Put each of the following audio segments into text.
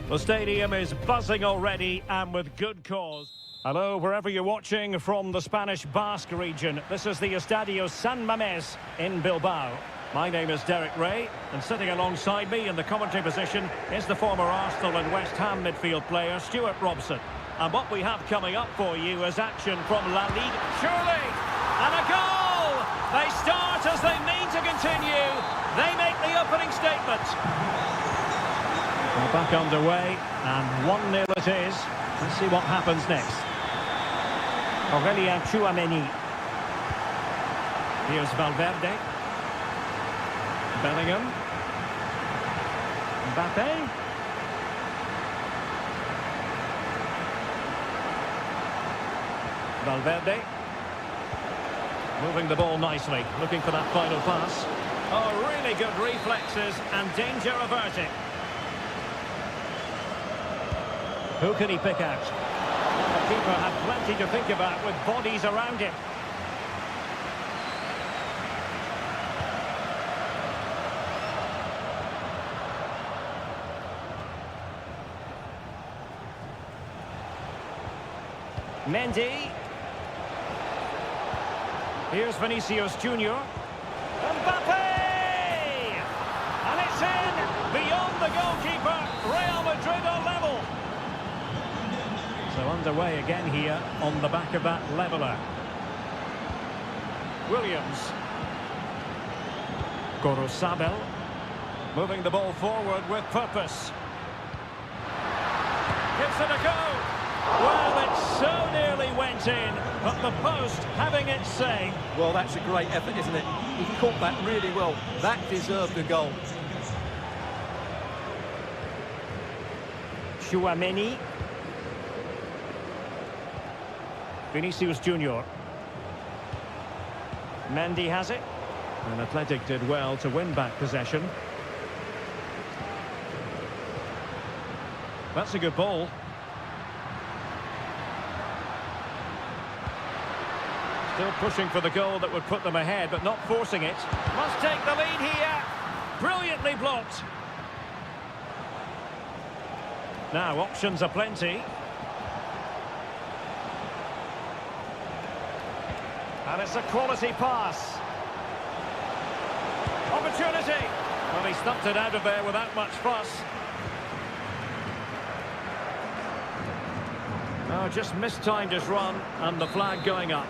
The stadium is buzzing already, and with good cause. Hello, wherever you're watching from the Spanish Basque region. This is the Estadio San Mamés in Bilbao. My name is Derek Ray, and sitting alongside me in the commentary position is the former Arsenal and West Ham midfield player, Stuart Robson. And what we have coming up for you is action from La Liga. Surely! And a goal! They start as they mean to continue. They make the opening statement. We're back underway, and 1-0 it is. Let's see what happens next. Aurelien Tchouameni. Here's Valverde. Bellingham. Mbappe. Valverde. Moving the ball nicely, looking for that final pass. Oh, really good reflexes and danger averted. Who can he pick out? The keeper had plenty to think about with bodies around him. Mendy. Here's Vinicius Junior. Mbappe! And it's in! Beyond the goalkeeper. Real Madrid are level. So underway again here on the back of that leveller. Williams. Gorosabel. Moving the ball forward with purpose. Gives it a go. Well, it so nearly went in, but the post having its say. Well, that's a great effort, isn't it? He caught that really well. That deserved a goal. Tchouameni. Vinicius Junior. Mendy has it. And Athletic did well to win back possession. That's a good ball. Still pushing for the goal that would put them ahead, but not forcing it. Must take the lead here. Brilliantly blocked. Now, options are plenty. And it's a quality pass. Opportunity. Well, he stumped it out of there without much fuss. Oh, just mistimed his run, and the flag going up.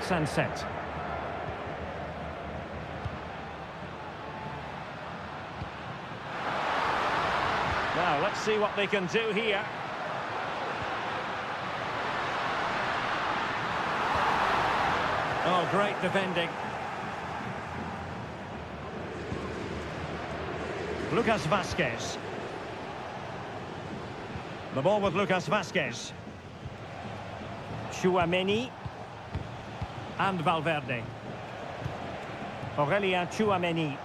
Sunset. Now, let's see what they can do here. Oh, great defending. Lucas Vázquez. The ball with Lucas Vázquez. Tchouameni. And Valverde. Aurelien Tchouameni.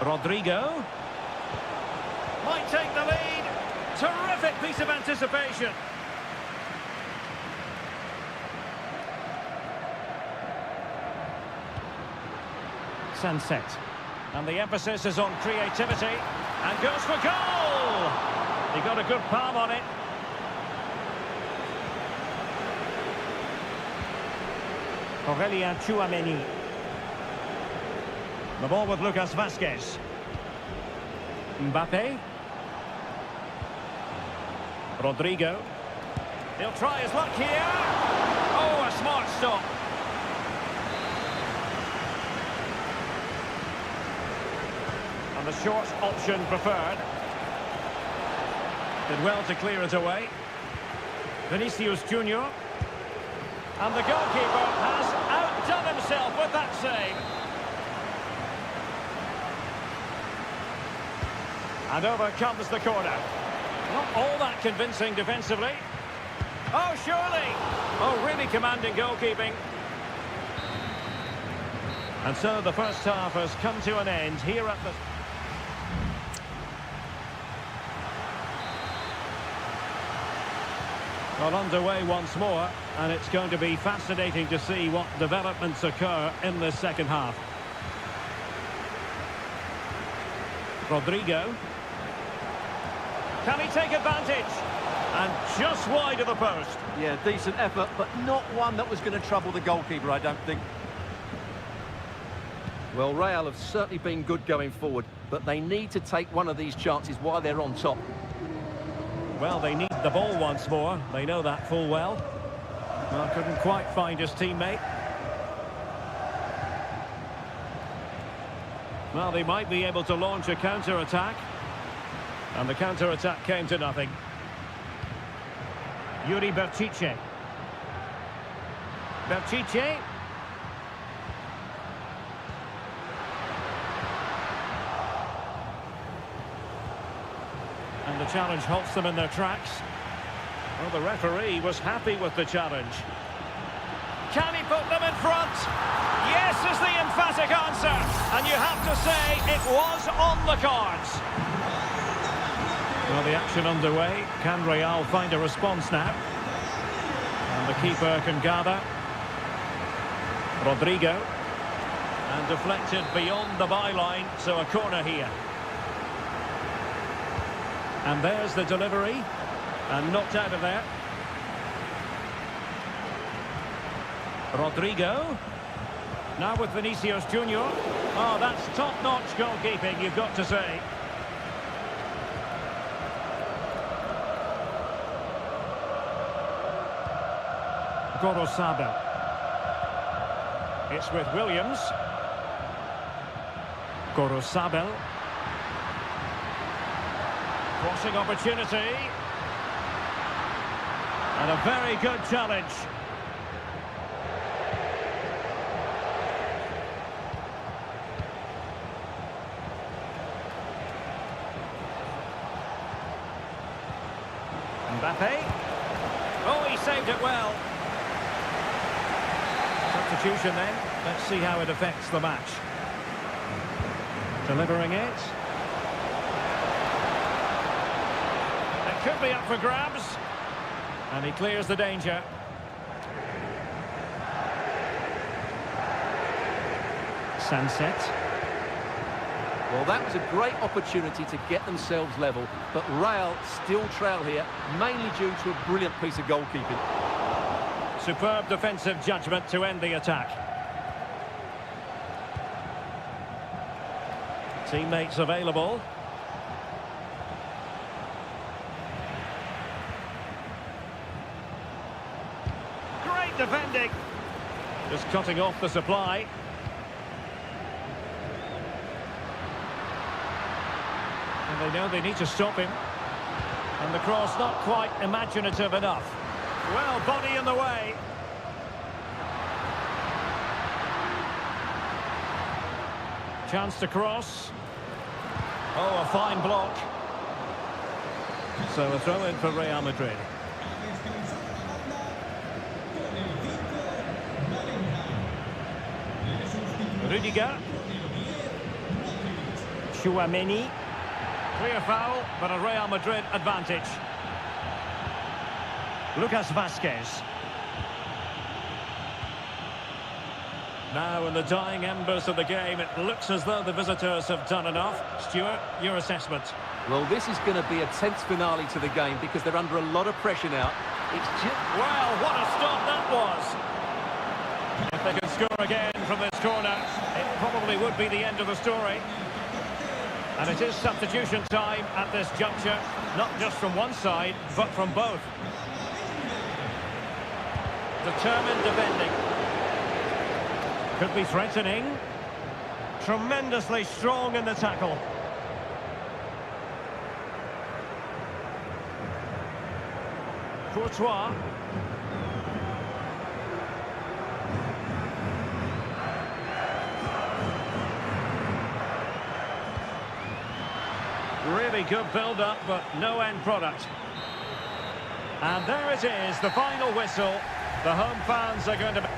Rodrigo. Might take the lead. Terrific piece of anticipation. Sunset. And the emphasis is on creativity. And goes for goal! He got a good palm on it. Aurelien Tchouameni. The ball with Lucas Vázquez. Mbappe. Rodrigo. He'll try his luck here. Oh, a smart stop. And the short option preferred. Did well to clear it away. Vinicius Junior. And the goalkeeper has outdone himself with that save. And over comes the corner. Not all that convincing defensively. Oh, surely. Oh, really commanding goalkeeping. And so the first half has come to an end here at the... Well, underway once more, and it's going to be fascinating to see what developments occur in this second half. Rodrigo. Can he take advantage? And just wide of the post. Yeah, decent effort, but not one that was going to trouble the goalkeeper, I don't think. Well, Real have certainly been good going forward, but they need to take one of these chances while they're on top. Well, they need the ball once more. They know that full well. Well, couldn't quite find his teammate. Well, they might be able to launch a counter-attack. And the counter-attack came to nothing. Yuri Berchiche. Berchiche. And the challenge halts them in their tracks. Well, the referee was happy with the challenge. Can he put them in front? Yes is the emphatic answer. And you have to say it was on the cards. Well, the action underway. Can Real find a response now? And the keeper can gather. Rodrigo. And deflected beyond the byline, so a corner here. And there's the delivery. And knocked out of there. Rodrigo. Now with Vinicius Junior. Oh, that's top-notch goalkeeping, you've got to say. Gorosabel. It's with Williams. Gorosabel. Crossing opportunity. And a very good challenge. Mbappe. Oh, he saved it well. Substitution then. Let's see how it affects the match. Delivering it. It could be up for grabs. And he clears the danger. Sunset. Well, that was a great opportunity to get themselves level, but Real still trail here, mainly due to a brilliant piece of goalkeeping. Superb defensive judgment to end the attack. Teammates available. Great defending. Just cutting off the supply. And they know they need to stop him. And the cross not quite imaginative enough. Well, body in the way. Chance to cross. Oh, a fine block. So a throw in for Real Madrid. Rudiger. Chouameni. Clear foul, but a Real Madrid advantage. Lucas Vazquez. Now in the dying embers of the game, it looks as though the visitors have done enough. Stuart, your assessment? Well, this is going to be a tense finale to the game because they're under a lot of pressure now. It's just... Well, what a stop that was. If they can score again from this corner, it probably would be the end of the story. And it is substitution time at this juncture, not just from one side, but from both. Determined defending. Could be threatening. Tremendously strong in the tackle. Courtois. Really good build-up, but no end product. And there it is, the final whistle. The home fans are going to...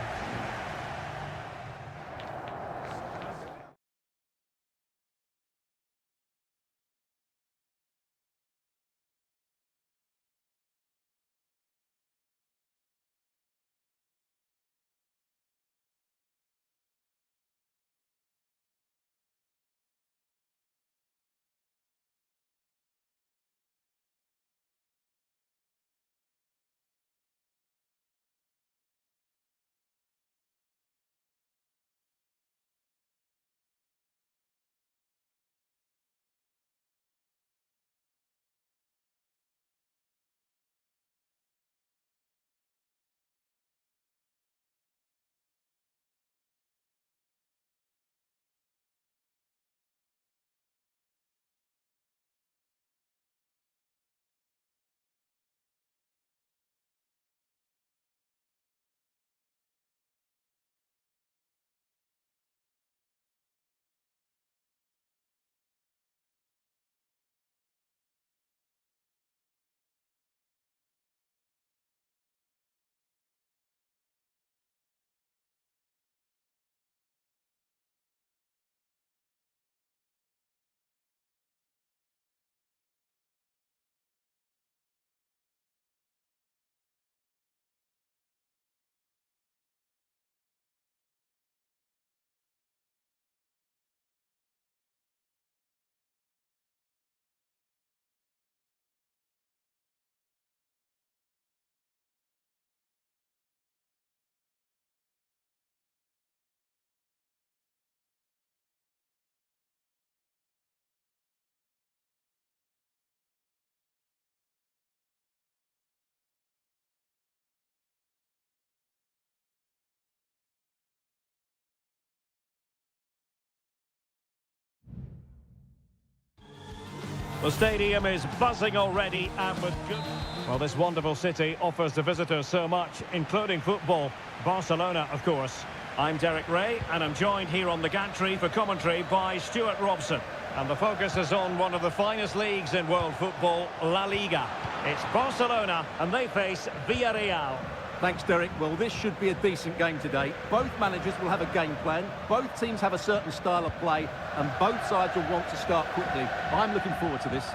The stadium is buzzing already and with good... Well, this wonderful city offers the visitors so much, including football. Barcelona, of course. I'm Derek Ray, and I'm joined here on the gantry for commentary by Stuart Robson. And the focus is on one of the finest leagues in world football, La Liga. It's Barcelona, and they face Villarreal. Thanks, Derek. Well, this should be a decent game today. Both managers will have a game plan. Both teams have a certain style of play, and both sides will want to start quickly. I'm looking forward to this.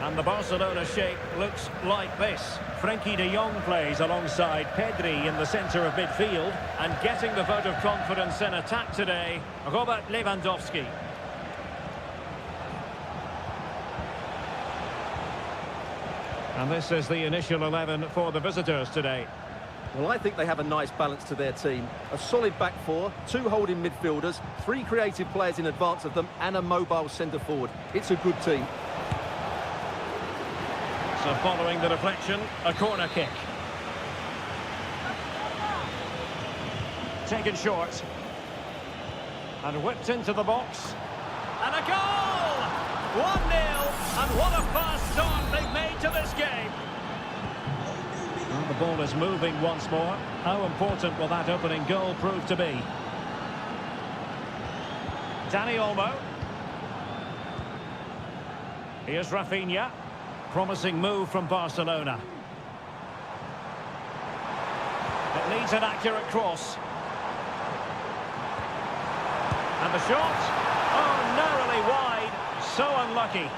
And the Barcelona shape looks like this. Frenkie de Jong plays alongside Pedri in the centre of midfield. And getting the vote of confidence in attack today, Robert Lewandowski. And this is the initial 11 for the visitors today. Well, I think they have a nice balance to their team. A solid back four, two holding midfielders, three creative players in advance of them, and a mobile centre-forward. It's a good team. So following the deflection, a corner kick. Taken short. And whipped into the box. And a goal! 1-0. And what a fast start they've made to this game. Well, the ball is moving once more. How important will that opening goal prove to be? Dani Olmo. Here's Rafinha. Promising move from Barcelona. It needs an accurate cross. And the shot. Oh, narrowly wide. So unlucky.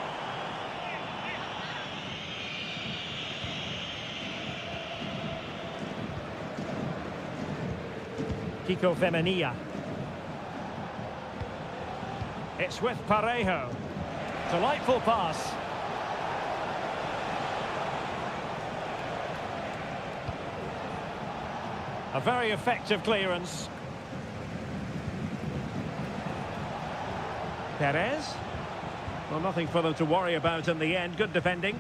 Kiko Femenia. It's with Parejo. Delightful pass. A very effective clearance. Perez. Well, nothing for them to worry about in the end. Good defending.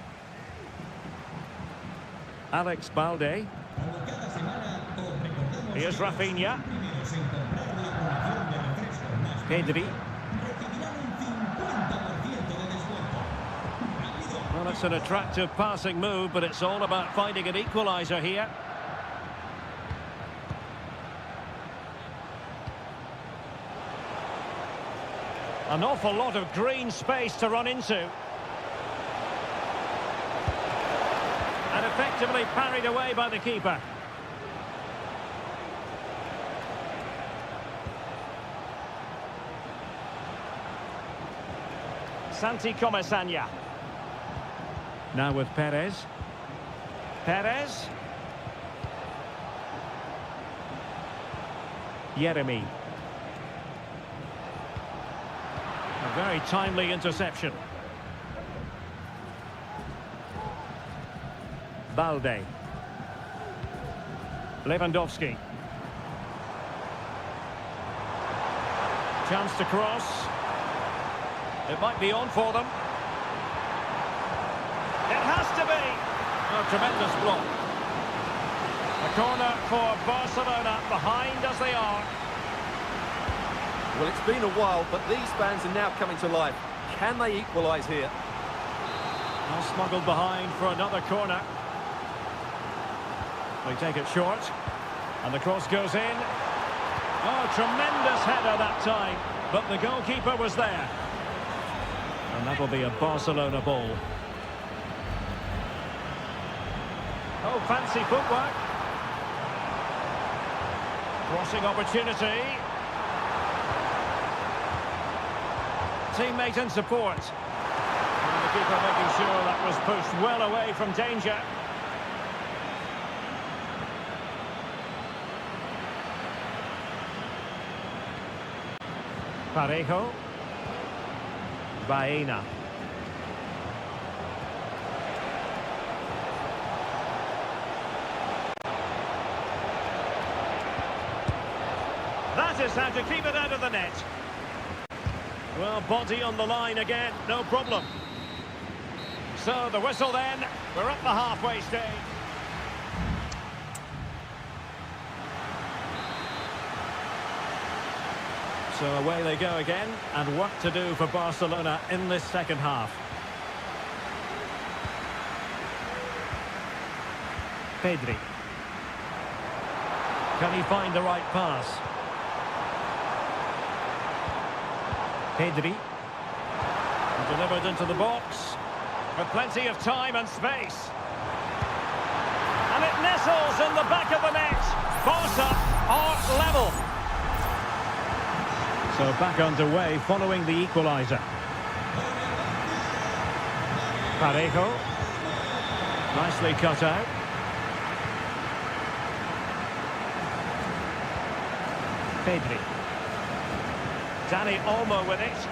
Alex Balde. Here's Rafinha. Pedri. Well, it's an attractive passing move, but it's all about finding an equaliser here. An awful lot of green space to run into. And effectively parried away by the keeper. Santi Comesaña. Now with Perez. Perez. Yeremy. A very timely interception. Balde. Lewandowski. Chance to cross. It might be on for them. It has to be. A tremendous block. A corner for Barcelona, behind as they are. Well, it's been a while, but these fans are now coming to life. Can they equalise here? Well, smuggled behind for another corner. They take it short. And the cross goes in. Oh, tremendous header that time. But the goalkeeper was there. And that will be a Barcelona ball. Oh, fancy footwork. Crossing opportunity. Teammate and support. And the keeper making sure that was pushed well away from danger. Parejo. Baena. That is how to keep it out of the net. Well, body on the line again, no problem. So the whistle then, we're at the halfway stage. So away they go again, and work to do for Barcelona in this second half. Pedri. Can he find the right pass? Pedri. Delivered into the box. With plenty of time and space. And it nestles in the back of the net. Barca are level. So back underway following the equaliser. Parejo. Nicely cut out. Pedri. Dani Olmo with it.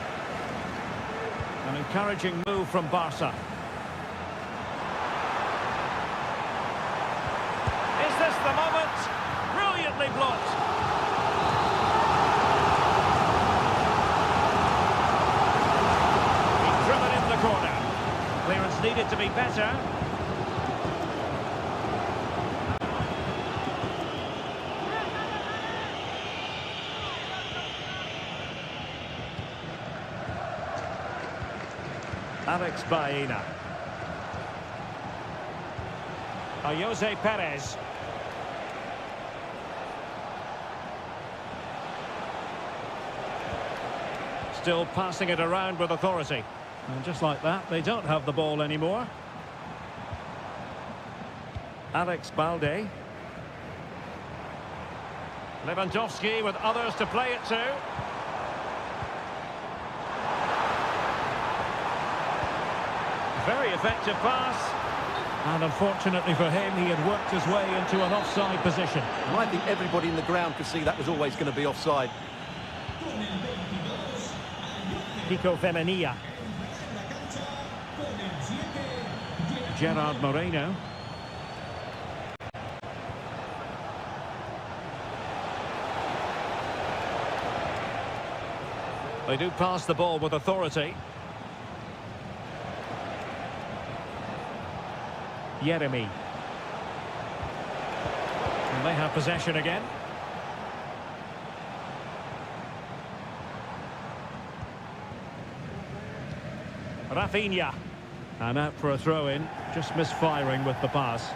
An encouraging move from Barca. Is this the moment? Brilliantly blocked. He's driven in the corner. Clearance needed to be better. Alex Baena. Jose Perez. Still passing it around with authority. And just like that, they don't have the ball anymore. Alex Balde. Lewandowski with others to play it to. Very effective pass. And unfortunately for him, he had worked his way into an offside position. And I think everybody in the ground could see that was always going to be offside. Kiko Femenia. Gerard Moreno. They do pass the ball with authority. Jeremy. And they have possession again. Rafinha. And out for a throw-in. Just misfiring with the pass.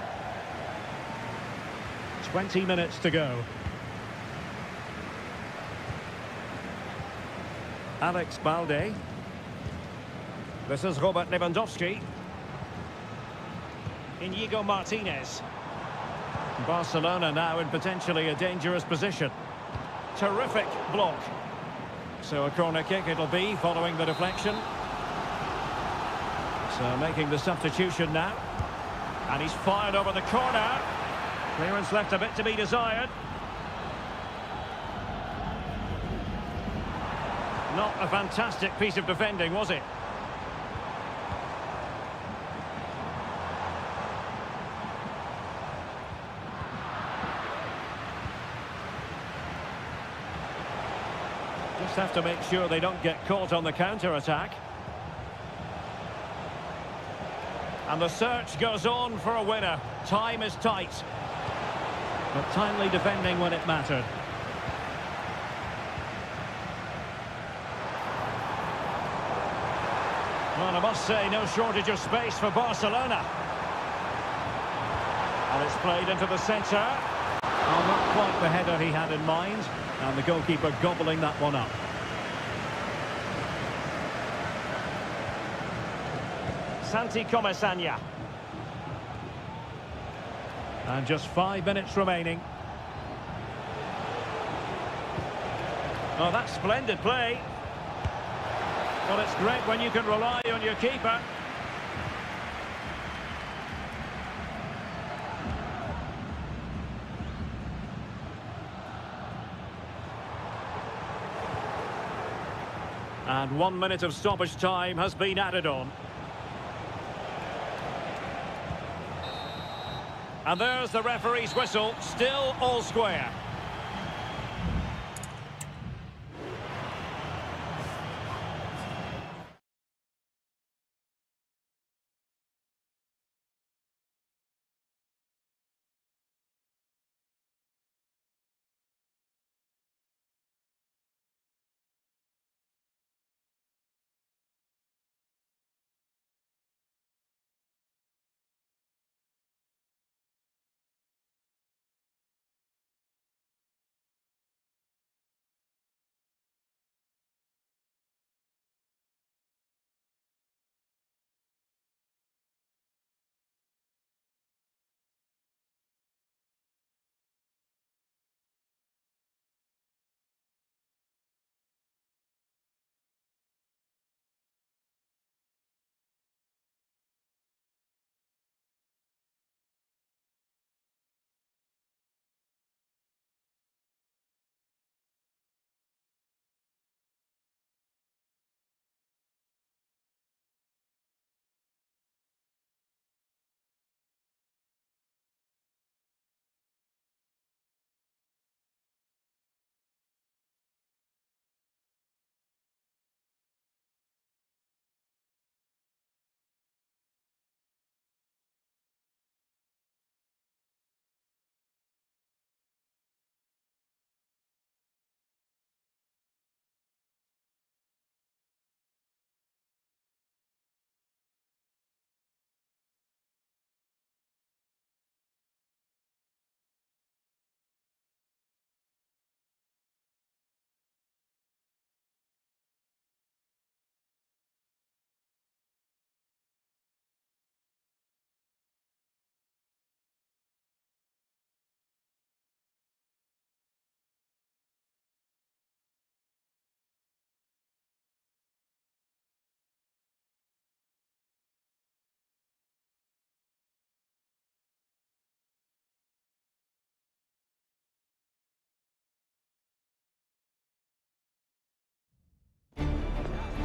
20 minutes to go. Alex Balde. This is Robert Lewandowski. Inigo Martinez. Barcelona now in potentially a dangerous position. Terrific block. So a corner kick it'll be following the deflection. So making the substitution now. And he's fired over the corner. Clearance left a bit to be desired. Not a fantastic piece of defending, was it? Just have to make sure they don't get caught on the counter-attack. And the search goes on for a winner. Time is tight. But timely defending when it mattered. Well, I must say, no shortage of space for Barcelona. And it's played into the centre. Oh, not quite the header he had in mind. And the goalkeeper gobbling that one up. Santi Comesaña. And just 5 minutes remaining. Oh, that's splendid play. Well, it's great when you can rely on your keeper. And 1 minute of stoppage time has been added on. And there's the referee's whistle, still all square.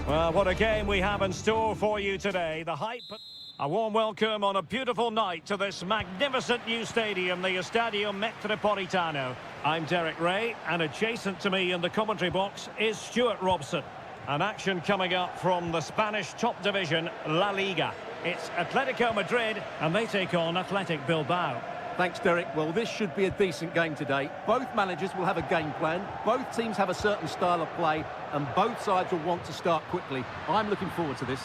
Well, what a game we have in store for you today. The hype... A warm welcome on a beautiful night to this magnificent new stadium, the Estadio Metropolitano. I'm Derek Ray, and adjacent to me in the commentary box is Stuart Robson. An action coming up from the Spanish top division, La Liga. It's Atletico Madrid, and they take on Athletic Bilbao. Thanks, Derek. Well, this should be a decent game today. Both managers will have a game plan. Both teams have a certain style of play, and both sides will want to start quickly. I'm looking forward to this.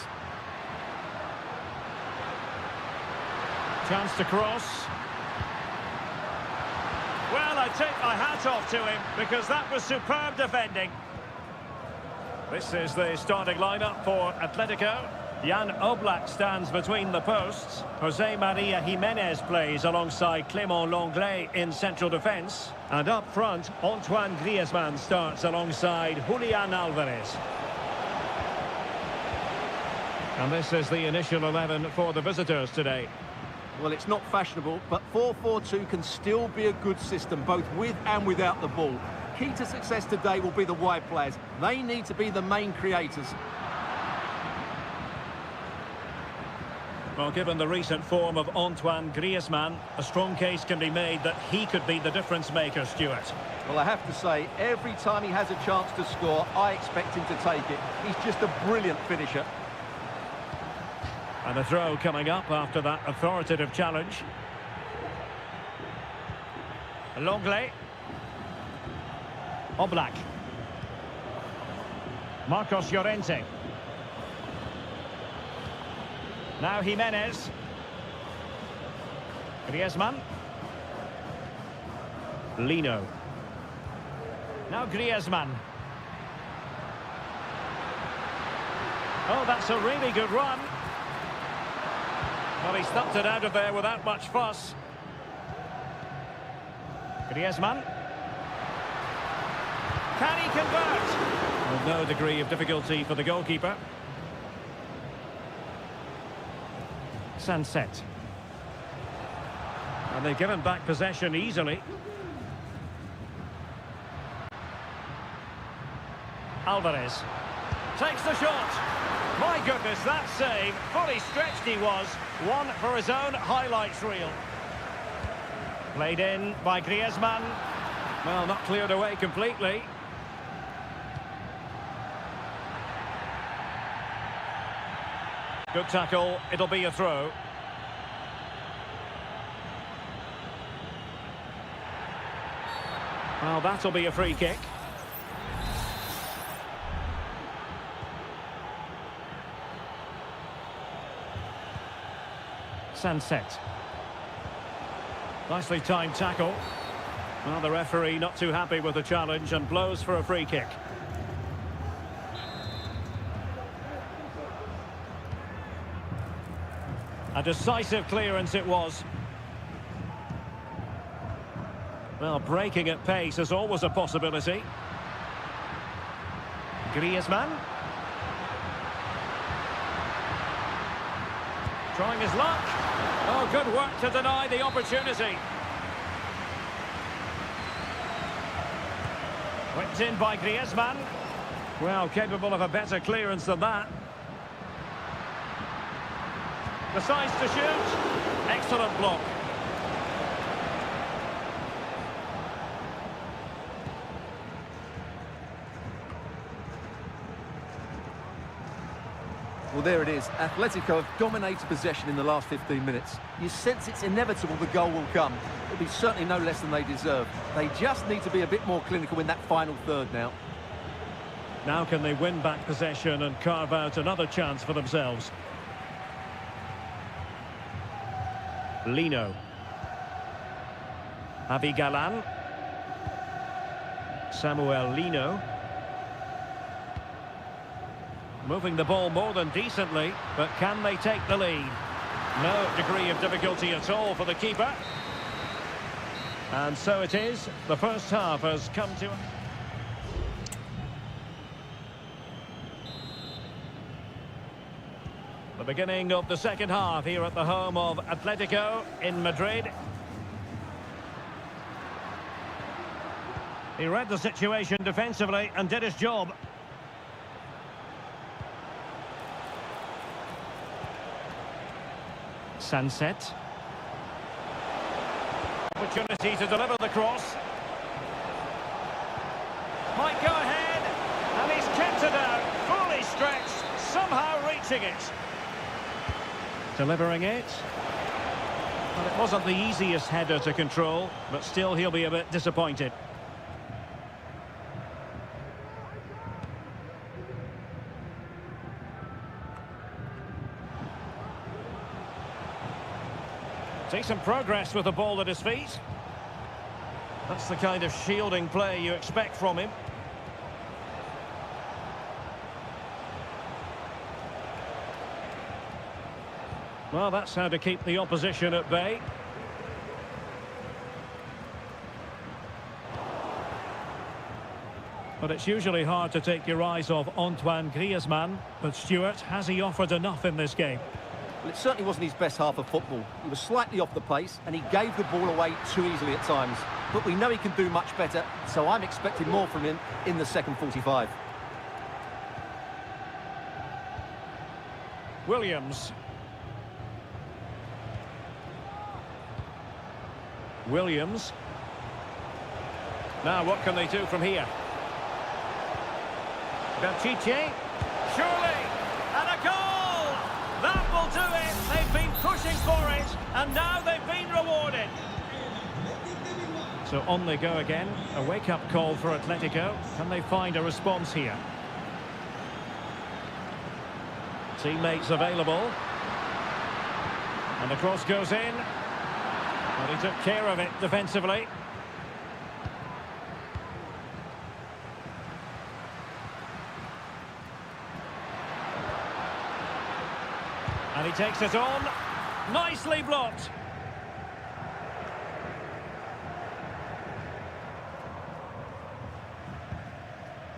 Chance to cross. Well, I take my hat off to him because that was superb defending. This is the starting lineup for Atletico. Jan Oblak stands between the posts. Jose Maria Jimenez plays alongside Clément Lenglet in central defence. And up front, Antoine Griezmann starts alongside Julian Alvarez. And this is the initial 11 for the visitors today. Well, it's not fashionable, but 4-4-2 can still be a good system, both with and without the ball. Key to success today will be the wide players. They need to be the main creators. Well, given the recent form of Antoine Griezmann, a strong case can be made that he could be the difference maker, Stuart. Well, I have to say, every time he has a chance to score, I expect him to take it. He's just a brilliant finisher. And a throw coming up after that authoritative challenge. Lenglet. Oblak. Marcos Llorente. Now Jimenez. Griezmann. Lino. Now Griezmann. Oh, that's a really good run. Well, he stumped it out of there without much fuss. Griezmann. Can he convert? With no degree of difficulty for the goalkeeper. Sunset. And they've given back possession easily. Alvarez takes the shot. My goodness, that save. Fully stretched he was. One for his own highlights reel. Played in by Griezmann. Well, not cleared away completely. Good tackle. It'll be a throw. Well, that'll be a free kick. Sunset. Nicely timed tackle. Well, the referee not too happy with the challenge and blows for a free kick. A decisive clearance it was. Well, breaking at pace is always a possibility. Griezmann. Trying his luck. Oh, good work to deny the opportunity. Whipped in by Griezmann. Well, capable of a better clearance than that. Decides to shoot. Excellent block. Well, there it is. Atletico have dominated possession in the last 15 minutes. You sense it's inevitable the goal will come. It'll be certainly no less than they deserve. They just need to be a bit more clinical in that final third now. Now can they win back possession and carve out another chance for themselves? Lino. Javi Galan. Samuel Lino. Moving the ball more than decently, but can they take the lead? No degree of difficulty at all for the keeper. And so it is. The first half has come to... The beginning of the second half here at the home of Atletico in Madrid. He read the situation defensively and did his job. Sunset. Opportunity to deliver the cross. Might go ahead, and he's kept it out, fully stretched, somehow reaching it. Delivering it. Well, it wasn't the easiest header to control, but still he'll be a bit disappointed. Decent progress with the ball at his feet. That's the kind of shielding play you expect from him. Well, that's how to keep the opposition at bay. But it's usually hard to take your eyes off Antoine Griezmann. But Stuart, has he offered enough in this game? Well, it certainly wasn't his best half of football. He was slightly off the pace and he gave the ball away too easily at times. But we know he can do much better, so I'm expecting more from him in the second 45. Williams. Williams. Now what can they do from here? Pichetty. Surely! And a goal! That will do it! They've been pushing for it, and now they've been rewarded. So on they go again. A wake-up call for Atletico. Can they find a response here? Teammates available. And the cross goes in. But he took care of it defensively. And he takes it on. Nicely blocked.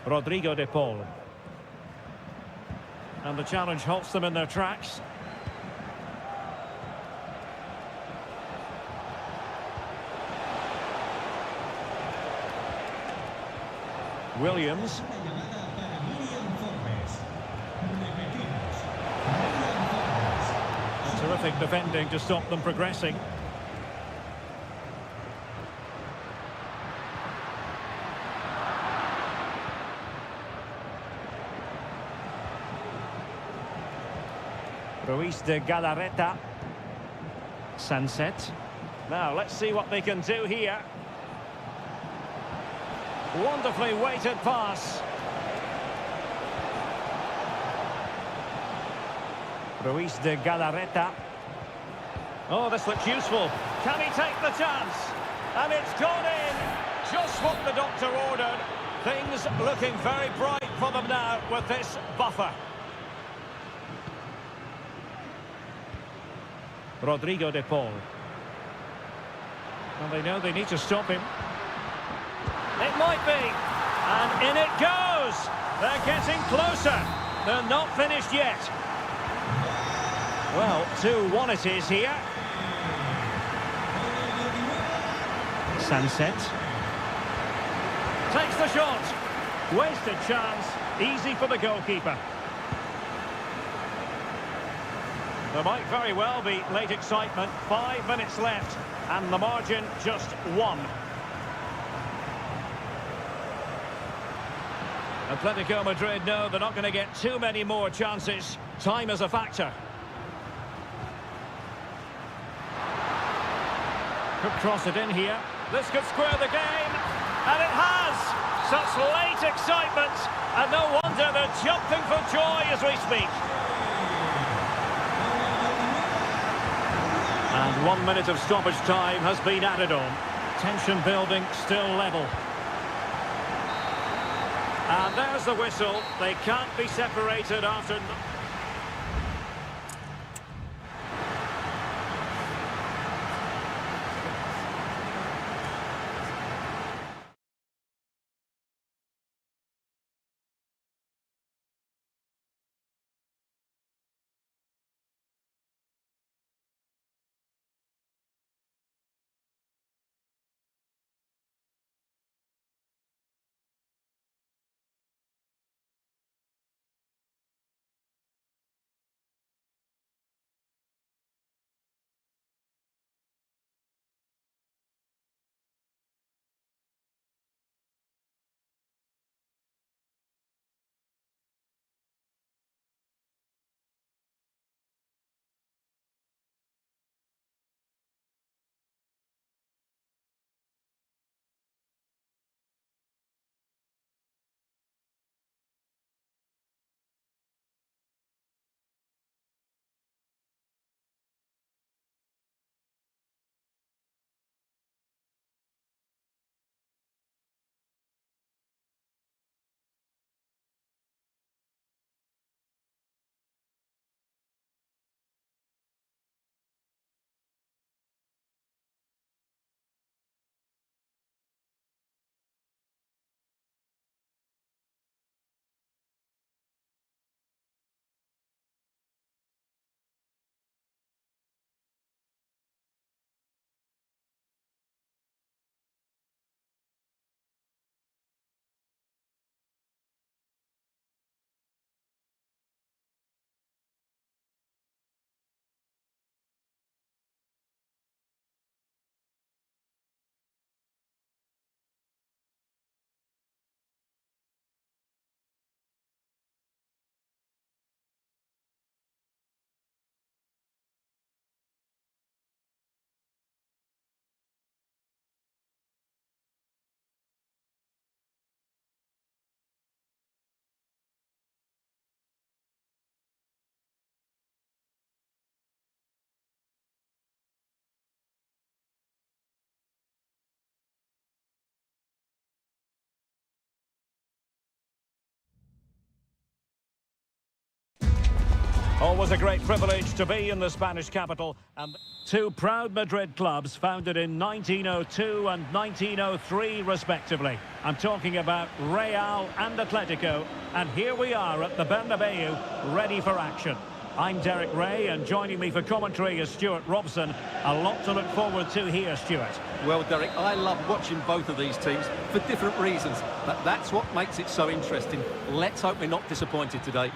Rodrigo de Paul. And the challenge halts them in their tracks. Williams. Terrific defending to stop them progressing. Ruiz de Galarreta. Sunset. Now let's see what they can do here. Wonderfully weighted pass. Ruiz de Galarreta. Oh, this looks useful. Can he take the chance? And it's gone in. Just what the doctor ordered. Things looking very bright for them now with this buffer. Rodrigo de Paul. Well, they know they need to stop him. It might be. And in it goes. They're getting closer. They're not finished yet. Well, 2-1 it is here. Sunset. Takes the shot. Wasted chance. Easy for the goalkeeper. There might very well be late excitement. 5 minutes left. And the margin just 1. Atletico Madrid know they're not going to get too many more chances. Time is a factor. Could cross it in here. This could square the game. And it has! Such late excitement. And no wonder they're jumping for joy as we speak. And 1 minute of stoppage time has been added on. Tension building, still level. And there's the whistle. They can't be separated after... always a great privilege to be in the Spanish capital. And two proud Madrid clubs founded in 1902 and 1903 respectively. I'm talking about Real and Atletico, and here we are at the Bernabeu, ready for action. I'm Derek Ray, and joining me for commentary is Stuart Robson. A lot to look forward to here, Stuart. Well, Derek, I love watching both of these teams for different reasons, but that's what makes it so interesting. Let's hope we're not disappointed today.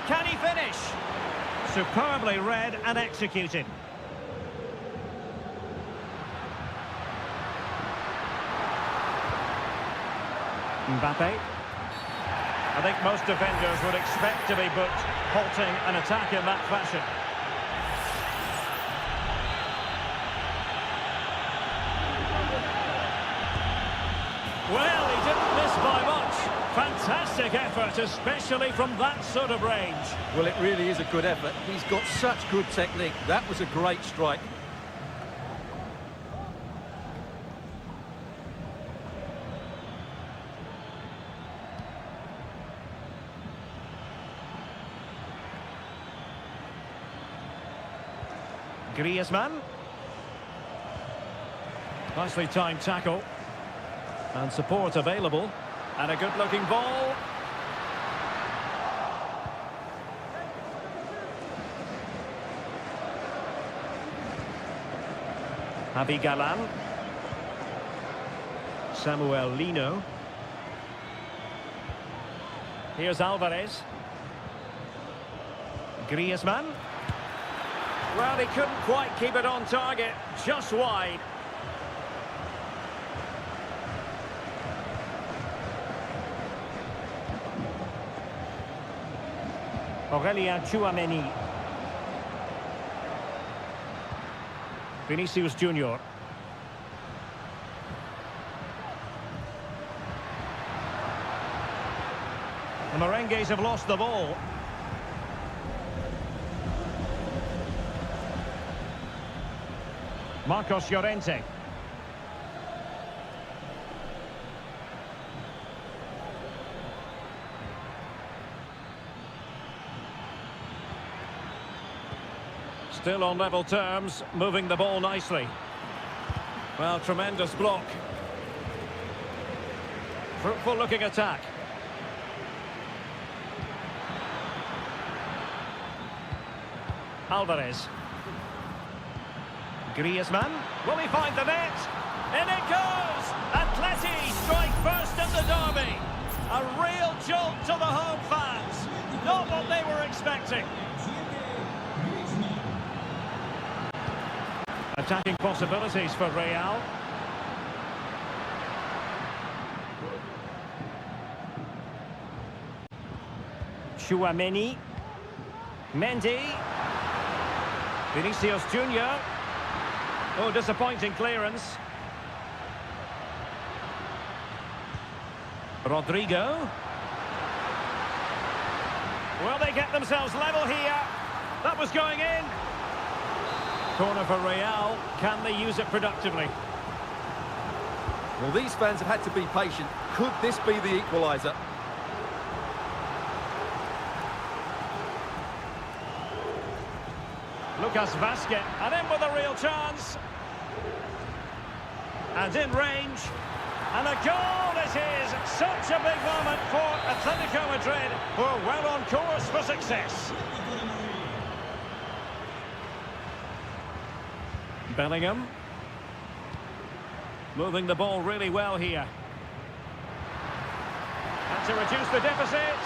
Can he finish? Superbly read and executed. Mbappe. I think most defenders would expect to be booked, halting an attack in that fashion. Well, he didn't miss by much. Fantastic effort, especially from that sort of range. Well, it really is a good effort. He's got such good technique. That was a great strike. Griezmann. Nicely timed tackle. And support available. And a good-looking ball. Javi Galan. Samuel Lino. Here's Alvarez. Griezmann. Well, he couldn't quite keep it on target, just wide. Aurelien Tchouameni. Vinicius Junior. The Merengues have lost the ball. Marcos Llorente. Still on level terms, moving the ball nicely. Well, tremendous block. Fruitful looking attack. Alvarez. Griezmann, will he find the net? In it goes! Atleti strike first in the derby. A real jolt to the home fans. Not what they were expecting. Attacking possibilities for Real. Tchouameni. Mendy. Vinicius Junior. Oh, disappointing clearance. Rodrigo. Well, they get themselves level here. That was going in. Corner for Real. Can they use it productively? Well, these fans have had to be patient. Could this be the equaliser? Lucas Vazquez, and in with a real chance. And in range. And a goal it is. Such a big moment for Atletico Madrid, who are well on course for success. Bellingham. Moving the ball really well here. And to reduce the deficit.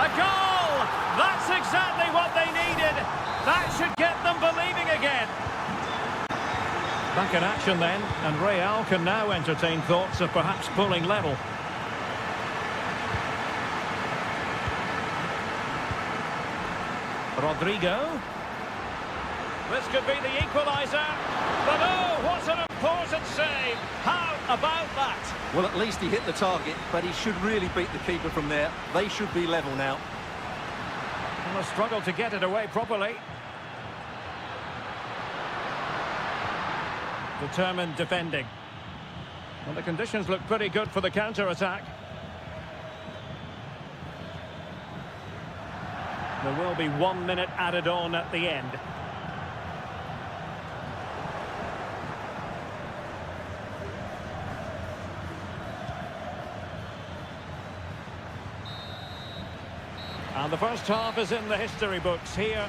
A goal! That's exactly what they needed. That should get them believing again. Back in action then, and Real can now entertain thoughts of perhaps pulling level. Rodrigo. This could be the equaliser. But oh, what an important save. How about that? Well, at least he hit the target, but he should really beat the keeper from there. They should be level now. Well, a struggle to get it away properly. Determined defending. Well, the conditions look pretty good for the counter-attack. There will be 1 minute added on at the end. And the first half is in the history books here.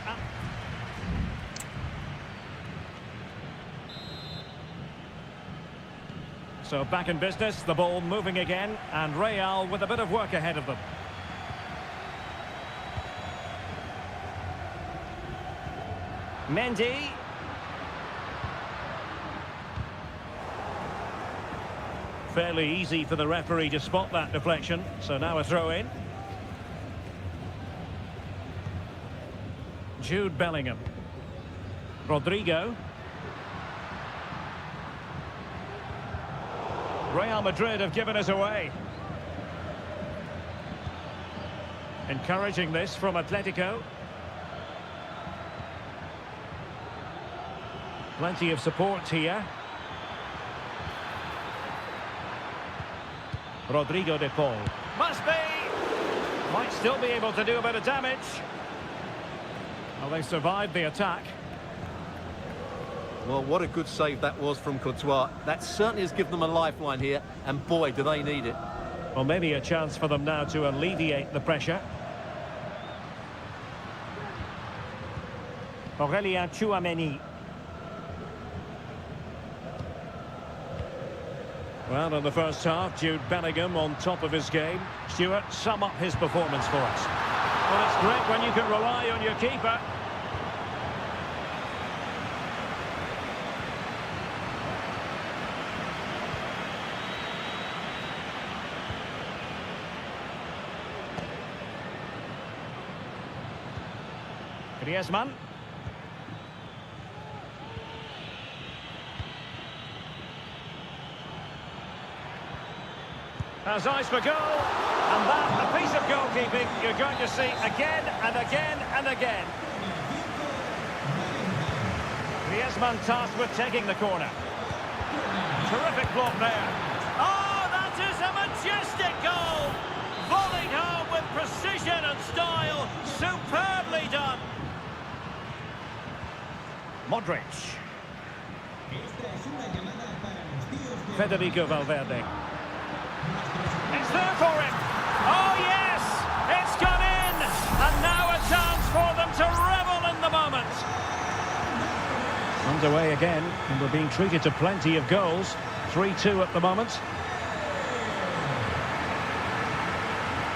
So back in business, the ball moving again, and Real with a bit of work ahead of them. Mendy. Fairly easy for the referee to spot that deflection, so now a throw in. Jude Bellingham. Rodrigo. Real Madrid have given us away. Encouraging this from Atletico. Plenty of support here. Rodrigo de Paul. Must be! Might still be able to do a bit of damage. Well, they survived the attack. Well, what a good save that was from Courtois. That certainly has given them a lifeline here, and boy, do they need it. Well, maybe a chance for them now to alleviate the pressure. Aurelien Tchouameni. Well, in the first half, Jude Bellingham on top of his game. Stuart, sum up his performance for us. Well, it's great when you can rely on your keeper. Griezmann. Has eyes for goal, and that, a piece of goalkeeping you're going to see again and again and again. Griezmann tasked with taking the corner. Terrific block there. Oh, that is a majestic goal! Volleyed home with precision and style. Superbly done. Modric. Federico Valverde. It's there for him. Oh, yes! It's gone in! And now a chance for them to revel in the moment. Underway again, and we're being treated to plenty of goals. 3-2 at the moment.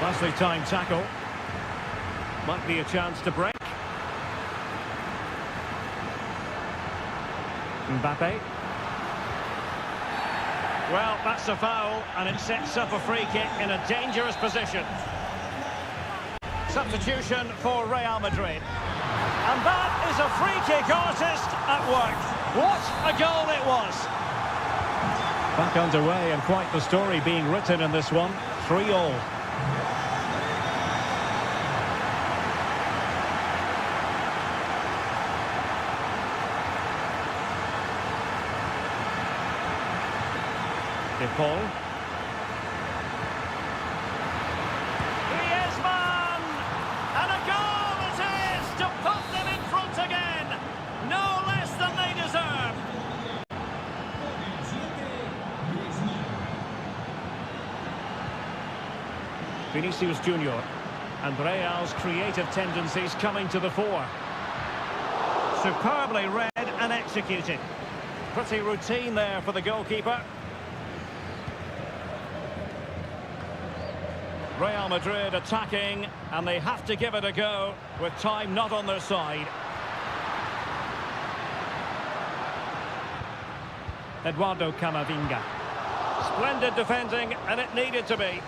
Nicely timed tackle. Might be a chance to break. Mbappe. Well, that's a foul, and it sets up a free kick in a dangerous position. Substitution for Real Madrid. And that is a free kick artist at work. What a goal it was. Back underway, and quite the story being written in this one. 3-3. De Paul. Griezmann! And a goal it is to put them in front again. No less than they deserve. Vinicius Junior. And Real's creative tendencies coming to the fore. Superbly read and executed. Pretty routine there for the goalkeeper. Real Madrid attacking, and they have to give it a go with time not on their side. Eduardo Camavinga. Splendid defending, and it needed to be.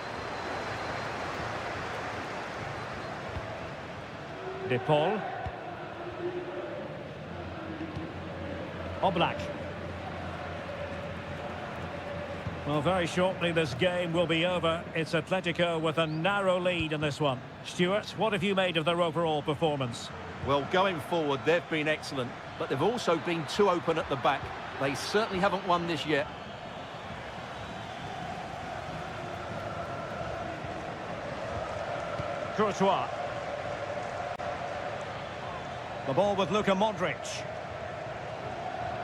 De Paul. Oblak. Well, very shortly this game will be over. It's Atletico with a narrow lead in this one. Stuart, what have you made of their overall performance? Well, going forward, they've been excellent, but they've also been too open at the back. They certainly haven't won this yet. Courtois. The ball with Luka Modric.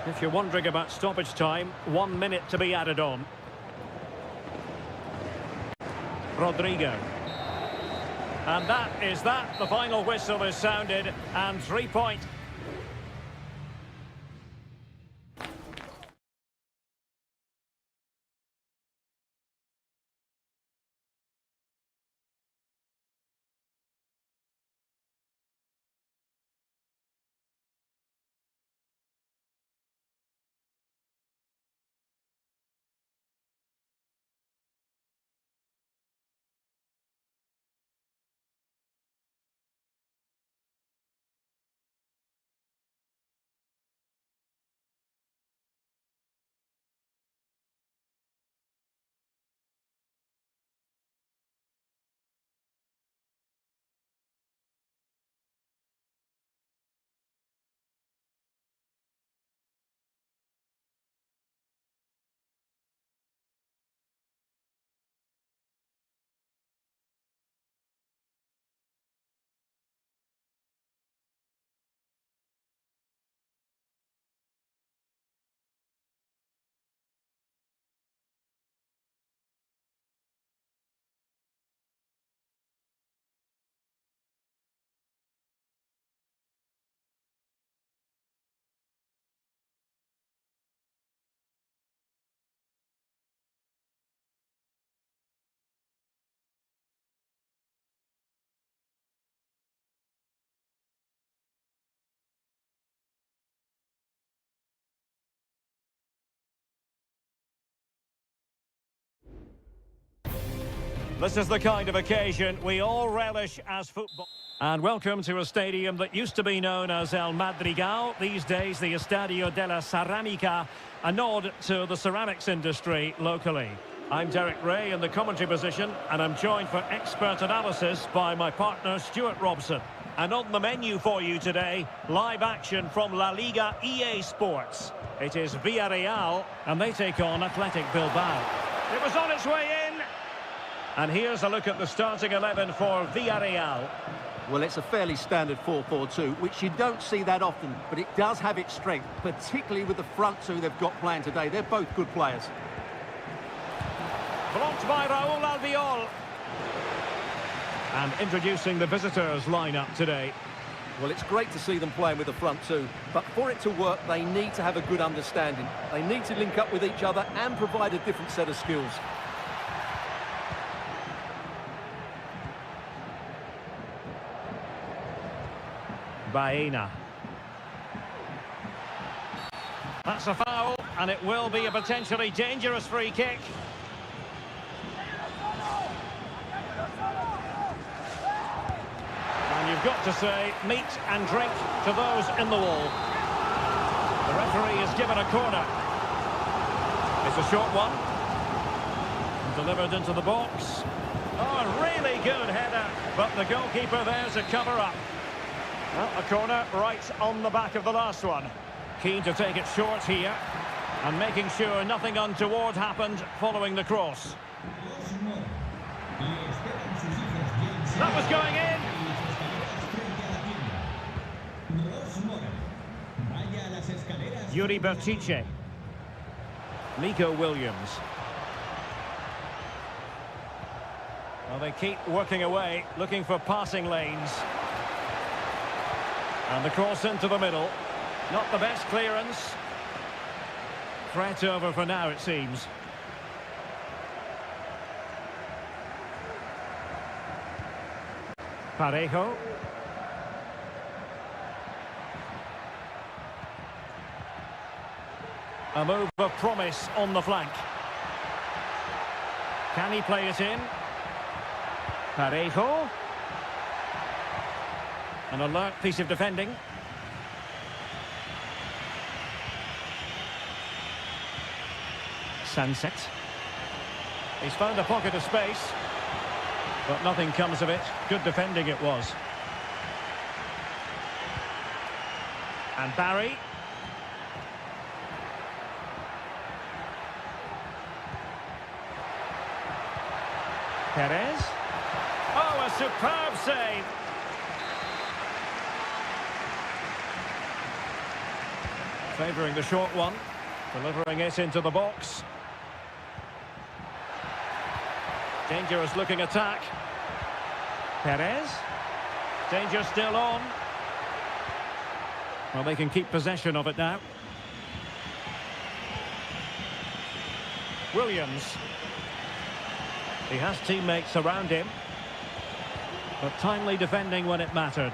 If you're wondering about stoppage time, 1 minute to be added on. Rodrigo. And that is that. The final whistle is sounded, and 3 points. This is the kind of occasion we all relish as football. And welcome to a stadium that used to be known as El Madrigal, these days the Estadio de la Ceramica, a nod to the ceramics industry locally. I'm Derek Ray in the commentary position, and I'm joined for expert analysis by my partner Stuart Robson. And on the menu for you today, live action from La Liga EA Sports. It is Villarreal, and they take on Athletic Bilbao. It was on its way in. And here's a look at the starting 11 for Villarreal. Well, it's a fairly standard 4-4-2, which you don't see that often, but it does have its strength, particularly with the front two they've got playing today. They're both good players. Blocked by Raúl Albiol. And introducing the visitors' lineup today. Well, it's great to see them playing with the front two, but for it to work, they need to have a good understanding. They need to link up with each other and provide a different set of skills. Baena. That's a foul, and it will be a potentially dangerous free kick. And you've got to say, meat and drink to those in the wall. The referee has given a corner. It's a short one. Delivered into the box. Oh, really good header, but the goalkeeper there to cover up. Well, a corner right on the back of the last one. Keen to take it short here, and making sure nothing untoward happened following the cross. That was going in. Yuri Bertice. Nico Williams. Well, they keep working away, looking for passing lanes. And the cross into the middle. Not the best clearance. Threat over for now, it seems. Parejo. A move of promise on the flank. Can he play it in? Parejo. An alert piece of defending. Sunset. He's found a pocket of space, but nothing comes of it. Good defending it was. And Barry. Perez. Oh, a superb save. Favouring the short one. Delivering it into the box. Dangerous looking attack. Perez. Danger still on. Well, they can keep possession of it now. Williams. He has teammates around him, but timely defending when it mattered.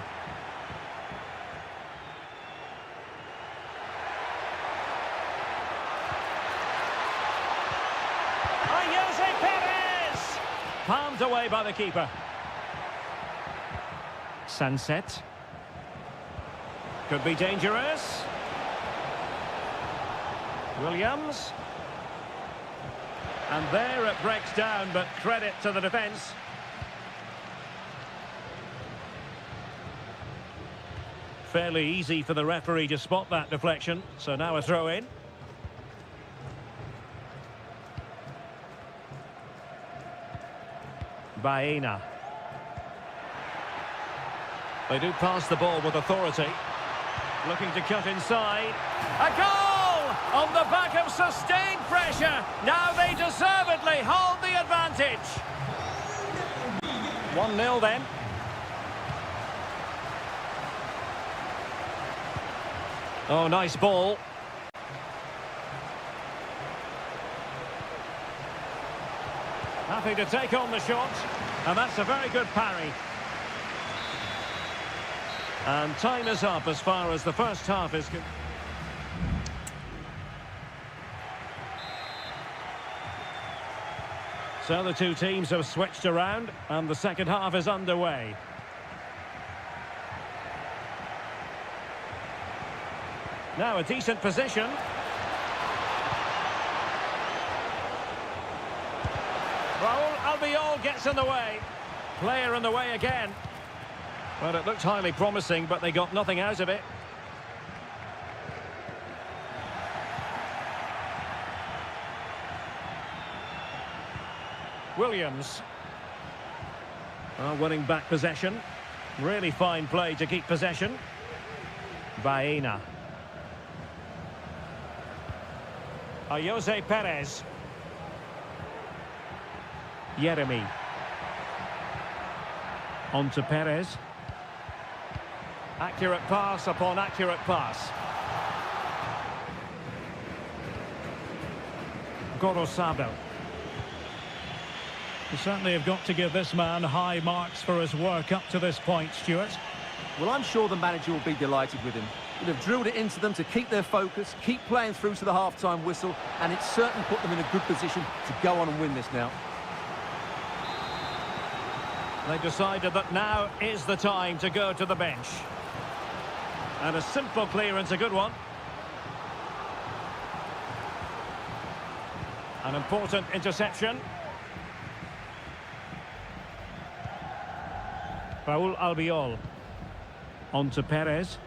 Perez! Palmed away by the keeper. Sunset. Could be dangerous. Williams. And there it breaks down, but credit to the defence. Fairly easy for the referee to spot that deflection, so now a throw in. Baena. They do pass the ball with authority. Looking to cut inside. A goal! On the back of sustained pressure. Now they deservedly hold the advantage. 1-0 then. Oh, nice ball. Happy to take on the shot. And that's a very good parry. And time is up as far as the first half is concerned. So the two teams have switched around and the second half is underway. Now a decent position. Raul Albiol gets in the way. Player in the way again. Well, it looked highly promising, but they got nothing out of it. Williams. Well, winning back possession. Really fine play to keep possession. Baena. Jose Perez. Jeremy. On to Perez. Accurate pass upon accurate pass. Gorosabel. You certainly have got to give this man high marks for his work up to this point, Stuart. Well, I'm sure the manager will be delighted with him. He'll have drilled it into them to keep their focus, keep playing through to the half-time whistle, and it's certainly put them in a good position to go on and win this now. They decided that now is the time to go to the bench. And a simple clearance, a good one. An important interception. Raul Albiol. On to Perez.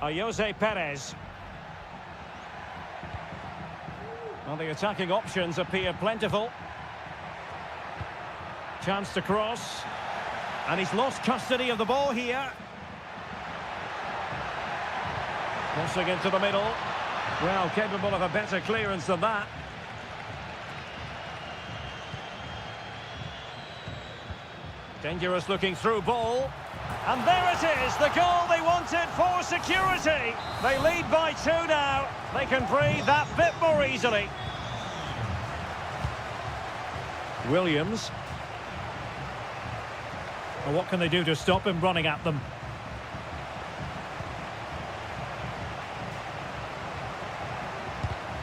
Jose Perez. Well, the attacking options appear plentiful. Chance to cross. And he's lost custody of the ball here. Crossing into the middle. Well, capable of a better clearance than that. Dangerous looking through ball. And there it is, the goal they wanted for security. They lead by 2 now. They can breathe that bit more easily. Williams. Well, what can they do to stop him running at them?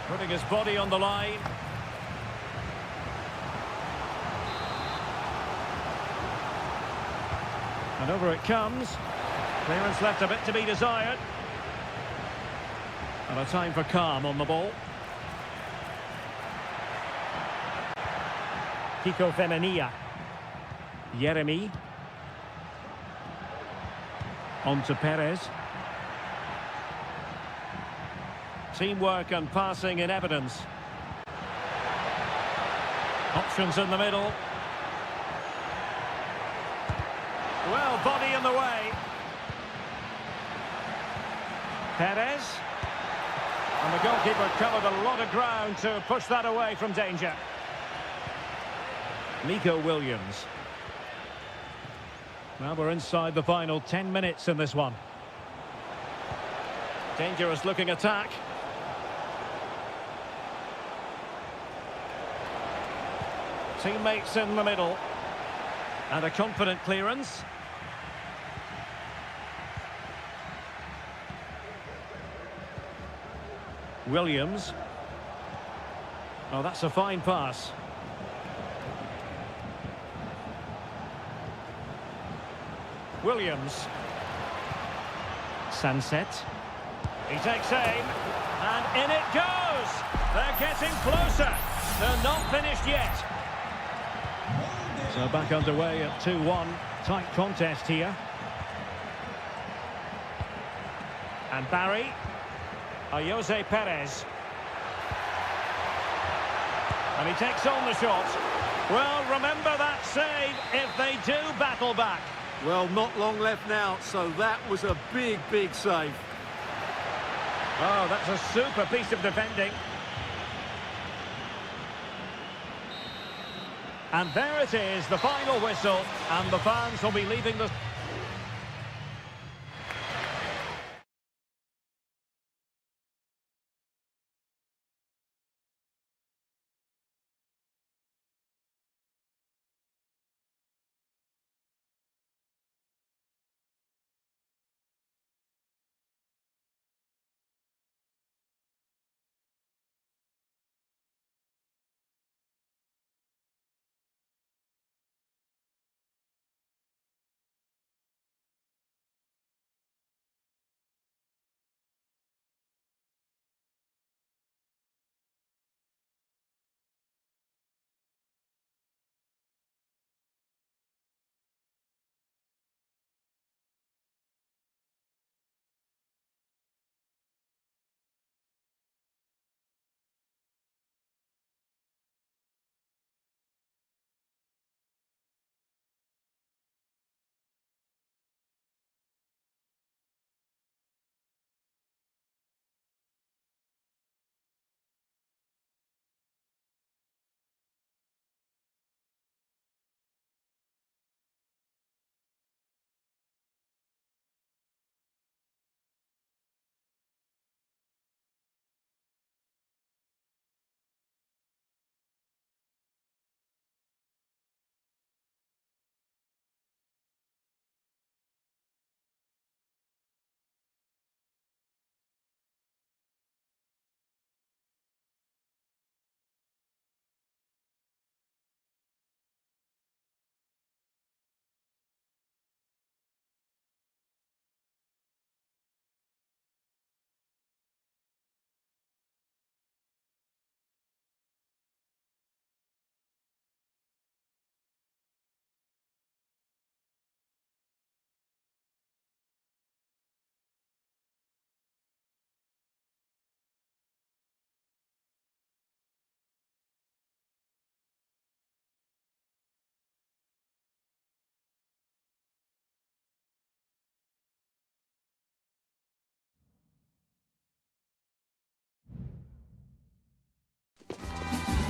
Putting his body on the line. And over it comes. Clearance left a bit to be desired. And a time for calm on the ball. Kiko Femenia. Jeremy. On to Perez. Teamwork and passing in evidence. Options in the middle. Well, body in the way. Perez. And the goalkeeper covered a lot of ground to push that away from danger. Nico Williams. Now we're inside the final 10 minutes in this one. Dangerous looking attack. Teammates in the middle. And a confident clearance. Williams. Oh, that's a fine pass. Williams. Sunset. He takes aim. And in it goes! They're getting closer. They're not finished yet. So back underway at 2-1. Tight contest here. And Barry. Jose Perez. And he takes on the shot. Well, remember that save if they do battle back. Well, not long left now, so that was a big, big save. Oh, that's a super piece of defending. And there it is, the final whistle, and the fans will be leaving the...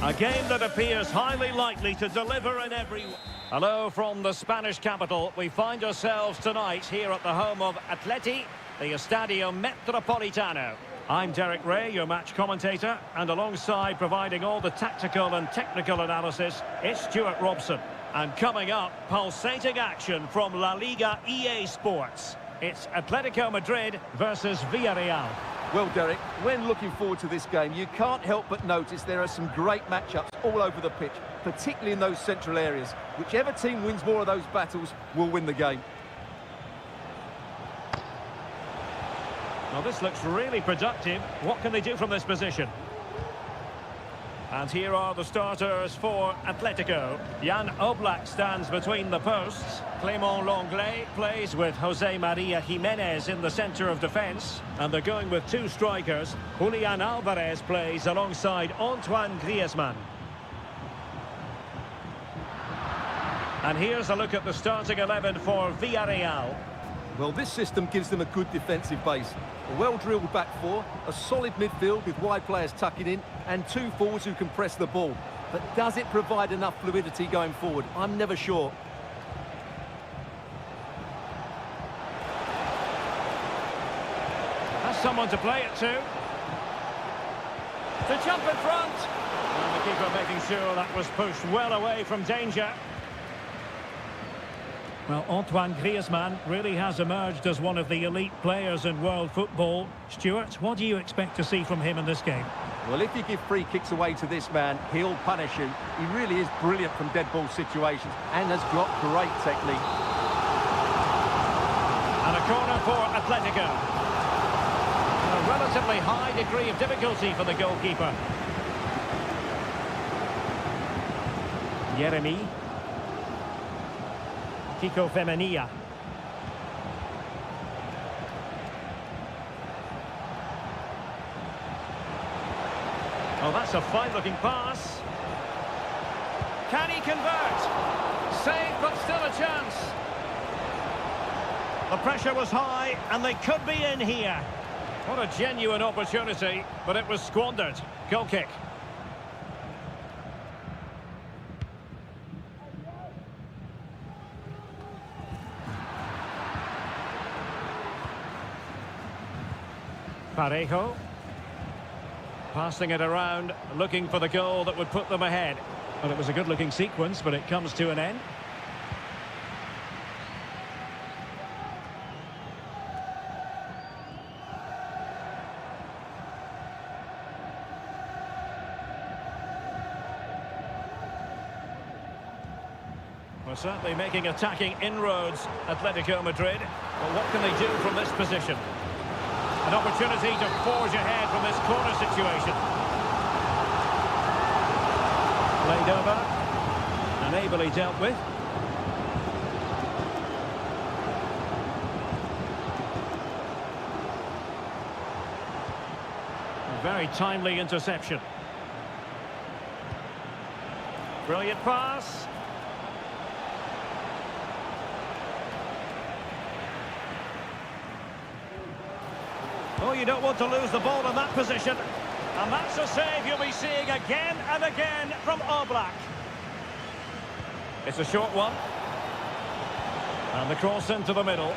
A game that appears highly likely to deliver in every... Hello from the Spanish capital. We find ourselves tonight here at the home of Atleti, the Estadio Metropolitano. I'm Derek Ray, your match commentator, and alongside providing all the tactical and technical analysis, it's Stuart Robson. And coming up, pulsating action from La Liga EA Sports. It's Atletico Madrid versus Villarreal. Well, Derek, when looking forward to this game, you can't help but notice there are some great matchups all over the pitch, particularly in those central areas. Whichever team wins more of those battles will win the game. Well, this looks really productive. What can they do from this position? And here are the starters for Atletico. Jan Oblak stands between the posts. Clément Lenglet plays with Jose Maria Jimenez in the centre of defence. And they're going with two strikers. Julian Alvarez plays alongside Antoine Griezmann. And here's a look at the starting 11 for Villarreal. Well, this system gives them a good defensive base. A well-drilled back four, a solid midfield with wide players tucking in, and two forwards who can press the ball. But does it provide enough fluidity going forward? I'm never sure. Has someone to play it to. To jump in front. And the keeper making sure that was pushed well away from danger. Well, Antoine Griezmann really has emerged as one of the elite players in world football. Stuart, what do you expect to see from him in this game? Well, if you give free kicks away to this man, he'll punish you. He really is brilliant from dead ball situations and has got great technique. And a corner for Atletico. A relatively high degree of difficulty for the goalkeeper. Jeremy. Kiko Femenia. Oh, that's a fine-looking pass. Can he convert? Save, but still a chance. The pressure was high, and they could be in here. What a genuine opportunity, but it was squandered. Goal kick. Parejo. Passing it around, looking for the goal that would put them ahead. Well, it was a good-looking sequence, but it comes to an end. Well, certainly making attacking inroads, Atletico Madrid. Well, what can they do from this position? An opportunity to forge ahead from this corner situation. Played over and ably dealt with. A very timely interception. Brilliant pass. Oh, you don't want to lose the ball in that position. And that's a save you'll be seeing again and again from Oblak. It's a short one. And the cross into the middle.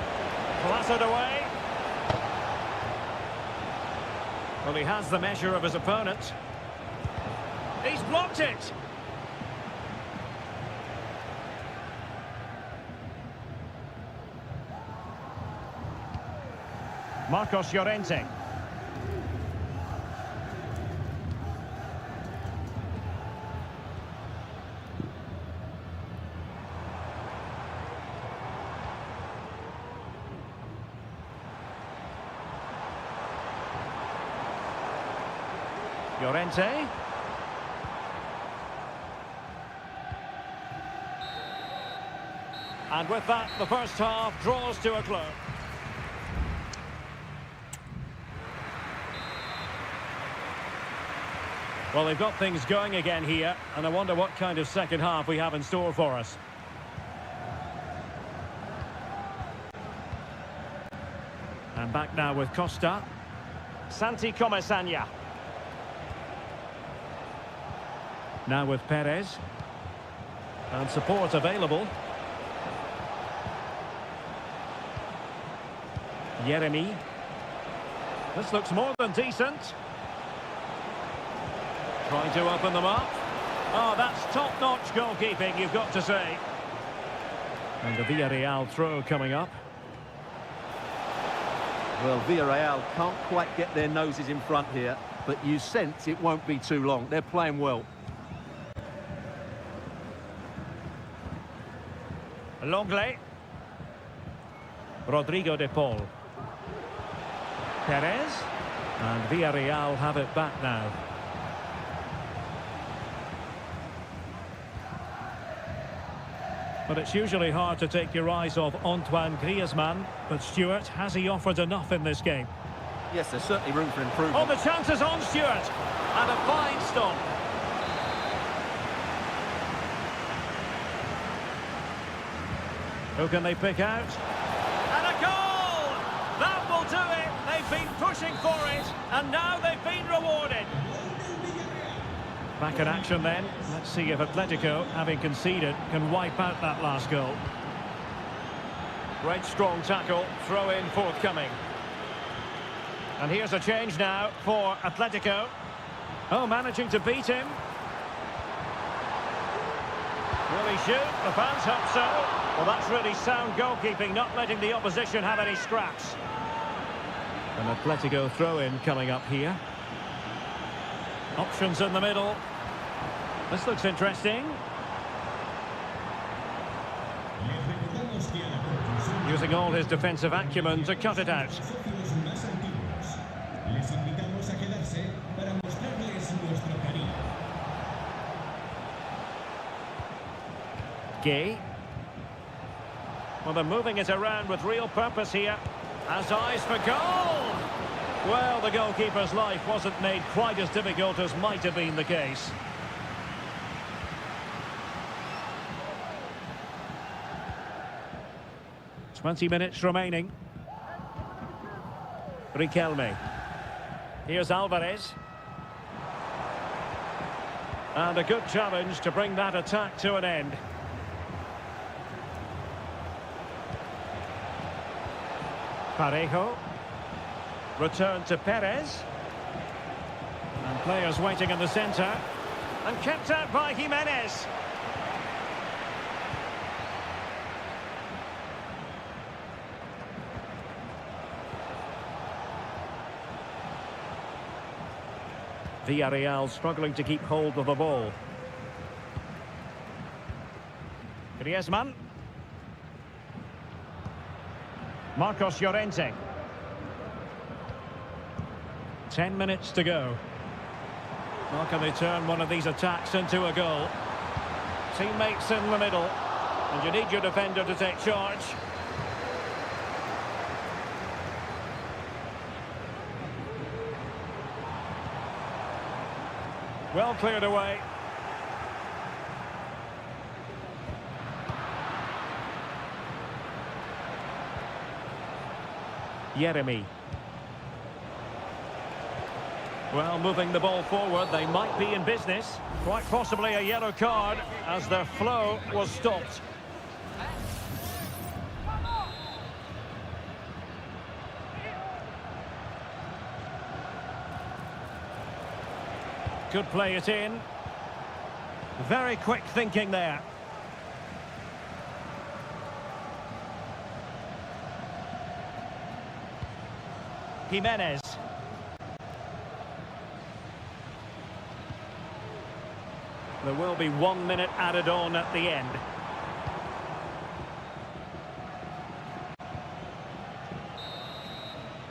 Clattered away. Well, he has the measure of his opponent. He's blocked it. Marcos Llorente. Llorente. And with that, the first half draws to a close. Well, they've got things going again here, and I wonder what kind of second half we have in store for us. And back now with Costa. Santi Comesaña. Now with Perez. And support available. Jeremy. This looks more than decent. Trying to open them up. Oh, that's top-notch goalkeeping, you've got to say. And the Villarreal throw coming up. Well, Villarreal can't quite get their noses in front here, but you sense it won't be too long. They're playing well. Longley. Rodrigo de Paul. Perez. And Villarreal have it back now. But it's usually hard to take your eyes off Antoine Griezmann. But Stuart, has he offered enough in this game? Yes, there's certainly room for improvement. Oh, the chance is on Stuart. And a fine stop. Who can they pick out? And a goal! they've been pushing for it, and now they've been rewarded. Back in action then. Let's see if Atletico, having conceded, can wipe out that last goal. Great strong tackle, throw in forthcoming. And here's a change now for Atletico. Oh, managing to beat him. Will he shoot? The fans hope so. Well, that's really sound goalkeeping, not letting the opposition have any scraps. An Atletico throw-in coming up here. Options in the middle. This looks interesting. Using all his defensive acumen to cut it out. Gay. Well, they're moving it around with real purpose here. Has eyes for goal! Well, the goalkeeper's life wasn't made quite as difficult as might have been the case. "20 minutes remaining. Riquelme. Here's Alvarez. And a good challenge to bring that attack to an end. Parejo. Return to Perez. And players waiting in the centre. And kept out by Jimenez. Villarreal struggling to keep hold of the ball. Griezmann. Marcos Llorente. 10 minutes to go. How can they turn one of these attacks into a goal? Teammates in the middle. And you need your defender to take charge. Well cleared away. Jeremy. Well, moving the ball forward, they might be in business. Quite possibly a yellow card as their flow was stopped. Could play it in. Very quick thinking there. Jimenez. There will be 1 minute added on at the end.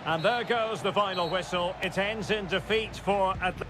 And there goes the final whistle. It ends in defeat for Atletico.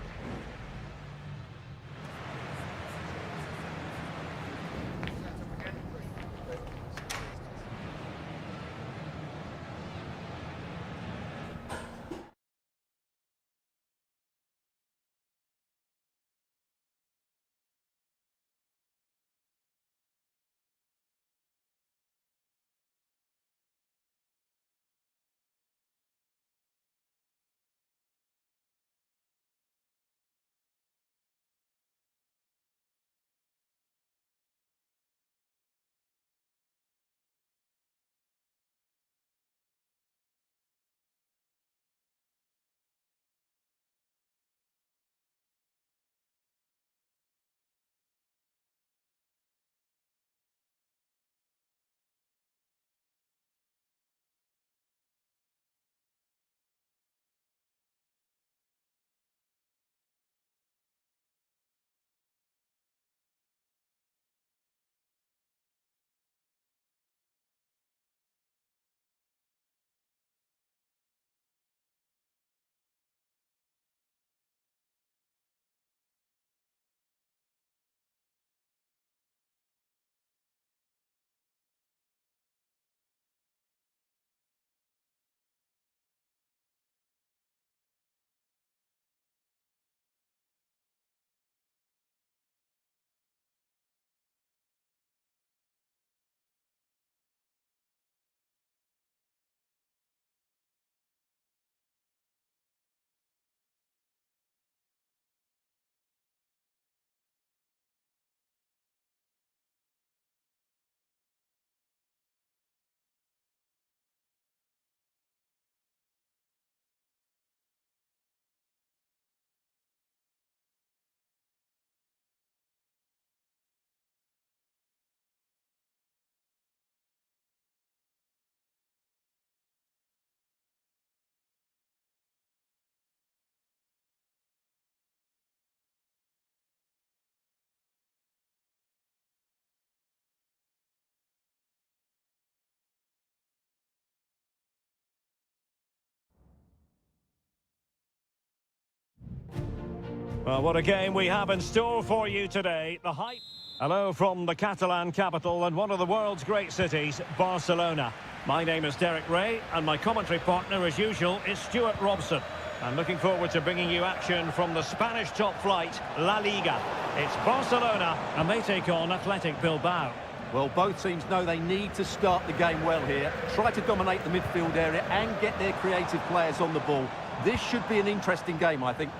Well, what a game we have in store for you today. The hype. Hello from the Catalan capital and one of the world's great cities, Barcelona. My name is Derek Ray, and my commentary partner, as usual, is Stuart Robson. I'm looking forward to bringing you action from the Spanish top flight, La Liga. It's Barcelona, and they take on Athletic Bilbao. Well, both teams know they need to start the game well here. Try to dominate the midfield area and get their creative players on the ball. This should be an interesting game, I think.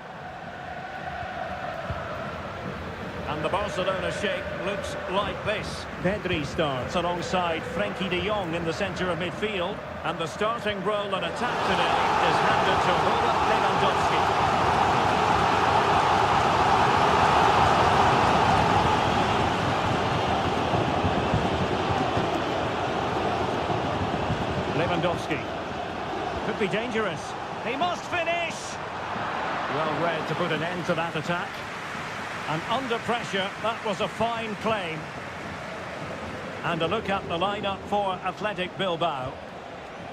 And the Barcelona shape looks like this. Pedri starts alongside Frenkie de Jong in the centre of midfield. And the starting role in attack today is handed to Robert Lewandowski. Lewandowski. Could be dangerous. He must finish! Well read to put an end to that attack. And under pressure, that was a fine claim. And a look at the lineup for Athletic Bilbao.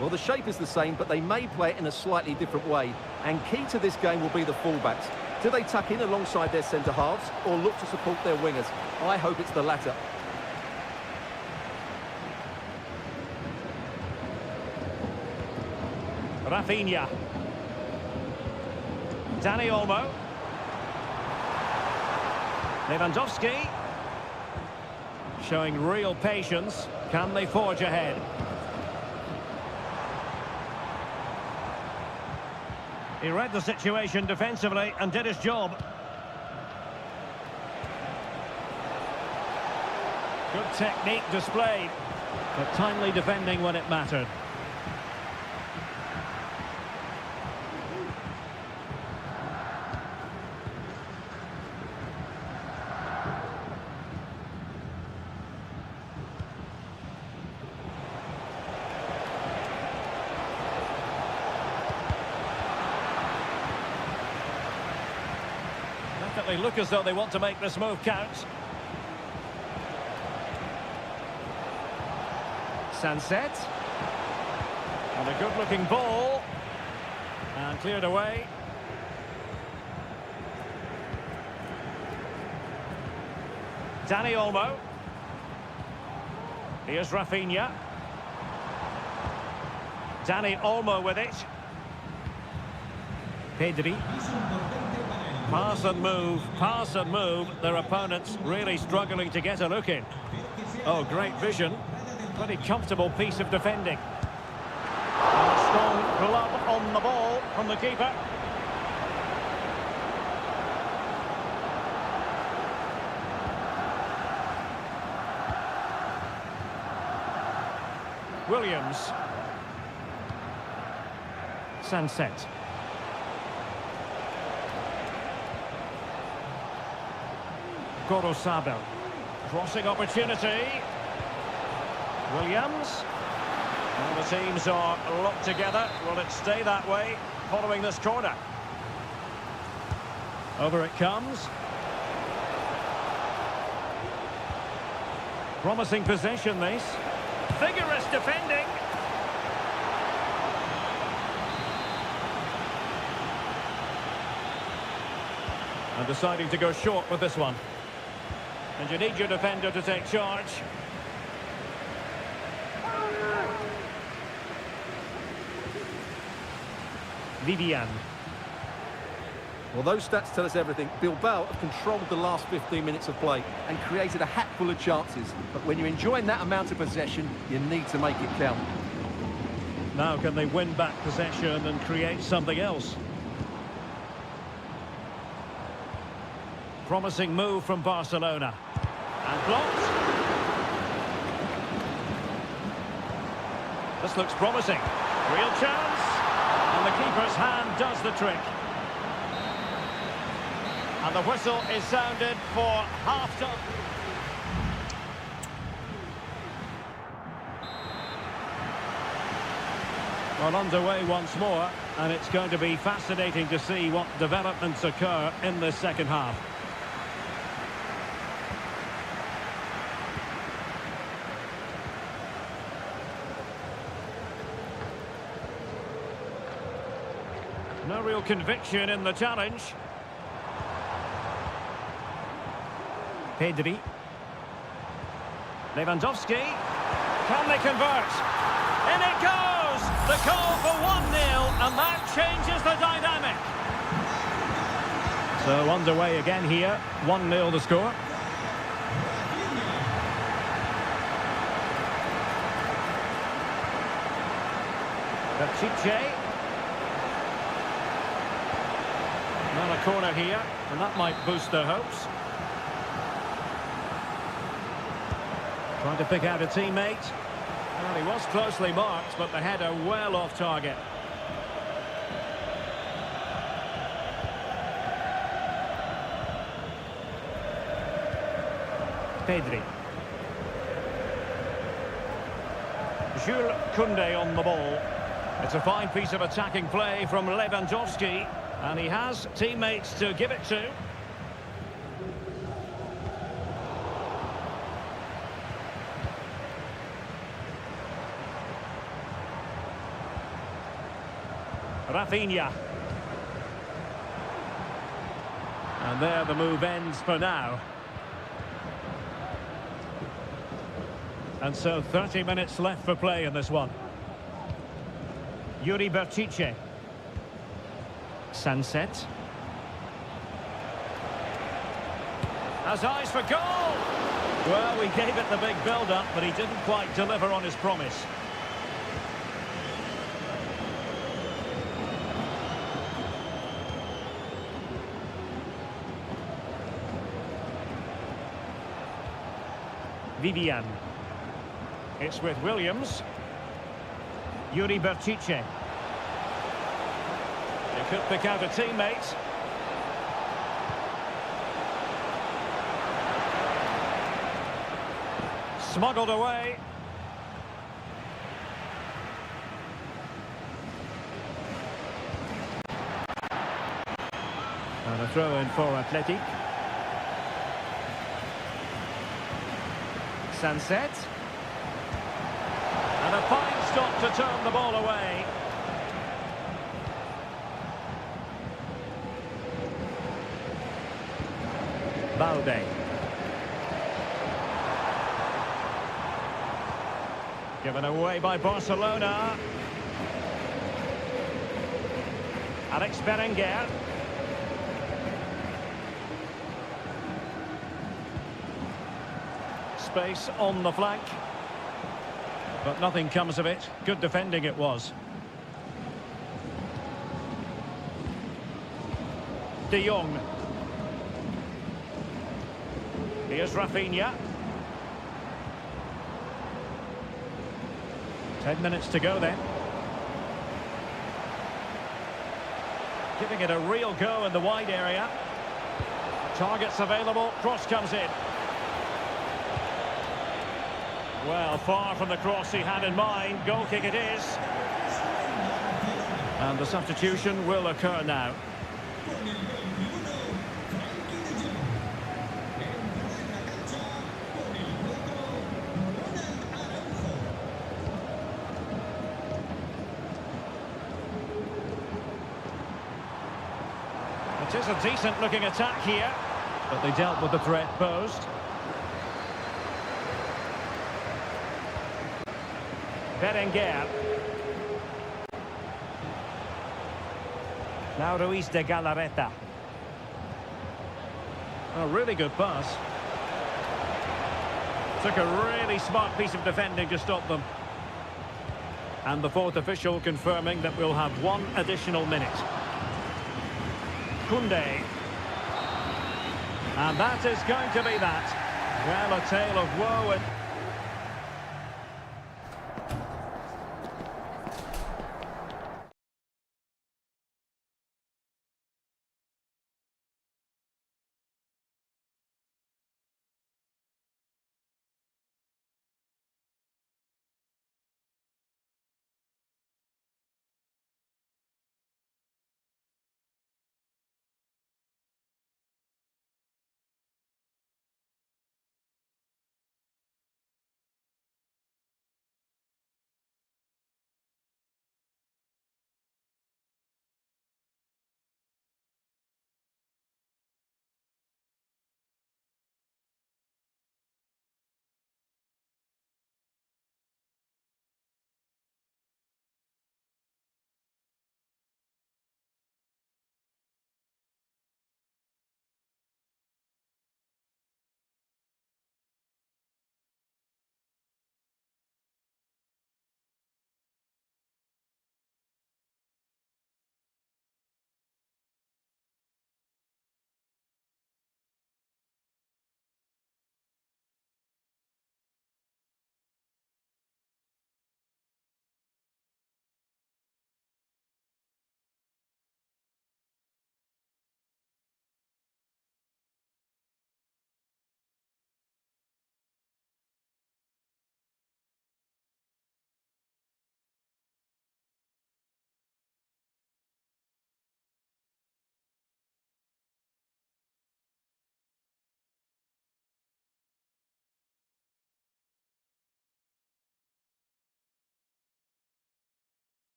Well, the shape is the same, but they may play it in a slightly different way. And key to this game will be the fullbacks. Do they tuck in alongside their centre-halves or look to support their wingers? I hope it's the latter. Rafinha. Dani Olmo. Lewandowski. Showing real patience. Can they forge ahead? He read the situation defensively and did his job. Good technique displayed, but timely defending when it mattered. Definitely look as though they want to make this move count. Sunset. And a good-looking ball. And cleared away. Dani Olmo. Here's Rafinha. Dani Olmo with it. Pedri. Pass and move. Their opponents really struggling to get a look in. Oh, great vision. Pretty comfortable piece of defending. And a strong glove on the ball from the keeper. Williams. Sunset. Gorosabel. Crossing opportunity. Williams. And the teams are locked together. Will it stay that way following this corner? Over it comes. Promising possession, this. Vigorous defending. And deciding to go short with this one. And you need your defender to take charge. Vivian. Well, those stats tell us everything. Bilbao have controlled the last 15 minutes of play and created a hatful of chances. But when you're enjoying that amount of possession, you need to make it count. Now can they win back possession and create something else? Promising move from Barcelona. And blocked. This looks promising. Real chance. And the keeper's hand does the trick. And the whistle is sounded for half-time. Well, underway once more, and it's going to be fascinating to see what developments occur in this second half. No real conviction in the challenge. Pedri. Lewandowski. Can they convert? In it goes! The goal for 1-0, and that changes the dynamic. So underway again here. 1-0 the score. Pichet. Not a corner here, and that might boost their hopes. Trying to pick out a teammate. Well, he was closely marked, but the header well off target. Pedri. Jules Koundé on the ball. It's a fine piece of attacking play from Lewandowski, and he has teammates to give it to. Rafinha. And there the move ends for now. And so 30 minutes left for play in this one. Yuri Berchiche. Sunset. Has eyes for goal! Well, we gave it the big build-up, but he didn't quite deliver on his promise. Vivian. It's with Williams. Yuri Berchiche. They could pick out a teammate. Smuggled away. And a throw in for Athletic. Sunset. And a fine stop to turn the ball away. Balde. Given away by Barcelona. Alex Berenguer. Space on the flank. But nothing comes of it. Good defending it was. De Jong. Here's Rafinha. 10 minutes to go then. Giving it a real go in the wide area. Targets available. Cross comes in. Well, far from the cross he had in mind. Goal kick it is. And the substitution will occur now. It is a decent-looking attack here, but they dealt with the threat posed. Berenguer. Now Ruiz de Galarreta. A really good pass. Took a really smart piece of defending to stop them. And the fourth official confirming that we'll have one additional minute. Koundé. And that is going to be that. Well, a tale of woe and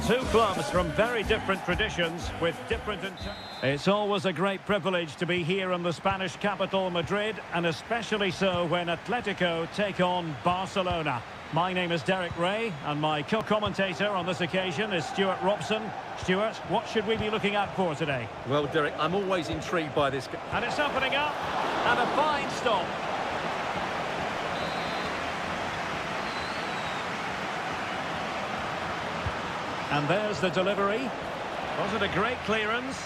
Two clubs from very different traditions with different... It's always a great privilege to be here in the Spanish capital, Madrid, and especially so when Atletico take on Barcelona. My name is Derek Ray, and my co-commentator on this occasion is Stuart Robson. Stuart, what should we be looking out for today? Well, Derek, I'm always intrigued by this. And it's opening up, and a fine stop. And there's the delivery. Was it a great clearance?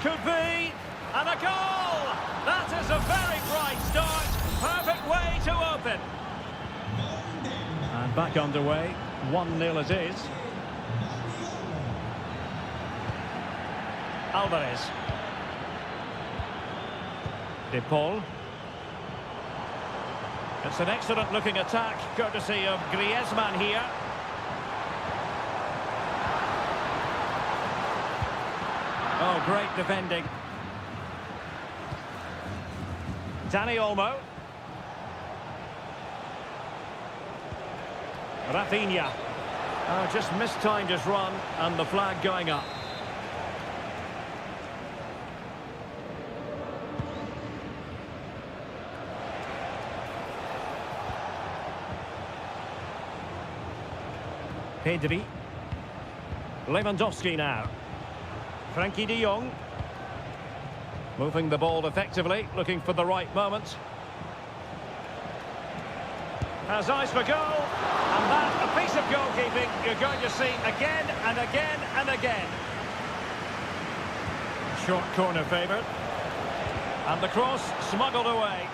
Could be. And a goal! That is a very bright start. Perfect way to open. And back underway. 1-0 it is. Alvarez. De Paul. It's an excellent looking attack, courtesy of Griezmann here. Oh, great defending. Dani Olmo. Rafinha. Oh, just mistimed his run, and the flag going up. Pedri. Lewandowski now. Frankie de Jong. Moving the ball effectively, looking for the right moment. Has eyes for goal. And that, a piece of goalkeeping you're going to see again and again and again. Short corner favoured. And the cross smuggled away.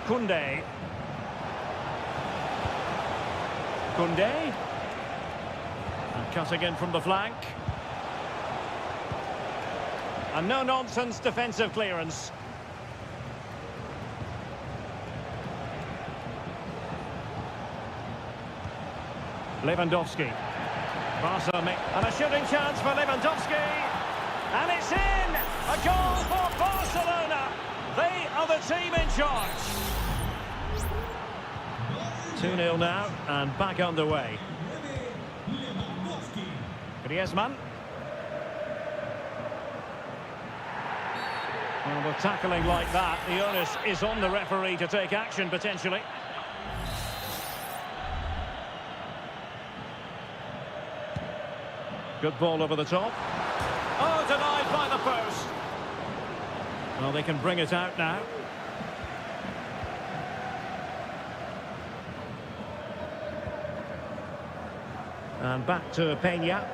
Koundé. Koundé. And cutting in from the flank. A no-nonsense defensive clearance. Lewandowski. Barca make... And a shooting chance for Lewandowski. And it's in! A goal for Barcelona! They are the team in charge. 2-0 now, and back underway. Griezmann. Well, with tackling like that, the onus is on the referee to take action, potentially. Good ball over the top. Oh, denied by the post. Well, they can bring it out now. And back to Peña.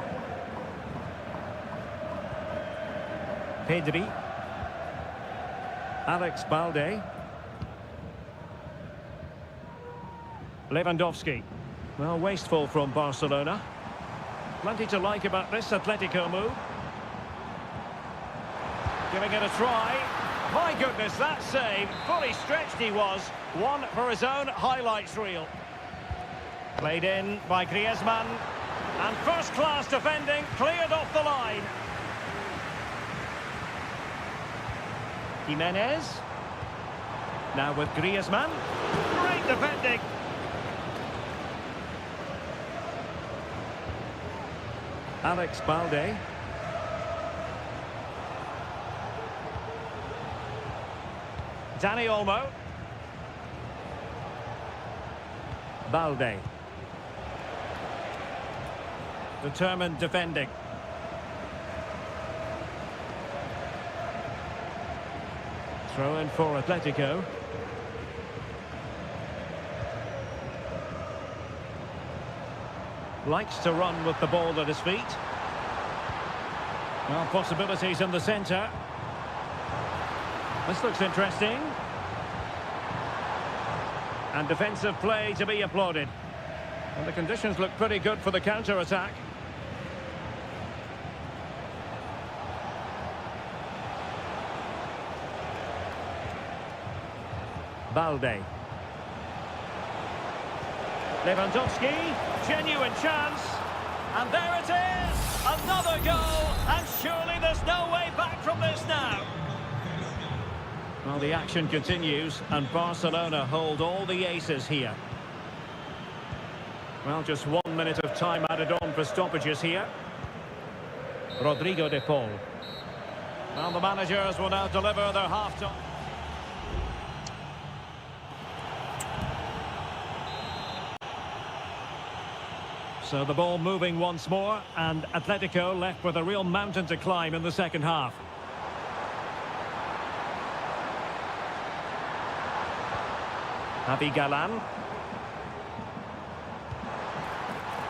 Pedri. Alex Balde. Lewandowski. Well, wasteful from Barcelona. Plenty to like about this Atletico move. Giving it a try. My goodness, that save. Fully stretched he was. One for his own highlights reel. Played in by Griezmann. And first-class defending cleared off the line. Jimenez. Now with Griezmann. Great defending. Alex Balde. Dani Olmo. Balde. Determined defending. Throw in for Atletico. Likes to run with the ball at his feet. Well, possibilities in the centre. This looks interesting. And defensive play to be applauded. And the conditions look pretty good for the counter-attack. Balde. Lewandowski, genuine chance. And there it is! Another goal! And surely there's no way back from this now. Well, the action continues, and Barcelona hold all the aces here. Well, just 1 minute of time added on for stoppages here. Rodrigo de Paul. Well, the managers will now deliver their half-time. So the ball moving once more, and Atletico left with a real mountain to climb in the second half. Javi Galan.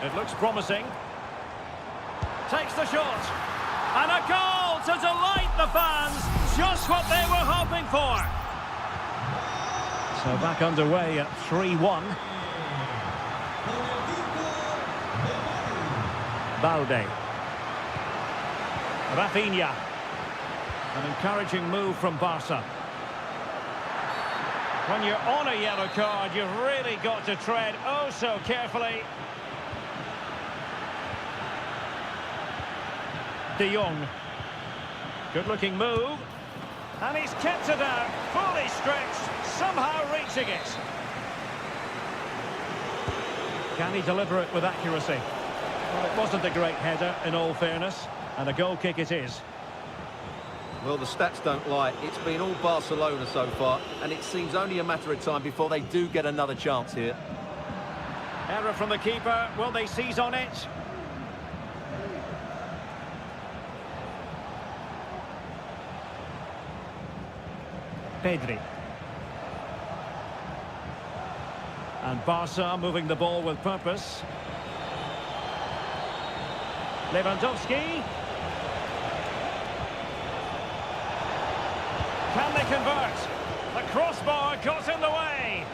It looks promising. Takes the shot. And a goal to delight the fans. Just what they were hoping for. So back underway at 3-1. Balde. Rafinha. An encouraging move from Barca. When you're on a yellow card, you've really got to tread oh so carefully. De Jong. Good-looking move. And he's kept it out, fully stretched, somehow reaching it. Can he deliver it with accuracy? Well, it wasn't a great header, in all fairness, and a goal kick it is. Well, the stats don't lie. It's been all Barcelona so far, and it seems only a matter of time before they do get another chance here. Error from the keeper. Will they seize on it? Pedri. And Barca moving the ball with purpose. Lewandowski. Can they convert? The crossbar got in the way.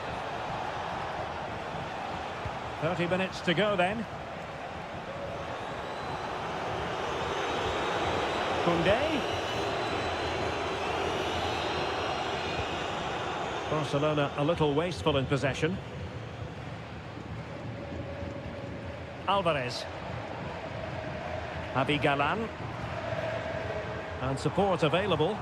30 minutes to go then. Koundé. Barcelona a little wasteful in possession. Alvarez. Javi Galan. And support available.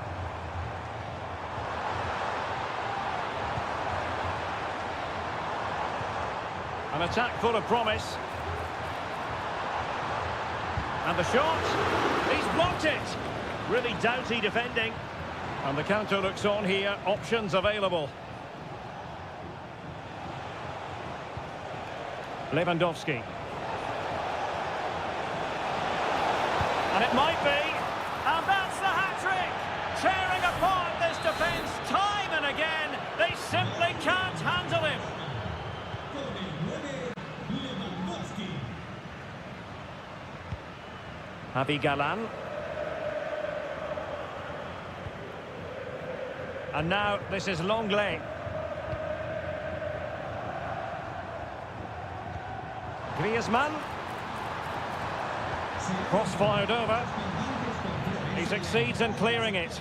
An attack full of promise. And the shot. He's blocked it. Really doughty defending. And the counter looks on here. Options available. Lewandowski. And it might be. And that's the hat-trick. Tearing apart this defence time and again. They simply can't handle him. Javi Galan. And now this is Longley. Griezmann. Cross fired over. He succeeds in clearing it.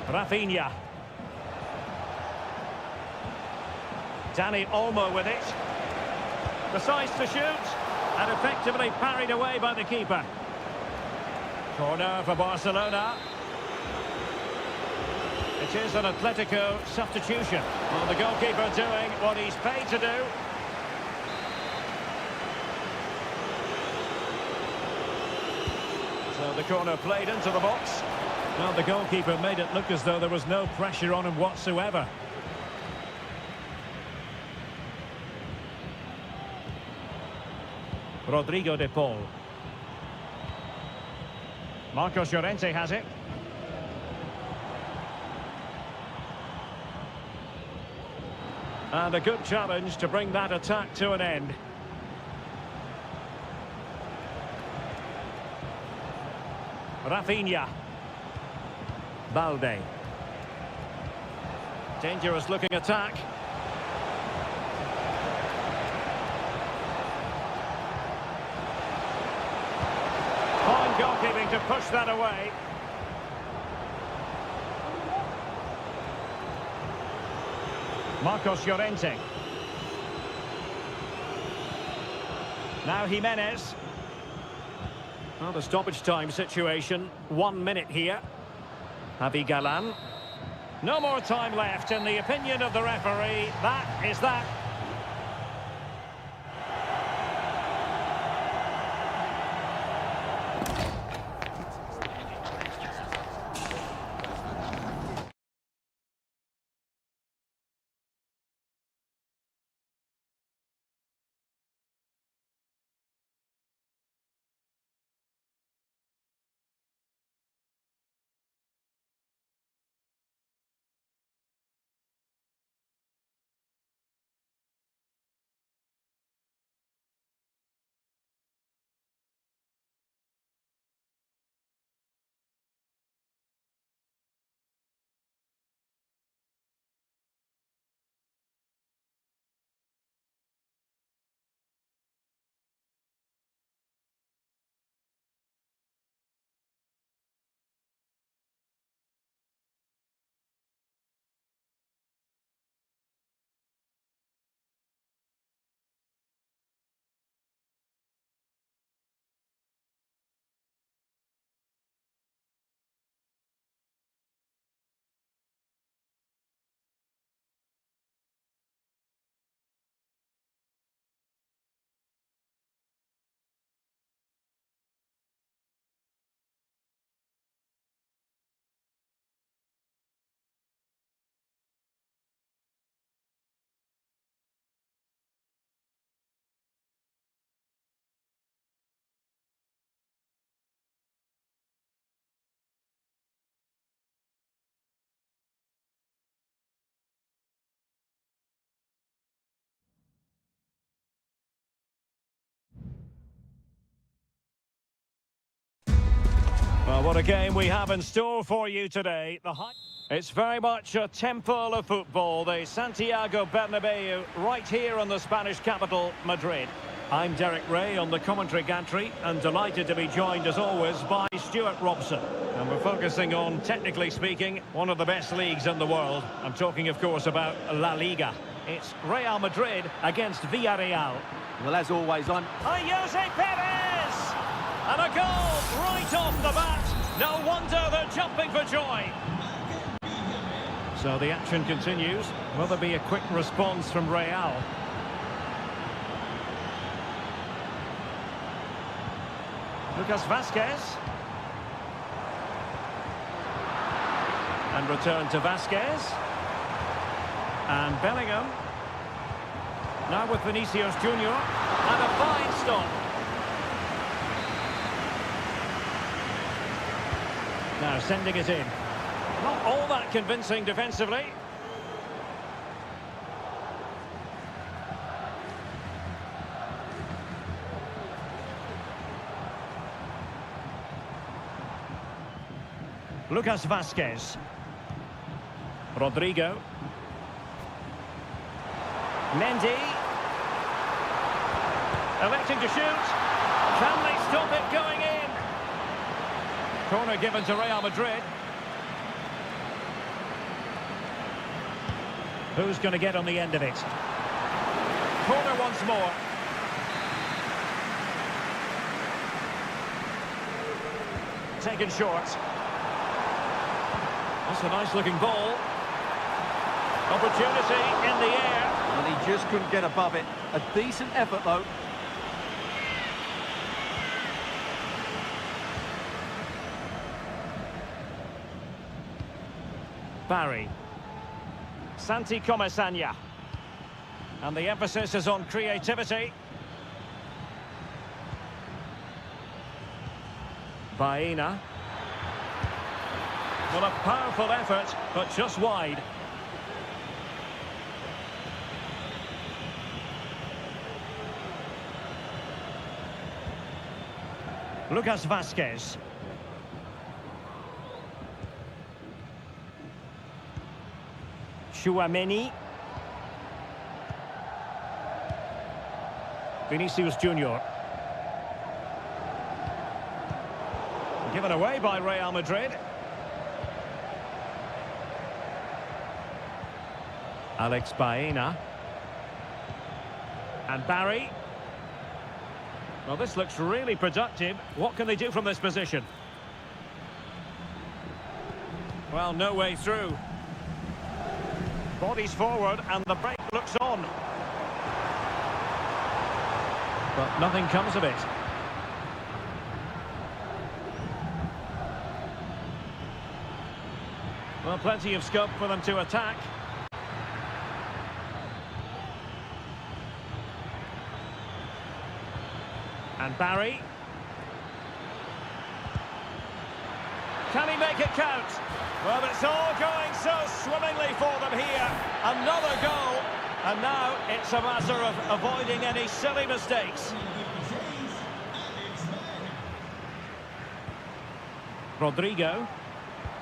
Rafinha. Dani Olmo with it. Decides to shoot. And effectively parried away by the keeper. Corner for Barcelona. It is an Atletico substitution. Well, the goalkeeper doing what he's paid to do. So the corner played into the box. Well, the goalkeeper made it look as though there was no pressure on him whatsoever. Rodrigo de Paul. Marcos Llorente has it. And a good challenge to bring that attack to an end. Rafinha. Balde. Dangerous looking attack. Fine goalkeeping to push that away. Marcos Llorente. Now Jimenez. Well, the stoppage time situation, 1 minute here. Javi Galan. No more time left, in the opinion of the referee. That is that. Well, what a game we have in store for you today. It's very much a temple of football, the Santiago Bernabeu, right here in the Spanish capital, Madrid. I'm Derek Ray on the commentary gantry, and delighted to be joined, as always, by Stuart Robson. And we're focusing on, technically speaking, one of the best leagues in the world. I'm talking, of course, about La Liga. It's Real Madrid against Villarreal. Well, as always, Jose Perez! And a goal right off the bat. No wonder they're jumping for joy. So the action continues. Will there be a quick response from Real? Lucas Vazquez. And return to Vazquez. And Bellingham. Now with Vinicius Junior. And a fine stop. Now sending it in. Not all that convincing defensively. Lucas Vazquez. Rodrigo. Mendy. Electing to shoot. Can they stop it going in? Corner given to Real Madrid. Who's going to get on the end of it? Corner once more. Taken short. That's a nice looking ball. Opportunity in the air. and he just couldn't get above it. A decent effort, though. Barry. Santi Comesaña. And the emphasis is on creativity. Baena. Well, a powerful effort, but just wide. Lucas Vazquez. Tchouaméni. Vinicius Junior. Given away by Real Madrid. Alex Baena. And Barry. Well, this looks really productive. What can they do from this position? Well, no way through. Bodies forward and the break looks on. But nothing comes of it. Well, plenty of scope for them to attack. And Barry. Can he make it count? Well, it's all going so swimmingly for them here. Another goal. And now it's a matter of avoiding any silly mistakes. Rodrigo.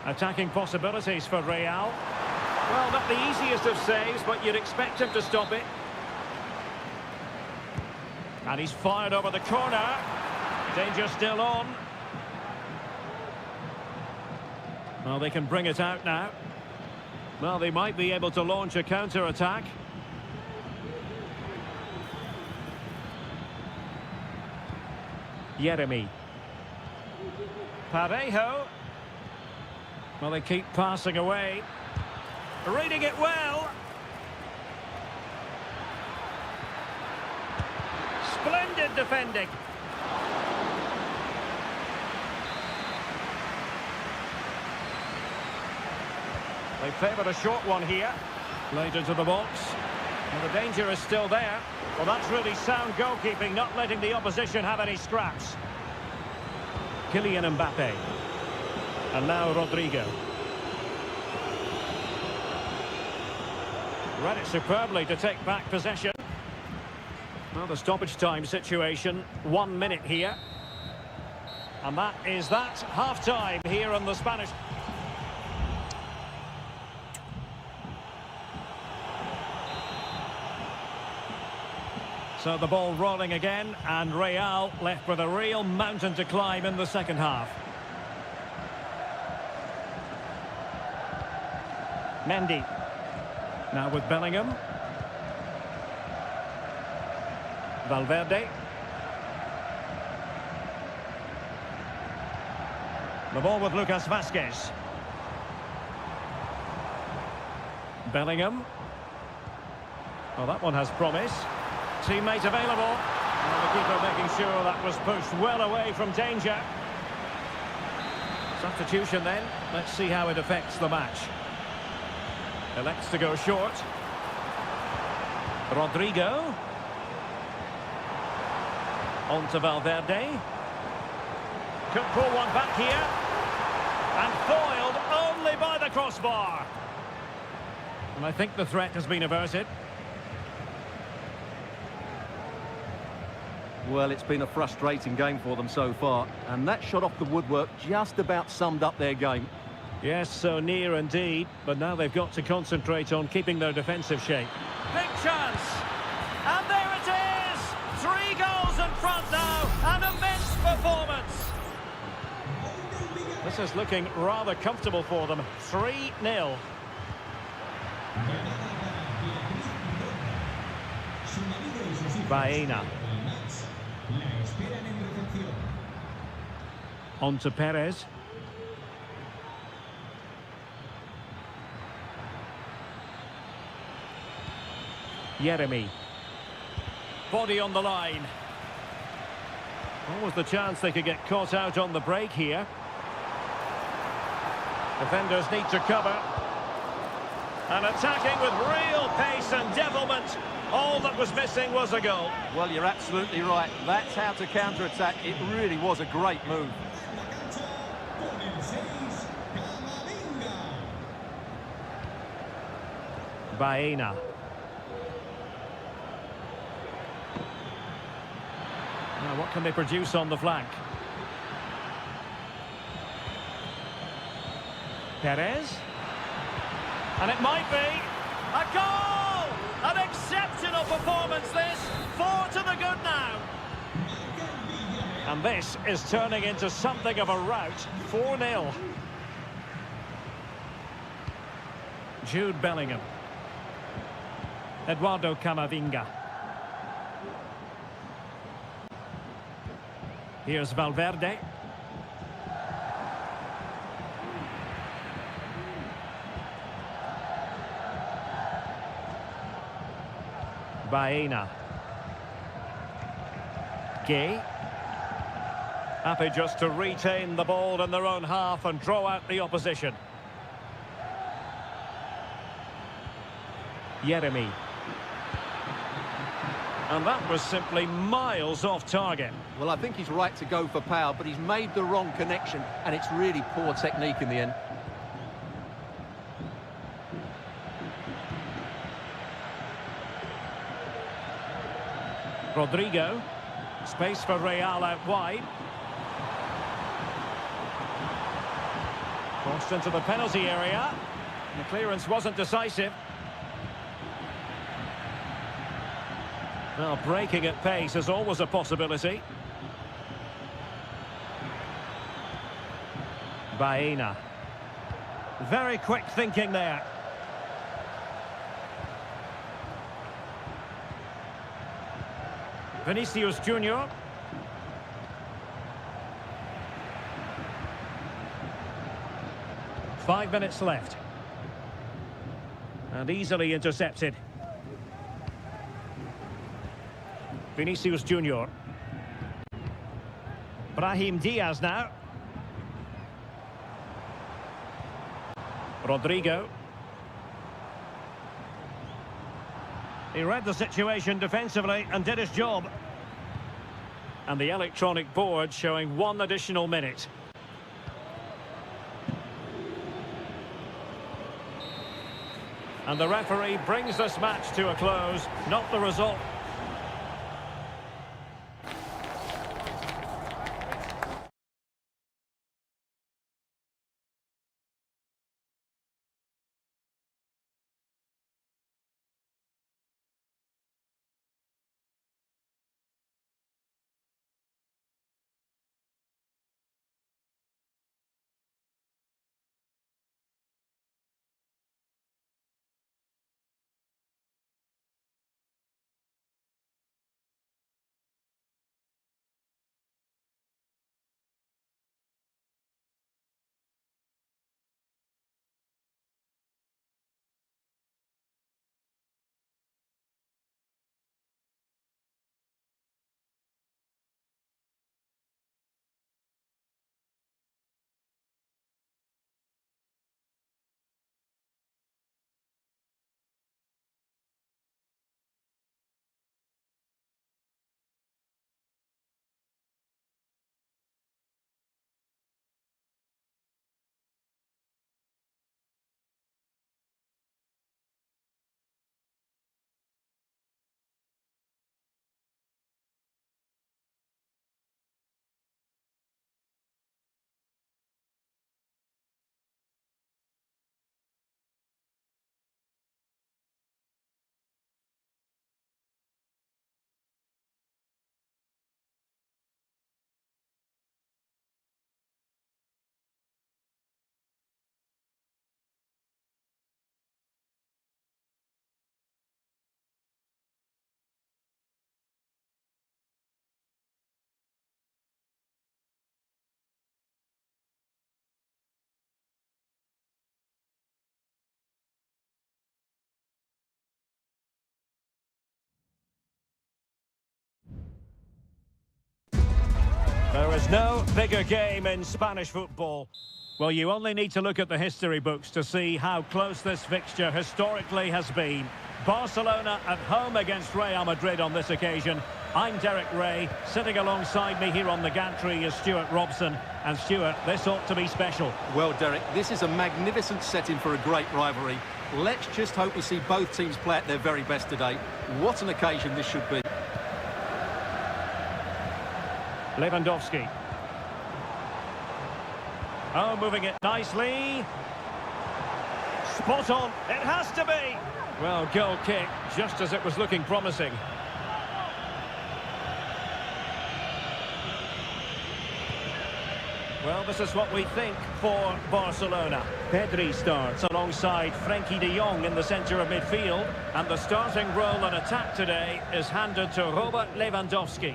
Attacking possibilities for Real. Well, not the easiest of saves, but you'd expect him to stop it. And he's fired over the corner. Danger still on. Well, they can bring it out now. Well, they might be able to launch a counter-attack. Jeremy. Parejo. Well, they keep passing away. Reading it well. Splendid defending. They favour a short one here. Played into the box. And the danger is still there. Well, that's really sound goalkeeping, not letting the opposition have any scraps. Kylian Mbappe. And now Rodrigo. Read it superbly to take back possession. Well, the stoppage time situation, 1 minute here. And that is that. Half-time here on the Spanish. So the ball rolling again, and Real left with a real mountain to climb in the second half. Mendy. Now with Bellingham. Valverde. The ball with Lucas Vazquez. Bellingham. Oh, that one has promise. Teammate available. And the keeper making sure that was pushed well away from danger. Substitution then. Let's see how it affects the match. Elects to go short. Rodrigo. On to Valverde. Could pull one back here. And foiled only by the crossbar. And I think the threat has been averted. Well, it's been a frustrating game for them so far. And that shot off the woodwork just about summed up their game. Yes, so near indeed, but now they've got to concentrate on keeping their defensive shape. Big chance! And there it is! 3 goals in front now, an immense performance! This is looking rather comfortable for them, 3-0. Baena. On to Perez. Jeremy. Body on the line. What was the chance they could get caught out on the break here? Defenders need to cover. And attacking with real pace and devilment. All that was missing was a goal. Well, you're absolutely right. That's how to counter-attack. It really was a great move. Baena. Now, what can they produce on the flank? Perez. And it might be a goal! An exceptional performance, this. 4 to the good now. And this is turning into something of a rout. 4-0. Jude Bellingham. Eduardo Camavinga. Here's Valverde. Baena. Gay. Happy just to retain the ball in their own half and draw out the opposition. Jeremy. And that was simply miles off target. Well, I think he's right to go for power, but he's made the wrong connection, and it's really poor technique in the end. Rodrigo. Space for Real out wide. Crossed into the penalty area. The clearance wasn't decisive. Well, breaking at pace is always a possibility. Baena. Very quick thinking there. Vinicius Junior. Five minutes left. And easily intercepted. Vinicius Junior. Brahim Diaz now. Rodrigo. He read the situation defensively and did his job. And the electronic board showing one additional minute. And the referee brings this match to a close, not the result. There is no bigger game in Spanish football. Well, you only need to look at the history books to see how close this fixture historically has been. Barcelona at home against Real Madrid on this occasion. I'm Derek Ray. Sitting alongside me here on the gantry is Stuart Robson. And Stuart, this ought to be special. Well, Derek, this is a magnificent setting for a great rivalry. Let's just hope we see both teams play at their very best today. What an occasion this should be. Lewandowski. Oh, moving it nicely. Spot on. It has to be. Well, goal kick, just as it was looking promising. Well, this is what we think for Barcelona. Pedri starts alongside Frenkie de Jong in the centre of midfield. And the starting role in attack today is handed to Robert Lewandowski.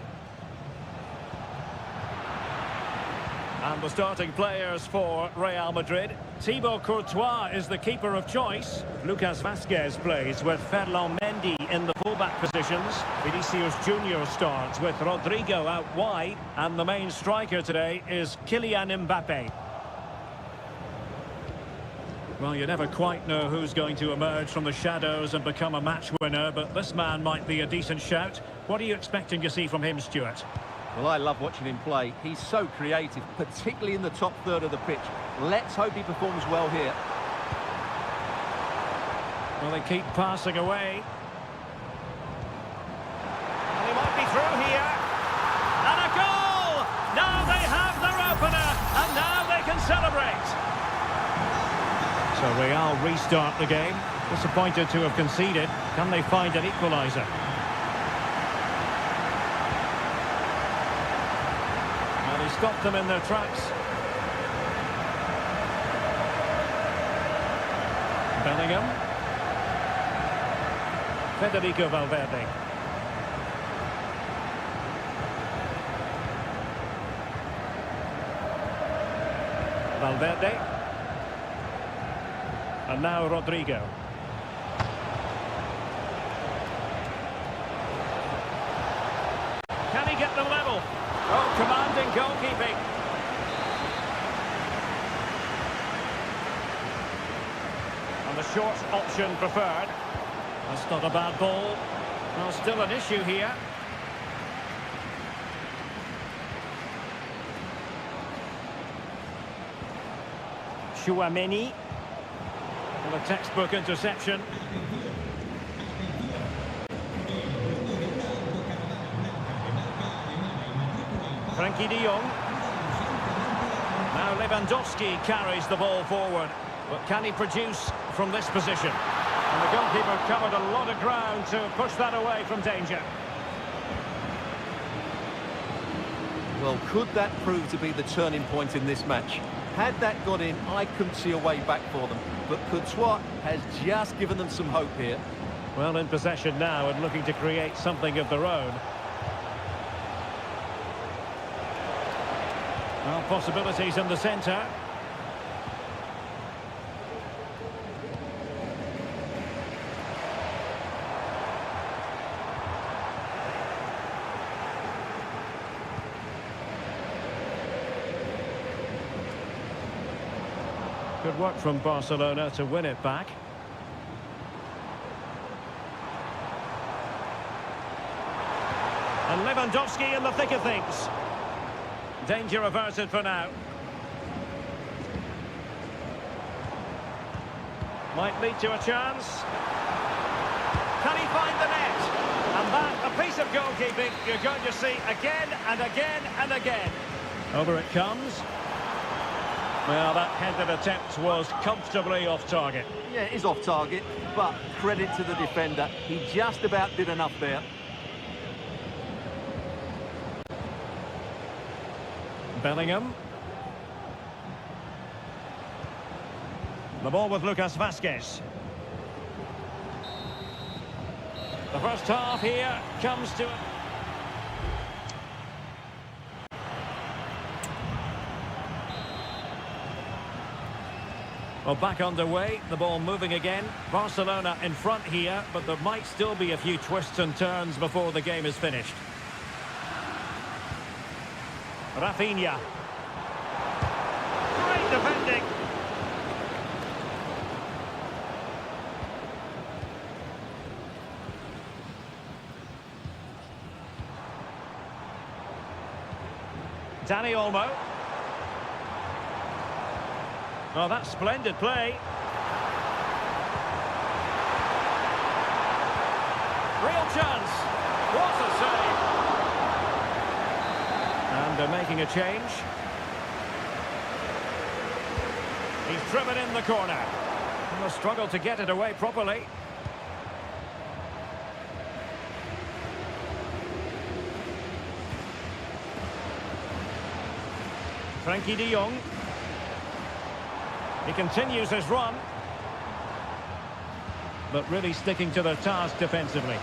And the starting players for Real Madrid. Thibaut Courtois is the keeper of choice. Lucas Vazquez plays with Ferland Mendy in the fullback positions. Vinicius Junior starts with Rodrigo out wide. And the main striker today is Kylian Mbappe. Well, you never quite know who's going to emerge from the shadows and become a match winner, but this man might be a decent shout. What are you expecting to see from him, Stuart? Well, I love watching him play. He's so creative, particularly in the top third of the pitch. Let's hope he performs well here. Well, they keep passing away. And he might be through here. And a goal! Now they have their opener, and now they can celebrate. So Real restart the game. Disappointed to have conceded. Can they find an equaliser? Well, he stopped them in their tracks. Bellingham. Federico Valverde. Valverde. And now Rodrigo. Can he get them level? Oh, commanding goalkeeping. And the short option preferred. That's not a bad ball. Well, still an issue here. Chouameni. Well, a textbook interception. Frankie de Jong. Now Lewandowski carries the ball forward. But can he produce from this position? And the goalkeeper covered a lot of ground to push that away from danger. Well, could that prove to be the turning point in this match? Had that got in, I couldn't see a way back for them. But Courtois has just given them some hope here. Well, in possession now and looking to create something of their own. Well, possibilities in the centre. Good work from Barcelona to win it back. And Lewandowski in the thick of things. Danger averted for now. Might lead to a chance. Can he find the net? And that, a piece of goalkeeping you're going to see again and again and again. Over it comes. Well, that headed attempt was comfortably off target. Yeah, it is off target, but credit to the defender. He just about did enough there. Bellingham. The ball with Lucas Vazquez. The first half here comes to it. Well, back underway, the ball moving again. Barcelona in front here, but there might still be a few twists and turns before the game is finished. Rafinha. Great defending. Dani Olmo. Oh, that's splendid play. Real chance. What a save. And they're making a change. He's driven in the corner. And they'll struggle to get it away properly. Frankie de Jong. He continues his run. But really sticking to their task defensively.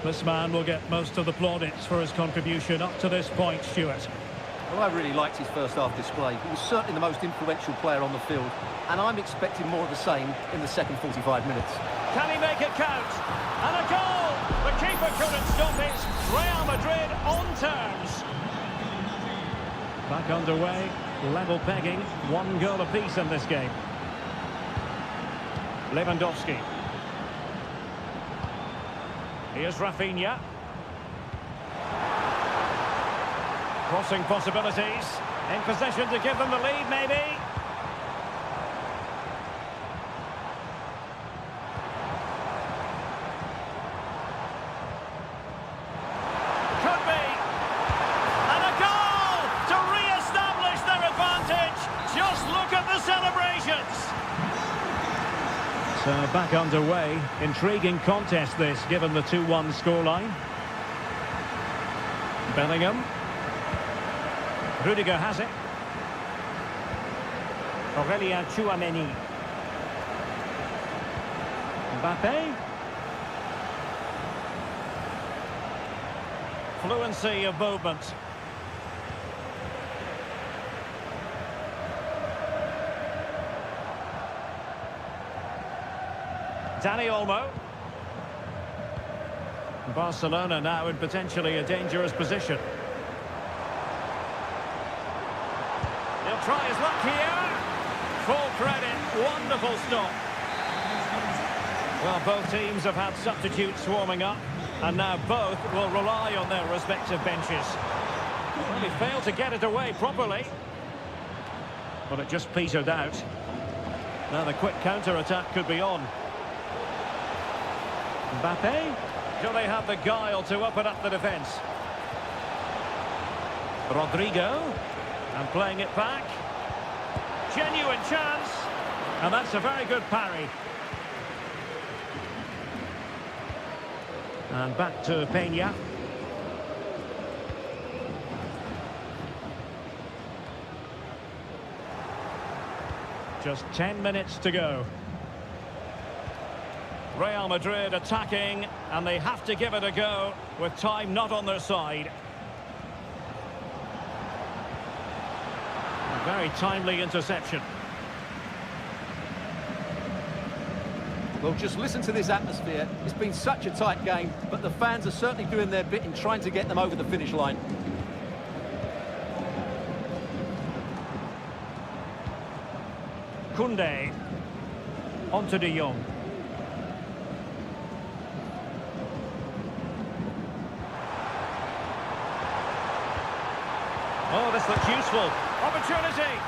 This man will get most of the plaudits for his contribution up to this point, Stuart. Well, I really liked his first half display. He was certainly the most influential player on the field, and I'm expecting more of the same in the second 45 minutes. Can he make it count? And a goal! The keeper couldn't stop it. Real Madrid on terms. Back underway, level pegging, 1 goal apiece in this game. Lewandowski. Here's Rafinha. Crossing possibilities. In position to give them the lead, maybe. Could be. And a goal to re-establish their advantage. Just look at the celebrations. So back underway. Intriguing contest this, given the 2-1 scoreline. Bellingham. Rudiger has it. Aurelien Tchouameni. Mbappe. Fluency of movement. Dani Olmo. Barcelona now in potentially a dangerous position. He'll try his luck here. Full credit, wonderful stop. Well, both teams have had substitutes warming up, and now both will rely on their respective benches. Well, he failed to get it away properly, but it just petered out. Now the quick counter-attack could be on. Mbappe? Do they have the guile to open up the defence? Rodrigo. And playing it back. Genuine chance. And that's a very good parry. And back to Peña. Just 10 minutes to go. Real Madrid attacking, and they have to give it a go with time not on their side. A very timely interception. Well, just listen to this atmosphere. It's been such a tight game, but the fans are certainly doing their bit in trying to get them over the finish line. Koundé. On to De Jong. Oh, this looks useful. Opportunity.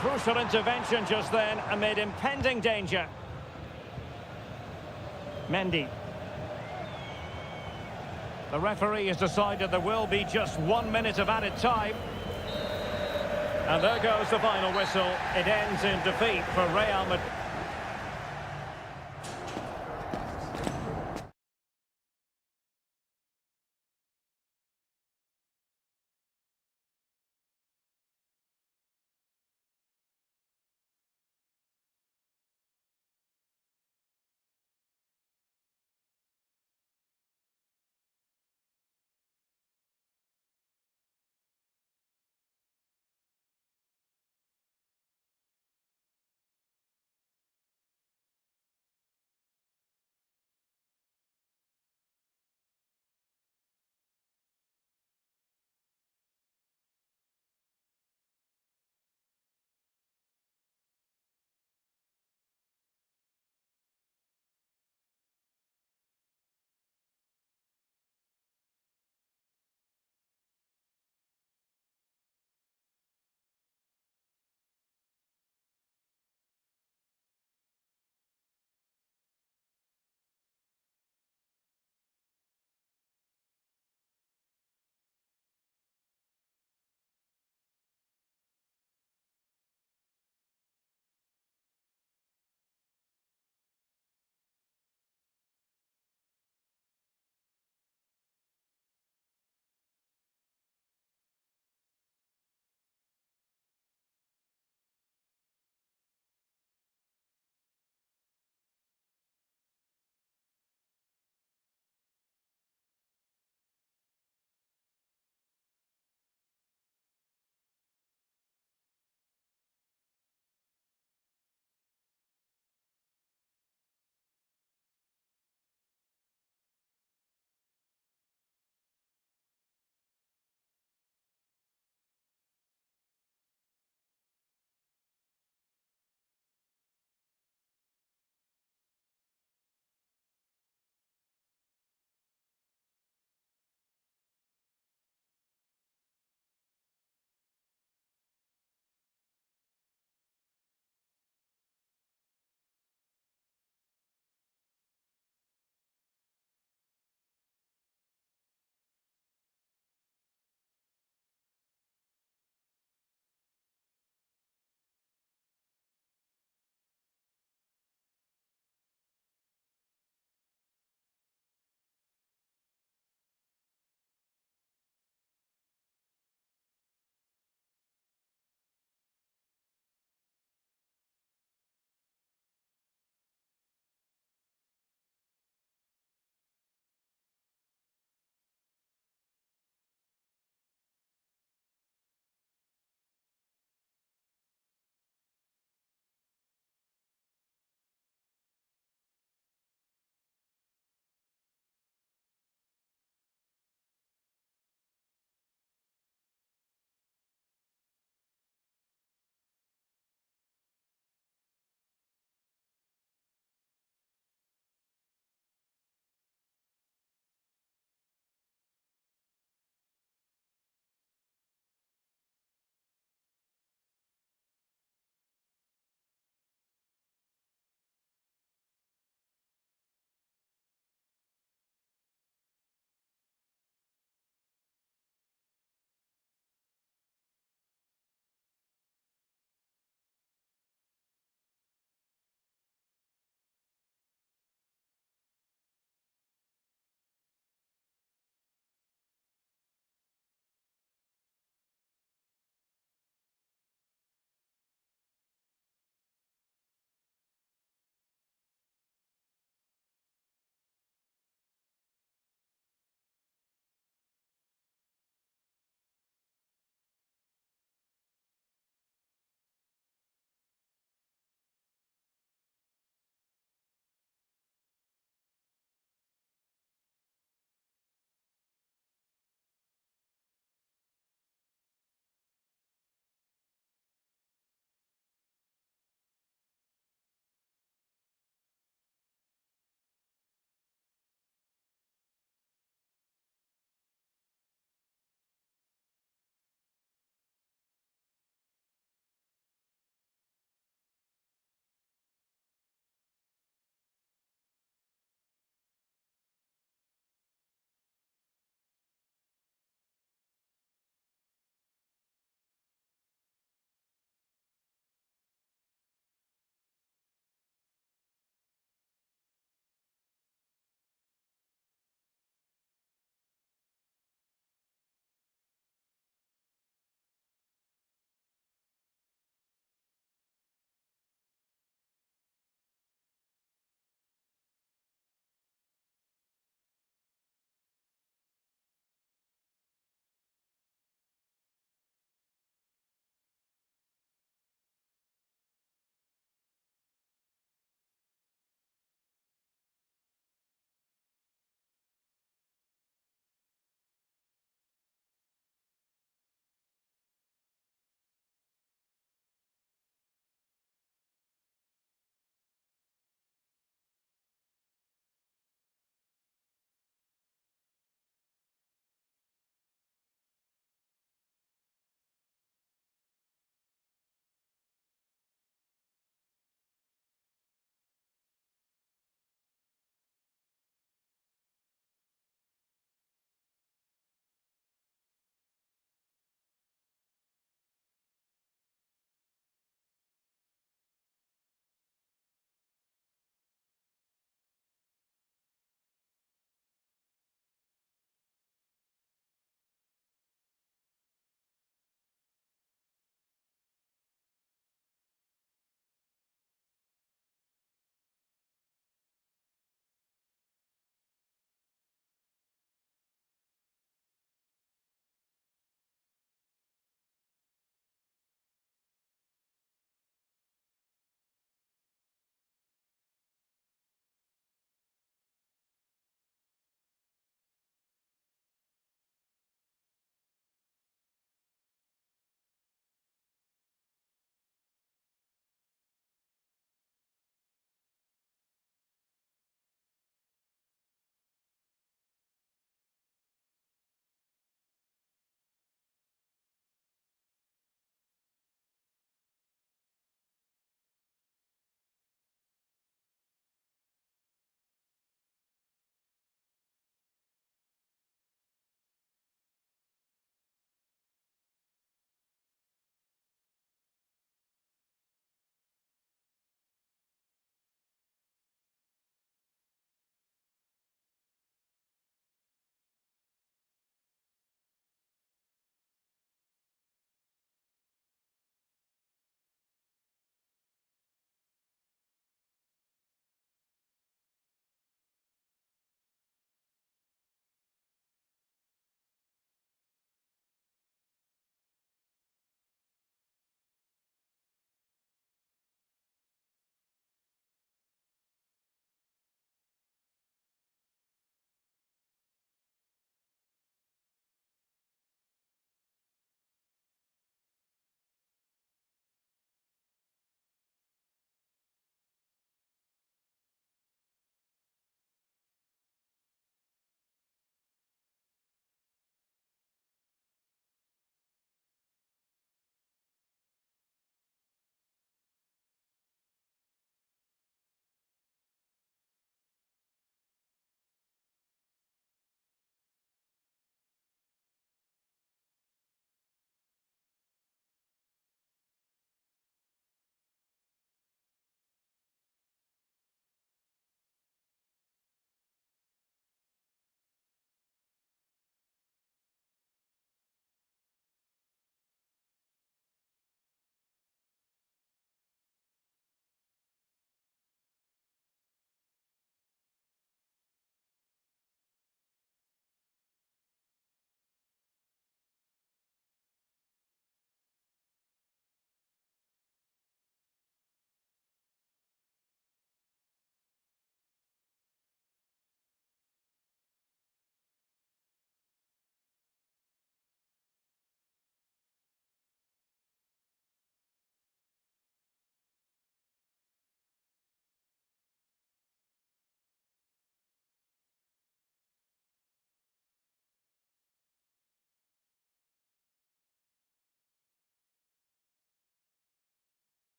Crucial intervention just then amid impending danger. Mendy. The referee has decided there will be just 1 minute of added time. And there goes the final whistle. It ends in defeat for Real Madrid.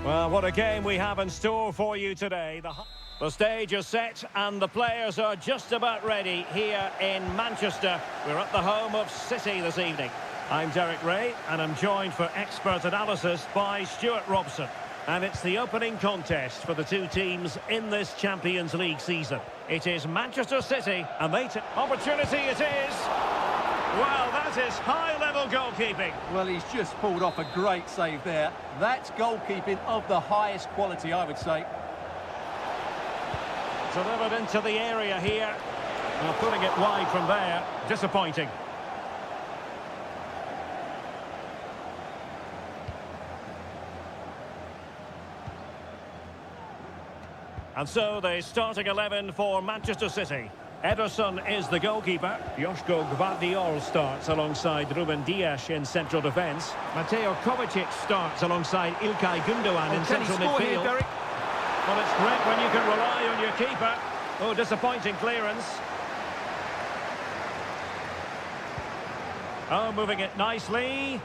Well, what a game we have in store for you today. The stage is set and the players are just about ready here in Manchester. We're at the home of City this evening. I'm Derek Ray and I'm joined for expert analysis by Stuart Robson. And it's the opening contest for the two teams in this Champions League season. It is Manchester City and they take opportunity it is. Well, that is high-level goalkeeping. Well, he's just pulled off a great save there. That's goalkeeping of the highest quality, I would say. Delivered into the area here. Well, putting it wide from there. Disappointing. And so the starting 11 for Manchester City. Ederson is the goalkeeper. Joško Gvardiol starts alongside Ruben Dias in central defence. Mateo Kovacic starts alongside İlkay Gündoğan in central midfield. Well, it's great when you can rely on your keeper. Oh, disappointing clearance. Oh, moving it nicely.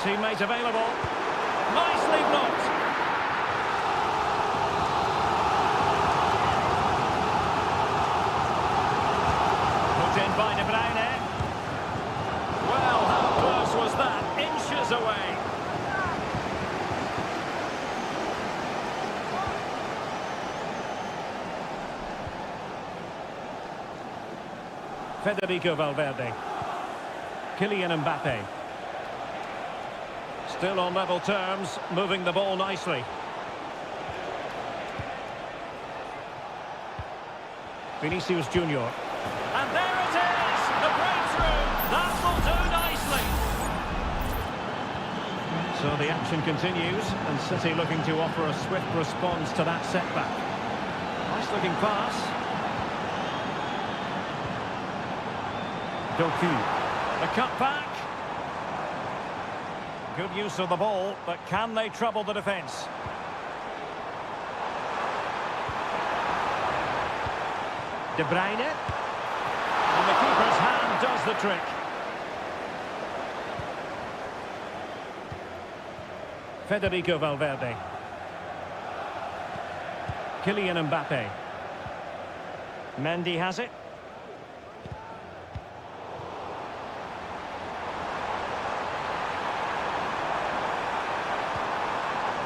Teammate available. Nicely blocked. Put in by De Bruyne. Well, how close was that? Inches away. Federico Valverde. Kylian Mbappe. Still on level terms, moving the ball nicely. Vinicius Junior. And there it is! The breakthrough! That will do nicely! So the action continues, and City looking to offer a swift response to that setback. Nice looking pass. Doku. The cut back. Good use of the ball, but can they trouble the defence? De Bruyne. And the keeper's hand does the trick. Federico Valverde. Kylian Mbappe. Mendy has it.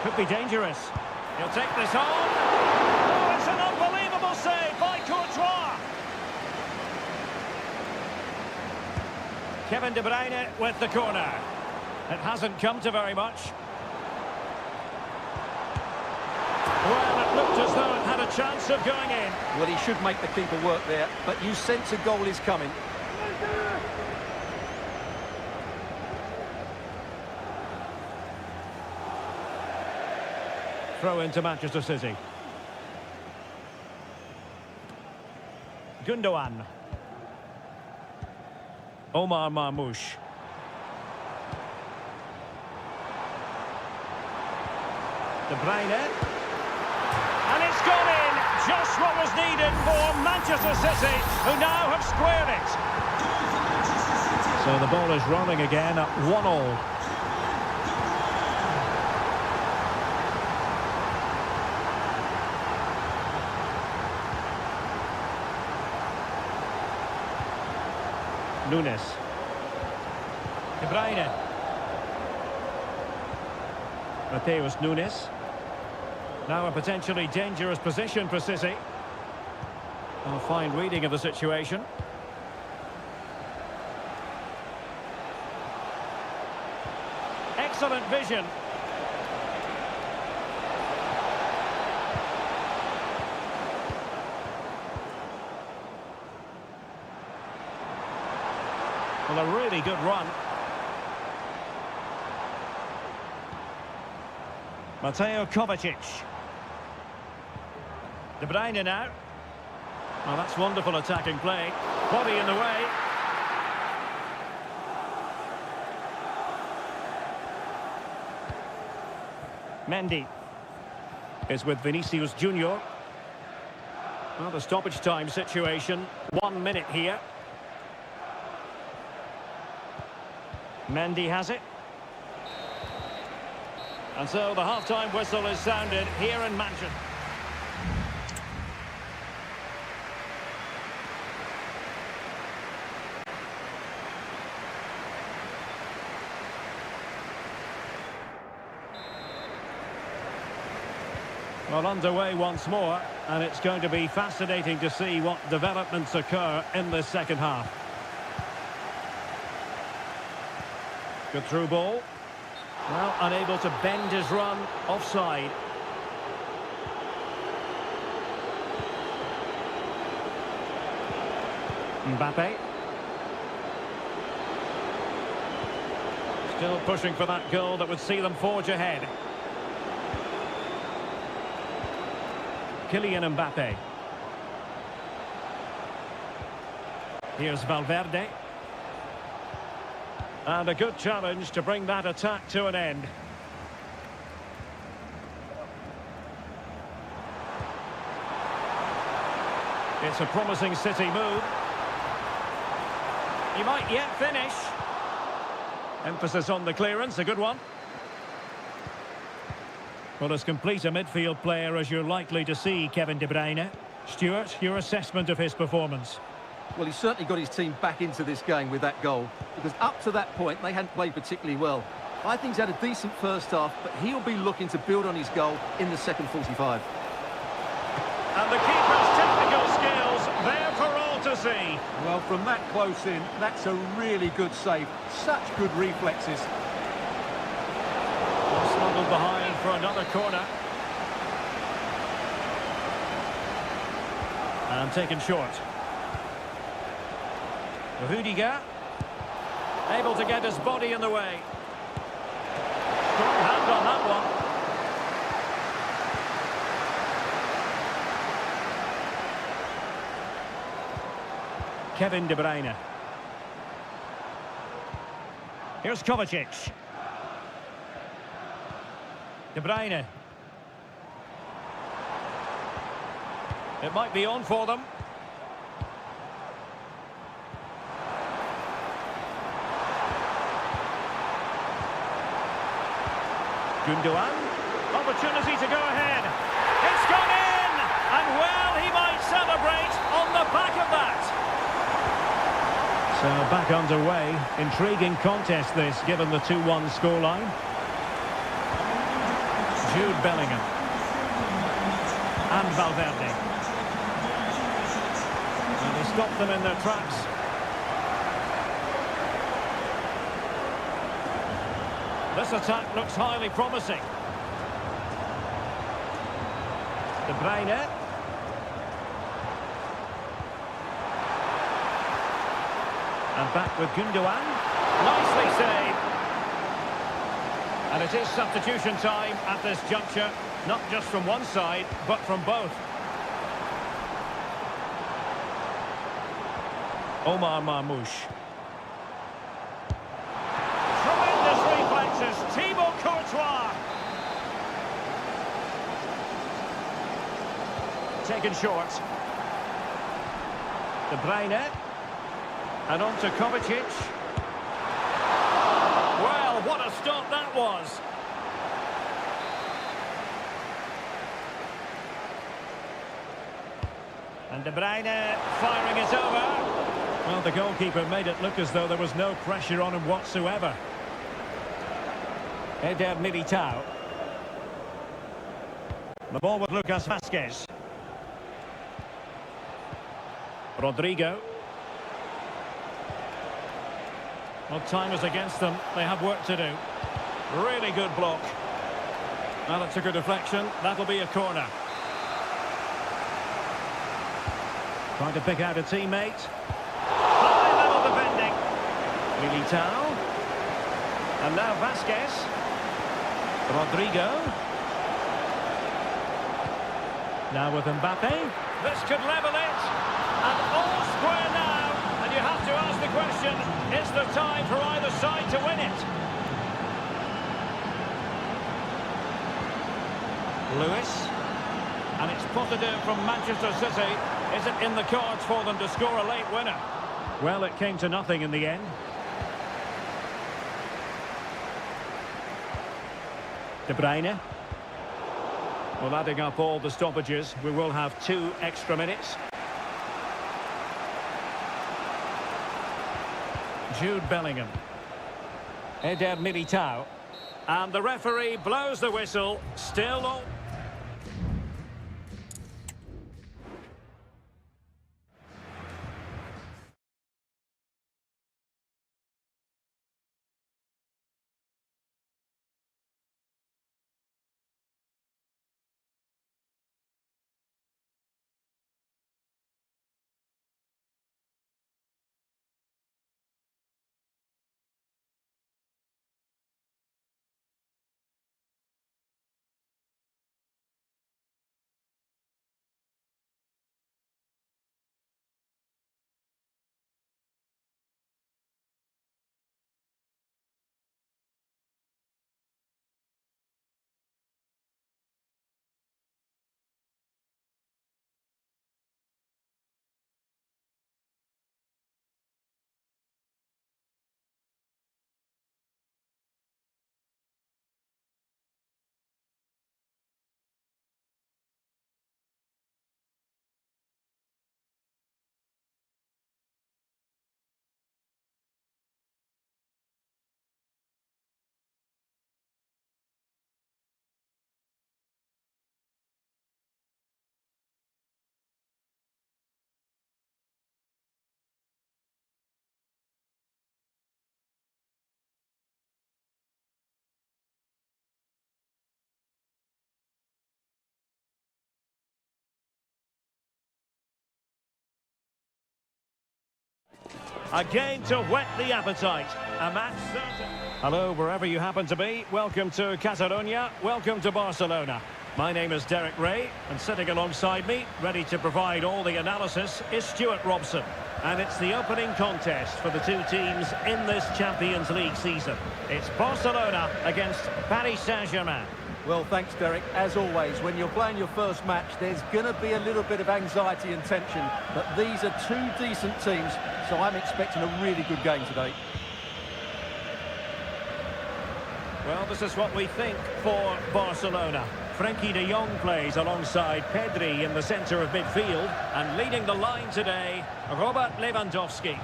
Could be dangerous. He'll take this on. Oh, it's an unbelievable save by Courtois. Kevin De Bruyne with the corner. It hasn't come to very much. Well, it looked as though it had a chance of going in. Well, he should make the keeper work there, but you sense a goal is coming. Throw into Manchester City. Gündoğan. Omar Marmoush. De Bruyne. And it's gone in! Just what was needed for Manchester City, who now have squared it. So the ball is rolling again at 1-1. Nunes. De Bruyne. Mateus Nunes. Now a potentially dangerous position for City. A fine reading of the situation. Excellent vision. Well, a really good run. Mateo Kovacic. De Bruyne now. Well, that's wonderful attacking play. Body in the way. Mendy is with Vinicius Junior. Well, the stoppage time situation. 1 minute here. Mendy has it. And so the half-time whistle is sounded here in Manchester. Well, underway once more, and it's going to be fascinating to see what developments occur in this second half. Good through ball. Well, unable to bend his run, offside. Mbappe. Still pushing for that goal that would see them forge ahead. Kylian Mbappe. Here's Valverde. And a good challenge to bring that attack to an end. It's a promising City move. He might yet finish. Emphasis on the clearance, a good one. Well, as complete a midfield player as you're likely to see, Kevin De Bruyne. Stuart, your assessment of his performance? Well, he's certainly got his team back into this game with that goal, because up to that point, they hadn't played particularly well. I think he's had a decent first half, but he'll be looking to build on his goal in the second 45. And the keeper's technical skills there for all to see. Well, from that close in, that's a really good save. Such good reflexes. Smuggled behind for another corner. And taken short. Rudiger, able to get his body in the way. Strong hand on that one. Kevin De Bruyne. Here's Kovacic. De Bruyne. It might be on for them. Gundogan, opportunity to go ahead. It's gone in! And well, he might celebrate on the back of that. So back underway. Intriguing contest this, given the 2-1 scoreline. Jude Bellingham. And Valverde. And he stopped them in their tracks. This attack looks highly promising. De Bruyne. And back with Gundogan. Nicely saved. And it is substitution time at this juncture, not just from one side, but from both. Omar Marmoush. Thibaut Courtois. Taken short. De Bruyne. And on to Kovacic. Well, what a stop that was. And De Bruyne firing it over. Well, the goalkeeper made it look as though there was no pressure on him whatsoever. Eder Militao. The ball with Lucas Vázquez. Rodrigo. Well, time is against them. They have work to do. Really good block. Well, it took a deflection. That'll be a corner. Trying to pick out a teammate. High level defending. Militao. And now Vázquez. Rodrigo. Now with Mbappe. This could level it. And all square now. And you have to ask the question, is there time for either side to win it? Lewis. And it's positive from Manchester City. Is it in the cards for them to score a late winner? Well, it came to nothing in the end. De Bruyne. Well, adding up all the stoppages, we will have 2 extra minutes. Jude Bellingham. Eder Militao. And the referee blows the whistle. Still all... Again to whet the appetite. A match certain. Hello, wherever you happen to be. Welcome to Catalonia. Welcome to Barcelona. My name is Derek Ray, and sitting alongside me, ready to provide all the analysis, is Stuart Robson. And it's the opening contest for the 2 teams in this Champions League season. It's Barcelona against Paris Saint-Germain. Well, thanks, Derek. As always, when you're playing your first match, there's going to be a little bit of anxiety and tension. But these are 2 decent teams, so I'm expecting a really good game today. Well, this is what we think for Barcelona. Frenkie de Jong plays alongside Pedri in the centre of midfield. And leading the line today, Robert Lewandowski.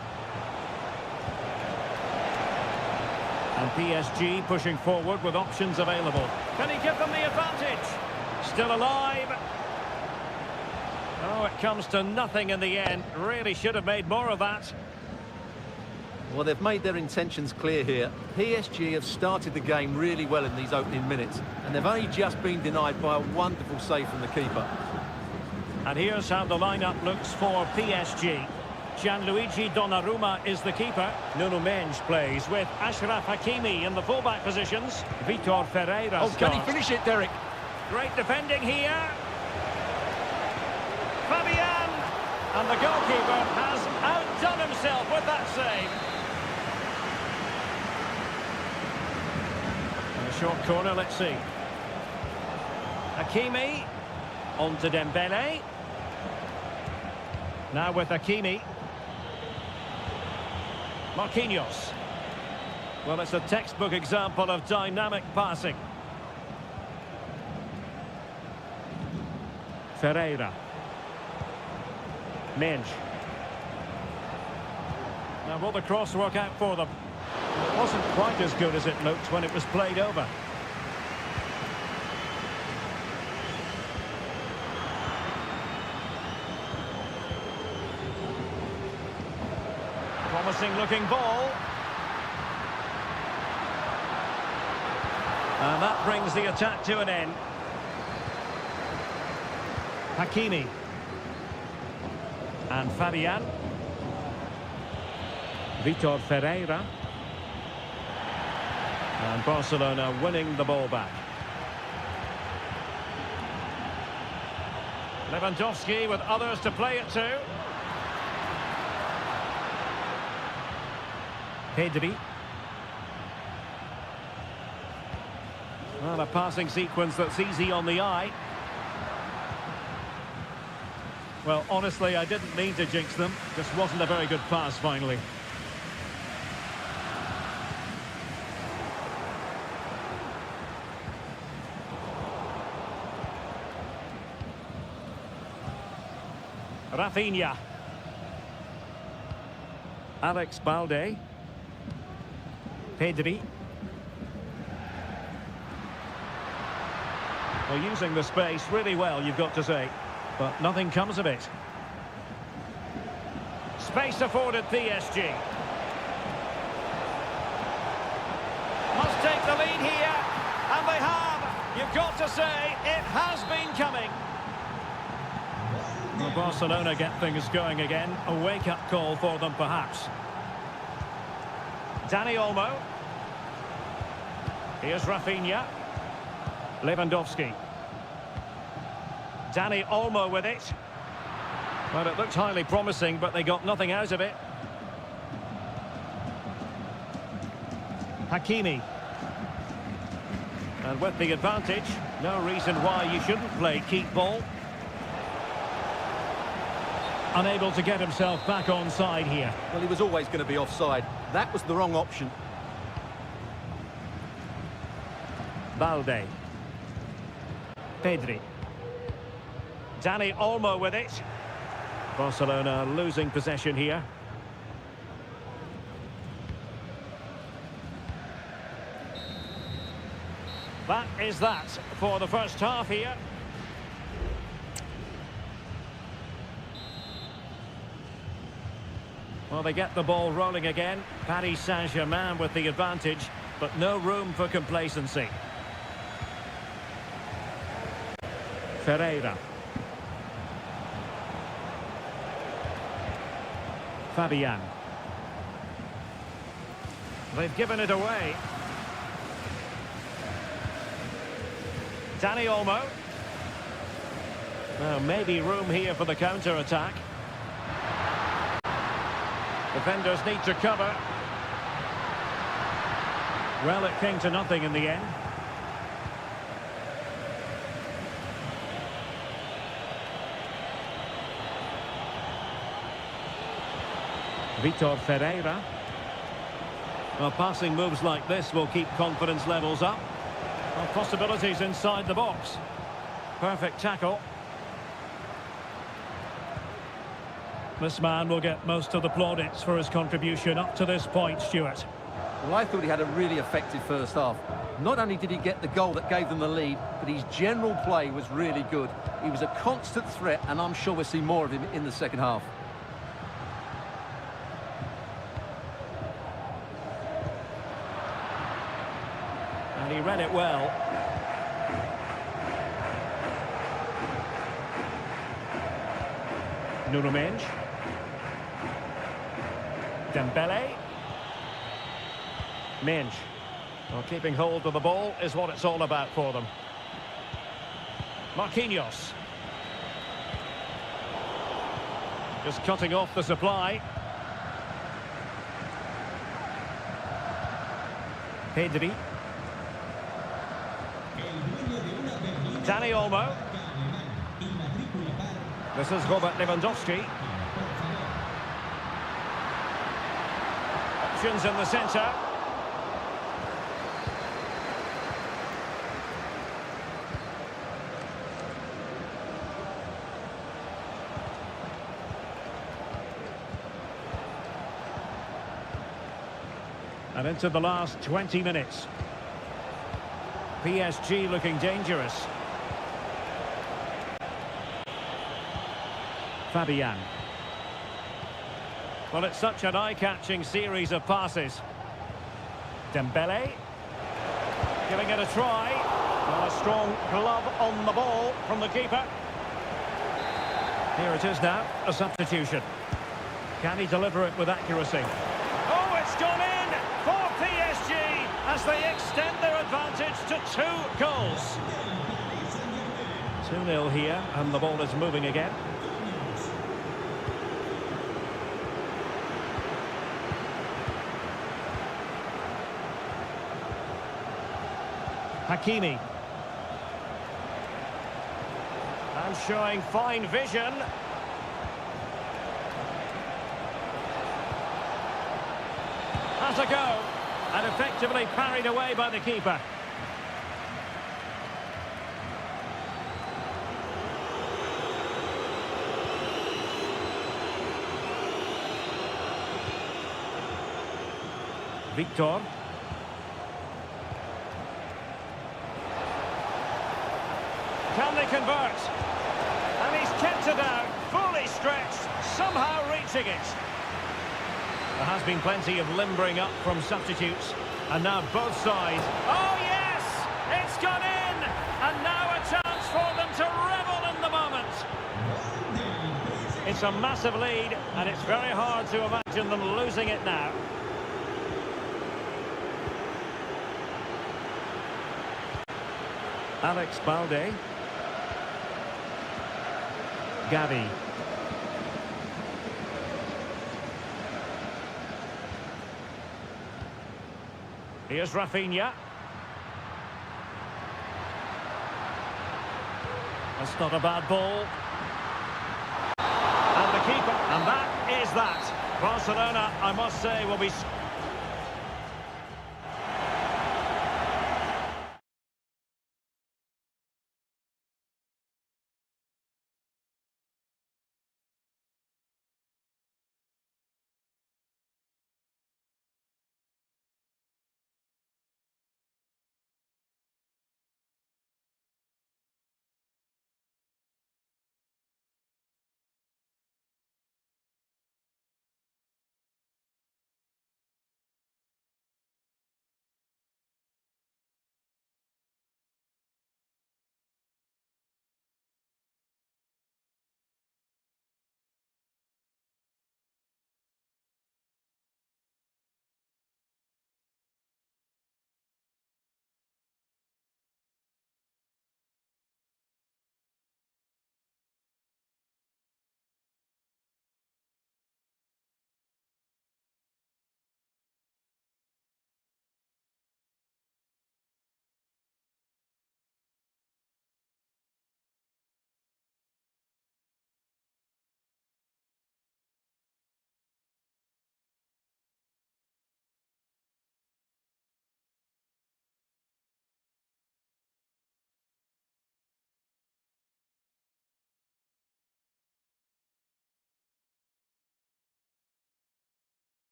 And PSG pushing forward with options available. Can he give them the advantage? Still alive. Oh, it comes to nothing in the end. Really should have made more of that. Well, they've made their intentions clear here. PSG have started the game really well in these opening minutes, and they've only just been denied by a wonderful save from the keeper. And here's how the lineup looks for PSG. Gianluigi Donnarumma is the keeper. Nuno Mendes plays with Achraf Hakimi in the fullback positions. Vitor Ferreira Oh, can he finish it, Derek? Great defending here. Fabian! And the goalkeeper has outdone himself with that save. And a short corner, let's see. Hakimi. On to Dembele. Now with Hakimi. Marquinhos. Well, it's a textbook example of dynamic passing. Ferreira. Mendes. Now will the cross work out for them? It wasn't quite as good as it looked when it was played over. Promising looking ball. And that brings the attack to an end. Hakimi. And Fabian. Vitor Ferreira. And Barcelona winning the ball back. Lewandowski with others to play it to. Pedri. Well, a passing sequence that's easy on the eye. Well, honestly, I didn't mean to jinx them. Just wasn't a very good pass, finally. Rafinha. Alex Balde. Pedri. Well, using the space really well, you've got to say. But nothing comes of it. Space afforded PSG. Must take the lead here. And they have. You've got to say, it has been coming. Well, Barcelona get things going again. A wake-up call for them, perhaps. Dani Olmo. Here's Rafinha. Lewandowski. Dani Olmo with it. Well, it looked highly promising, but they got nothing out of it. Hakimi. And with the advantage, no reason why you shouldn't play keep ball. Unable to get himself back on side here. Well, he was always going to be offside. That was the wrong option. Balde. Pedri. Dani Olmo with it. Barcelona losing possession here. That is that for the first half here. Well, they get the ball rolling again. Paris Saint-Germain with the advantage, but no room for complacency. Ferreira. Fabian. They've given it away. Dani Olmo. Well, maybe room here for the counter-attack. Defenders need to cover. Well, it came to nothing in the end. Vitor Ferreira. Well, passing moves like this will keep confidence levels up. Well, possibilities inside the box. Perfect tackle. This man will get most of the plaudits for his contribution up to this point, Stuart. Well, I thought he had a really effective first half. Not only did he get the goal that gave them the lead, but his general play was really good. He was a constant threat, and I'm sure we'll see more of him in the second half. And he read it well. Nuno Mendes. Dembele. Mendes. Well, keeping hold of the ball is what it's all about for them. Marquinhos. Just cutting off the supply. Pedri. Dani Olmo. This is Robert Lewandowski. Options in the centre. And into the last 20 minutes. PSG looking dangerous. Fabian. Well, it's such an eye-catching series of passes. Dembele. Giving it a try. Well, a strong glove on the ball from the keeper. Here it is now, a substitution. Can he deliver it with accuracy? Oh, it's gone in for PSG as they extend their advantage to 2 goals. 2-0 here, and the ball is moving again. Hakimi. And showing fine vision. Has a go. And effectively parried away by the keeper. Victor. Can they convert? And he's kept it out, fully stretched, somehow reaching it. There has been plenty of limbering up from substitutes. And now both sides. Oh, yes! It's gone in! And now a chance for them to revel in the moment. It's a massive lead, and it's very hard to imagine them losing it now. Alex Balde. Gavi. Here's Rafinha. That's not a bad ball. And the keeper, and that is that. Barcelona, I must say, will be...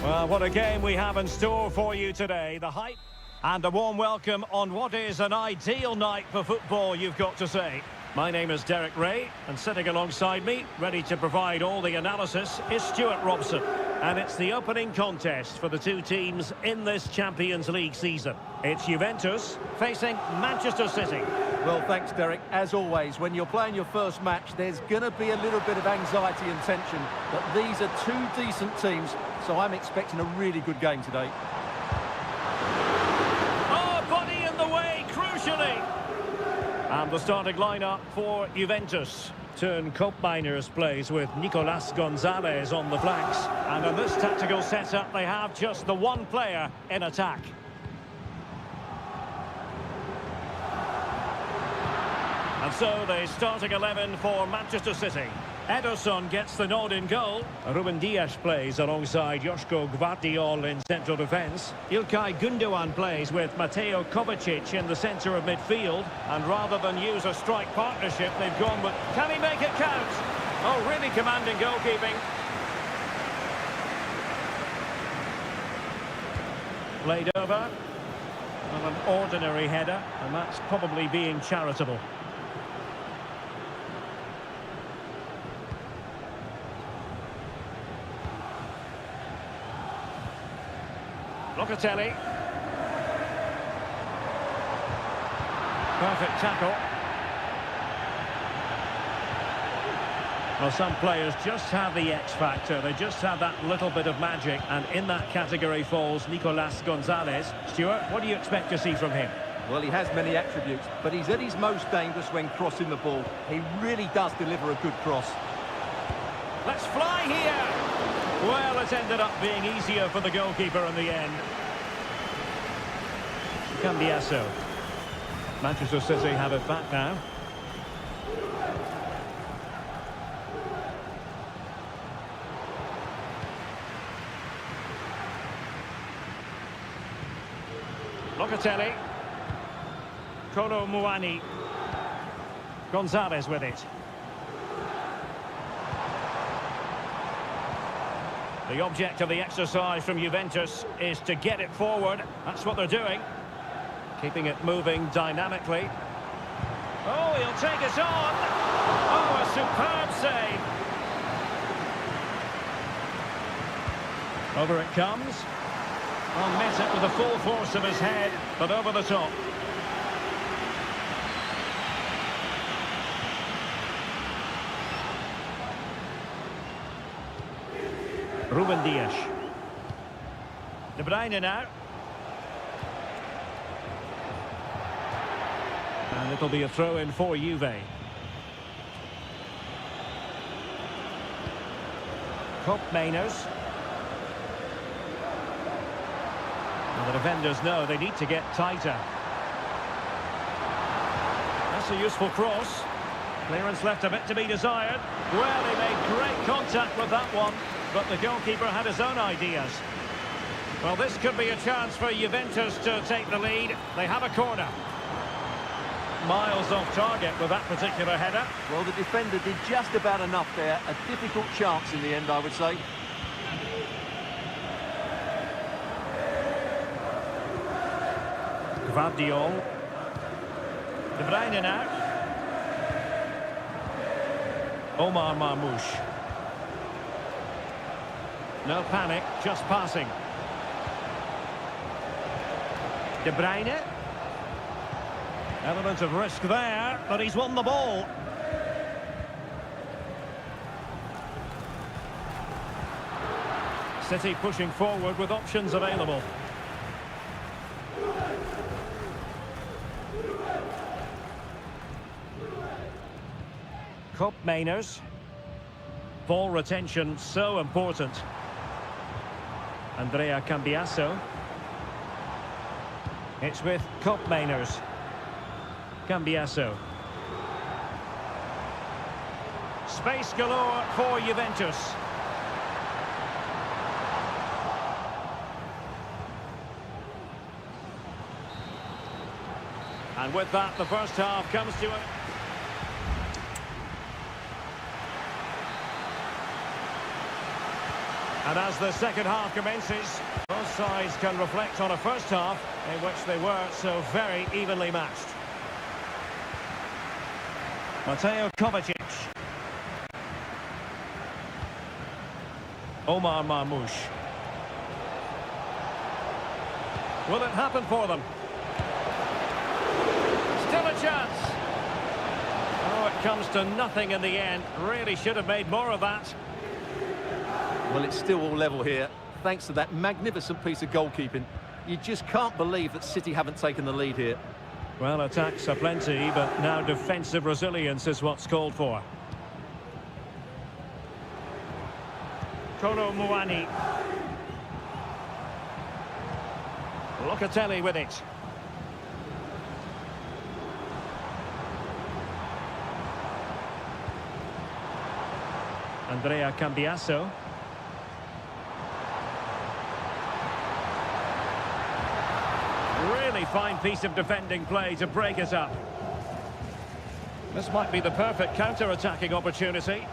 Well, what a game we have in store for you today. The hype and a warm welcome on what is an ideal night for football, you've got to say. My name is Derek Ray, and sitting alongside me, ready to provide all the analysis, is Stuart Robson. And it's the opening contest for the two teams in this Champions League season. It's Juventus facing Manchester City. Well, thanks, Derek. As always, when you're playing your first match, there's going to be a little bit of anxiety and tension. But these are two decent teams, so I'm expecting a really good game today. Oh, body in the way, crucially. And the starting lineup for Juventus. Turn Koopmeiners plays with Nicolas Gonzalez on the flanks. And in this tactical setup, they have just the one player in attack. And so the starting 11 for Manchester City. Ederson gets the nod in goal. Ruben Dias plays alongside Joško Gvardiol in central defence. Ilkay Gundogan plays with Mateo Kovacic in the centre of midfield. And rather than use a strike partnership, they've gone with... Can he make it count? Oh, really commanding goalkeeping. Played over. Not an ordinary header, and that's probably being charitable. Locatelli. Perfect tackle. Well, some players just have the X factor. They just have that little bit of magic, and in that category falls Nicolas Gonzalez. Stuart, what do you expect to see from him? Well, he has many attributes, but he's at his most dangerous when crossing the ball. He really does deliver a good cross. Let's fly here! Well, it ended up being easier for the goalkeeper in the end. Cambiasso. Manchester City have it back now. Locatelli. Kolo Muani. Gonzalez with it. The object of the exercise from Juventus is to get it forward. That's what they're doing. Keeping it moving dynamically. Oh, he'll take it on. Oh, a superb save. Over it comes. Well, met it with the full force of his head, but over the top. Ruben Dias. De Bruyne now. And it'll be a throw-in for Juve. Mainers. And the defenders know they need to get tighter. That's a useful cross. Clearance left a bit to be desired. Well, he made great contact with that one, but the goalkeeper had his own ideas. Well, this could be a chance for Juventus to take the lead. They have a corner. Miles off target with that particular header. Well, the defender did just about enough there. A difficult chance in the end, I would say. Gvardiol. De Bruyne now. Omar Marmoush. No panic, just passing. De Bruyne. Element of risk there, but he's won the ball. City pushing forward with options available. Mainers. Ball retention so important. Andrea Cambiasso. It's with Mainers. Cambiasso. Space galore for Juventus. And with that, the first half comes to an... And as the second half commences, both sides can reflect on a first half in which they were so very evenly matched. Mateo Kovacic. Omar Marmoush. Will it happen for them? Still a chance. Oh, it comes to nothing in the end. Really should have made more of that. Well, it's still all level here, thanks to that magnificent piece of goalkeeping. You just can't believe that City haven't taken the lead here. Well, attacks are plenty, but now defensive resilience is what's called for. Kolo Muani. Locatelli with it. Andrea Cambiasso. Really fine piece of defending play to break it up. This might be the perfect counter-attacking opportunity.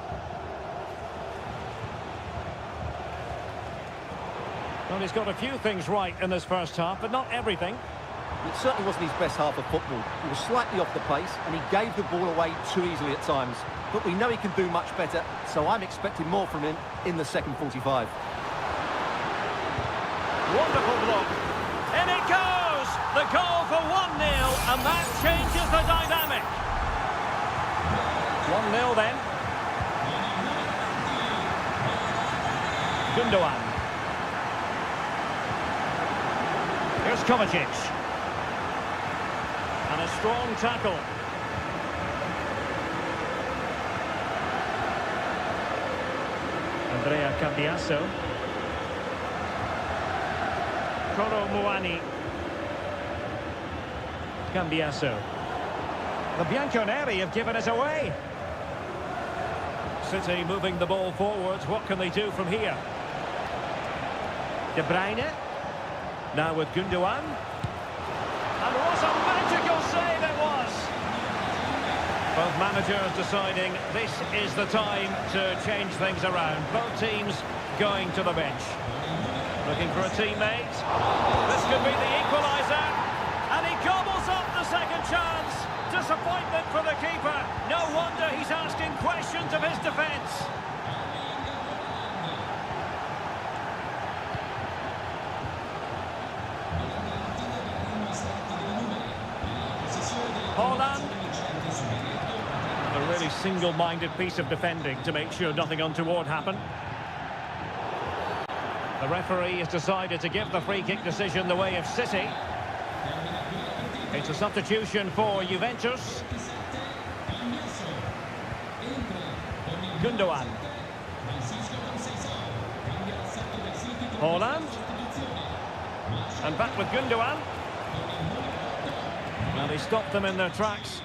Well, he's got a few things right in this first half, but not everything. It certainly wasn't his best half of football. He was slightly off the pace and he gave the ball away too easily at times. But we know he can do much better, so I'm expecting more from him in the second 45. Wonderful block. In it goes! The goal for 1-0, and that changes the dynamic. 1-0 then. Gundogan. Here's Kovacic. And a strong tackle. Andrea Cambiasso. Koro Muani. Cambiasso. The Bianconeri have given us away. City moving the ball forwards. What can they do from here? De Bruyne. Now with Gundogan. And what a magical save it was! Both managers deciding this is the time to change things around. Both teams going to the bench. Looking for a teammate. This could be the equaliser. And he gobbles up the second chance. Disappointment for the keeper. No wonder he's asking questions of his defence. Holland. A really single-minded piece of defending to make sure nothing untoward happened. The referee has decided to give the free-kick decision the way of City. It's a substitution for Juventus. Gundogan. Holland. And back with Gundogan. Well, he stopped them in their tracks.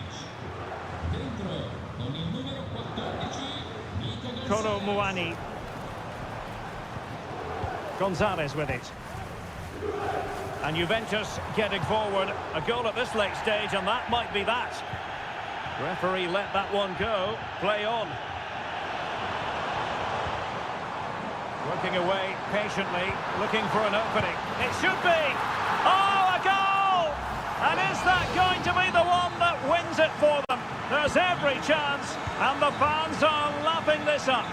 Koro Muani. Gonzalez with it. And Juventus getting forward. A goal at this late stage, and that might be that. Referee let that one go. Play on. Working away patiently, looking for an opening. It should be! Oh, a goal! And is that going to be the one that wins it for them? There's every chance, and the fans are lapping this up.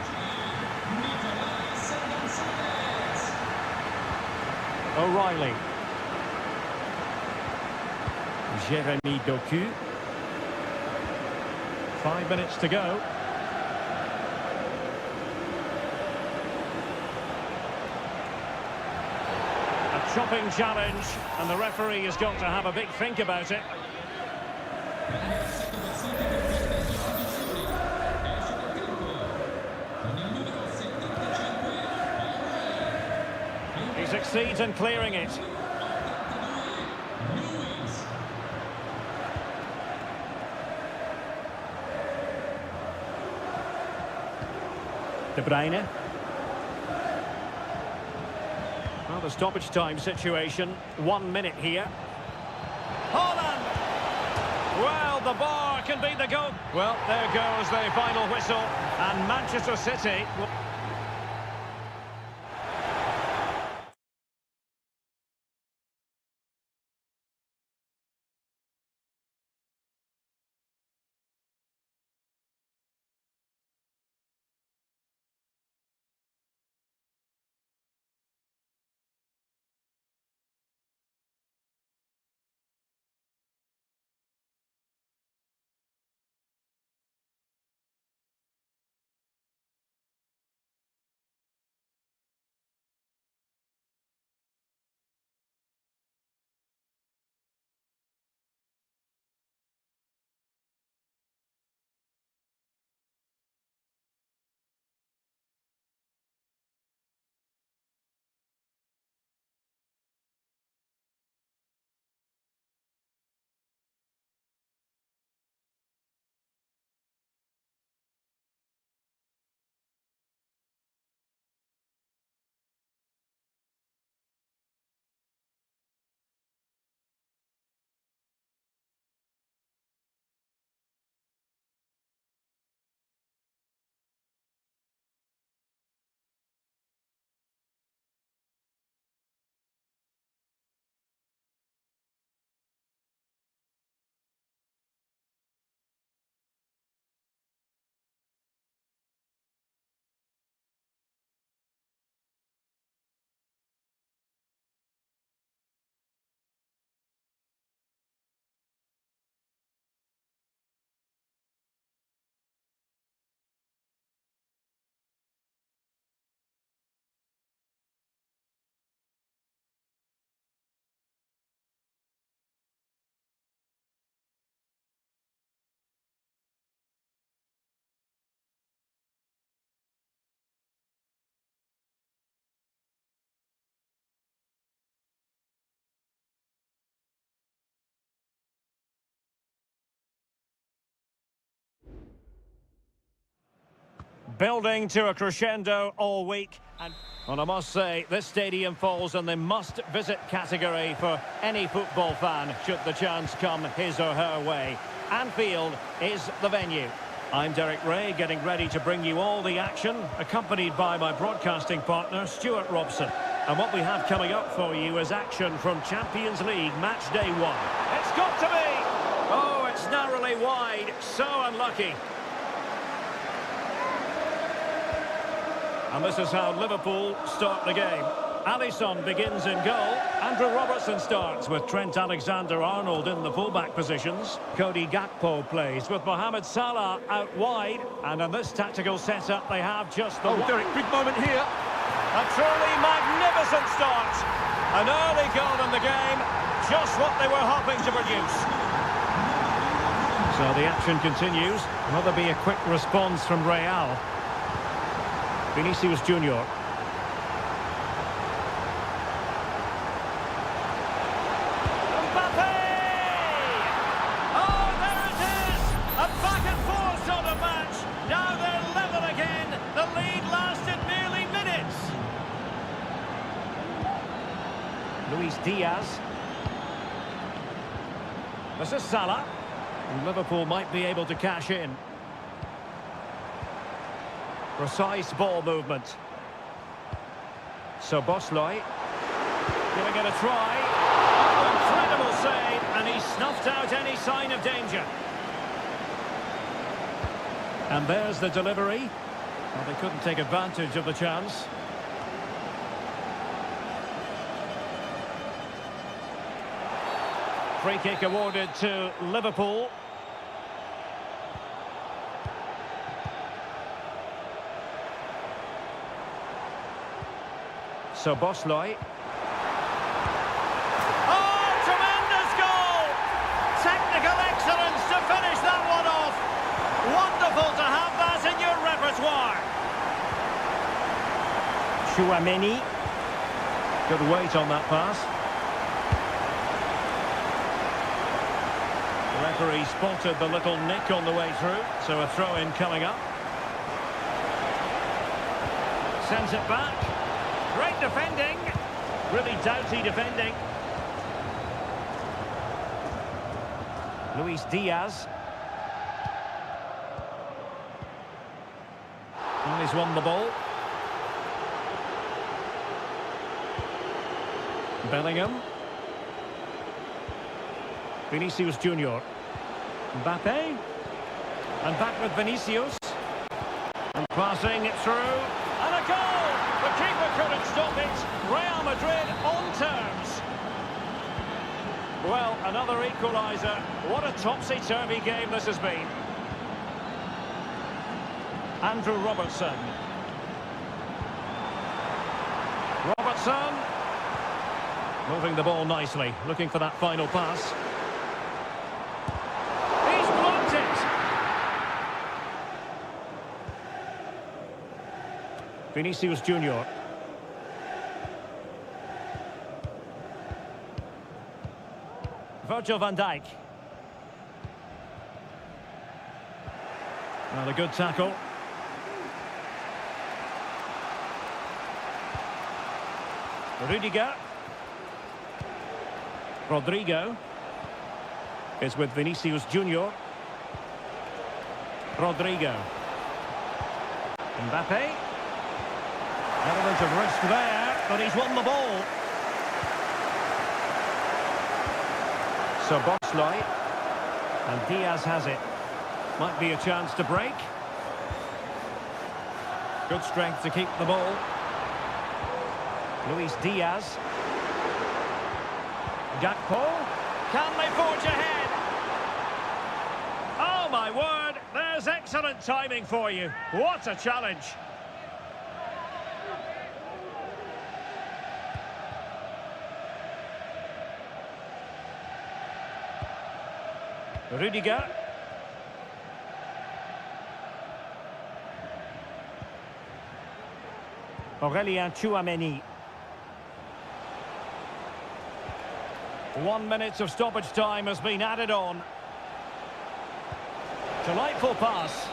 O'Reilly. Jeremy Doku. 5 minutes to go. A chopping challenge, and the referee has got to have a big think about it. He succeeds in clearing it. De Bruyne. Well, the stoppage time situation, 1 minute here. Holland! Well, the bar can be the goal. Well, there goes the final whistle, and Manchester City... building to a crescendo all week. And well, I must say, this stadium falls in the must-visit category for any football fan, should the chance come his or her way. Anfield is the venue. I'm Derek Ray, getting ready to bring you all the action, accompanied by my broadcasting partner, Stuart Robson. And what we have coming up for you is action from Champions League match day 1. It's got to be! Oh, it's narrowly wide. So unlucky. And this is how Liverpool start the game. Alisson begins in goal. Andrew Robertson starts with Trent Alexander-Arnold in the fullback positions. Cody Gakpo plays with Mohamed Salah out wide. And in this tactical setup, they have just the... Oh, Derek, big moment here. A truly magnificent start. An early goal in the game. Just what they were hoping to produce. So the action continues. Will there be a quick response from Real? Vinicius Junior. Mbappe! Oh, there it is! A back and forth sort of match. Now they're level again. The lead lasted merely minutes. Luis Diaz. This is Salah. Liverpool might be able to cash in. Precise ball movement. So Bosley giving it a try. Incredible save, and he snuffed out any sign of danger. And there's the delivery. Well, they couldn't take advantage of the chance. Free kick awarded to Liverpool. So Bosley. Oh, tremendous goal! Technical excellence to finish that one off. Wonderful to have that in your repertoire. Chouameni. Good weight on that pass. The referee spotted the little nick on the way through, so a throw-in coming up. Sends it back. Great defending. Really doughty defending. Luis Diaz. And he's won the ball. Bellingham. Vinicius Junior. Mbappe. And back with Vinicius. And passing it through. And a goal! The keeper couldn't stop it. Real Madrid on terms. Well, another equaliser. What a topsy-turvy game this has been. Andrew Robertson. Robertson. Moving the ball nicely. Looking for that final pass. He's blocked it. Vinicius Junior. Virgil van Dijk. Well, a good tackle. Rudiger. Rodrigo is with Vinicius Junior. Rodrigo. Mbappe. Element of risk there, but he's won the ball. So Bosley. And Diaz has it. Might be a chance to break. Good strength to keep the ball. Luis Diaz. Gakpo. Can they forge ahead? Oh my word, there's excellent timing for you. What a challenge. Rudiger. Aurelien Chouameni. 1 minute of stoppage time has been added on. Delightful pass.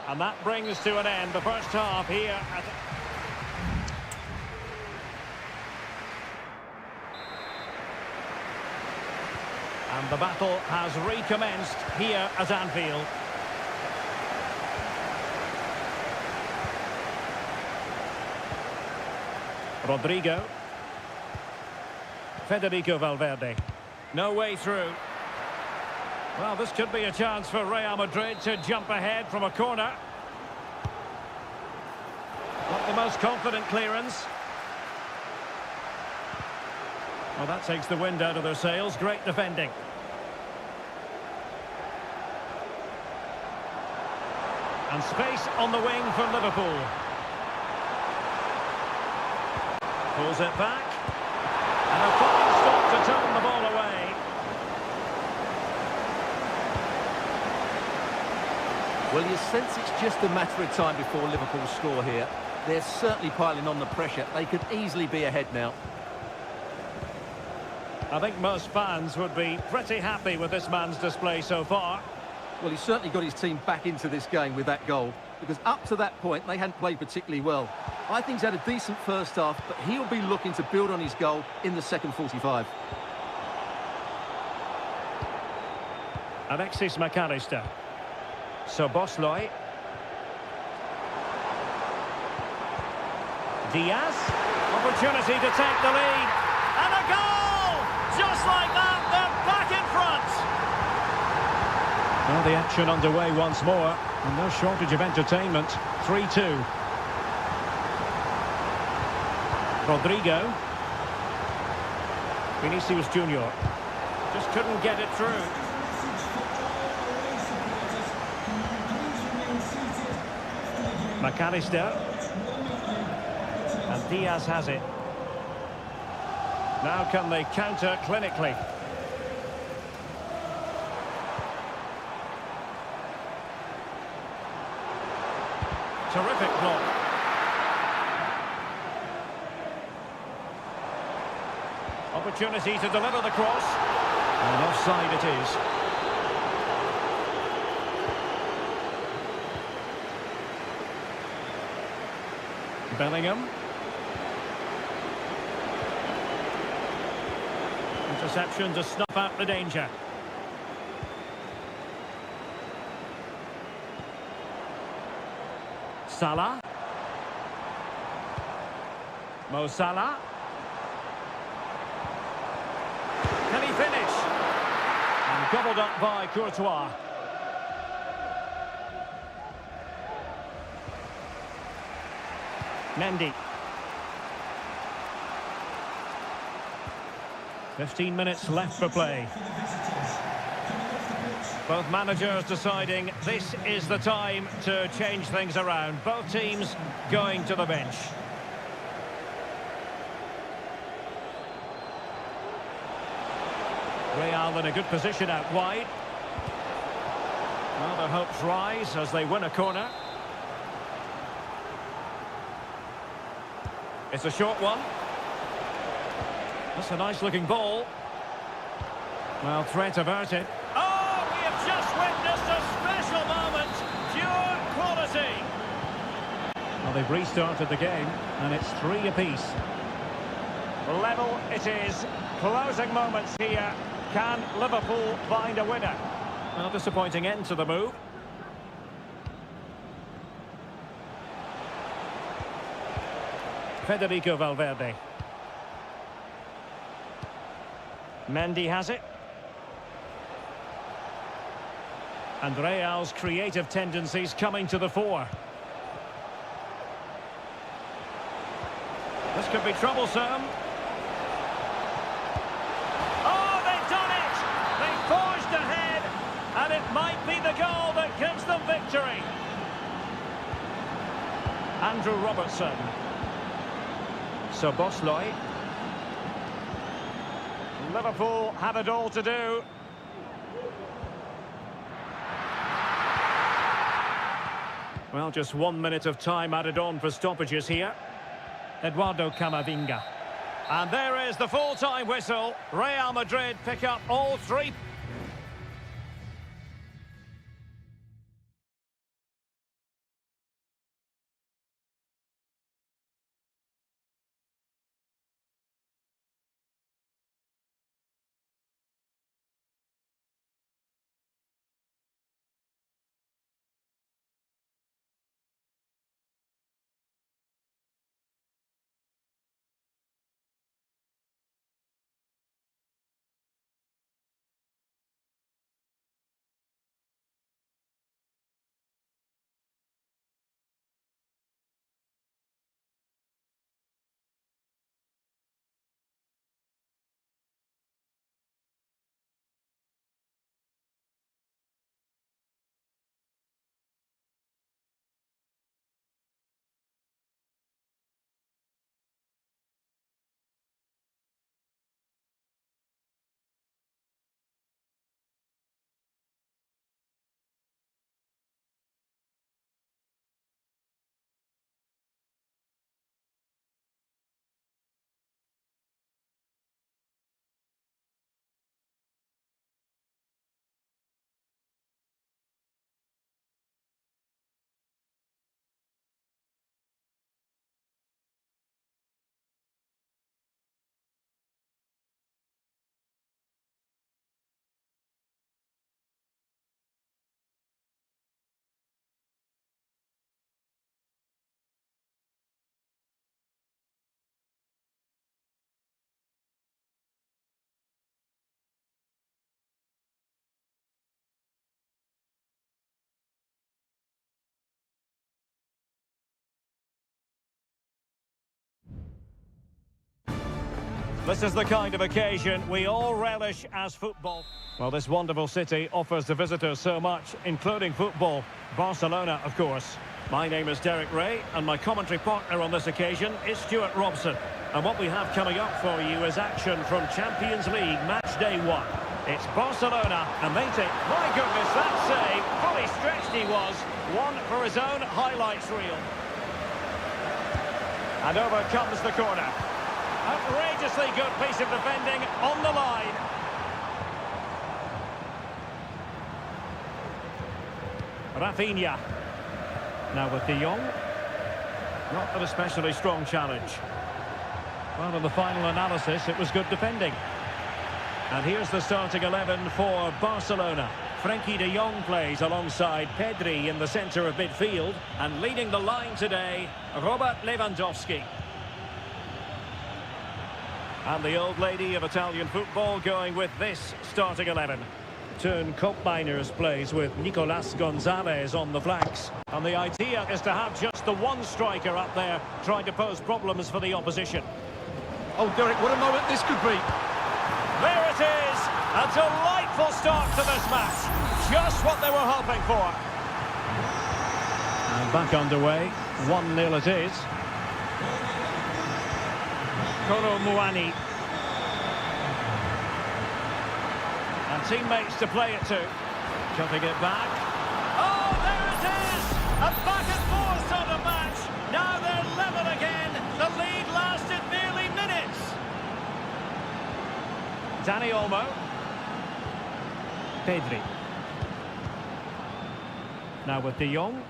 And that brings to an end the first half here at... And the battle has recommenced here at Anfield. Rodrigo. Federico Valverde. No way through. Well, this could be a chance for Real Madrid to jump ahead from a corner. Not the most confident clearance. Well, that takes the wind out of their sails. Great defending. And space on the wing for Liverpool. Pulls it back. And a fine stop to turn the ball away. Well, you sense it's just a matter of time before Liverpool score here. They're certainly piling on the pressure. They could easily be ahead now. I think most fans would be pretty happy with this man's display so far. Well, he's certainly got his team back into this game with that goal, because up to that point, they hadn't played particularly well. I think he's had a decent first half, but he'll be looking to build on his goal in the second 45. Alexis McAllister. Szoboszlai. Diaz. Opportunity to take the lead. And a goal! Just like that, they're back in front. Well, the action underway once more. And no shortage of entertainment. 3-2. Rodrigo. Vinicius Junior. Just couldn't get it through. McAllister. And Diaz has it. Now can they counter clinically? Terrific block. Opportunity to deliver the cross. And offside it is. Bellingham. Interception to snuff out the danger. Salah. Mo Salah. Can he finish? And gobbled up by Courtois. Mendy. 15 minutes left for play. Both managers deciding this is the time to change things around. Both teams going to the bench. Real in a good position out wide. Well, their hopes rise as they win a corner. It's a short one. That's a nice-looking ball. Well, threat averted. Oh, we have just witnessed a special moment. Pure quality. Well, they've restarted the game, and it's 3 apiece. Level it is. Closing moments here. Can Liverpool find a winner? Well, disappointing end to the move. Federico Valverde. Mendy has it. And Real's creative tendencies coming to the fore. This could be troublesome. Oh, they've done it! They've forged ahead, and it might be the goal that gives them victory. Andrew Robertson. Szoboszlai. Liverpool have it all to do. Well, just 1 minute of time added on for stoppages here. Eduardo Camavinga. And there is the full-time whistle. Real Madrid pick up all 3 This is the kind of occasion we all relish as football. Well, this wonderful city offers the visitors so much, including football. Barcelona, of course. My name is Derek Ray, and my commentary partner on this occasion is Stuart Robson. And what we have coming up for you is action from Champions League match day 1. It's Barcelona, and they take... My goodness, that save! Fully stretched he was. One for his own highlights reel. And over comes the corner. Outrageously good piece of defending on the line. Rafinha. Now with De Jong. Not an especially strong challenge. Well, in the final analysis, it was good defending. And here's the starting 11 for Barcelona. Frenkie de Jong plays alongside Pedri in the centre of midfield. And leading the line today, Robert Lewandowski. And the old lady of Italian football going with this starting 11. Turn Koopmeiners plays with Nicolas Gonzalez on the flanks. And the idea is to have just the one striker up there trying to pose problems for the opposition. Oh, Derek, what a moment this could be. There it is! A delightful start to this match. Just what they were hoping for. And back underway. 1-0 it is. Kolo Muani. And teammates to play it to. Cutting it back. Oh, there it is! A back and forth sort of match. Now they're level again. The lead lasted nearly minutes. Dani Olmo. Pedri. Now with De Jong.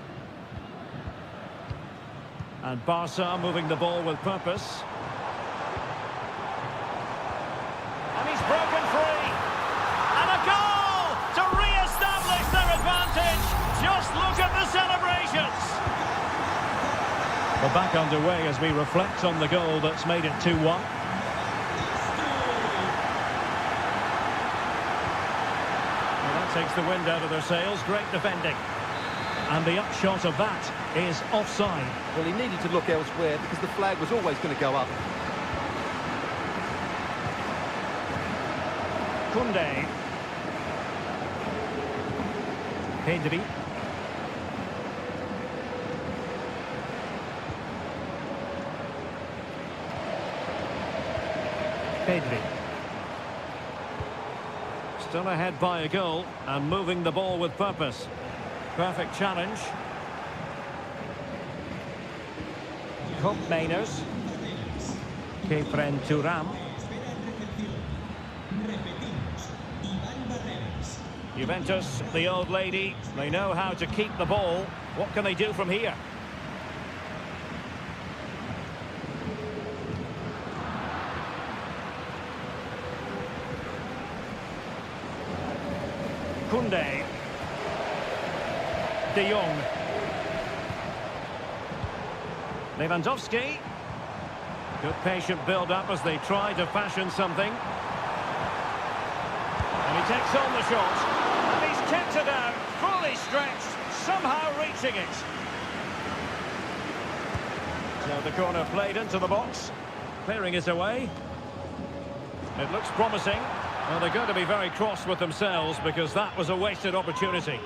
And Barca moving the ball with purpose. And he's broken free. And a goal to re-establish their advantage. Just look at the celebrations. We're back underway as we reflect on the goal that's made it 2-1. Well, that takes the wind out of their sails. Great defending. And the upshot of that is offside. Well, he needed to look elsewhere because the flag was always going to go up. Koundé. Pedri. Pedri. Still ahead by a goal and moving the ball with purpose. Perfect challenge. Koopmeiners. Kefren Thuram. Juventus, the old lady, they know how to keep the ball. What can they do from here? Koundé. De Jong. Lewandowski. Good patient build-up as they try to fashion something. And he takes on the shot. And he's kept it out, fully stretched, somehow reaching it. So the corner played into the box. Clearing it away. It looks promising. Well, they're going to be very cross with themselves because that was a wasted opportunity.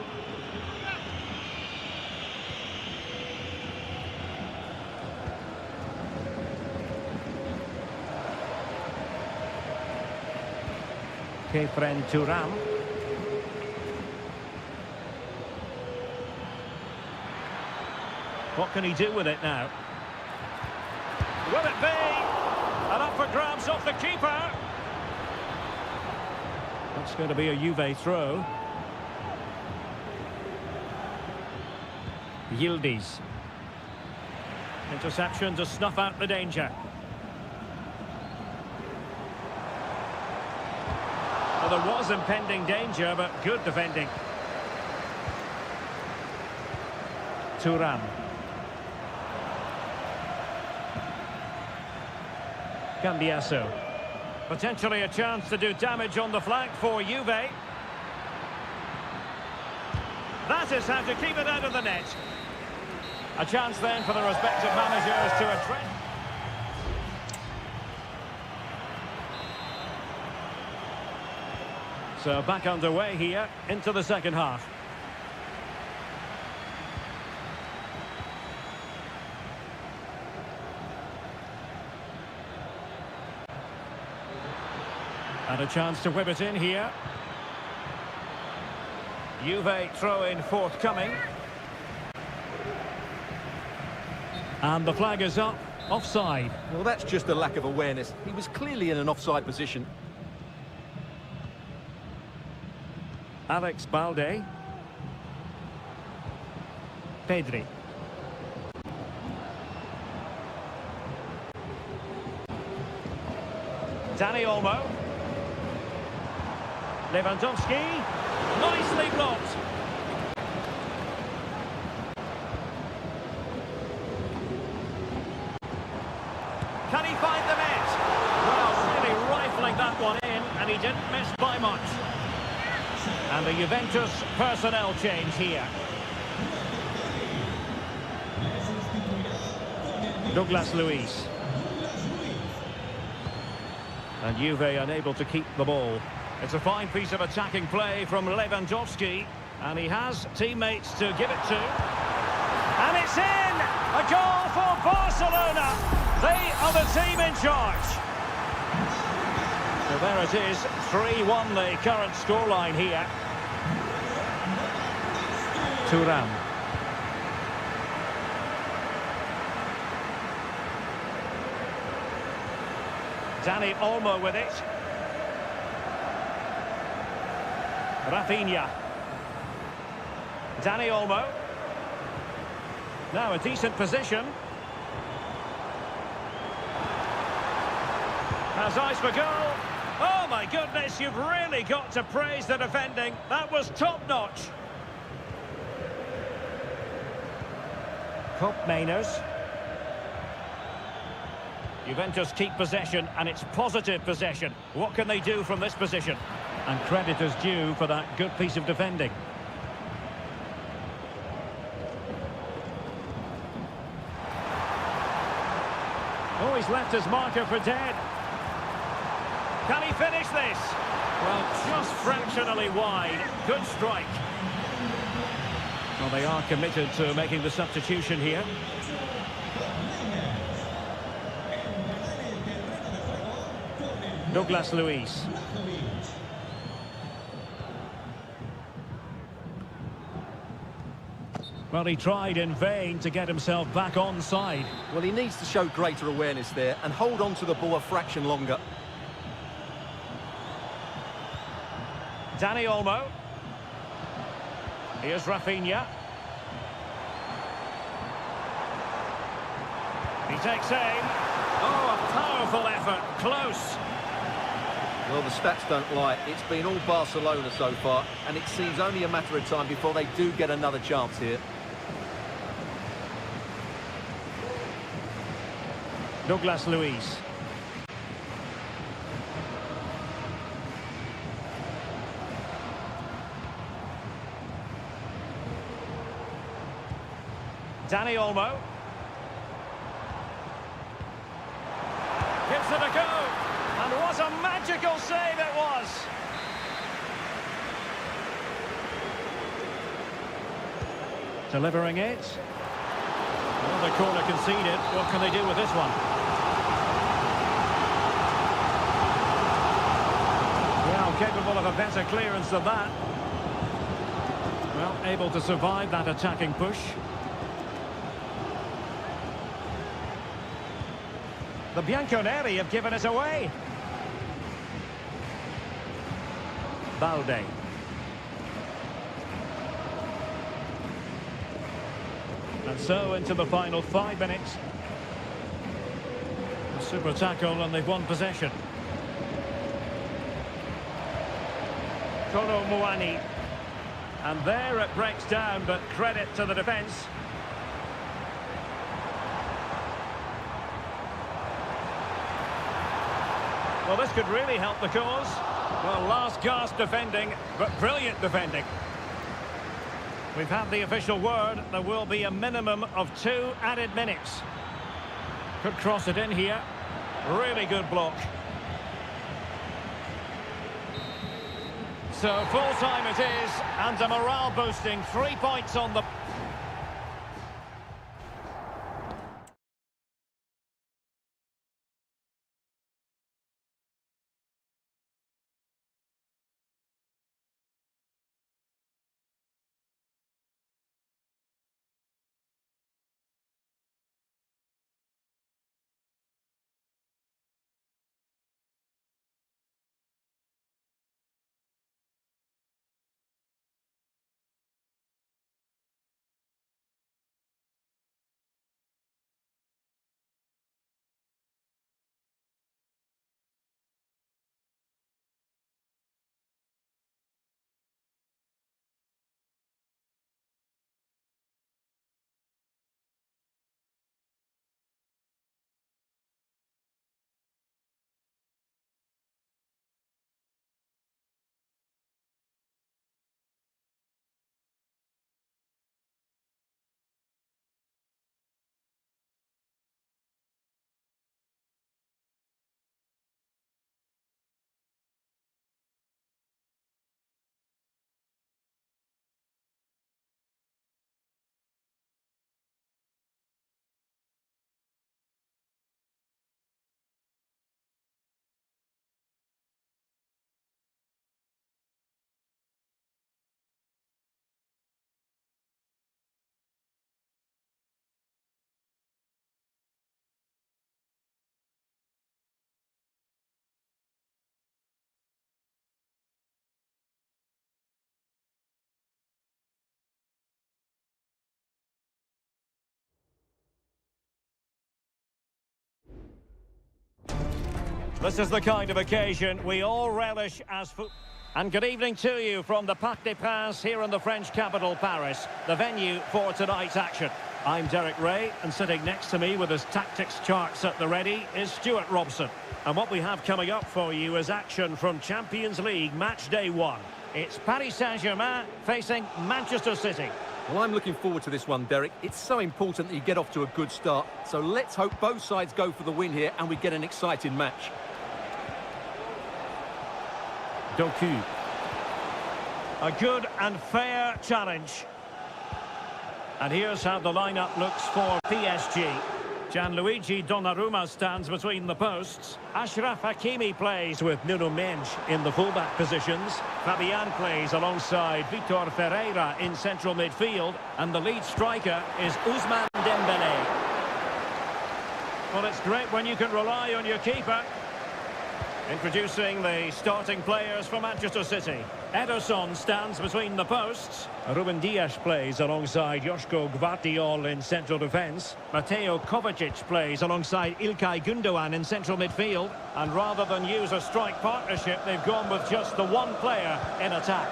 Kefren Thuram. What can he do with it now? Will it be? And up for grabs off the keeper. That's going to be a Juve throw. Yildiz. Interception to snuff out the danger. Well, there was impending danger, but good defending. Thuram. Cambiasso. Potentially a chance to do damage on the flank for Juve. That is how to keep it out of the net. A chance then for the respective managers to address. So back underway here into the second half. And a chance to whip it in here. Juve throw-in forthcoming. And the flag is up, offside. Well, that's just a lack of awareness. He was clearly in an offside position. Alex Balde. Pedri. Dani Olmo. Lewandowski. Nicely blocked. Can he find the net? Well, really rifling that one in, and he didn't miss by much. And the Juventus personnel change here. Douglas Luiz. And Juve unable to keep the ball. It's a fine piece of attacking play from Lewandowski. And he has teammates to give it to. And it's in! A goal for Barcelona! They are the team in charge. So there it is, 3-1 the current scoreline here. Thuram. Dani Olmo with it. Rafinha. Dani Olmo. Now a decent position. Has eyes for goal. Oh my goodness, you've really got to praise the defending. That was top-notch. Cup Mainers. Juventus keep possession, and it's positive possession. What can they do from this position? And credit is due for that good piece of defending. Oh, he's left his marker for dead. Can he finish this? Well, just fractionally wide. Good strike. Well, they are committed to making the substitution here. Douglas Luiz. Well, he tried in vain to get himself back on side. Well, he needs to show greater awareness there and hold on to the ball a fraction longer. Dani Olmo. Here's Rafinha. He takes aim. Oh, a powerful effort. Close. Well, the stats don't lie. It's been all Barcelona so far, and it seems only a matter of time before they do get another chance here. Douglas Luiz. Dani Olmo. Gives it a go. And what a magical save it was. Delivering it. Another corner conceded. What can they do with this one? Well, capable of a better clearance than that. Well, able to survive that attacking push. The Bianconeri have given it away. Balde. And so into the final 5 minutes. A super tackle and they've won possession. Kolo Muani. And there it breaks down, but credit to the defence. Well, this could really help the cause. Well, last gasp defending, but brilliant defending. We've had the official word. There will be a minimum of 2 added minutes. Could cross it in here. Really good block. So full time it is, and a morale boosting 3 points on the... This is the kind of occasion we all relish as foot. And good evening to you from the Parc des Princes here in the French capital, Paris, the venue for tonight's action. I'm Derek Ray, and sitting next to me with his tactics charts at the ready is Stuart Robson. And what we have coming up for you is action from Champions League match day 1. It's Paris Saint-Germain facing Manchester City. Well, I'm looking forward to this one, Derek. It's so important that you get off to a good start. So let's hope both sides go for the win here and we get an exciting match. Doku. A good and fair challenge. And here's how the lineup looks for PSG. Gianluigi Donnarumma stands between the posts. Achraf Hakimi plays with Nuno Mendes in the fullback positions. Fabian plays alongside Vitor Ferreira in central midfield. And the lead striker is Ousmane Dembélé. Well, it's great when you can rely on your keeper. Introducing the starting players for Manchester City. Ederson stands between the posts. Ruben Dias plays alongside Joško Gvardiol in central defence. Mateo Kovacic plays alongside İlkay Gündoğan in central midfield. And rather than use a strike partnership, they've gone with just the one player in attack.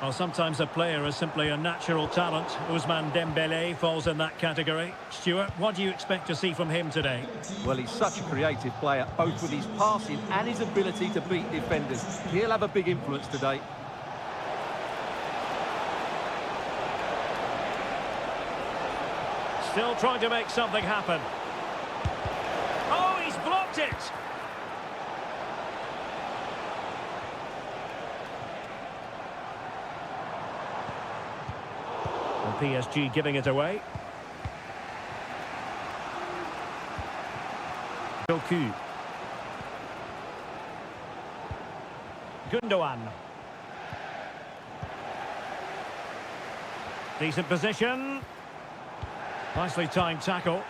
Well, sometimes a player is simply a natural talent. Ousmane Dembélé falls in that category. Stuart, what do you expect to see from him today? Well, he's such a creative player, both with his passing and his ability to beat defenders. He'll have a big influence today. Still trying to make something happen. Oh, he's blocked it! PSG giving it away. Doku. Gündoğan. Decent position. Nicely timed tackle.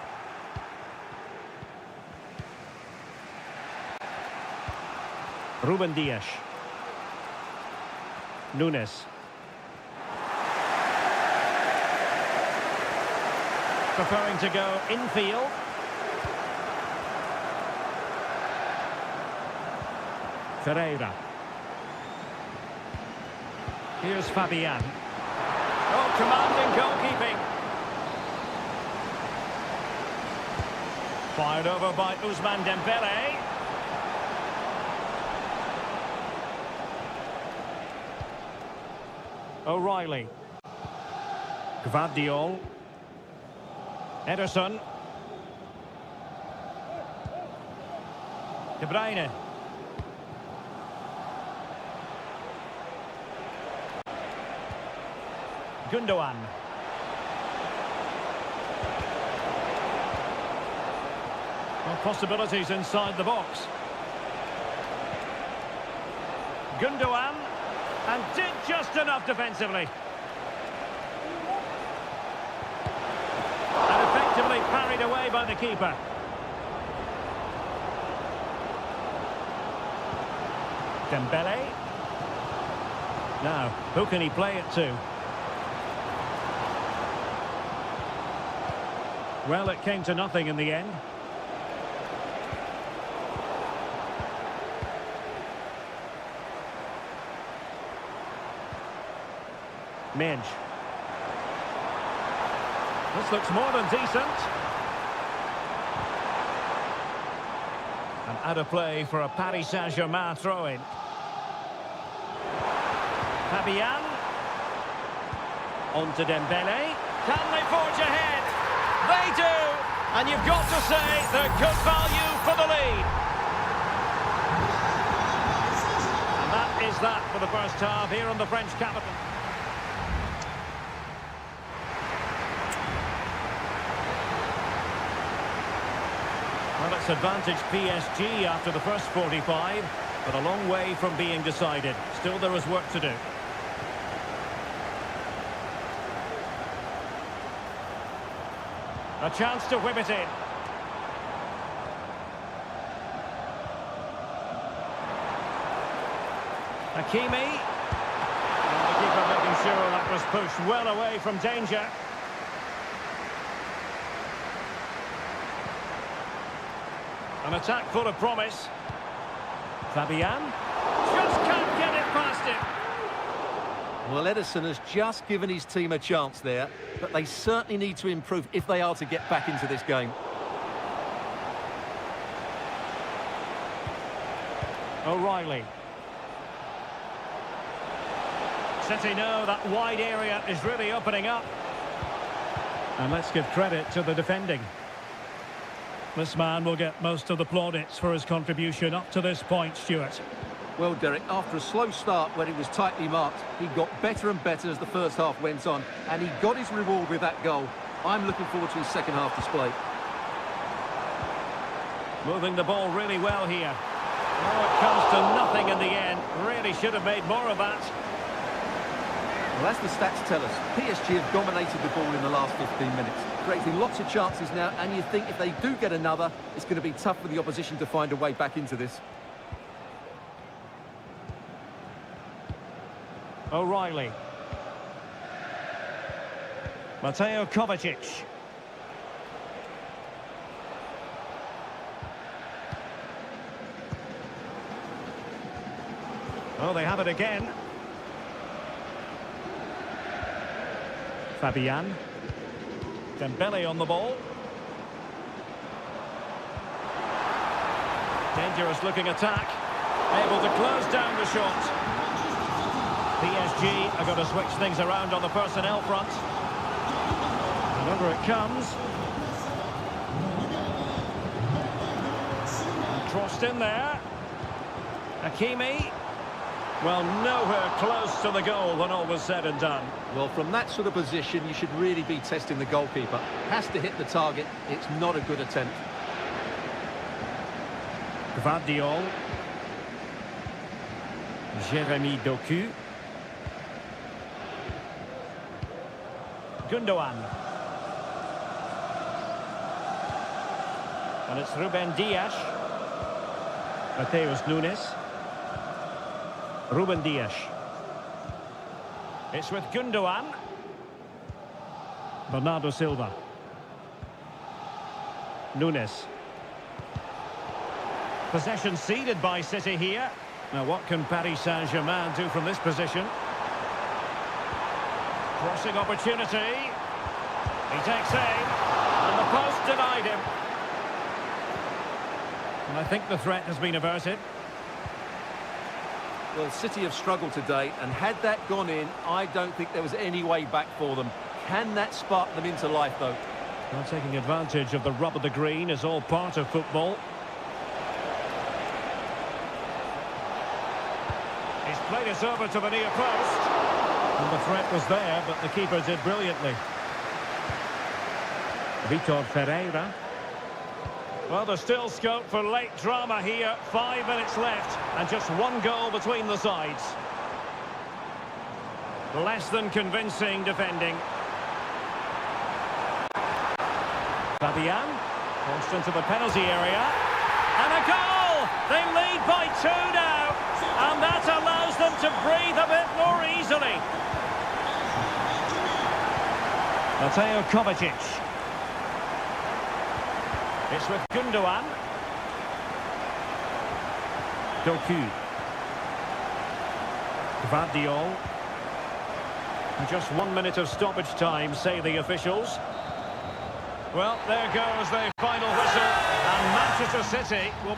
Ruben Dias. Nunes. Preferring to go infield. Ferreira. Here's Fabian. Oh, commanding goalkeeping. Fired over by Ousmane Dembélé. O'Reilly. Gvardiol. Ederson. De Bruyne. Gundogan. Well, possibilities inside the box. Gundogan. And did just enough defensively. And effectively parried away by the keeper. Dembele. Now, who can he play it to? Well, it came to nothing in the end. Midge. This looks more than decent. And out of play for a Paris Saint-Germain throw-in. Fabian. On to Dembele. Can they forge ahead? They do! And you've got to say they're good value for the lead. And that is that for the first half here on the French capital. Well, it's advantage PSG after the first 45, but a long way from being decided. Still, there is work to do. A chance to whip it in. Hakimi. And the keeper making sure that was pushed well away from danger. An attack full of promise. Fabian. Just can't get it past him. Well, Edison has just given his team a chance there, but they certainly need to improve if they are to get back into this game. O'Reilly. City know that wide area is really opening up. And let's give credit to the defending. This man will get most of the plaudits for his contribution up to this point, Stuart. Well, Derek, after a slow start where he was tightly marked, he got better and better as the first half went on, and he got his reward with that goal. I'm looking forward to his second half display. Moving the ball really well here. Oh, it comes to nothing in the end. Really should have made more of that. Well, as the stats tell us, PSG have dominated the ball in the last 15 minutes, creating lots of chances now, and you think if they do get another, it's going to be tough for the opposition to find a way back into this. O'Reilly. Mateo Kovacic. Oh, they have it again. Fabian. Dembele on the ball. Dangerous looking attack. Able to close down the shot. PSG are going to switch things around on the personnel front. And over it comes. And crossed in there. Hakimi. Well, nowhere close to the goal when all was said and done. Well, from that sort of position, you should really be testing the goalkeeper. Has to hit the target. It's not a good attempt. Gvardiol. Jérémy Doku. Gundogan. And it's Ruben Dias. Mateus Nunes. Ruben Dias. It's with Gundogan. Bernardo Silva. Nunes. Possession ceded by City here. Now what can Paris Saint-Germain do from this position? Crossing opportunity. He takes aim. And the post denied him. And I think the threat has been averted. Well, City have struggled today, and had that gone in, I don't think there was any way back for them. Can that spark them into life, though? Well, taking advantage of the rub of the green is all part of football. He's played it over to the near post. And the threat was there, but the keeper did brilliantly. Vitor Ferreira. Well, there's still scope for late drama here. 5 minutes left, and just one goal between the sides. Less than convincing defending. Fabian launched into the penalty area. And a goal! They lead by 2 now. And that allows them to breathe a bit more easily. Mateo Kovacic. It's with Gundogan. Doku. Gvardiol. Just 1 minute of stoppage time, say the officials. Well, there goes the final whistle, and Manchester City will...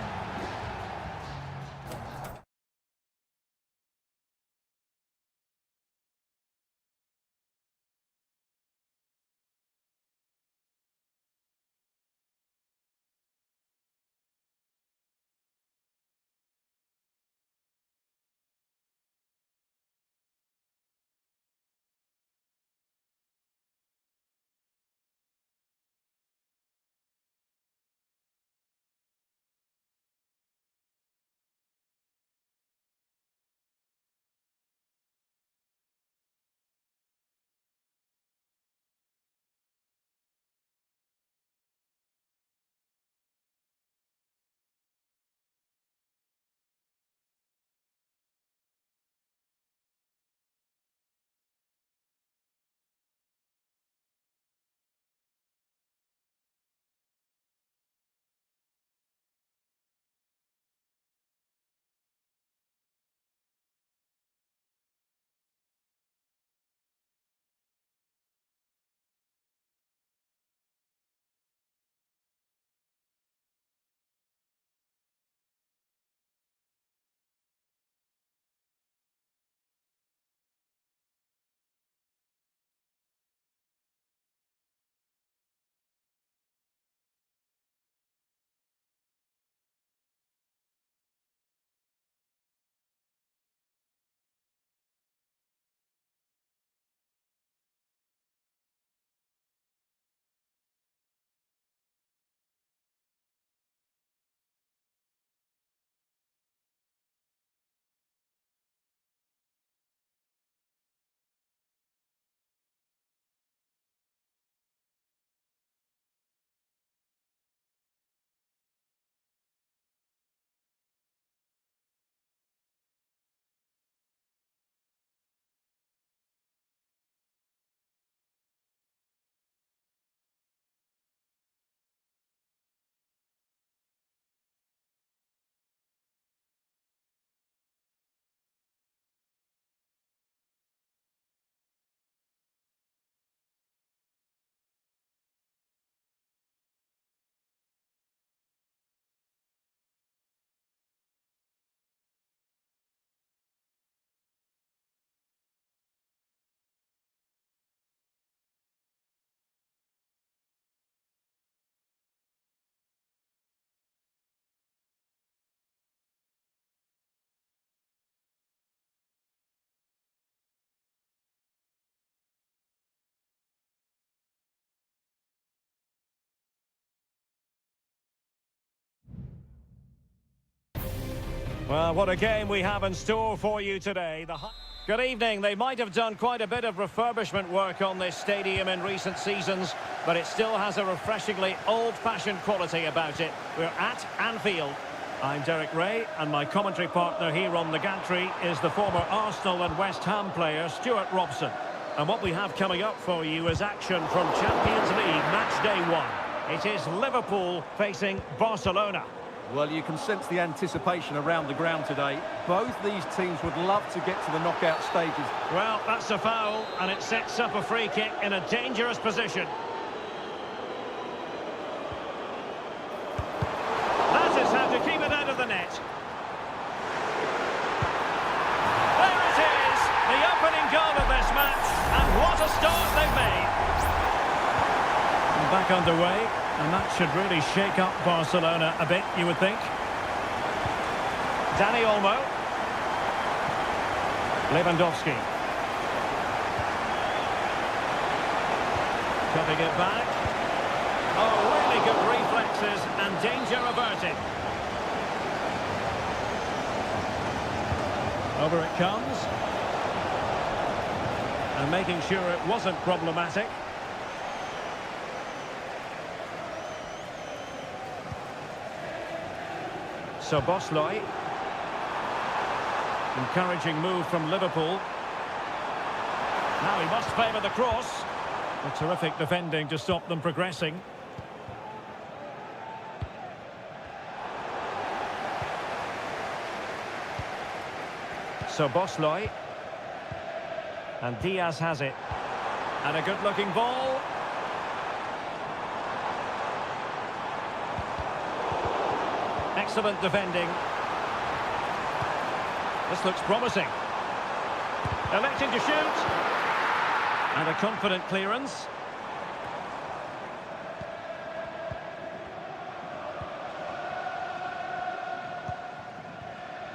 Well, what a game we have in store for you today. Good evening. They might have done quite a bit of refurbishment work on this stadium in recent seasons, but it still has a refreshingly old-fashioned quality about it. We're at Anfield. I'm Derek Ray, and my commentary partner here on the gantry is the former Arsenal and West Ham player, Stuart Robson. And what we have coming up for you is action from Champions League match day 1. It is Liverpool facing Barcelona. Well, you can sense the anticipation around the ground today. Both these teams would love to get to the knockout stages. Well, that's a foul, and it sets up a free kick in a dangerous position. That is how to keep it out of the net. There it is, the opening goal of this match, and what a start they've made. And back underway. And that should really shake up Barcelona a bit, you would think. Dani Olmo. Lewandowski. Cutting it back. Oh, really good reflexes and danger averted. Over it comes. And making sure it wasn't problematic. So Bosley. Encouraging move from Liverpool. Now he must favour the cross. A terrific defending to stop them progressing. So Bosley. And Diaz has it. And a good-looking ball. Excellent defending. This looks promising. Electing to shoot. And a confident clearance.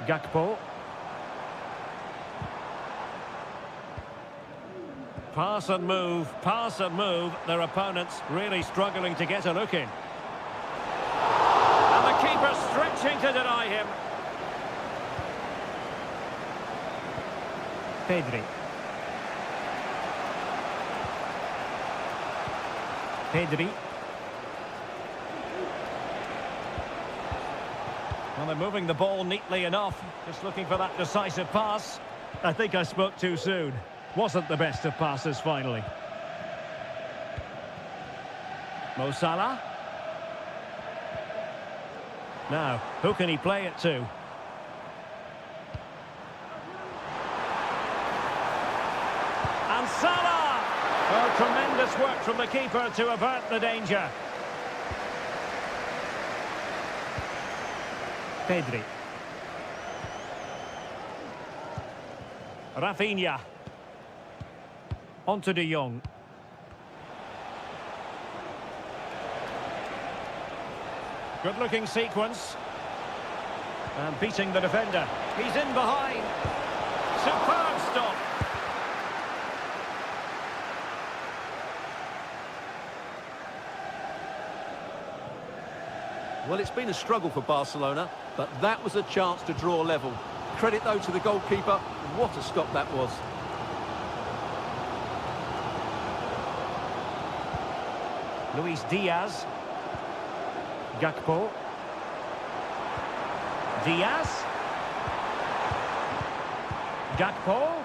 Gakpo. Pass and move, pass and move. Their opponents really struggling to get a look in. And the keeper stretching to deny him. Pedri. Pedri. Well, they're moving the ball neatly enough. Just looking for that decisive pass. I think I spoke too soon. Wasn't the best of passes finally. Mo Salah. Now, who can he play it to? And Salah! Oh, tremendous work from the keeper to avert the danger. Pedri. Rafinha. On to De Jong. Good-looking sequence. And beating the defender. He's in behind. Superb stop. Well, it's been a struggle for Barcelona, but that was a chance to draw level. Credit, though, to the goalkeeper. What a stop that was. Luis Diaz. Gakpo. Diaz. Gakpo.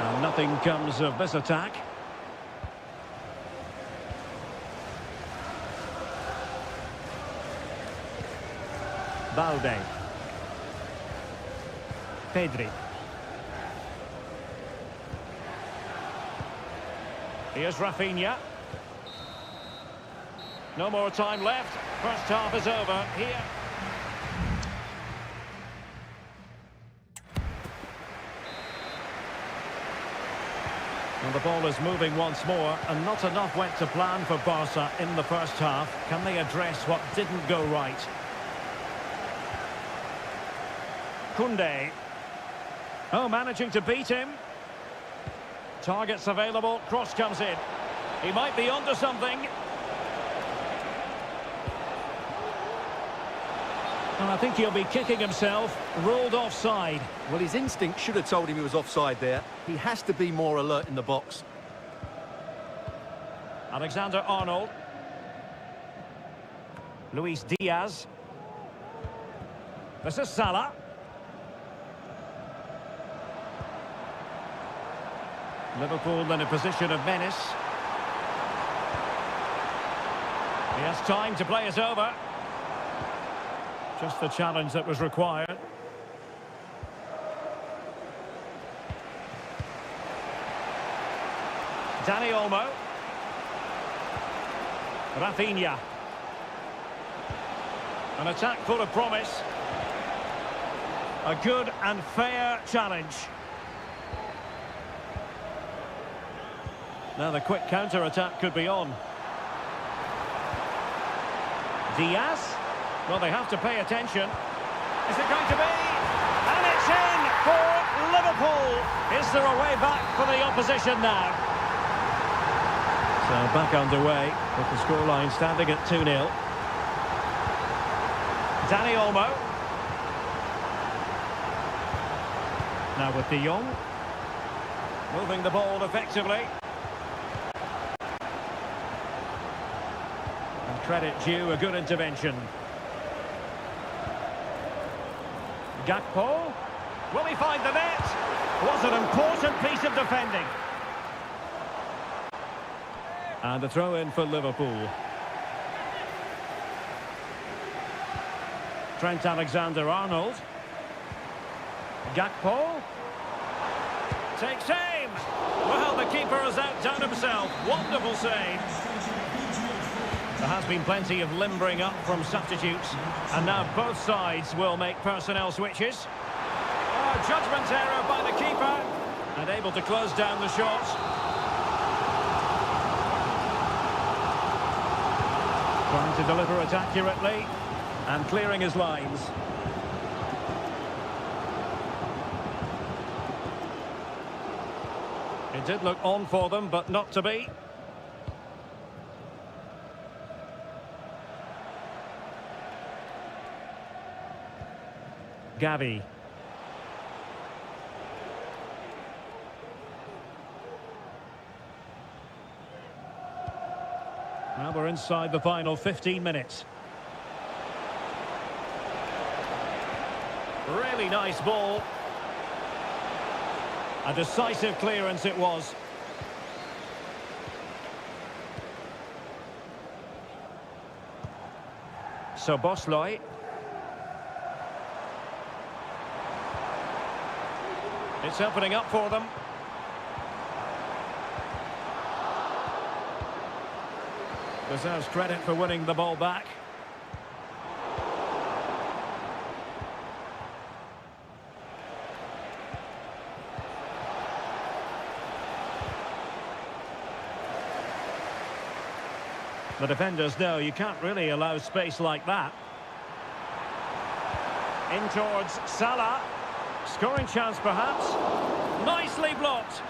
And nothing comes of this attack. Balde. Pedri. Here's Rafinha. No more time left. First half is over here. And the ball is moving once more, and not enough went to plan for Barca in the first half. Can they address what didn't go right? Koundé. Oh, managing to beat him. Targets available, cross comes in. He might be onto something. And I think he'll be kicking himself, ruled offside. Well, his instinct should have told him he was offside there. He has to be more alert in the box. Alexander-Arnold. Luis Diaz. This is Salah. Liverpool in a position of menace. He has time to play it over. Just the challenge that was required. Dani Olmo. Rafinha. An attack full of promise. A good and fair challenge. Now the quick counter-attack could be on. Diaz. Well, they have to pay attention. Is it going to be? And it's in for Liverpool. Is there a way back for the opposition now? So back underway with the scoreline standing at 2-0. Danny Olmo. Now with De Jong. Moving the ball effectively. And credit due, a good intervention. Gakpo. Will he find the net? Was an important piece of defending. And a throw-in for Liverpool. Trent Alexander-Arnold. Gakpo. Takes aim. Well, the keeper has outdone himself. Wonderful save. There has been plenty of limbering up from substitutes. And now both sides will make personnel switches. Oh, judgment error by the keeper. And able to close down the shot. Trying to deliver it accurately. And clearing his lines. It did look on for them, but not to be. Gavi. Now we're inside the final 15 minutes. Really nice ball. A decisive clearance it was. So Bosley. It's opening up for them. Deserves credit for winning the ball back. The defenders know you can't really allow space like that. In towards Salah. Scoring chance perhaps. Nicely blocked.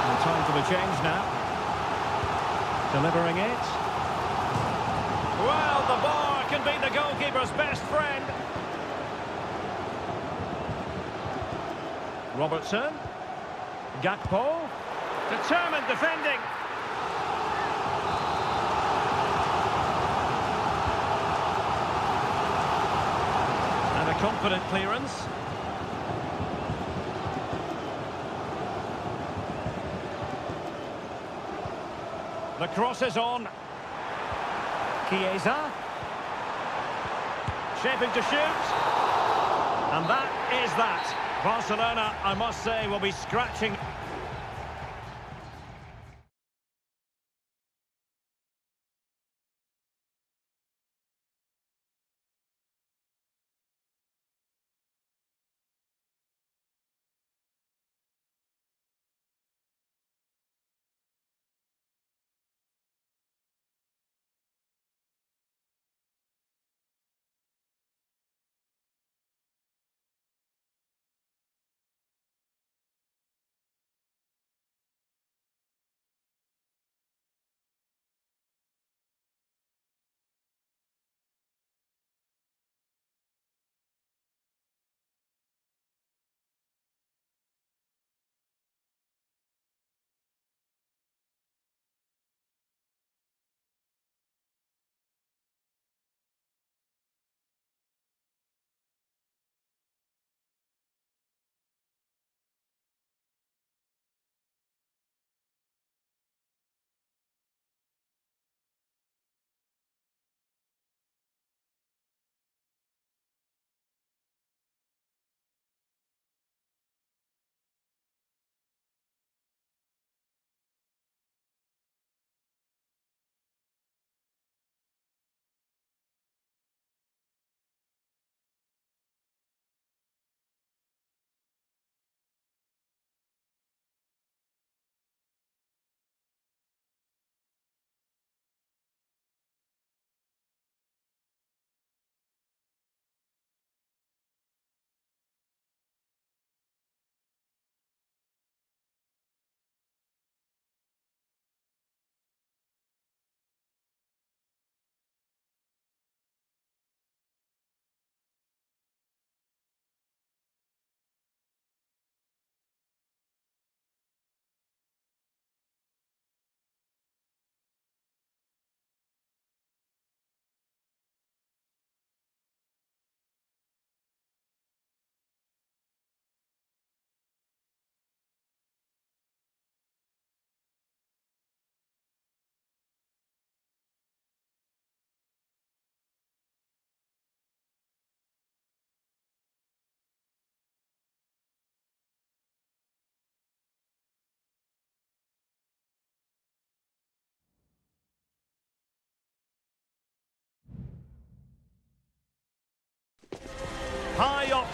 And time for the change now. Delivering it. Well, the bar can be the goalkeeper's best friend. Robertson. Gakpo. Determined defending. And a confident clearance. The cross is on. Chiesa. Shaping to shoot. And that is that. Barcelona, I must say, will be scratching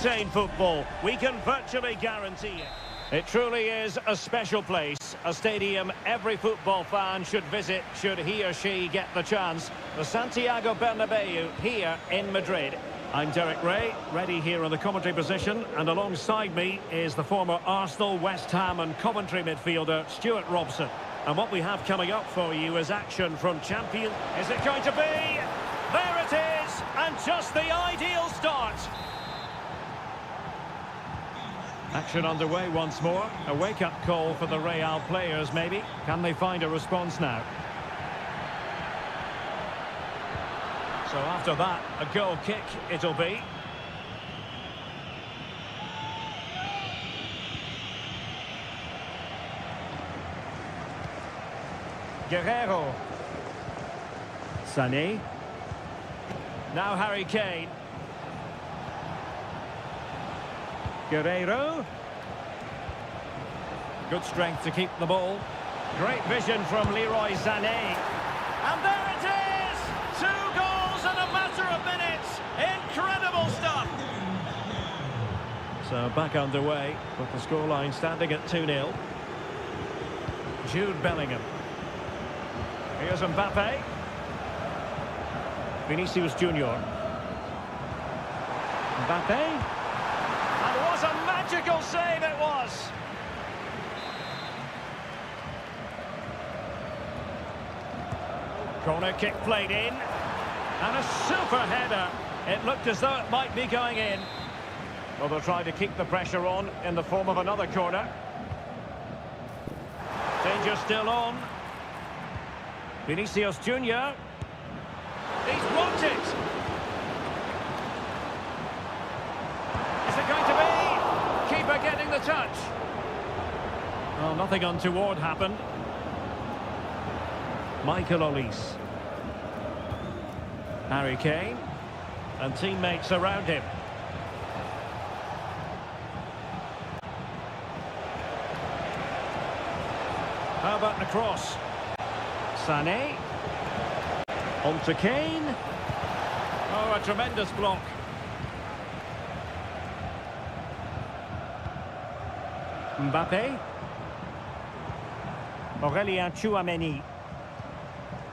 octane football. We can virtually guarantee it. It truly is a special place, a stadium every football fan should visit should he or she get the chance. The Santiago Bernabeu here in Madrid. I'm Derek Ray, ready here in the commentary position, and alongside me is the former Arsenal, West Ham and Coventry midfielder Stuart Robson. And what we have coming up for you is action from champion. Is it going to be? There it is, and just the ideal start. Action underway once more. A wake-up call for the Real players, maybe. Can they find a response now? So after that, a goal kick it'll be. Guerrero. Sané. Now Harry Kane. Guerrero. Good strength to keep the ball. Great vision from Leroy Sané. And there it is! 2 goals in a matter of minutes. Incredible stuff. So back underway, with the scoreline standing at 2-0. Jude Bellingham. Here's Mbappe. Vinicius Junior. Mbappe. And what a magical save it was! Corner kick played in. And a super header. It looked as though it might be going in. Well, they'll try to keep the pressure on in the form of another corner. Danger still on. Vinicius Junior. He's blocked it. Is it going to be? Keeper getting the touch. Well, nothing untoward happened. Michael Olise. Harry Kane. And teammates around him. How about the cross? Sané. On to Kane. Oh, a tremendous block. Mbappe. Aurélien Tchouameni.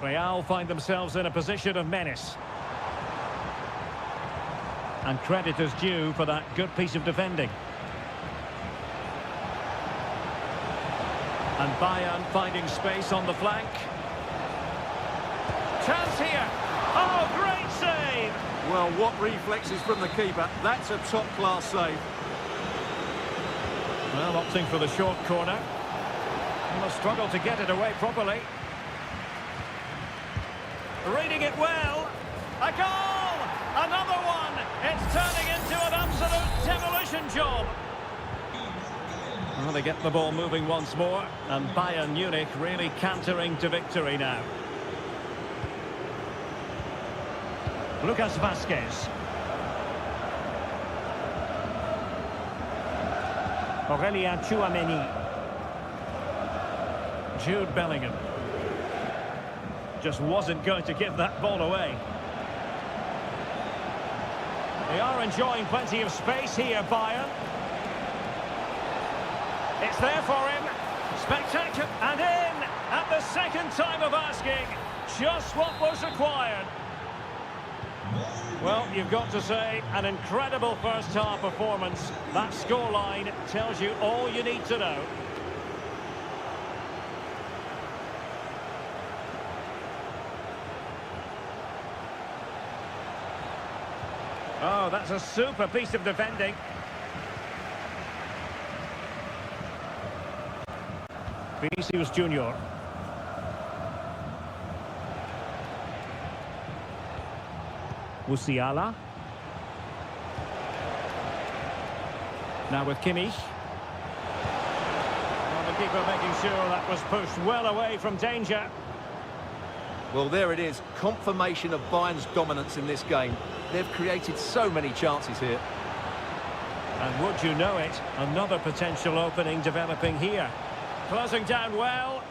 Real find themselves in a position of menace. And credit is due for that good piece of defending. And Bayern finding space on the flank. Chance here. Oh, great save! Well, what reflexes from the keeper. That's a top-class save. Well, opting for the short corner. And a struggle to get it away properly. Reading it well. A goal! Another one! It's turning into an absolute demolition job. Well, they get the ball moving once more. And Bayern Munich really cantering to victory now. Lucas Vazquez. Aurélien Tchouameni. Jude Bellingham. Just wasn't going to give that ball away. They are enjoying plenty of space here, Bayern. It's there for him. Spectacular. And in at the second time of asking. Just what was required. Well, you've got to say, an incredible first-half performance. That scoreline tells you all you need to know. Oh, that's a super piece of defending. Vinicius Junior. Musiala. Now with Kimmich. Well, the keeper making sure that was pushed well away from danger. Well, there it is. Confirmation of Bayern's dominance in this game. They've created so many chances here. And would you know it, another potential opening developing here. Closing down well.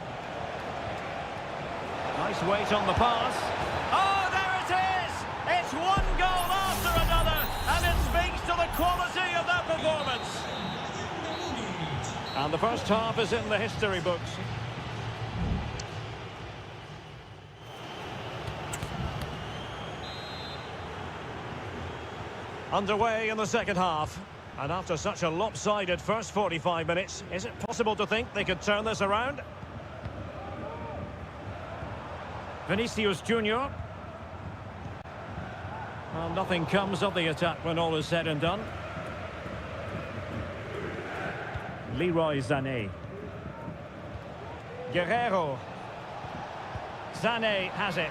Nice weight on the pass. Oh, there it is! It's one goal after another, and it speaks to the quality And the first half is in the history books. Underway in the second half. And after such a lopsided first 45 minutes, is it possible to think they could turn this around? Vinicius Junior. Well, nothing comes of the attack when all is said and done. Leroy Sané. Guerrero. Sané has it.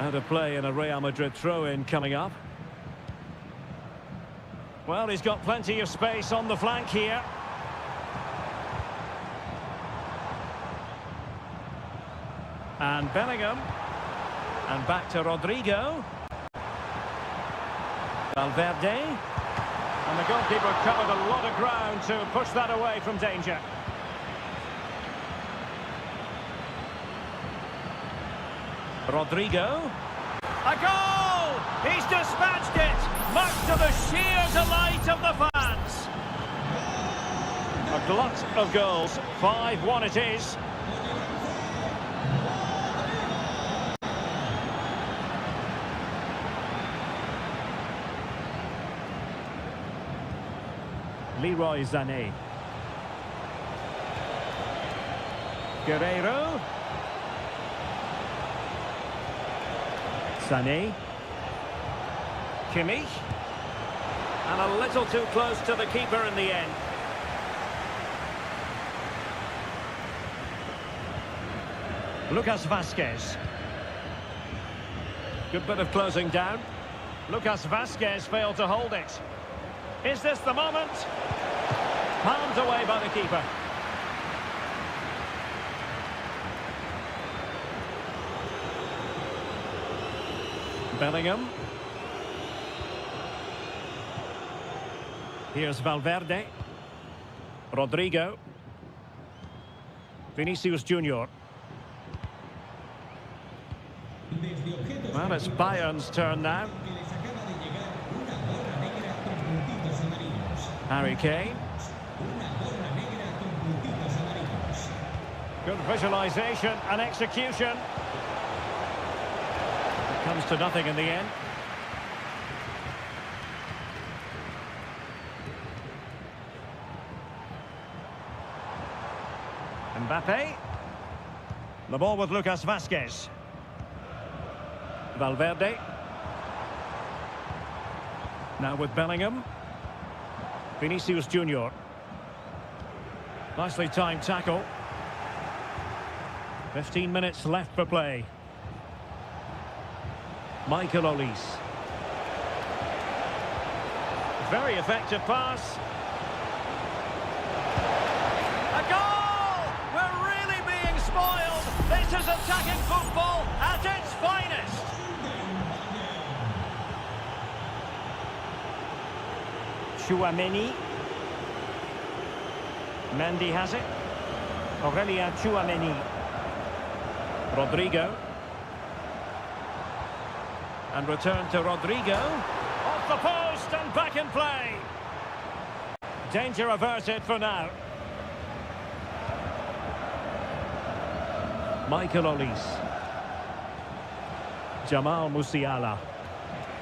Out of play in a Real Madrid throw-in coming up. Well, he's got plenty of space on the flank here. And Bellingham. And back to Rodrigo. Valverde. And the goalkeeper covered a lot of ground to push that away from danger. Rodrigo. A goal! He's dispatched it! Much to the sheer delight of the fans. A glut of goals. 5-1 it is. Leroy Sané. Guerrero. Sané. Kimmich. And a little too close to the keeper in the end. Lucas Vazquez. Good bit of closing down. Lucas Vazquez failed to hold it. Is this the moment? Palmed away by the keeper. Bellingham. Here's Valverde. Rodrigo. Vinicius Junior. Well, it's Bayern's turn now. Harry Kane. Good visualization and execution. It comes to nothing in the end. Mbappe. The ball with Lucas Vazquez. Valverde. Now with Bellingham. Vinicius Junior. Nicely timed tackle. 15 minutes left for play. Michael Olise. Very effective pass. A goal! We're really being spoiled. This is attacking football at its finest. Chouameni. Mendy has it. Aurelien Chouameni. Rodrigo. And return to Rodrigo. Off the post and back in play. Danger averted for now. Michael Olise. Jamal Musiala.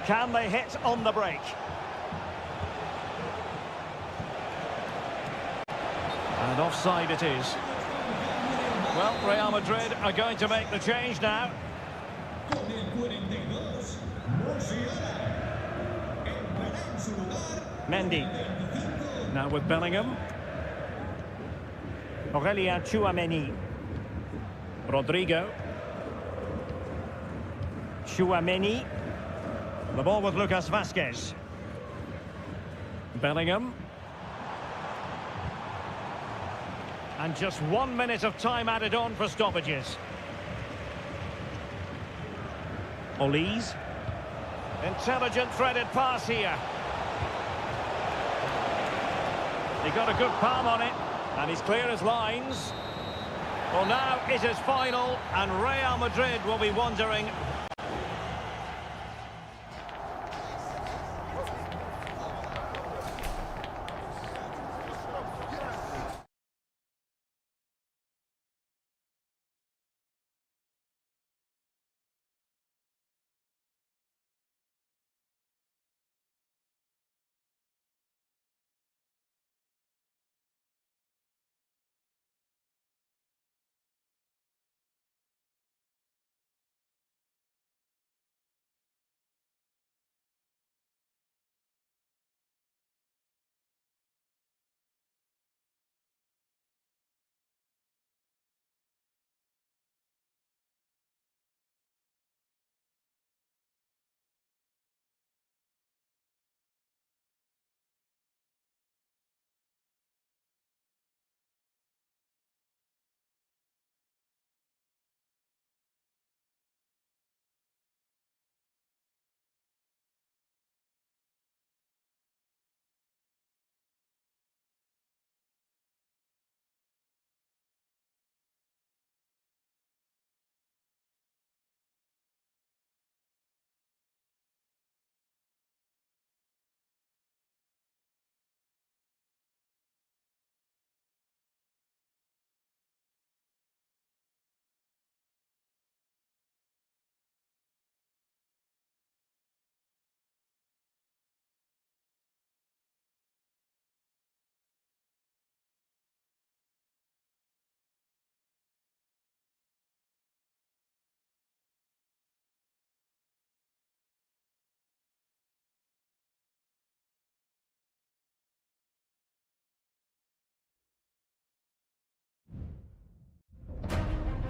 Can they hit on the break? And offside it is. Well, Real Madrid are going to make the change now. Mendy. Now with Bellingham. Aurelien Chouameni. Rodrigo. Chouameni. The ball with Lucas Vazquez. Bellingham. And just 1 minute of time added on for stoppages. Olise. Intelligent threaded pass here. He got a good palm on it, and he's clear as lines. Well, now it is final, and Real Madrid will be wondering.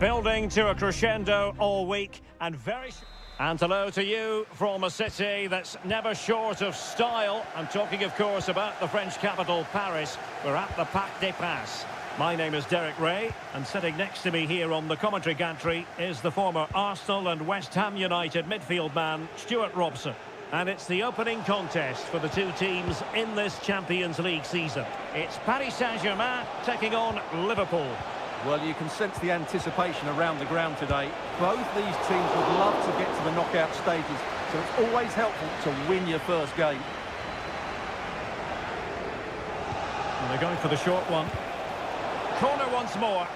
Building to a crescendo all week and And hello to you from a city that's never short of style. I'm talking, of course, about the French capital, Paris. We're at the Parc des Princes. My name is Derek Ray, and sitting next to me here on the commentary gantry is the former Arsenal and West Ham United midfield man, Stuart Robson. And it's the opening contest for the two teams in this Champions League season. It's Paris Saint-Germain taking on Liverpool. Well, you can sense the anticipation around the ground today. Both these teams would love to get to the knockout stages, so it's always helpful to win your first game. And they're going for the short one. Corner once more.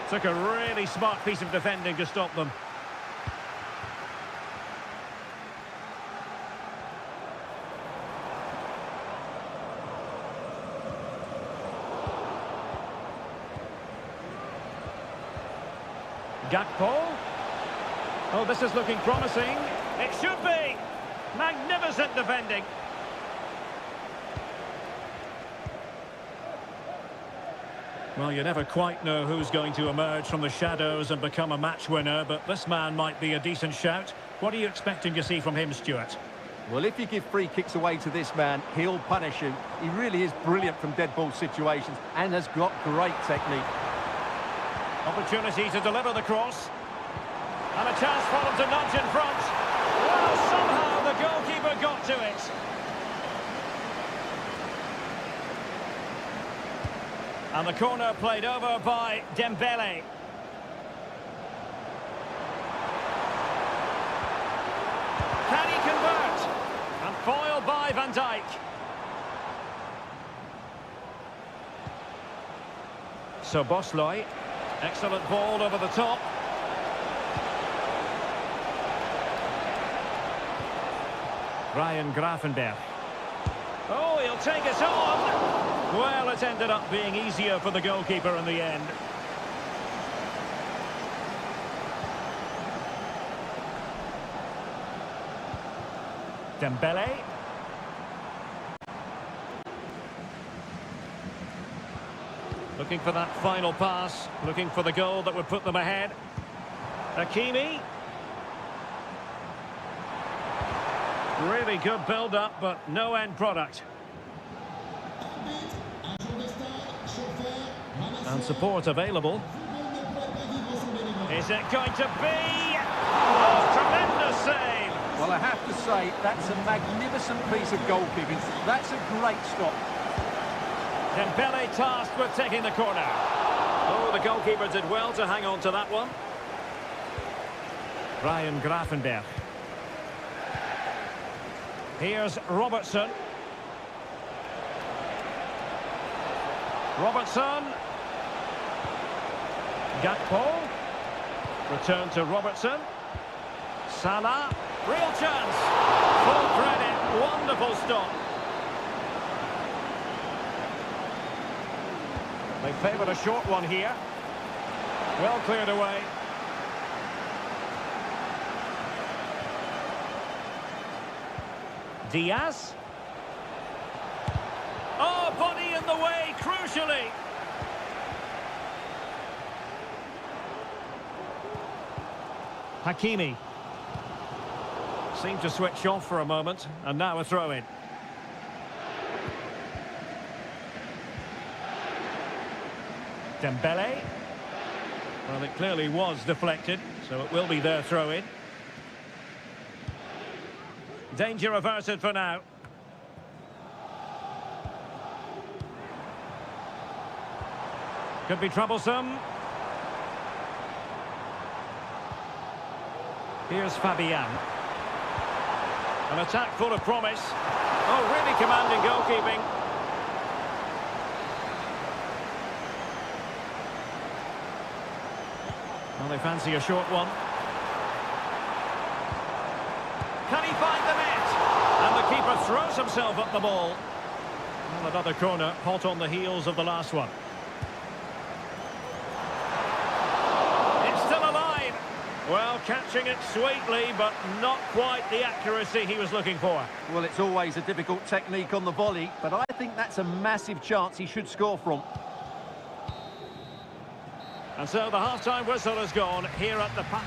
Took a really smart piece of defending to stop them. Gakpo. Oh, this is looking promising. It should be. Magnificent defending. Well, you never quite know who's going to emerge from the shadows and become a match winner, but this man might be a decent shout. What are you expecting to see from him, Stuart? Well, if you give free kicks away to this man, he'll punish you. He really is brilliant from dead ball situations and has got great technique. Opportunity to deliver the cross. And a chance for them to nudge in front. Well, somehow the goalkeeper got to it. And the corner played over by Dembele. Can he convert? And foiled by Van Dijk. So Bosloy. Excellent ball over the top. Ryan Gravenberg. Oh, he'll take it on. Well, it ended up being easier for the goalkeeper in the end. Dembele. Looking for that final pass, looking for the goal that would put them ahead. Hakimi. Really good build-up, but no end product. And support available. Is it going to be? Oh, tremendous save! Well, I have to say, that's a magnificent piece of goalkeeping. That's a great stop. Dembele tasked with taking the corner. Oh, the goalkeeper did well to hang on to that one. Ryan Gravenberg. Here's Robertson. Robertson. Gakpo. Return to Robertson. Salah. Real chance. Full credit. Wonderful stop. They favoured a short one here. Well cleared away. Diaz. Oh, body in the way, crucially. Hakimi. Seemed to switch off for a moment, and now a throw-in. Dembele. Well, it clearly was deflected, so it will be their throw-in. Danger averted for now. Could be troublesome. Here's Fabian. An attack full of promise. Oh, really commanding goalkeeping. Well, they fancy a short one. Can he find the net? And the keeper throws himself at the ball. Well, another corner, hot on the heels of the last one. It's still alive. Well, catching it sweetly, but not quite the accuracy he was looking for. Well, it's always a difficult technique on the volley, but I think that's a massive chance he should score from. And so the half-time whistle has gone here at the pack.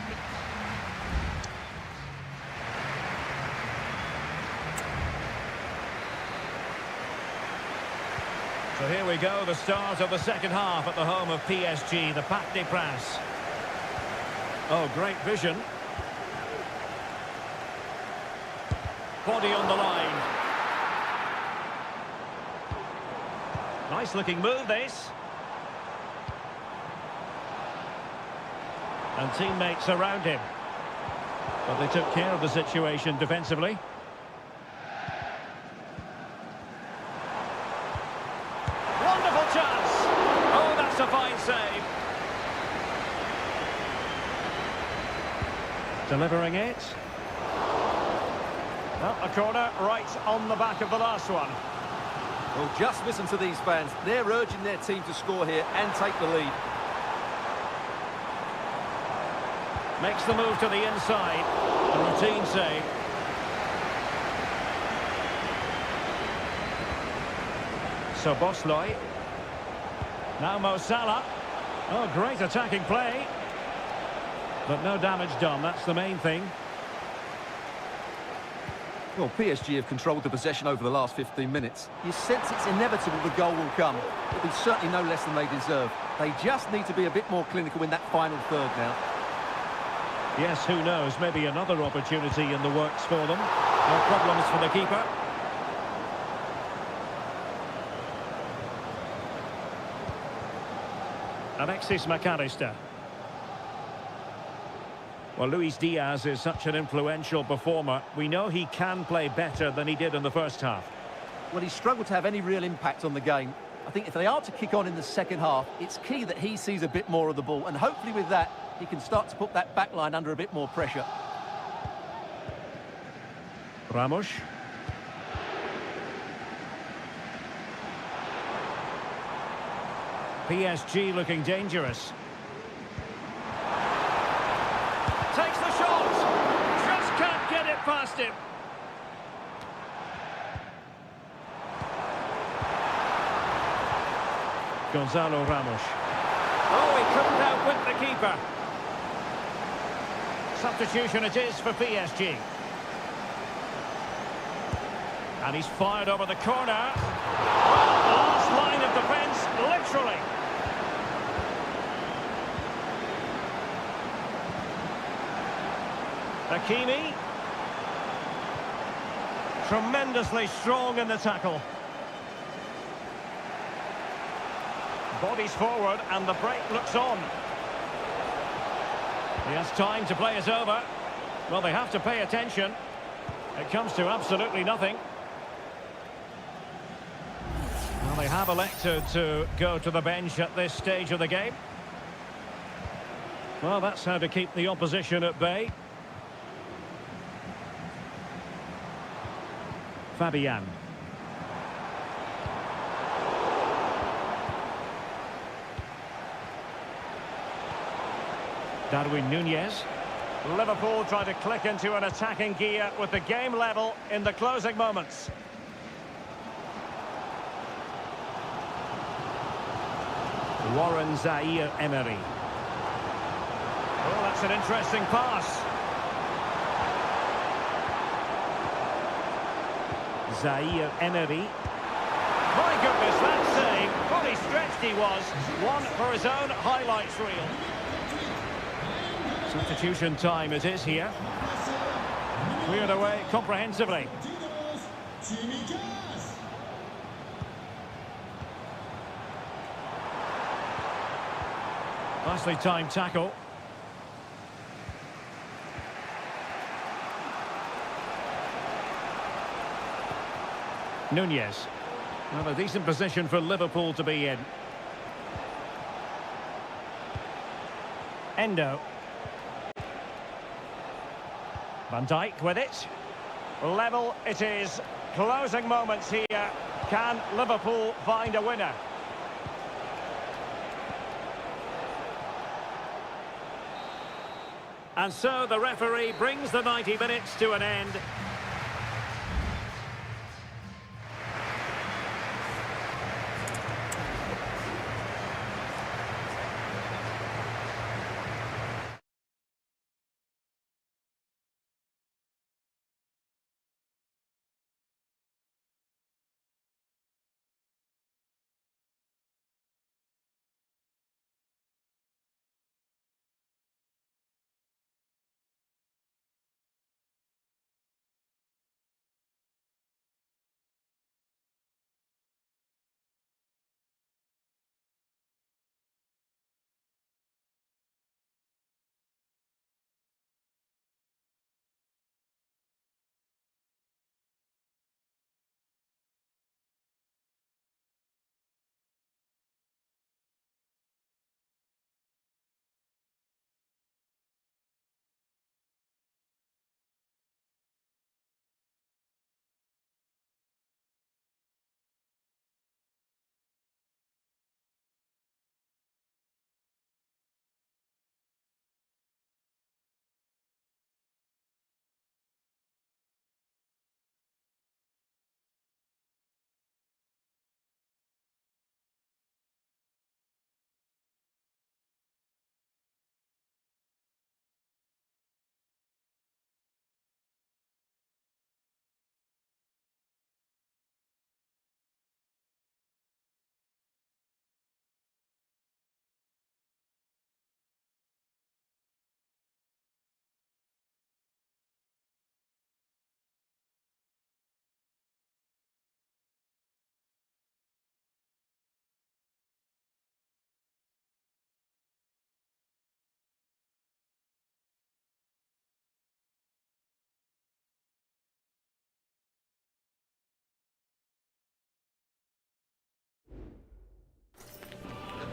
So here we go, the start of the second half at the home of PSG, the Parc des Princes. Oh, great vision. Body on the line. Nice looking move, this. And teammates around him. But they took care of the situation defensively. Wonderful chance. Oh, that's a fine save. Delivering it. Well, a corner right on the back of the last one. Well, just listen to these fans. They're urging their team to score here and take the lead. Makes the move to the inside. A routine save. So Bosloy. Now Mo Salah. Oh, great attacking play. But no damage done, that's the main thing. Well, PSG have controlled the possession over the last 15 minutes. You sense it's inevitable the goal will come. It'll be certainly no less than they deserve. They just need to be a bit more clinical in that final third now. Yes, who knows, maybe another opportunity in the works for them. No problems for the keeper. Alexis McAllister. Well, Luis Diaz is such an influential performer. We know he can play better than he did in the first half. Well, he struggled to have any real impact on the game. I think if they are to kick on in the second half, it's key that he sees a bit more of the ball, and hopefully with that, he can start to put that back line under a bit more pressure. Ramos. PSG looking dangerous. Takes the shot. Just can't get it past him. Gonzalo Ramos. Oh, he couldn't outwit the keeper. Substitution it is for PSG. And he's fired over the corner. Last line of defence, literally. Hakimi. Tremendously strong in the tackle. Bodies forward and the break looks on. He has time to play it over. Well, they have to pay attention. It comes to absolutely nothing. Well, they have elected to go to the bench at this stage of the game. Well, that's how to keep the opposition at bay. Fabian. Darwin Nunez. Liverpool trying to click into an attacking gear with the game level in the closing moments. Warren Zaire-Emery. Oh, that's an interesting pass. Zaire-Emery. My goodness, that save. Fully stretched he was. One for his own highlights reel. Substitution time it is here. Cleared away comprehensively. Nicely timed tackle. Nunez. Well, a decent position for Liverpool to be in. Endo. Van Dijk with it. Level it is. Closing moments here. Can Liverpool find a winner? And so the referee brings the 90 minutes to an end.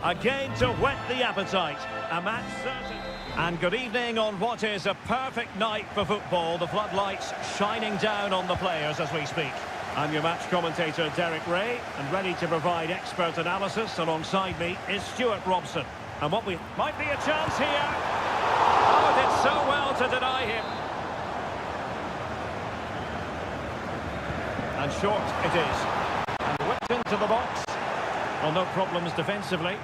Again to whet the appetite. A match certain. And good evening on what is a perfect night for football. The floodlights shining down on the players as we speak. I'm your match commentator, Derek Ray, and ready to provide expert analysis alongside me is Stuart Robson. And what we might be a chance here. Oh, did so well to deny him. And short it is. And whipped into the box. Well, no problems defensively.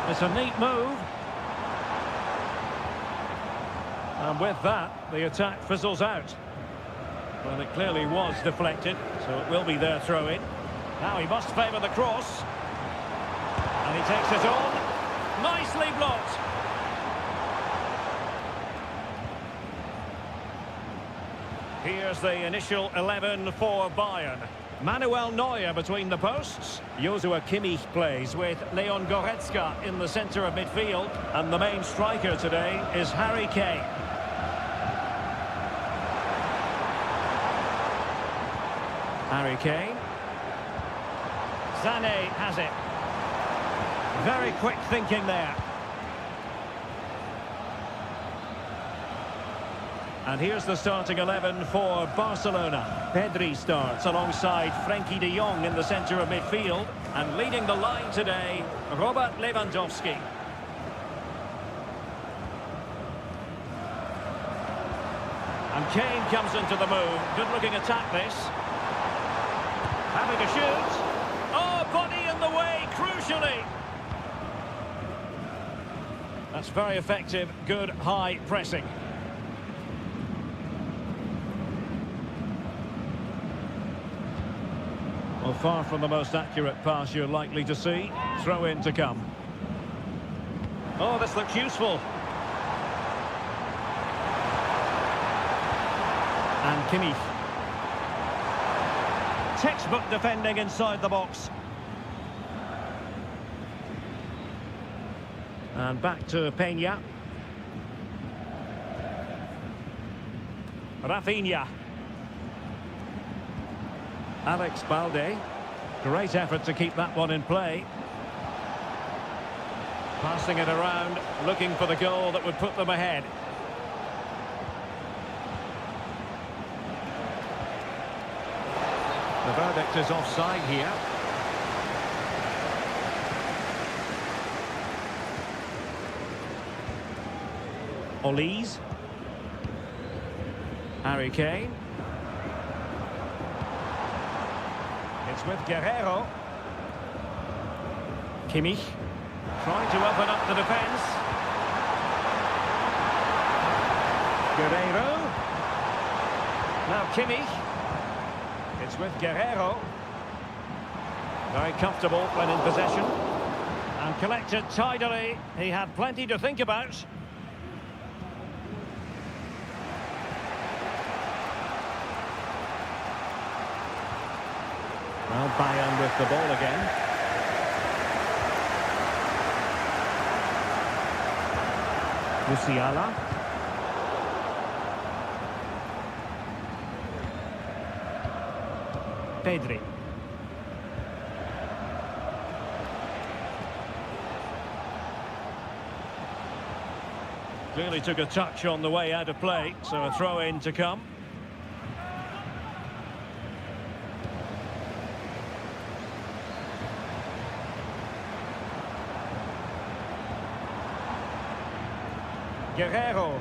It's a neat move. And with that, the attack fizzles out. Well, it clearly was deflected, so it will be their throw-in. Now he must favour the cross. And he takes it on. Nicely blocked. Here's the initial 11 for Bayern. Manuel Neuer between the posts. Joshua Kimmich plays with Leon Goretzka in the centre of midfield. And the main striker today is Harry Kane. Harry Kane. Sané has it. Very quick thinking there. And here's the starting 11 for Barcelona. Pedri starts alongside Frenkie de Jong in the centre of midfield. And leading the line today, Robert Lewandowski. And Kane comes into the move. Good-looking attack, this. Having a shoot. Oh, body in the way, crucially. That's very effective, good high pressing. Well, far from the most accurate pass you're likely to see. Throw in to come. Oh, this looks useful. And Kimmich. Textbook defending inside the box. And back to Peña. Rafinha. Alex Balde. Great effort to keep that one in play. Passing it around, looking for the goal that would put them ahead. The verdict is offside here. Olise. Harry Kane. It's with Guerrero. Kimmich. Trying to open up the defence. Guerrero. Now Kimmich. It's with Guerrero. Very comfortable when in possession. And collected tidily. He had plenty to think about. Well, Bayern with the ball again. Musiala. Pedri. Clearly took a touch on the way out of play, so a throw-in to come. Guerrero.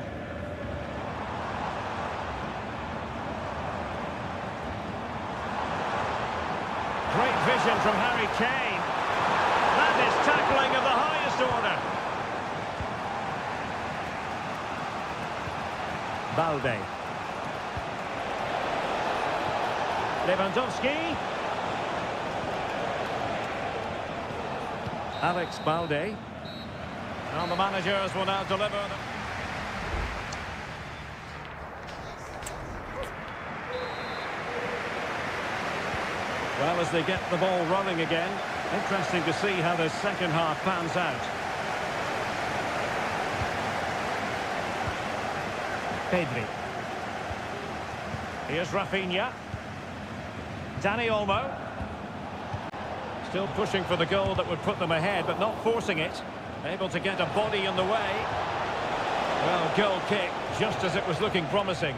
Great vision from Harry Kane. That is tackling of the highest order. Balde. Lewandowski. Alex Balde. And the managers will now deliver. Well, as they get the ball rolling again, interesting to see how the second half pans out. Pedri. Here's Rafinha. Dani Olmo. Still pushing for the goal that would put them ahead, but not forcing it. Able to get a body in the way. Well, goal kick, just as it was looking promising.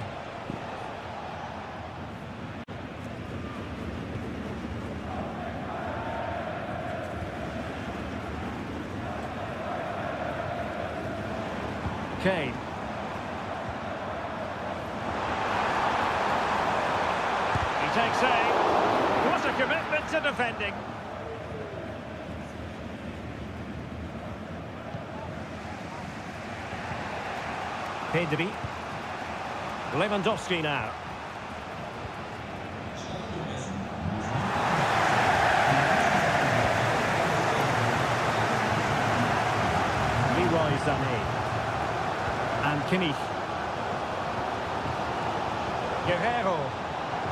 Kane. He takes aim. What a commitment to defending. Pedri. Lewandowski now. Leroy Sané. And Kimmich. Guerrero.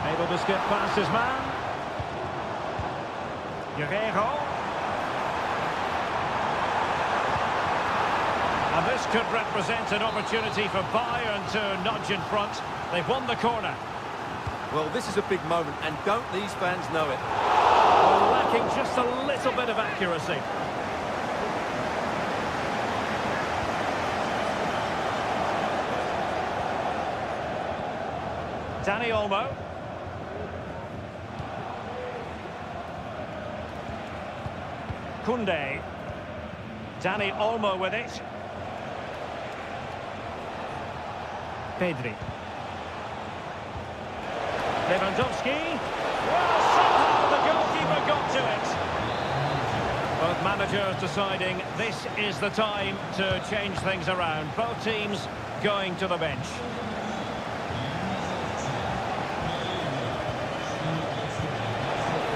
Able to skip past his man. Guerrero. And this could represent an opportunity for Bayern to nudge in front. They've won the corner. Well, this is a big moment, and don't these fans know it? Well, lacking just a little bit of accuracy. Dani Olmo. Koundé. Dani Olmo with it. Pedri. Lewandowski. Well, somehow the goalkeeper got to it. Both managers deciding this is the time to change things around. Both teams going to the bench.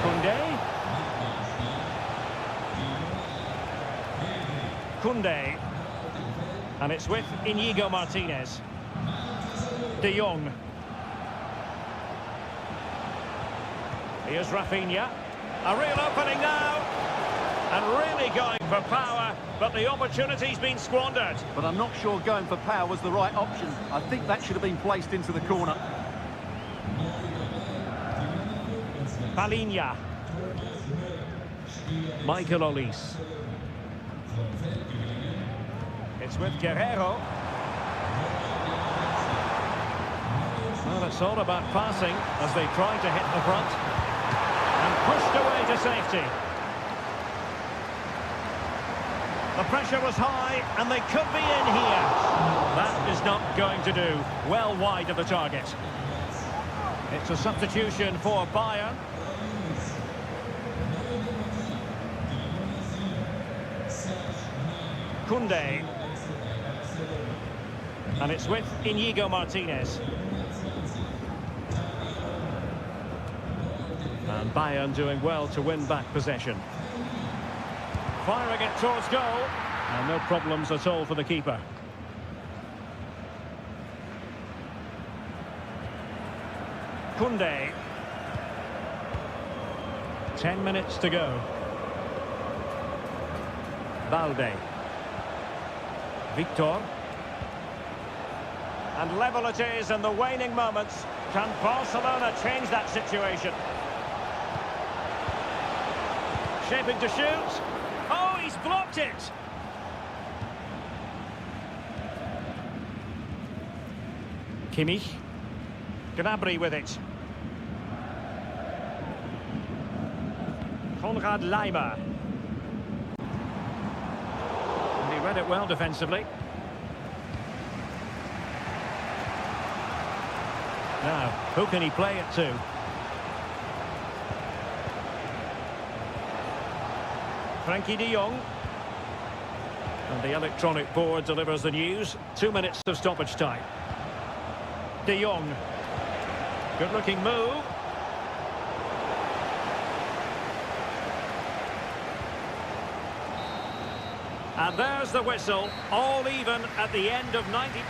Koundé. Koundé. And it's with Inigo Martinez. De Jong. Here's Rafinha. A real opening now. And really going for power, but the opportunity's been squandered. But I'm not sure going for power was the right option. I think that should have been placed into the corner. Palinha. Michael Olise. It's with Guerrero. Well, it's all about passing as they try to hit the front. And pushed away to safety. The pressure was high, and they could be in here. That is not going to do. Well wide of the target. It's a substitution for Bayern. Koundé. And it's with Inigo Martinez. And Bayern doing well to win back possession. Firing it towards goal. And no problems at all for the keeper. Koundé. 10 minutes to go. Balde. Victor. And level it is in the waning moments. Can Barcelona change that situation? Shaping to shoot. Oh, he's blocked it! Kimmich. Gnabry with it. Konrad Laimer. And he read it well defensively. Now, who can he play it to? Frankie de Jong. And the electronic board delivers the news. 2 minutes of stoppage time. De Jong. Good-looking move. And there's the whistle. All even at the end of 90...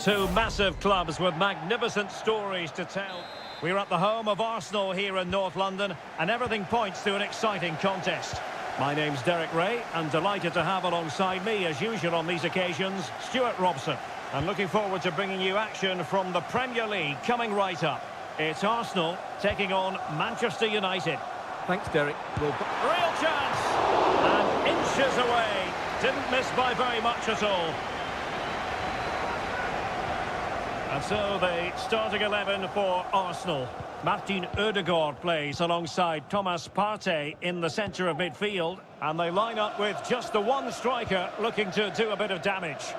Two massive clubs with magnificent stories to tell. We're at the home of Arsenal here in North London, and everything points to an exciting contest. My name's Derek Ray, and delighted to have alongside me, as usual on these occasions, Stuart Robson. And looking forward to bringing you action from the Premier League coming right up. It's Arsenal taking on Manchester United. Thanks, Derek. Well, Real chance! And inches away. Didn't miss by very much at all. And so the starting 11 for Arsenal. Martin Ødegaard plays alongside Thomas Partey in the centre of midfield. And they line up with just the one striker looking to do a bit of damage.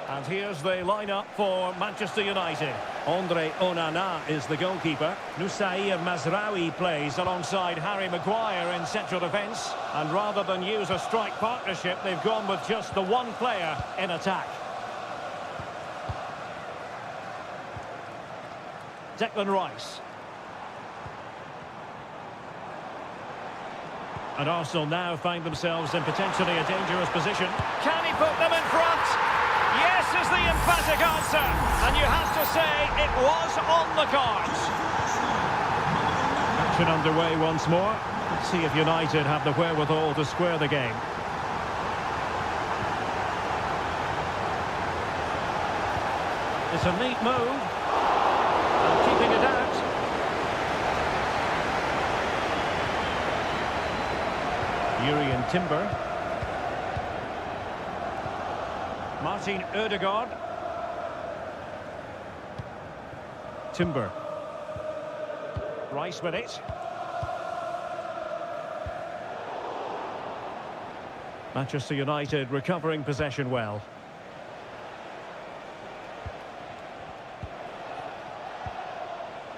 And here's the lineup for Manchester United. Andre Onana is the goalkeeper. Nusair Mazraoui plays alongside Harry Maguire in central defence. And rather than use a strike partnership, they've gone with just the one player in attack. Declan Rice. And Arsenal now find themselves in potentially a dangerous position. Can he put them in front? Yes is the emphatic answer. And you have to say it was on the cards. Action underway once more. Let's see if United have the wherewithal to square the game. It's a neat move. And keeping it out. Urian Timber. Martin Ødegaard. Timber. Rice with it. Manchester United recovering possession well.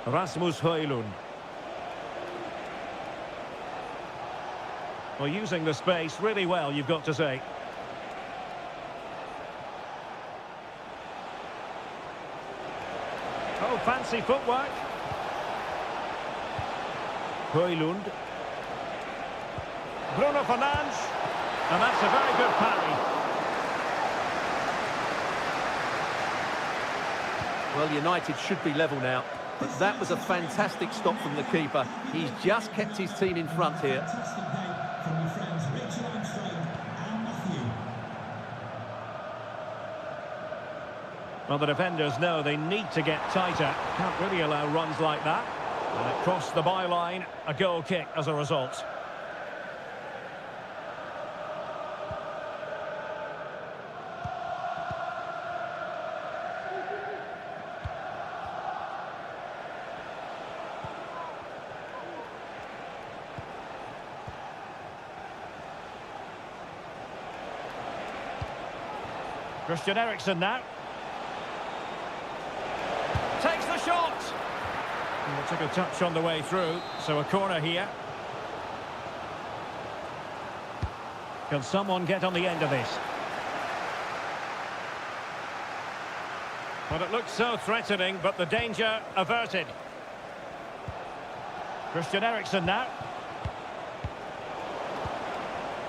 Rasmus Højlund. Well, using the space really well, you've got to say. Oh, fancy footwork. Højlund. Bruno Fernandes. And that's a very good parry. well, United should be level now. But that was a fantastic stop from the keeper. He's just kept his team in front here. Well, the defenders know they need to get tighter. Can't really allow runs like that. And it crossed the byline, a goal kick as a result. Christian Eriksen now. Takes the shot. And they took a touch on the way through, so a corner here. Can someone get on the end of this? Well, it looked so threatening, but the danger averted. Christian Eriksen now.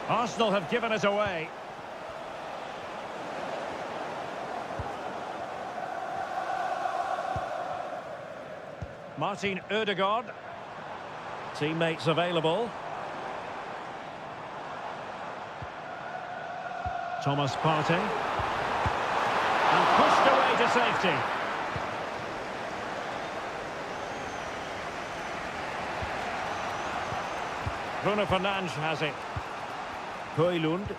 Arsenal have given it away. Martin Ødegaard. Teammates available. Thomas Partey. And pushed away to safety. Bruno Fernandes has it. Højlund.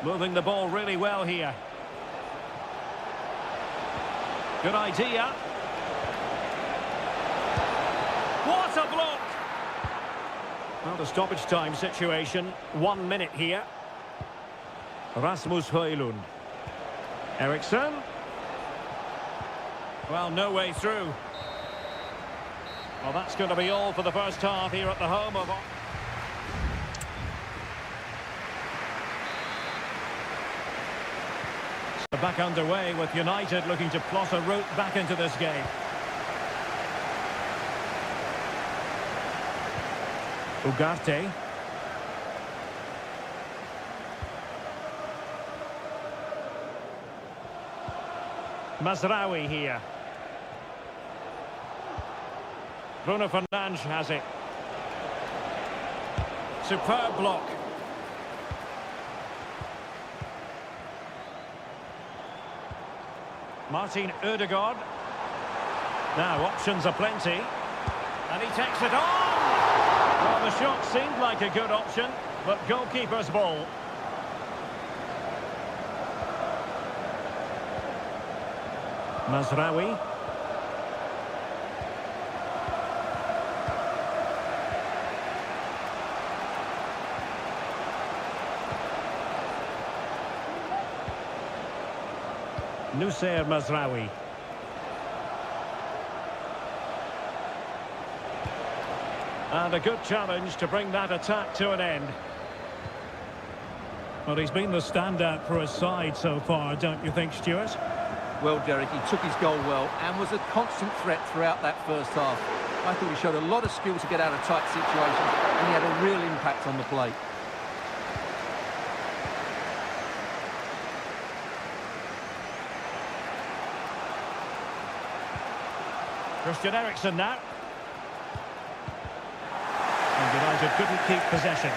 Moving the ball really well here. Good idea. What a block! Well, the stoppage time situation, 1 minute here. Rasmus Højlund. Eriksen. Well, no way through. Well, that's going to be all for the first half here at the home of... Back underway with United looking to plot a route back into this game. Ugarte. Mazraoui here. Bruno Fernandes has it. Superb block. Martin Ødegaard. Now options are plenty. And he takes it on! Well, the shot seemed like a good option, but goalkeeper's ball. Mazraoui. Nussair Mazraoui. And a good challenge to bring that attack to an end. Well, he's been the standout for his side so far, don't you think, Stuart? Well, Derek, he took his goal well and was a constant threat throughout that first half. I thought he showed a lot of skill to get out of tight situations, and he had a real impact on the play. Christian Eriksen now. And United couldn't keep possession.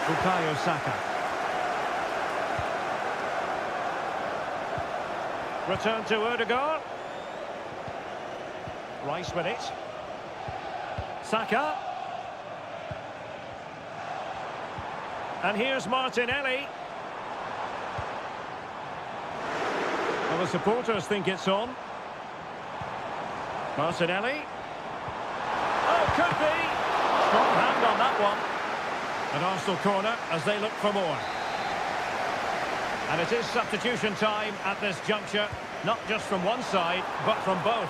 Bukayo Saka. Return to Ødegaard. Rice with it. Saka. And here's Martinelli. Well, the supporters think it's on. Martinelli. Oh, could be. Strong hand on that one. An Arsenal corner as they look for more. And it is substitution time at this juncture, not just from one side, but from both.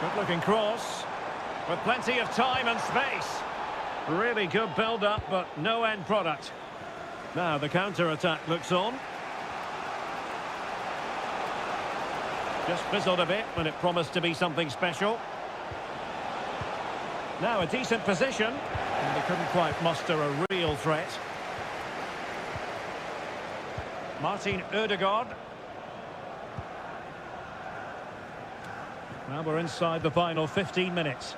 Good-looking cross, with plenty of time and space. Really good build-up, but no end product. Now the counter-attack looks on. Just fizzled a bit when it promised to be something special. Now a decent position, and they couldn't quite muster a real threat. Martin Ødegaard. Now we're inside the final 15 minutes.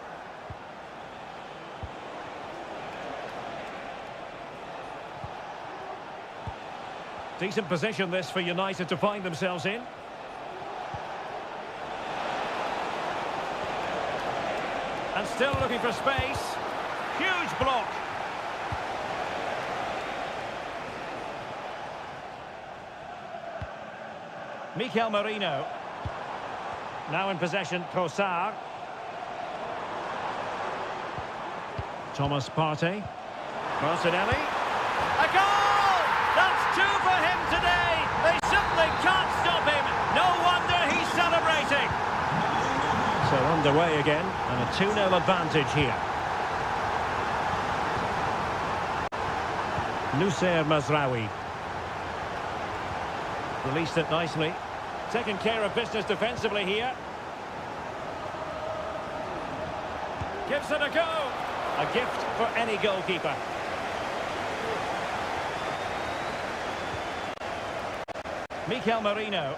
Decent position this for United to find themselves in. And still looking for space. Huge block. Mikel Merino. Now in possession, Trossard. Thomas Partey. Martinelli. A goal! That's two for him today. They simply can't stop him. No wonder he's celebrating. So underway again, and a 2-0 advantage here. Nussair Mazraoui. Released it nicely. Taking care of business defensively here. Gives it a go. A gift for any goalkeeper. Mikel Merino.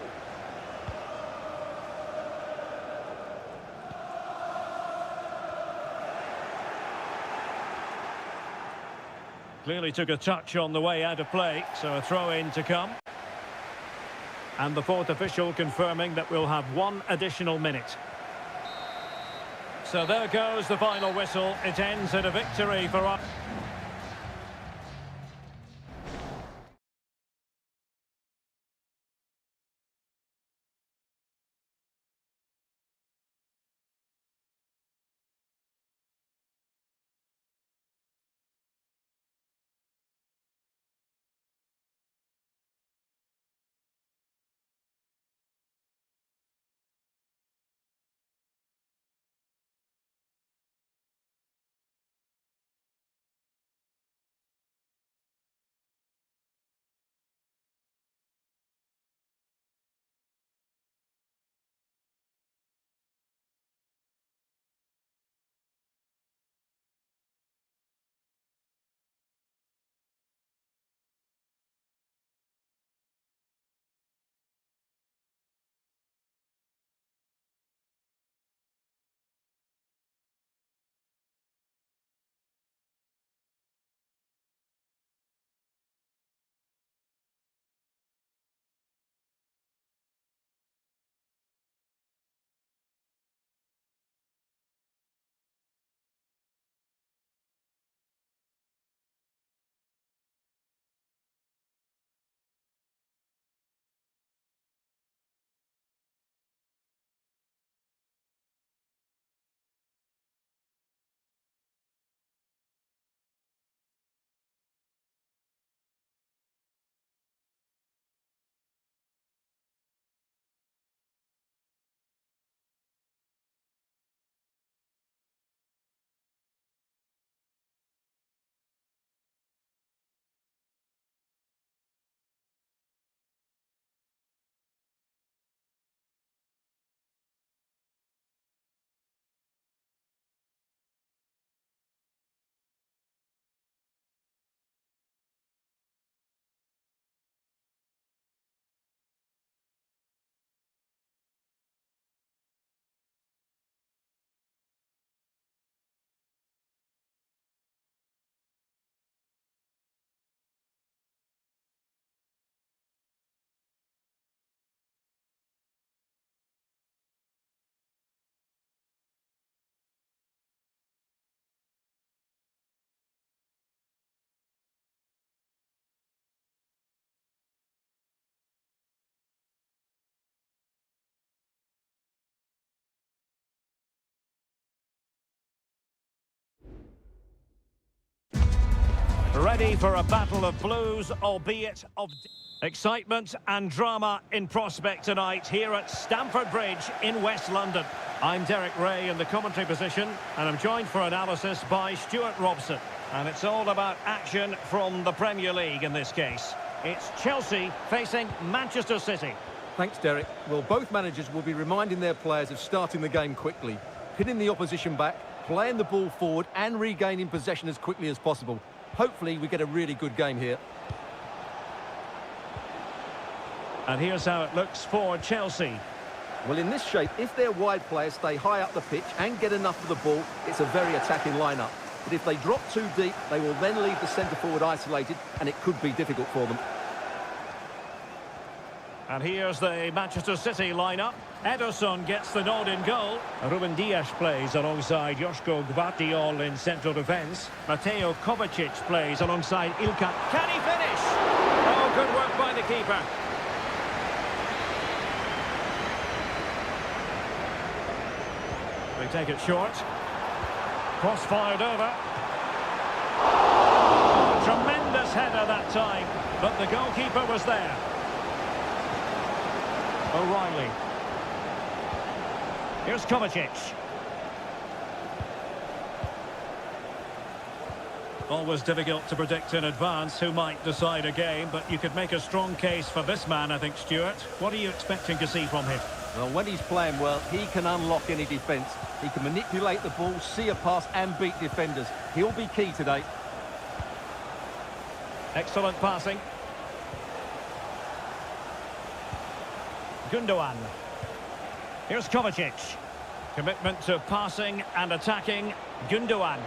Clearly took a touch on the way out of play, so a throw-in to come. And the fourth official confirming that we'll have one additional minute. So there goes the final whistle. It ends in a victory for us. Ready for a battle of blues, albeit of excitement and drama in prospect tonight here at Stamford Bridge in West London. I'm Derek Ray in the commentary position, and I'm joined for analysis by Stuart Robson. And it's all about action from the Premier League in this case. It's Chelsea facing Manchester City. Thanks, Derek. Well, both managers will be reminding their players of starting the game quickly, pinning the opposition back, playing the ball forward and regaining possession as quickly as possible. Hopefully we get a really good game here. And here's how it looks for Chelsea. Well, in this shape, if their wide players stay high up the pitch and get enough of the ball, it's a very attacking lineup. But if they drop too deep, they will then leave the centre-forward isolated, and it could be difficult for them. And here's the Manchester City lineup. Ederson gets the nod in goal. Ruben Dias plays alongside Joško Gvardiol in central defence. Mateo Kovacic plays alongside Ilka. Can he finish? Oh, good work by the keeper. They take it short. Cross fired over. Oh, tremendous header that time, but the goalkeeper was there. O'Reilly. Here's Kovacic. Always difficult to predict in advance who might decide a game, but you could make a strong case for this man, I think, Stuart. What are you expecting to see from him? Well, when he's playing well, he can unlock any defence. He can manipulate the ball, see a pass and beat defenders. He'll be key today. Excellent passing. Gundogan. Here's Kovacic. Commitment to passing and attacking. Gundogan.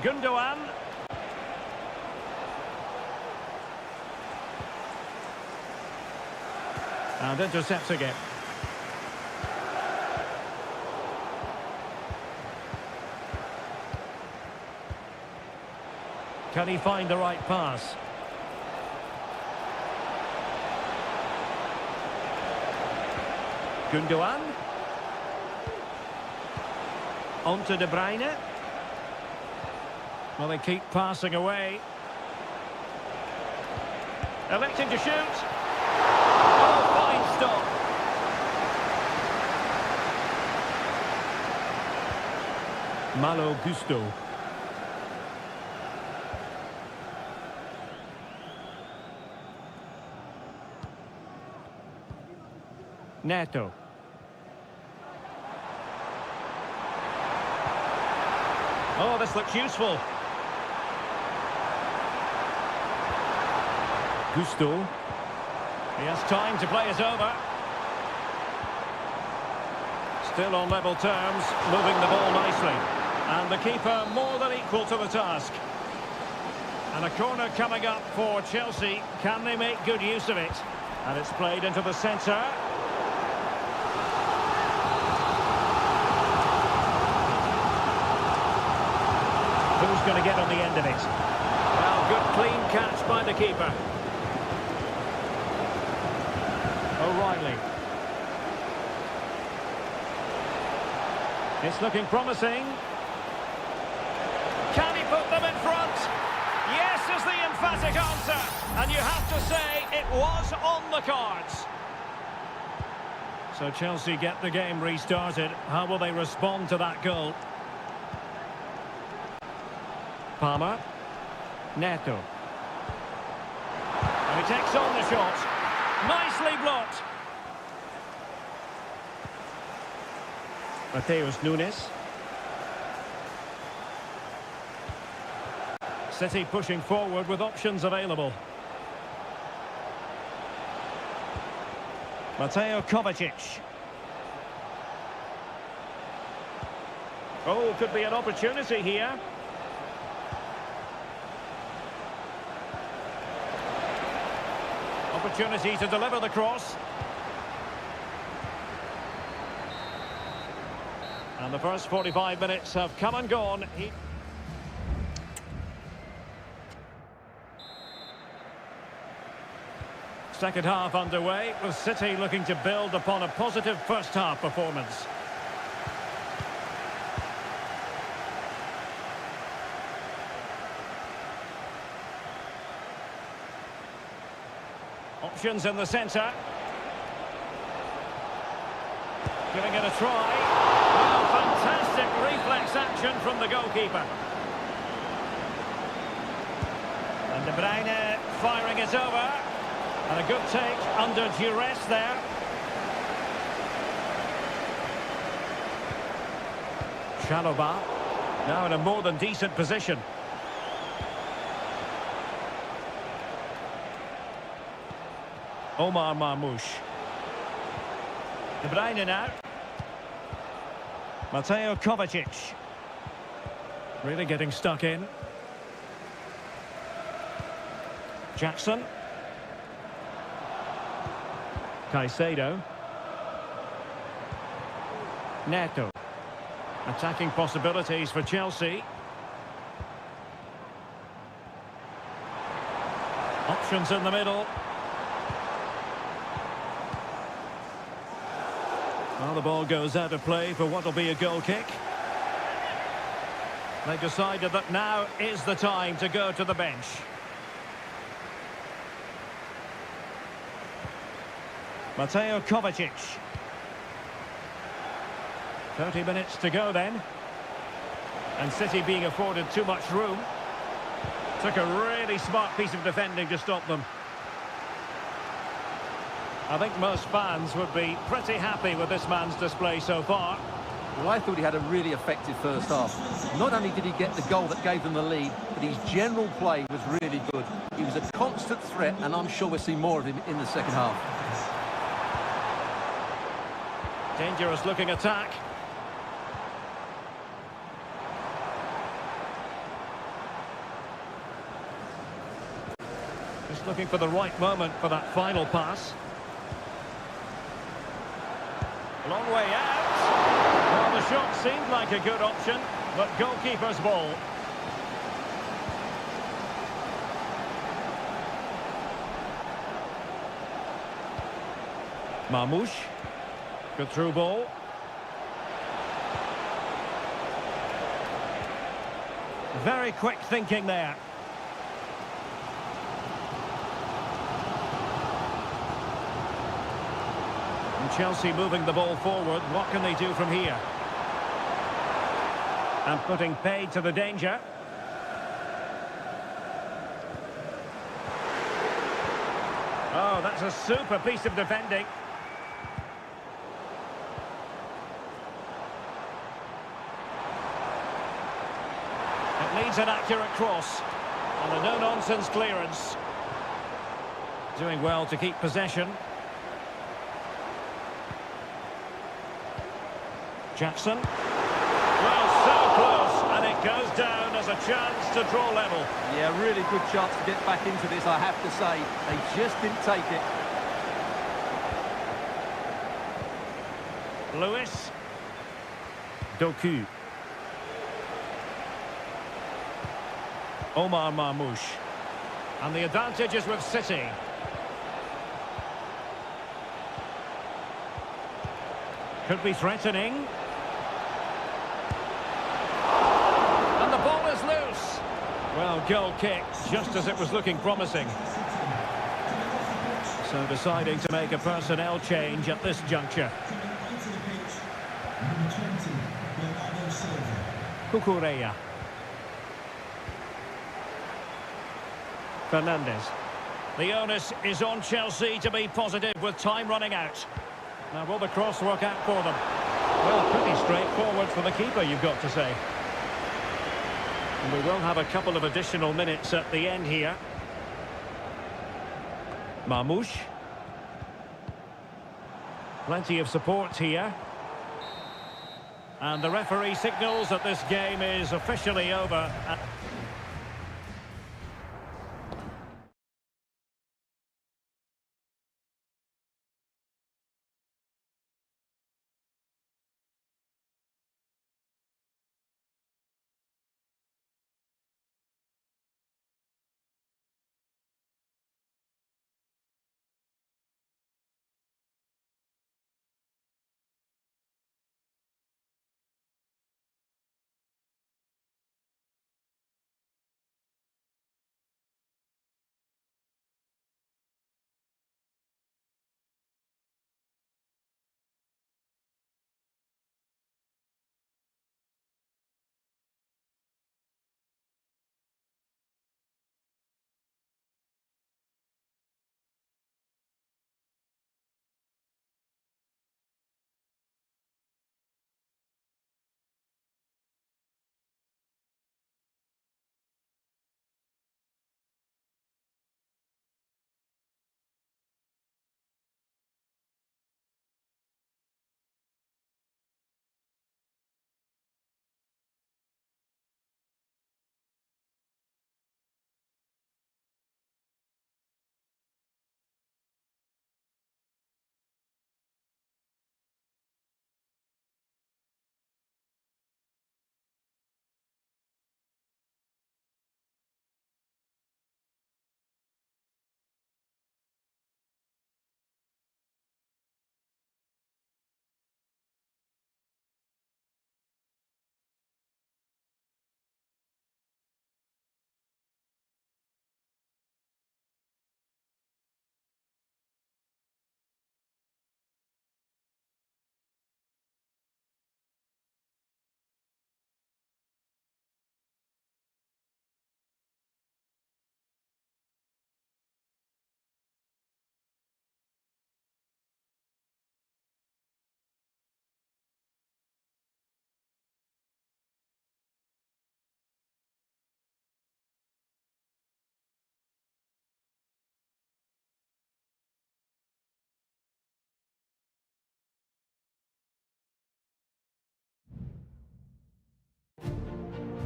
Gundogan. And intercepting it. Can he find the right pass? Gundogan. On to De Bruyne. Well, they keep passing away. Electing to shoot. Oh, fine stop. Malo Gusto. Neto. Oh, this looks useful. Gusto. He has time to play it over. Still on level terms, moving the ball nicely. And the keeper more than equal to the task. And a corner coming up for Chelsea. Can they make good use of it? And it's played into the centre. Who's going to get on the end of it? Well, good clean catch by the keeper. O'Reilly. It's looking promising. Can he put them in front? Yes is the emphatic answer. And you have to say it was on the cards. So Chelsea get the game restarted. How will they respond to that goal? Palmer. Neto. And he takes on the shot. Nicely blocked. Mateus Nunes. City pushing forward with options available. Mateo Kovacic. Oh, could be an opportunity here. Opportunity to deliver the cross. And the first 45 minutes have come and gone. Second half underway, with City looking to build upon a positive first half performance. Options in the centre. Giving it a try. Well, fantastic reflex action from the goalkeeper. And De Bruyne firing it over. And a good take under duress there. Chalobah, now in a more than decent position. Omar Marmoush. De Bruyne now. Mateo Kovacic. Really getting stuck in. Jackson. Caicedo. Neto. Attacking possibilities for Chelsea. Options in the middle. Well, the ball goes out of play for what will be a goal kick. They decided that now is the time to go to the bench. Mateo Kovacic. 30 minutes to go then. And City being afforded too much room. Took a really smart piece of defending to stop them. I think most fans would be pretty happy with this man's display so far. Well, I thought he had a really effective first half. Not only did he get the goal that gave them the lead, but his general play was really good. He was a constant threat, and I'm sure we'll see more of him in the second half. Dangerous looking attack. Just looking for the right moment for that final pass. Long way out. Well, the shot seemed like a good option, but goalkeeper's ball. Marmoush. Good through ball. Very quick thinking there. And Chelsea moving the ball forward. What can they do from here? And putting paid to the danger. Oh, that's a super piece of defending. It needs an accurate cross. And a no-nonsense clearance. Doing well to keep possession. Jackson. Well, so close, and it goes down as a chance to draw level. Yeah, really good chance to get back into this, I have to say. They just didn't take it. Lewis. Doku. Omar Marmoush. And the advantage is with City. Could be threatening. And the ball is loose. Well, goal kick, just as it was looking promising. So deciding to make a personnel change at this juncture. Cucurella. Fernandez. The onus is on Chelsea to be positive with time running out. Now, will the cross work out for them? Well, pretty straightforward for the keeper, you've got to say. And we will have a couple of additional minutes at the end here. Marmoush. Plenty of support here. And the referee signals that this game is officially over.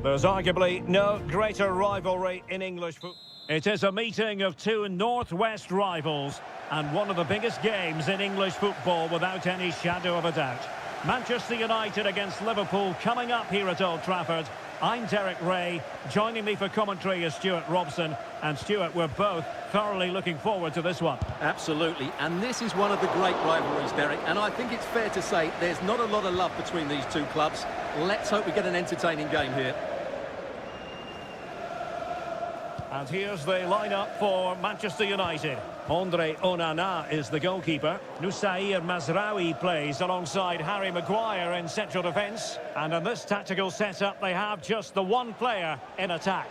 There's arguably no greater rivalry in English football. It is a meeting of two northwest rivals and one of the biggest games in English football without any shadow of a doubt. Manchester United against Liverpool coming up here at Old Trafford. I'm Derek Ray. Joining me for commentary is Stuart Robson. And Stuart, we're both thoroughly looking forward to this one. Absolutely, and this is one of the great rivalries, Derek, and I think it's fair to say there's not a lot of love between these two clubs. Let's hope we get an entertaining game here. And here's the lineup for Manchester United. Andre Onana is the goalkeeper. Nusair Mazraoui plays alongside Harry Maguire in central defence. And in this tactical setup, they have just the one player in attack.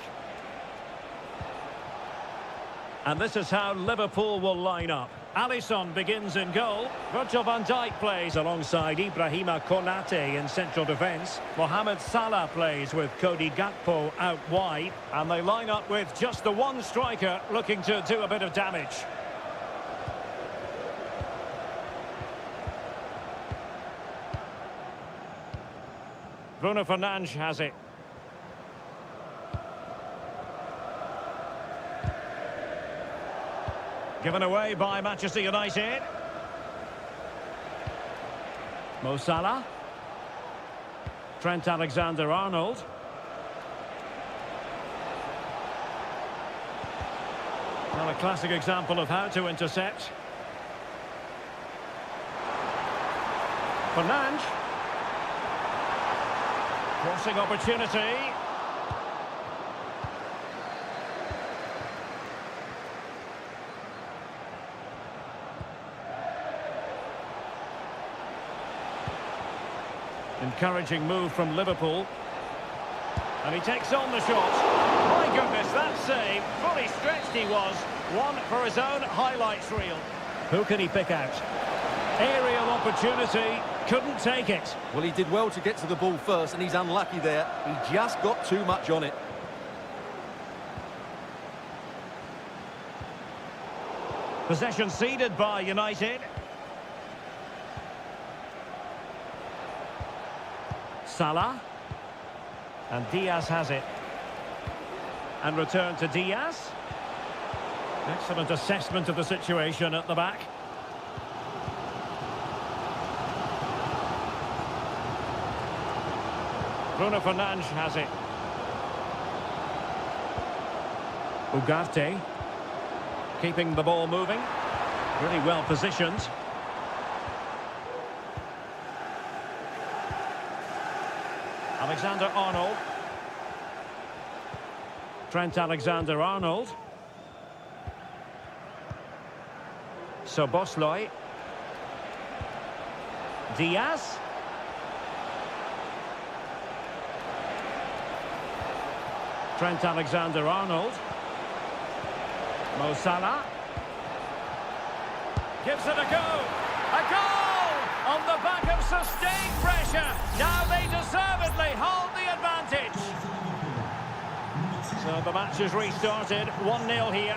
And this is how Liverpool will line up. Alisson begins in goal. Virgil van Dijk plays alongside Ibrahima Konate in central defence. Mohamed Salah plays with Cody Gakpo out wide. And they line up with just the one striker looking to do a bit of damage. Bruno Fernandes has it. Given away by Manchester United. Mo Salah. Trent Alexander-Arnold. Well, a classic example of how to intercept. Fernandes. Crossing opportunity. Encouraging move from Liverpool. And he takes on the shot. My goodness, that save. Fully stretched he was. One for his own highlights reel. Who can he pick out? Aerial opportunity. Couldn't take it. Well, he did well to get to the ball first, and he's unlucky there. He just got too much on it. Possession ceded by United. Salah. And Diaz has it. And return to Diaz. Excellent assessment of the situation at the back. Bruno Fernandes has it. Ugarte. Keeping the ball moving. Really well positioned. Alexander-Arnold. Trent Alexander-Arnold. Szoboszlai. Diaz. Trent Alexander-Arnold. Mo Salah. Gives it a go. A goal! On the back of sustained pressure. Now they deservedly hold the advantage. So the match is restarted. 1-0 here.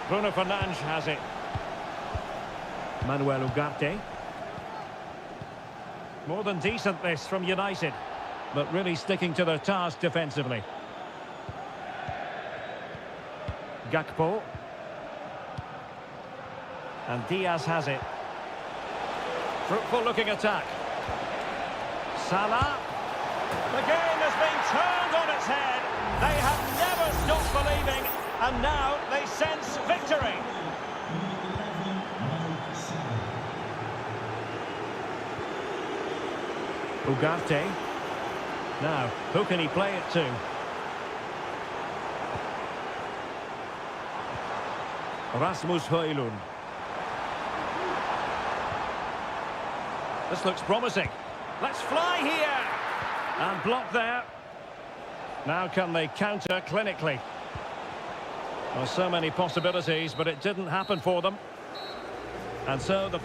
Bruno Fernandes has it. Manuel Ugarte. More than decent this from United, but really sticking to their task defensively. Gakpo. And Diaz has it. Fruitful looking attack. Salah. The game has been turned on its head. They have never stopped believing, and now they sense victory. Ugarte. Now, who can he play it to? Rasmus Højlund. This looks promising. Let's fly here! And blocked there. Now can they counter clinically? Well, so many possibilities, but it didn't happen for them. And so the...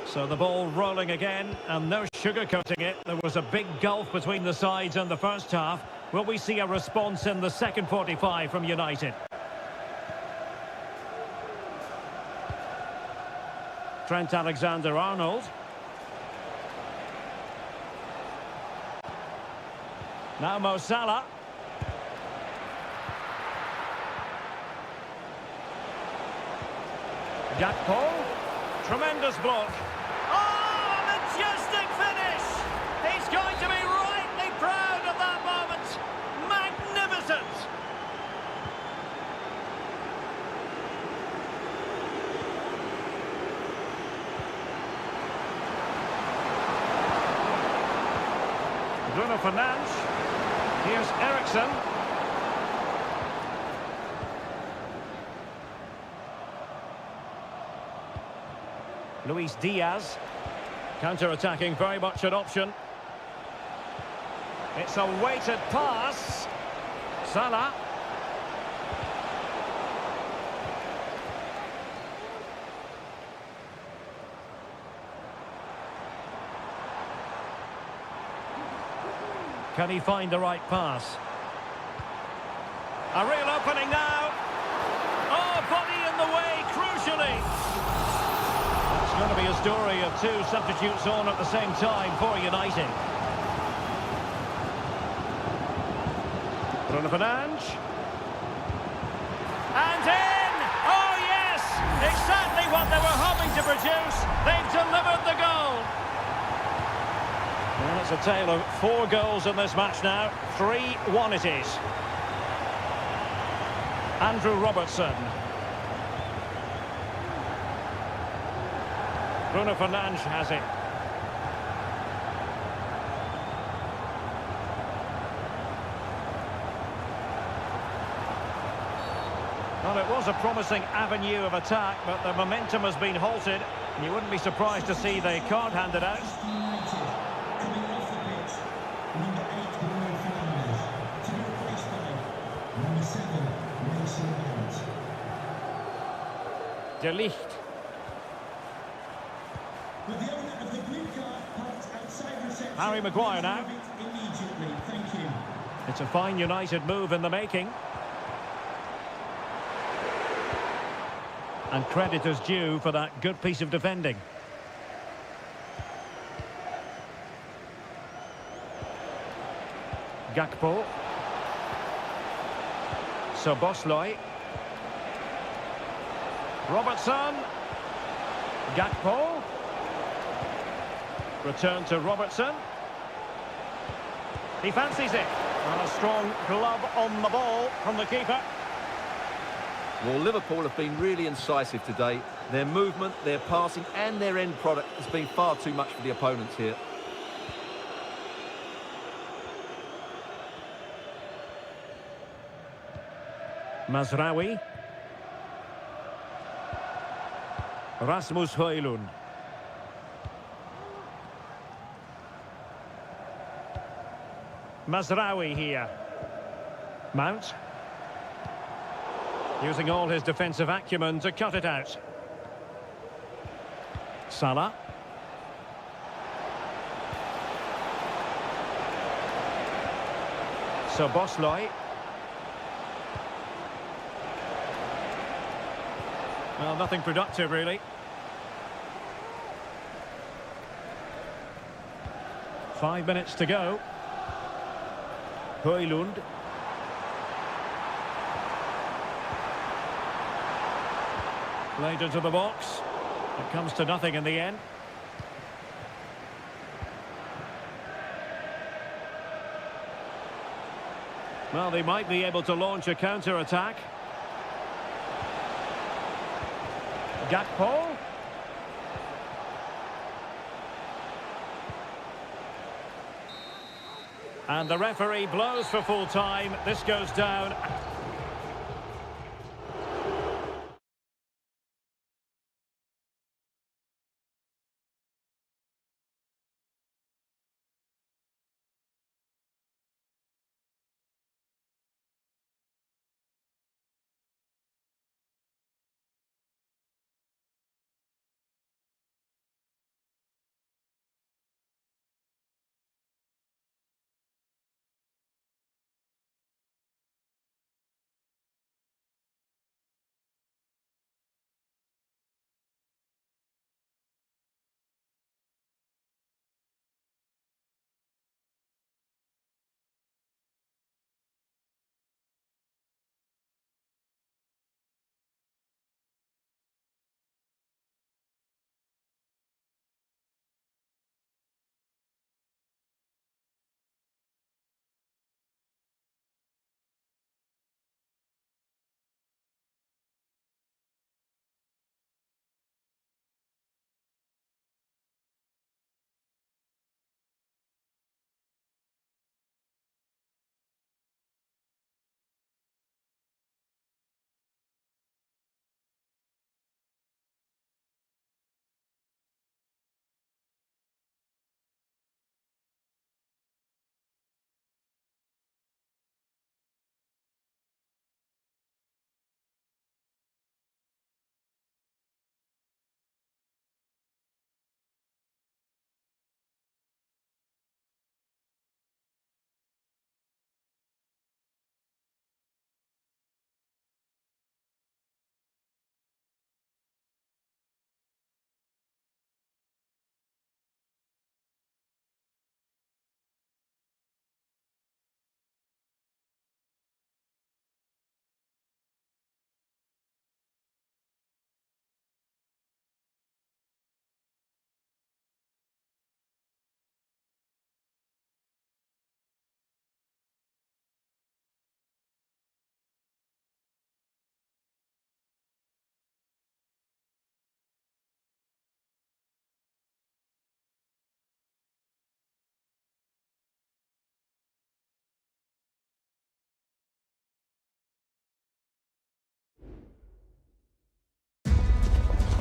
So the ball rolling again, and no sugarcoating it. There was a big gulf between the sides in the first half. Will we see a response in the second 45 from United? Trent Alexander-Arnold. Now Mo Salah. Gakpo. Tremendous block. Oh, majestic finish! He's going to be rightly proud of that moment. Magnificent! Bruno Fernandes. Here's Eriksen. Luis Diaz. Counter-attacking, very much an option. It's a weighted pass. Salah. Can he find the right pass? A real opening now. Oh, body in the way, crucially. It's going to be a story of two substitutes on at the same time for United. Bruno Fernandes. And in! Oh, yes! Exactly what they were hoping to produce. They've delivered the goal. Well, it's a tale of 4 goals in this match now. 3-1 it is. Andrew Robertson. Bruno Fernandes has it. Well, it was a promising avenue of attack, but the momentum has been halted. And you wouldn't be surprised to see the card handed out. De Ligt. Harry Maguire now. It's a fine United move in the making. And credit is due for that good piece of defending. Gakpo. Szoboszlai. Robertson. Gakpo. Return to Robertson. He fancies it. And a strong glove on the ball from the keeper. Well, Liverpool have been really incisive today. Their movement, their passing and their end product has been far too much for the opponents here. Mazraoui. Rasmus Højlund. Mazraoui here. Mount. Using all his defensive acumen to cut it out. Salah. Szoboszlai. Well, nothing productive, really. Five minutes to go. Højlund. Played into the box. It comes to nothing in the end. Well, they might be able to launch a counter-attack. Gakpo. And the referee blows for full time. This goes down.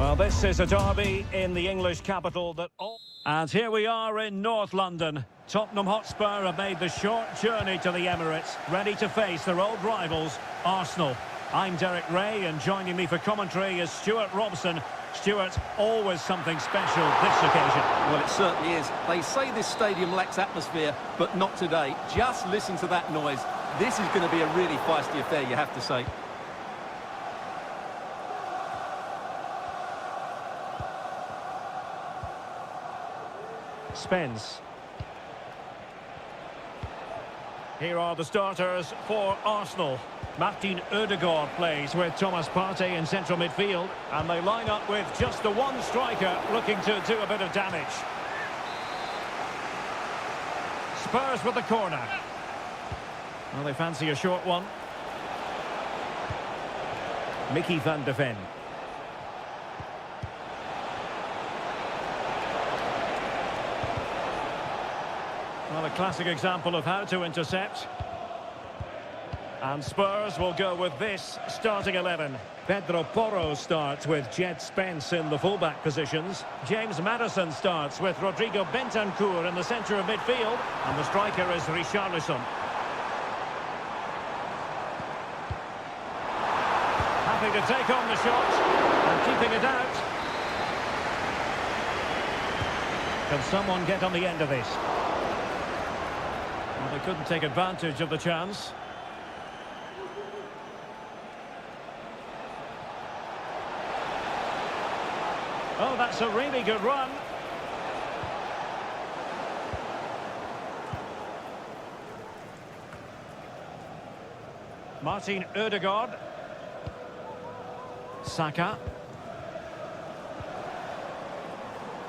Well, this is a derby in the English capital that all... And here we are in North London. Tottenham Hotspur have made the short journey to the Emirates, ready to face their old rivals, Arsenal. I'm Derek Ray, and joining me for commentary is Stuart Robson. Stuart, always something special this occasion. Well, it certainly is. They say this stadium lacks atmosphere, but not today. Just listen to that noise. This is going to be a really feisty affair, you have to say. Spence. Here are the starters for Arsenal. Martin Ødegaard plays with Thomas Partey in central midfield, and they line up with just the one striker looking to do a bit of damage. Spurs with the corner. Well, they fancy a short one. Mickey van de Ven. Well, a classic example of how to intercept. And Spurs will go with this starting 11. Pedro Porro starts with Jed Spence in the fullback positions. James Maddison starts with Rodrigo Bentancur in the centre of midfield. And the striker is Richarlison. Happy to take on the shot and keeping it out. Can someone get on the end of this? Well, they couldn't take advantage of the chance. Oh, that's a really good run. Martin Ødegaard. Saka.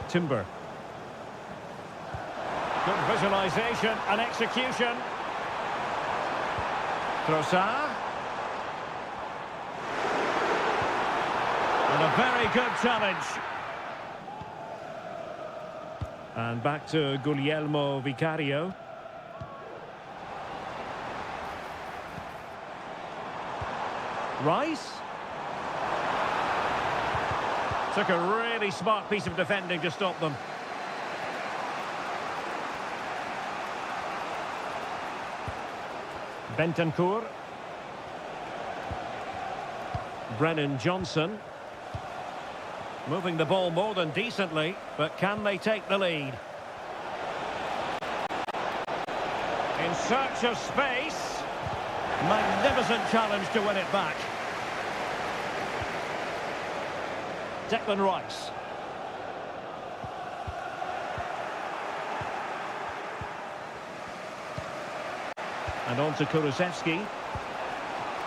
Timber. Good visualisation and execution. Trossard. And a very good challenge. And back to Guglielmo Vicario. Rice. Took a really smart piece of defending to stop them. Bentancur. Brennan Johnson. Moving the ball more than decently, but can they take the lead? In search of space. Magnificent challenge to win it back. Declan Rice. And on to Kulusevski.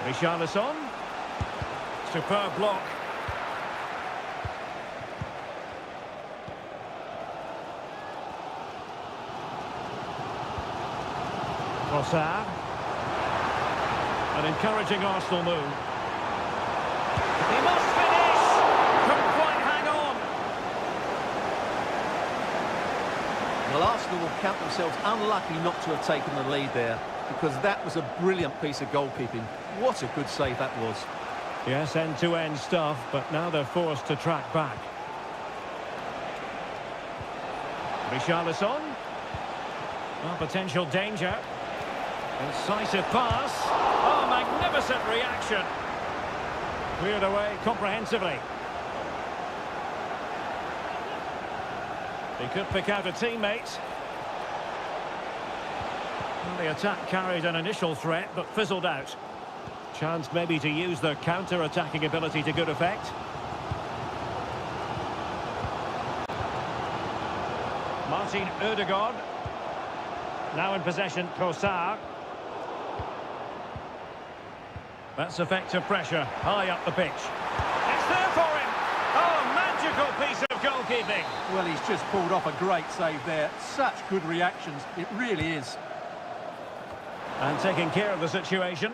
Richarlison. Superb block. Trossard. An encouraging Arsenal move. He must finish! Couldn't quite hang on. Well, Arsenal will count themselves unlucky not to have taken the lead there, because that was a brilliant piece of goalkeeping. What a good save that was. Yes, end-to-end stuff, but now they're forced to track back. Richarlison. Well, potential danger. Incisive pass. Oh, magnificent reaction. Cleared away comprehensively. He could pick out a teammate. Well, the attack carried an initial threat, but fizzled out. Chance maybe to use their counter-attacking ability to good effect. Martin Ødegaard. Now in possession, Trossard. That's effective pressure, high up the pitch. It's there for him! Oh, magical piece of goalkeeping. Well, he's just pulled off a great save there. Such good reactions, it really is. And taking care of the situation.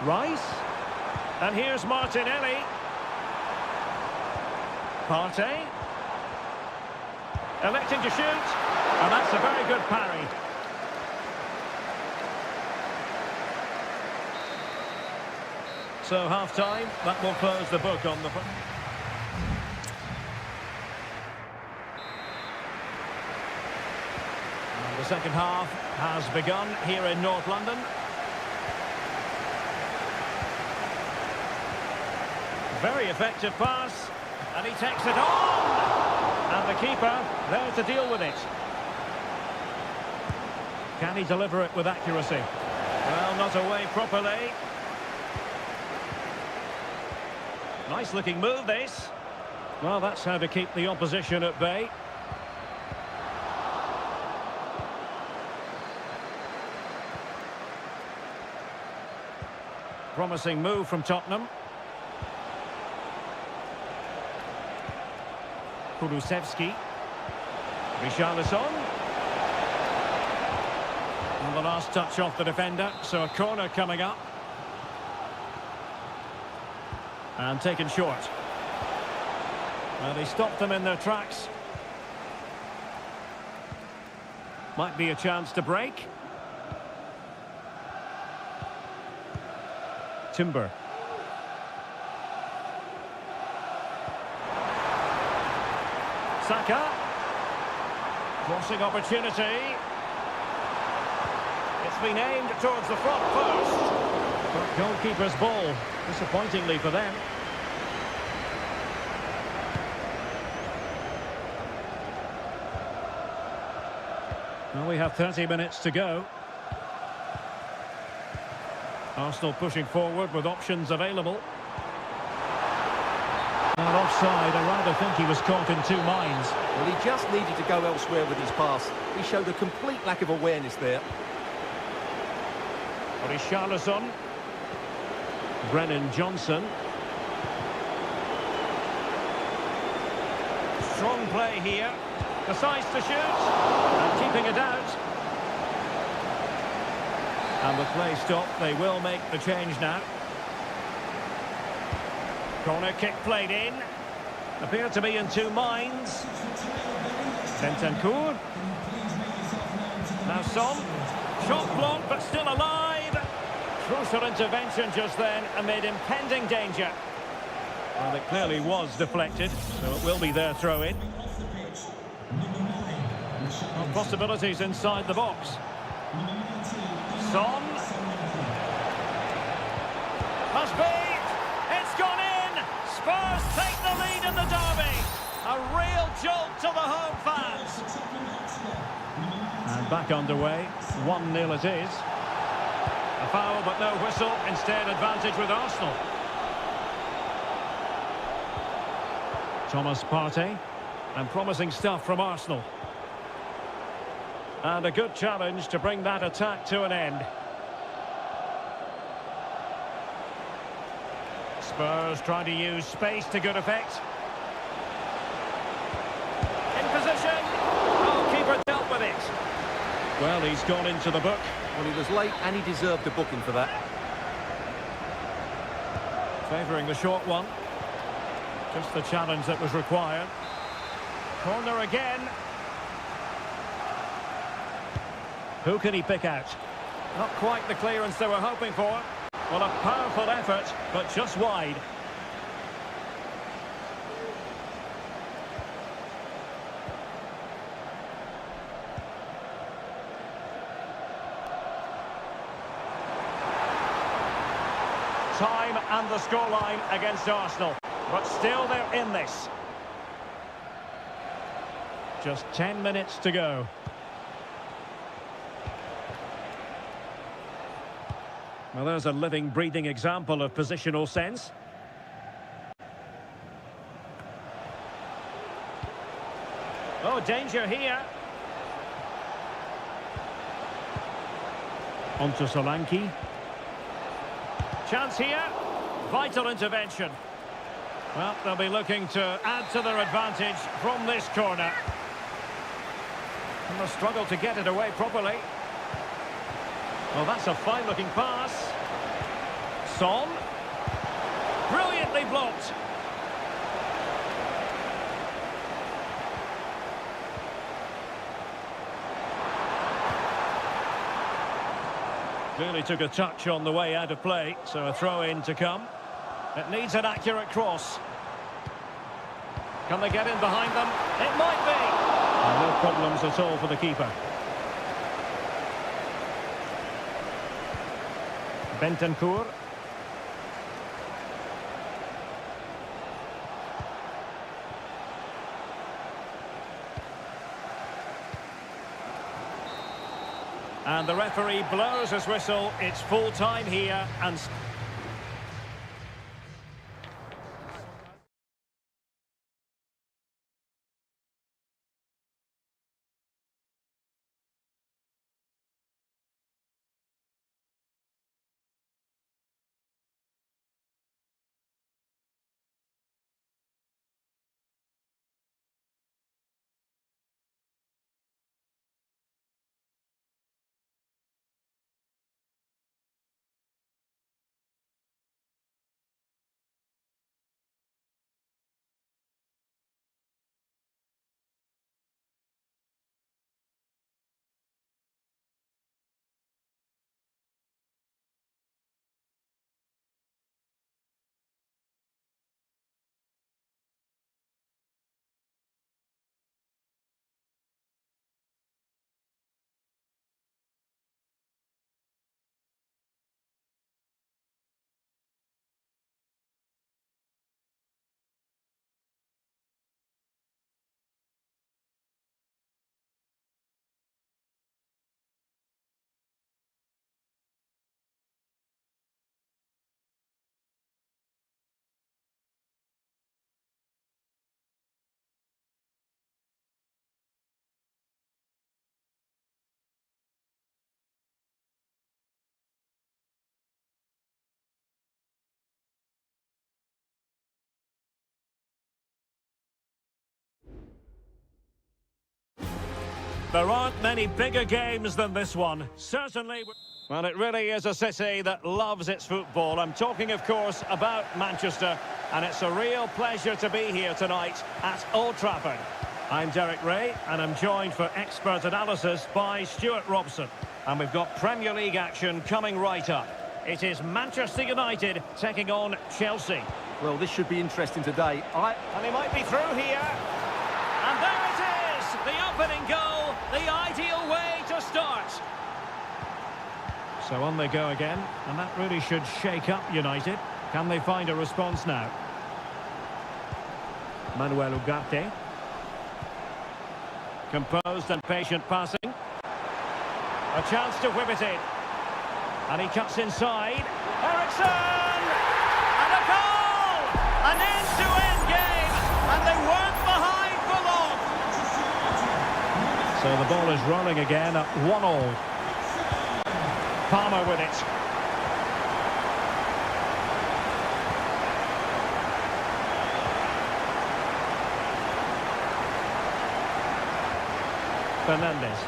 Rice. And here's Martinelli. Partey. Electing to shoot. And that's a very good parry. So half-time, that will close the book on the... And the second half has begun here in North London. Very effective pass, and he takes it on! And the keeper there to deal with it. Can he deliver it with accuracy? Well, not away properly. Nice looking move, this. Well, that's how to keep the opposition at bay. Promising move from Tottenham. Kulusevski. Richarlison. And the last touch off the defender, so a corner coming up. And taken short. Well, he stopped them in their tracks. Might be a chance to break. Timber. Saka. Crossing opportunity. It's been aimed towards the front post. But goalkeeper's ball, disappointingly for them. Well, we have 30 minutes to go. Arsenal pushing forward with options available. And offside, I rather think he was caught in two minds. Well, he just needed to go elsewhere with his pass. He showed a complete lack of awareness there. Richarlison. Brennan Johnson. Strong play here. Decides to shoot. And keeping it out. And with play stopped, they will make the change now. Corner kick played in. Appear to be in two minds. Bentancur. Now Son. Shot blocked, but still alive. Crucial intervention just then amid impending danger. Well, it clearly was deflected, so it will be their throw-in. Well, possibilities inside the box. Son. Must be. It's gone in. Spurs take the lead in the derby. A real jolt to the home fans. And back underway. 1-0 it is. A foul but no whistle. Instead advantage with Arsenal. Thomas Partey. And promising stuff from Arsenal. And a good challenge to bring that attack to an end. Spurs trying to use space to good effect. In position. Oh, keeper dealt with it. Well, he's gone into the book. Well, he was late and he deserved a booking for that. Favouring the short one. Just the challenge that was required. Corner again. Who can he pick out? Not quite the clearance they were hoping for. Well, a powerful effort, but just wide. Time and the scoreline against Arsenal. But still they're in this. Just 10 minutes to go. Well, there's a living, breathing example of positional sense. Oh, danger here. On to Solanke. Chance here. Vital intervention. Well, they'll be looking to add to their advantage from this corner. And they'll struggle to get it away properly. Well, that's a fine-looking pass. Son. Brilliantly blocked. Clearly took a touch on the way out of play, so a throw-in to come. It needs an accurate cross. Can they get in behind them? It might be. And no problems at all for the keeper. Bentancur. And the referee blows his whistle. It's full time here and... There aren't many bigger games than this one. Certainly. Well, it really is a city that loves its football. I'm talking, of course, about Manchester. And it's a real pleasure to be here tonight at Old Trafford. I'm Derek Ray, and I'm joined for expert analysis by Stuart Robson. And we've got Premier League action coming right up. It is Manchester United taking on Chelsea. Well, this should be interesting today. And he might be through here. And there it is! The opening goal, the ideal way to start. So on they go again, and that really should shake up United. Can they find a response now? Manuel Ugarte. Composed and patient passing. A chance to whip it in. And he cuts inside. Ericsson! And a goal! An end-to-end game, and they weren't behind for long. So the ball is rolling again at 1-1. Palmer with it. Fernandez.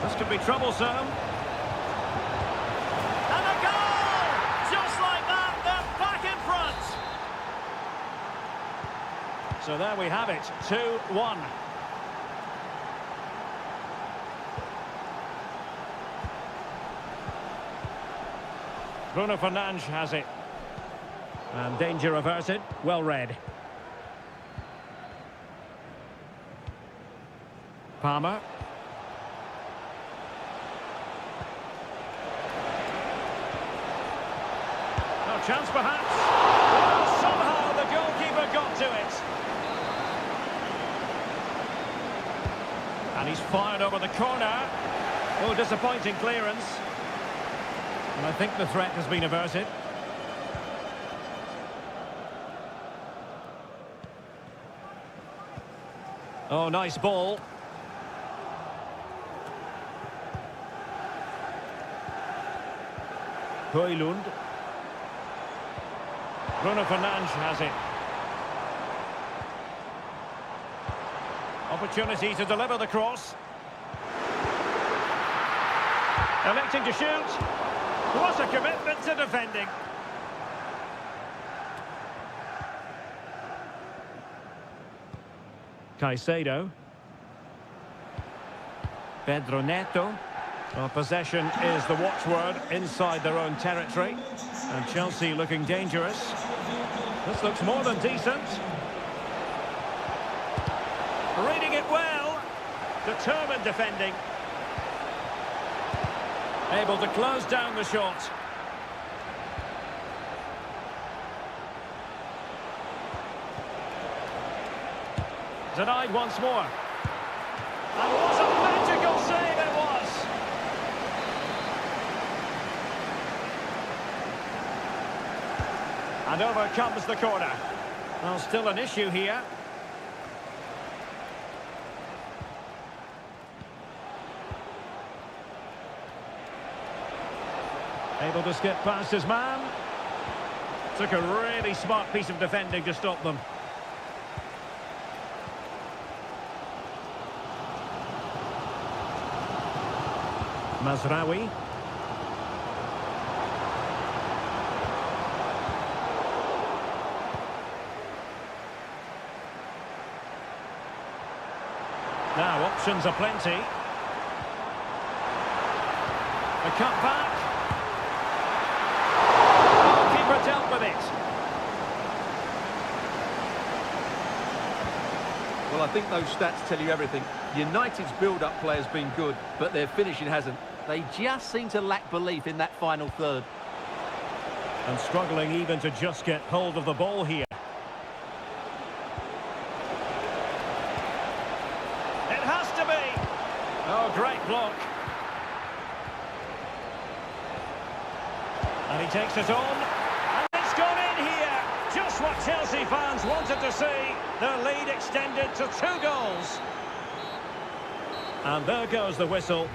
This could be troublesome. And a goal! Just like that, they're back in front. So there we have it, 2-1. Bruno Fernandes has it. And danger averted, well read. Palmer. No chance perhaps. Well, somehow the goalkeeper got to it. And he's fired over the corner. Oh, disappointing clearance. And I think the threat has been averted. Oh, nice ball. Højlund. Bruno Fernandes has it. Opportunity to deliver the cross. Electing to shoot. What a commitment to defending. Caicedo. Pedro Neto. Well, possession is the watchword inside their own territory. And Chelsea looking dangerous. This looks more than decent. Reading it well. Determined defending. Able to close down the shot. Denied once more. And what a magical save it was! And over comes the corner. Well, still an issue here. Able to skip past his man. Took a really smart piece of defending to stop them. Mazraoui. Now options are plenty. The cut back. Keeper dealt with it. Well, I think those stats tell you everything. United's build-up play has been good, but their finishing hasn't. They just seem to lack belief in that final third. And struggling even to just get hold of the ball here. It has to be! Oh, great block. And he takes it on. And it's gone in here! Just what Chelsea fans wanted to see. Their lead extended to 2 goals. And there goes the whistle.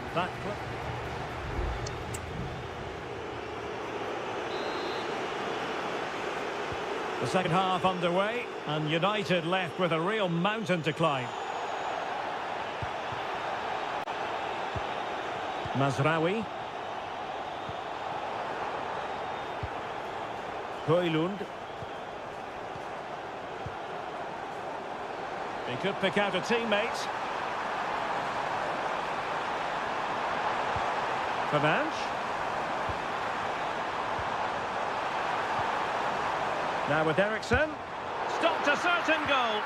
The second half underway, and United left with a real mountain to climb. Mazraoui. Højlund. He could pick out a teammate. Fernandes. Now with Eriksson. Stopped a certain goal.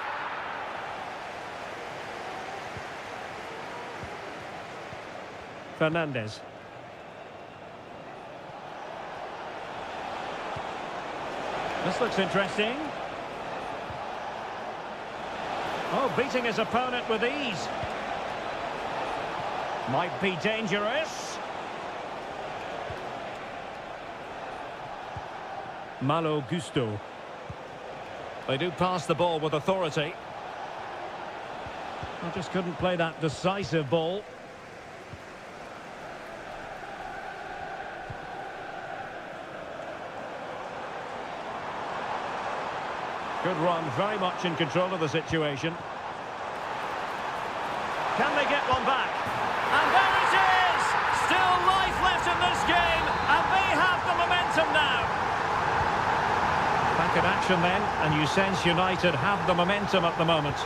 Fernandes. This looks interesting. Oh, beating his opponent with ease. Might be dangerous. Malo Gusto. They do pass the ball with authority. I just couldn't play that decisive ball. Good run, very much in control of the situation. Can they get one back? And there it is! Still life left in this game, and they have the momentum now. Back in action then, and you sense United have the momentum at the moment.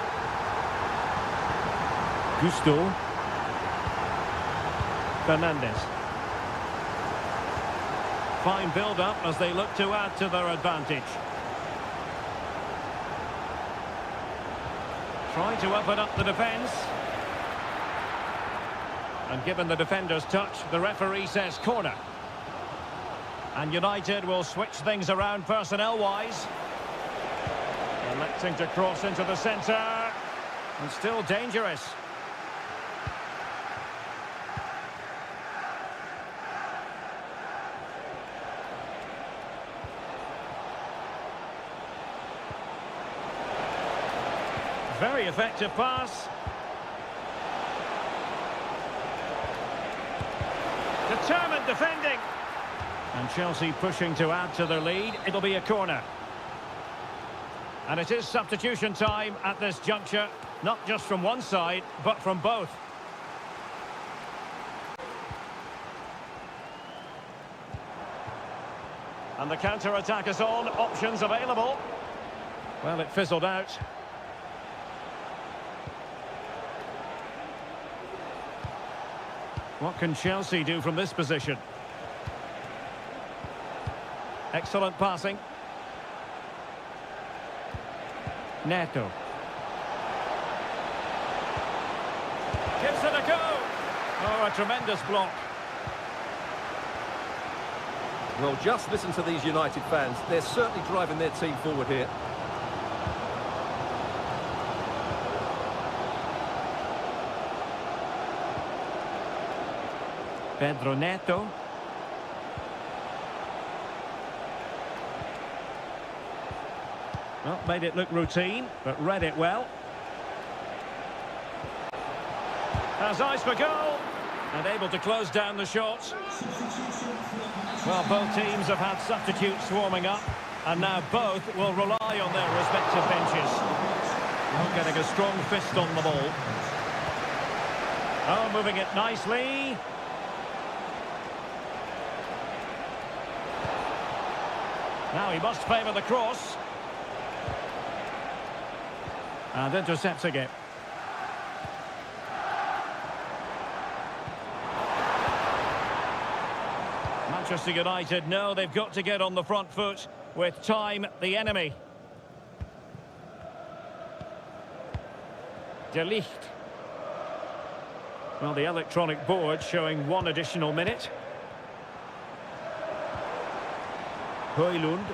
Gusto. Fernandes. Fine build-up as they look to add to their advantage. Trying to open up the defence. And given the defender's touch, the referee says corner. And United will switch things around personnel-wise. Electing to cross into the centre. And still dangerous. Very effective pass. Determined defending. And Chelsea pushing to add to their lead. It'll be a corner. And it is substitution time at this juncture. Not just from one side, but from both. And the counter-attack is on. Options available. Well, it fizzled out. What can Chelsea do from this position? Excellent passing. Neto. Gives it a go. Oh, a tremendous block. Well, just listen to these United fans. They're certainly driving their team forward here. Pedro Neto. Well, made it look routine, but read it well. Has eyes for goal, and able to close down the shots. Well, both teams have had substitutes warming up, and now both will rely on their respective benches. Well, getting a strong fist on the ball. Oh, moving it nicely. Now he must favour the cross. And intercepting it. Manchester United know they've got to get on the front foot with time the enemy. De Ligt. Well, the electronic board showing 1 additional minute. Højlund.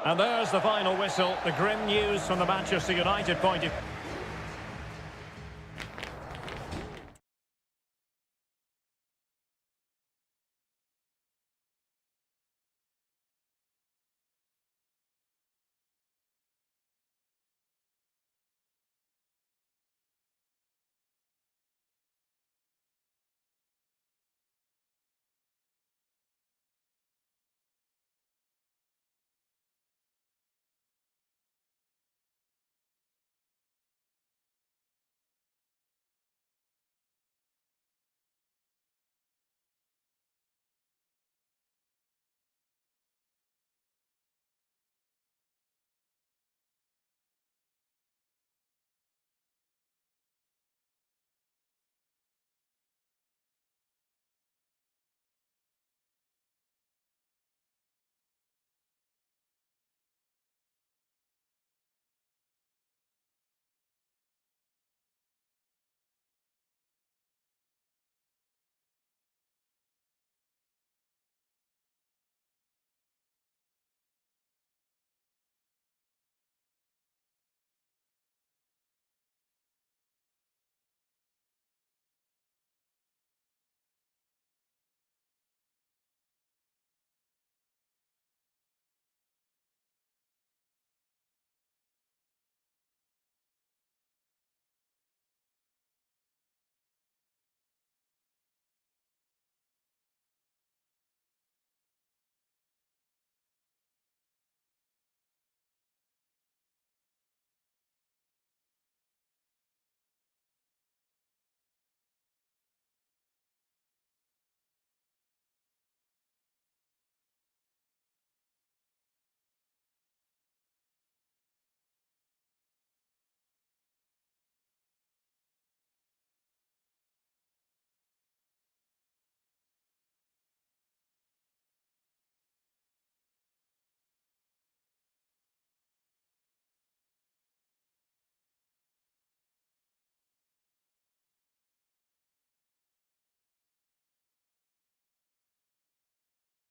And there's the final whistle. The grim news from the Manchester United point of view.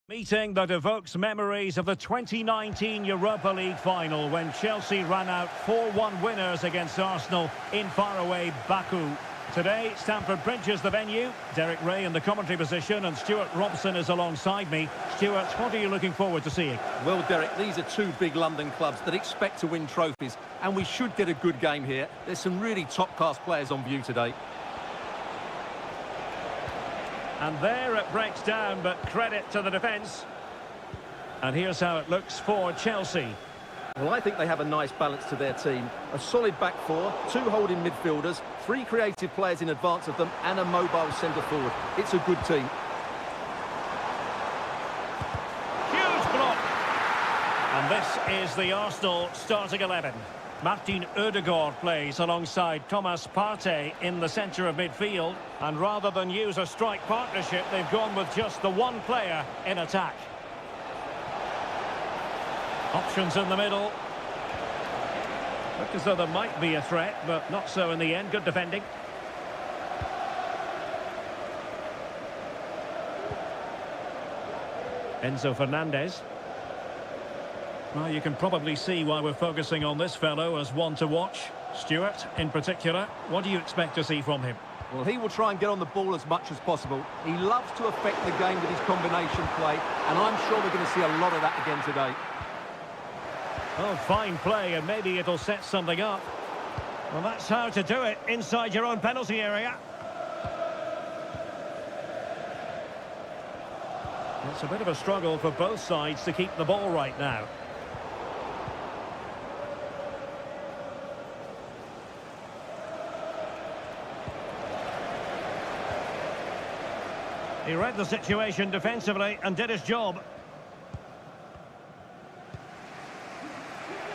Meeting that evokes memories of the 2019 Europa League final when Chelsea ran out 4-1 winners against Arsenal in faraway Baku. Today, Stamford Bridge is the venue. Derek Ray in the commentary position and Stuart Robson is alongside me. Stuart, what are you looking forward to seeing? Well, Derek, these are two big London clubs that expect to win trophies, and we should get a good game here. There's some really top-class players on view today. And there it breaks down, but credit to the defence. And here's how it looks for Chelsea. Well, I think they have a nice balance to their team. A solid back four, 2 holding midfielders, 3 creative players in advance of them, and a mobile centre-forward. It's a good team. Huge block. And this is the Arsenal starting 11. Martin Ødegaard plays alongside Thomas Partey in the centre of midfield. And rather than use a strike partnership, they've gone with just the one player in attack. Options in the middle. Looked as though there might be a threat, but not so in the end. Good defending. Enzo Fernandez. Well, you can probably see why we're focusing on this fellow as one to watch. Stuart, in particular, what do you expect to see from him? Well, he will try and get on the ball as much as possible. He loves to affect the game with his combination play, and I'm sure we're going to see a lot of that again today. Oh, fine play, and maybe it'll set something up. Well, that's how to do it, inside your own penalty area. It's a bit of a struggle for both sides to keep the ball right now. He read the situation defensively and did his job.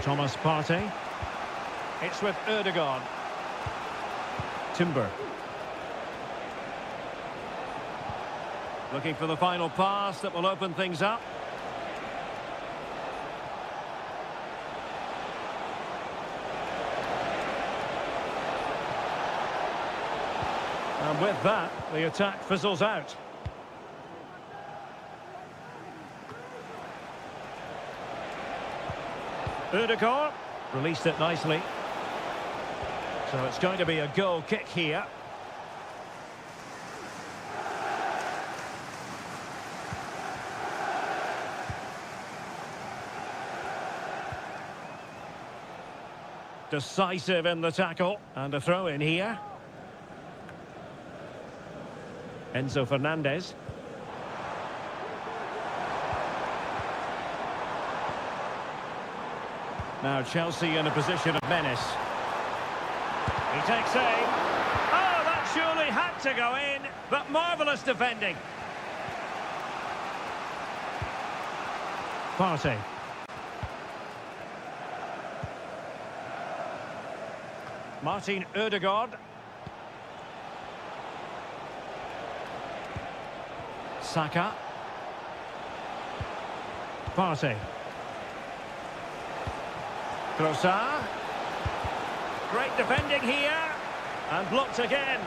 Thomas Partey. It's with Ødegaard. Timber. Looking for the final pass that will open things up. And with that, the attack fizzles out. Ødegaard released it nicely. So it's going to be a goal kick here. Decisive in the tackle, and a throw in here. Enzo Fernandez. Now Chelsea in a position of menace. He takes aim. Oh, that surely had to go in, but marvellous defending. Partey. Martin Ødegaard. Saka. Partey. Trossard. Great defending here. And blocked again.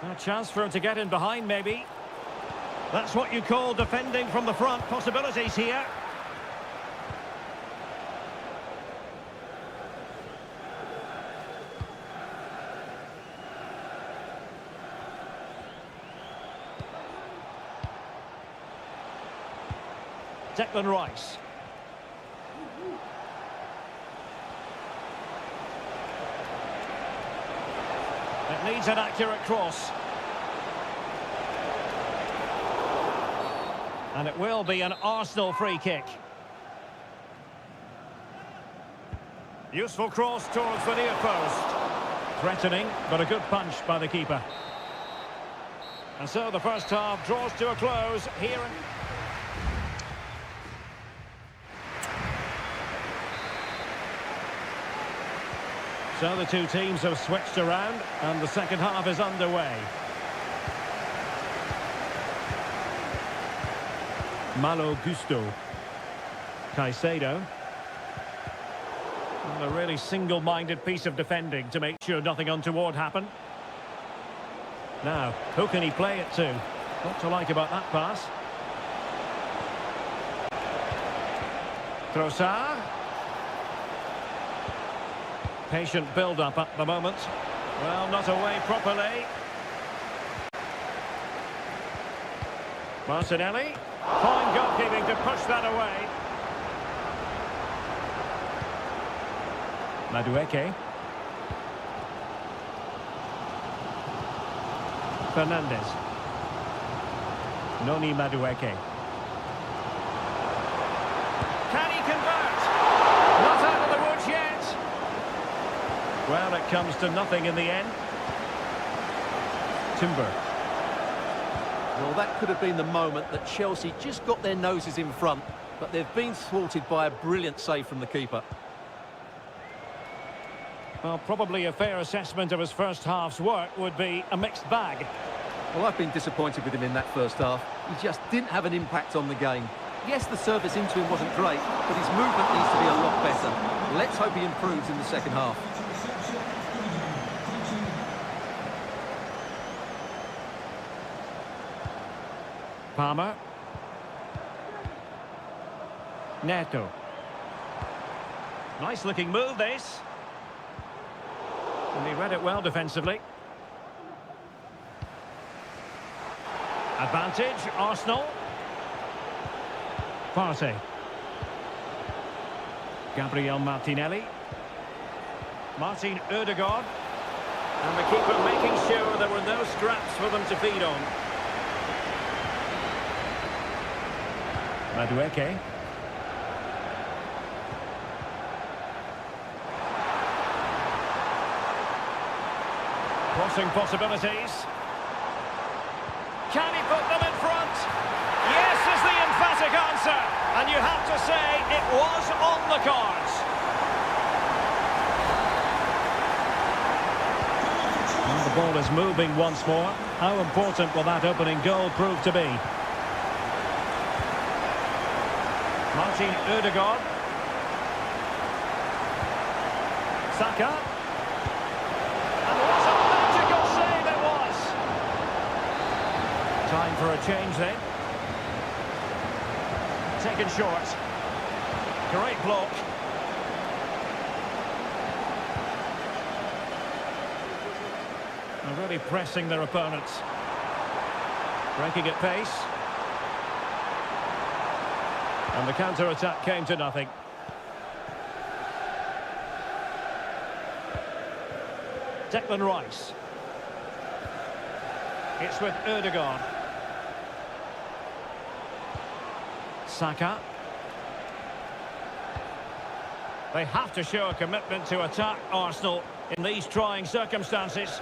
A chance for him to get in behind, maybe. That's what you call defending from the front. Possibilities here. Declan Rice. It needs an accurate cross. And it will be an Arsenal free kick. Useful cross towards the near post. Threatening, but a good punch by the keeper. And so the first half draws to a close here in... So the two teams have switched around, and the second half is underway. Malo Gusto. Caicedo. And a really single-minded piece of defending to make sure nothing untoward happened. Now, who can he play it to? What to like about that pass? Trossard. Patient build-up at the moment. Well, not away properly. Martinelli. Fine goalkeeping to push that away. Madueke. Fernandez. Noni Madueke. Can he convert? Not out of the woods yet. Well, it comes to nothing in the end. Timber. Well, that could have been the moment that Chelsea just got their noses in front. but they've been thwarted by a brilliant save from the keeper. Well, probably a fair assessment of his first half's work would be a mixed bag. Well, I've been disappointed with him in that first half. He just didn't have an impact on the game. Yes, the service into him wasn't great, but his movement needs to be a lot better. Let's hope he improves in the second half. Palmer. Neto. Nice looking move, this. And he read it well defensively. Advantage, Arsenal. Partey. Gabriel Martinelli. Martin Ødegaard. And the keeper making sure there were no scraps for them to feed on. Madueke. Crossing possibilities. Can he put them in front? Yes is the emphatic answer. And you have to say it was on the cards. And the ball is moving once more. How important will that opening goal prove to be? Martin Ødegaard. Saka. And what a magical save it was! Time for a change then. Taken short. Great block. They're really pressing their opponents. Breaking at pace. And the counter-attack came to nothing. Declan Rice. It's with Ødegaard. Saka. They have to show a commitment to attack Arsenal in these trying circumstances.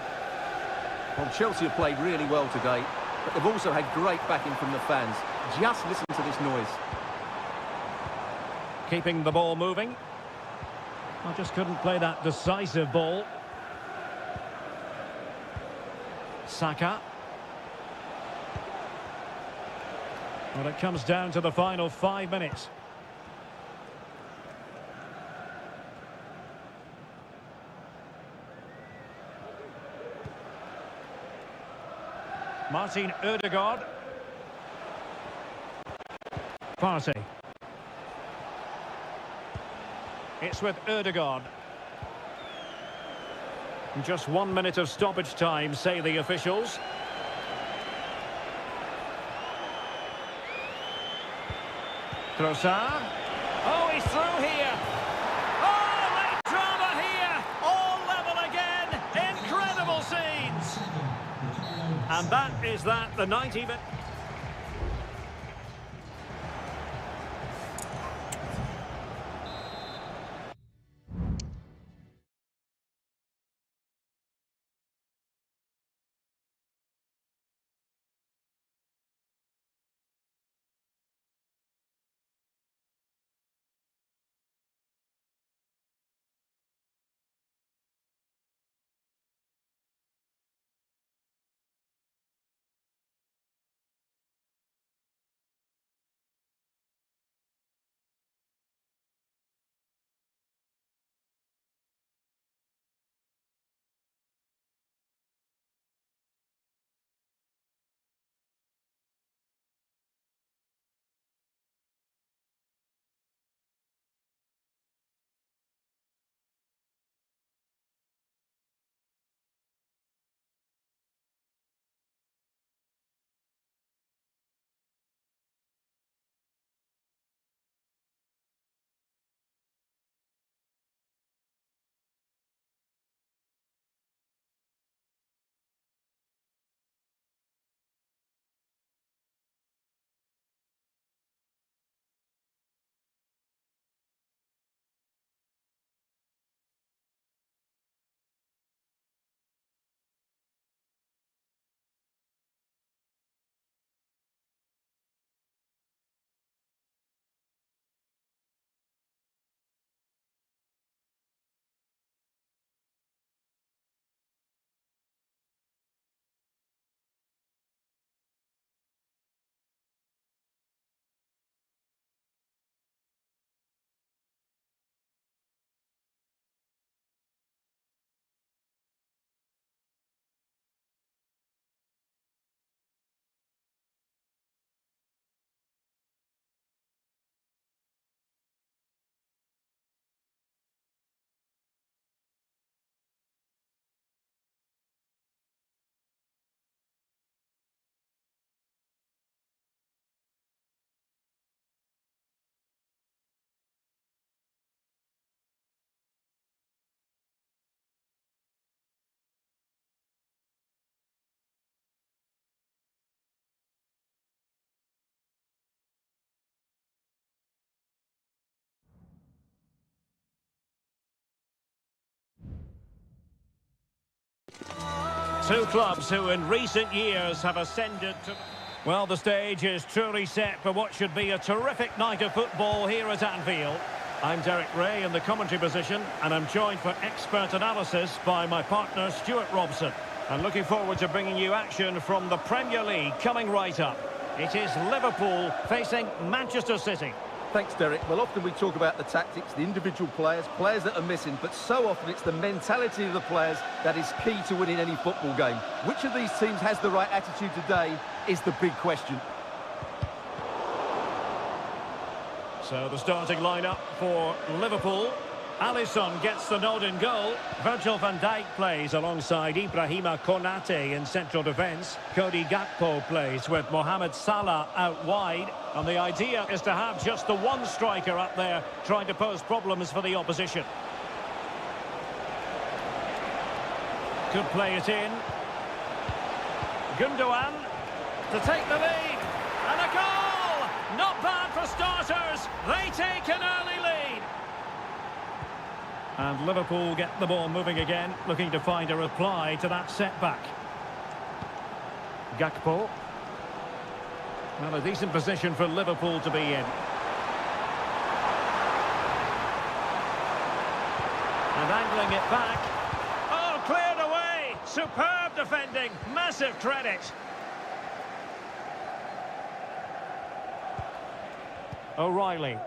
Well, Chelsea have played really well today, but they've also had great backing from the fans. Just listen to this noise. Keeping the ball moving. I just couldn't play that decisive ball. Saka. Well, it comes down to the final 5 minutes. Martin Ødegaard. Partey. It's with Ødegaard. Just 1 minute of stoppage time, say the officials. Trossard. Oh, he's through here. Oh, late drama here. All level again. Incredible scenes. And that is that, the 90-minute... Two clubs who in recent years have ascended to... Well, the stage is truly set for what should be a terrific night of football here at Anfield. I'm Derek Ray in the commentary position, and I'm joined for expert analysis by my partner Stuart Robson. And looking forward to bringing you action from the Premier League coming right up. It is Liverpool facing Manchester City. Thanks, Derek. Well, often we talk about the tactics, the individual players that are missing, but so often it's the mentality of the players that is key to winning any football game. Which of these teams has the right attitude today is the big question. So the starting lineup for Liverpool. Alisson gets the nod in goal. Virgil van Dijk plays alongside Ibrahima Konate in central defence. Cody Gakpo plays with Mohamed Salah out wide. And the idea is to have just the one striker up there trying to pose problems for the opposition. Could play it in. Gundogan to take the lead. And a goal! Not bad for starters. They take an early lead. And Liverpool get the ball moving again, looking to find a reply to that setback. Gakpo. Well, a decent position for Liverpool to be in. And angling it back. Oh, cleared away! Superb defending. Massive credit. O'Reilly.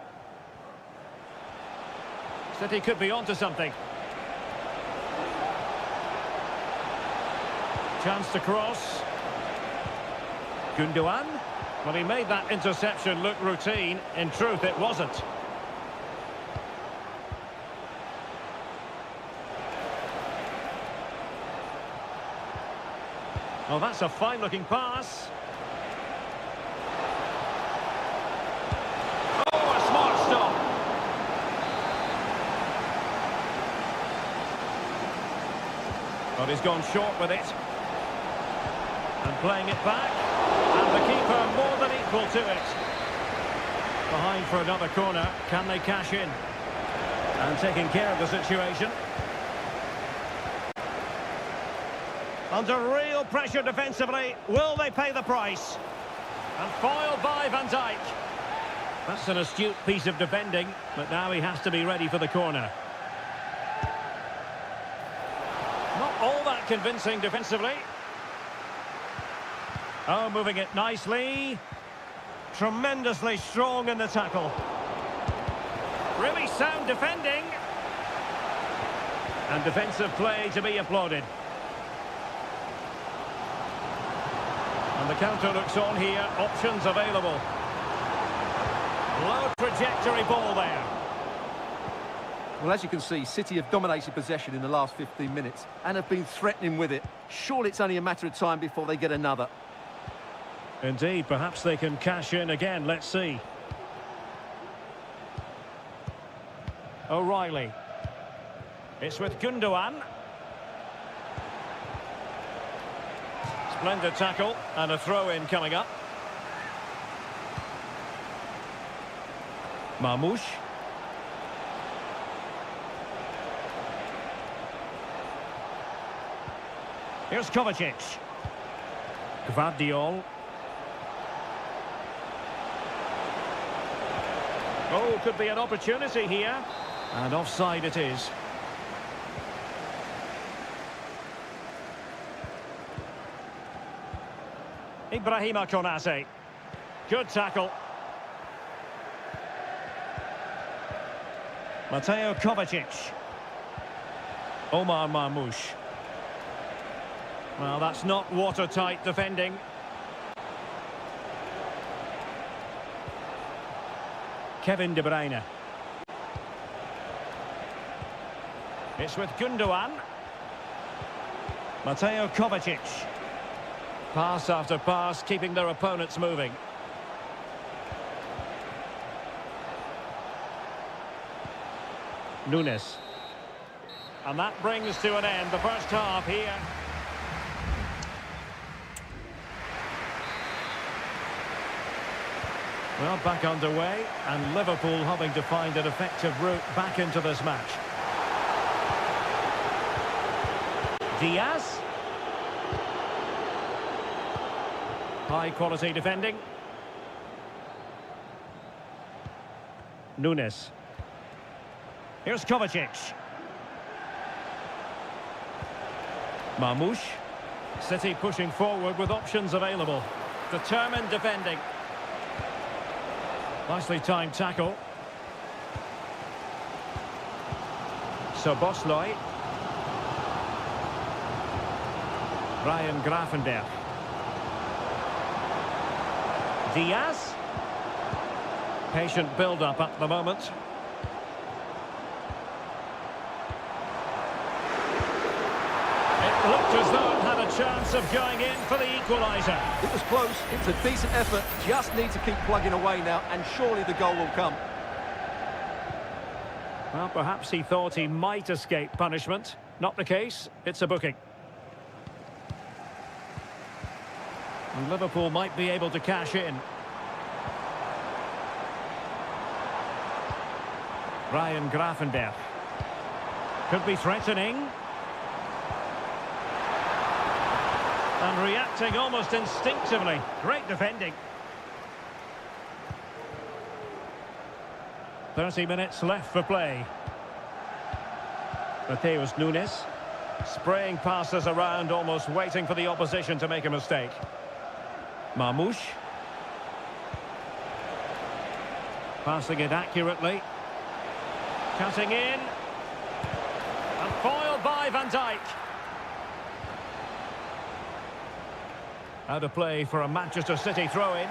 City could be onto something. Chance to cross. Gundogan. Well, he made that interception look routine. In truth, it wasn't. Oh, that's a fine-looking pass. Oh, a smart stop. But he's gone short with it. And playing it back. And the keeper more than equal to it. Behind for another corner. Can they cash in? And taking care of the situation. Under real pressure defensively. Will they pay the price? And foiled by Van Dijk. That's an astute piece of defending. But now he has to be ready for the corner. Not all that convincing defensively. Oh, moving it nicely. Tremendously strong in the tackle. Really sound defending. And defensive play to be applauded. And the counter looks on here. Options available. Low trajectory ball there. Well, as you can see, City have dominated possession in the last 15 minutes and have been threatening with it. Surely it's only a matter of time before they get another. Indeed, perhaps they can cash in again. Let's see. O'Reilly. It's with Gundogan. Splendid tackle and a throw-in coming up. Marmoush. Here's Kovacic. Gvardiol. Oh, could be an opportunity here. And offside it is. Ibrahima Konate. Good tackle. Mateo Kovacic. Omar Marmoush. Well, that's not watertight defending. Kevin De Bruyne. It's with Gundogan. Mateo Kovacic. Pass after pass, keeping their opponents moving. Nunes. And that brings to an end the first half here. Well, back underway, and Liverpool hoping to find an effective route back into this match. Diaz. High quality defending. Nunes. Here's Kovacic. Marmoush. City pushing forward with options available. Determined defending. Nicely timed tackle. Szoboszlai. Ryan Gravenberch. Diaz. Patient build-up at the moment. It looked as though it had a chance of going in for the equaliser. It was close. It's a decent effort. Just need to keep plugging away now, and surely the goal will come. Well, perhaps he thought he might escape punishment. Not the case. It's a booking. And Liverpool might be able to cash in. Ryan Gravenberch. Could be threatening. And reacting almost instinctively. Great defending. 30 minutes left for play. Matheus Nunes. Spraying passes around, almost waiting for the opposition to make a mistake. Marmoush. Passing it accurately. Cutting in. And foiled by Van Dijk. Out of play for a Manchester City throw-in.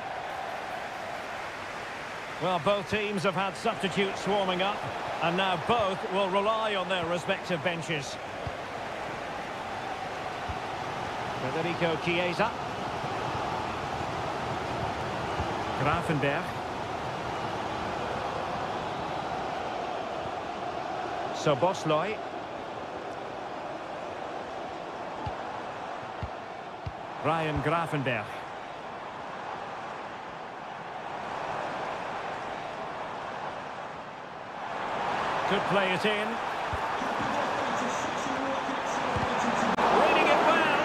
Well, both teams have had substitutes swarming up, and now both will rely on their respective benches. Federico Chiesa. Gravenberch. Szoboszlai. Ryan Gravenberch. Could play it in. Reading it well.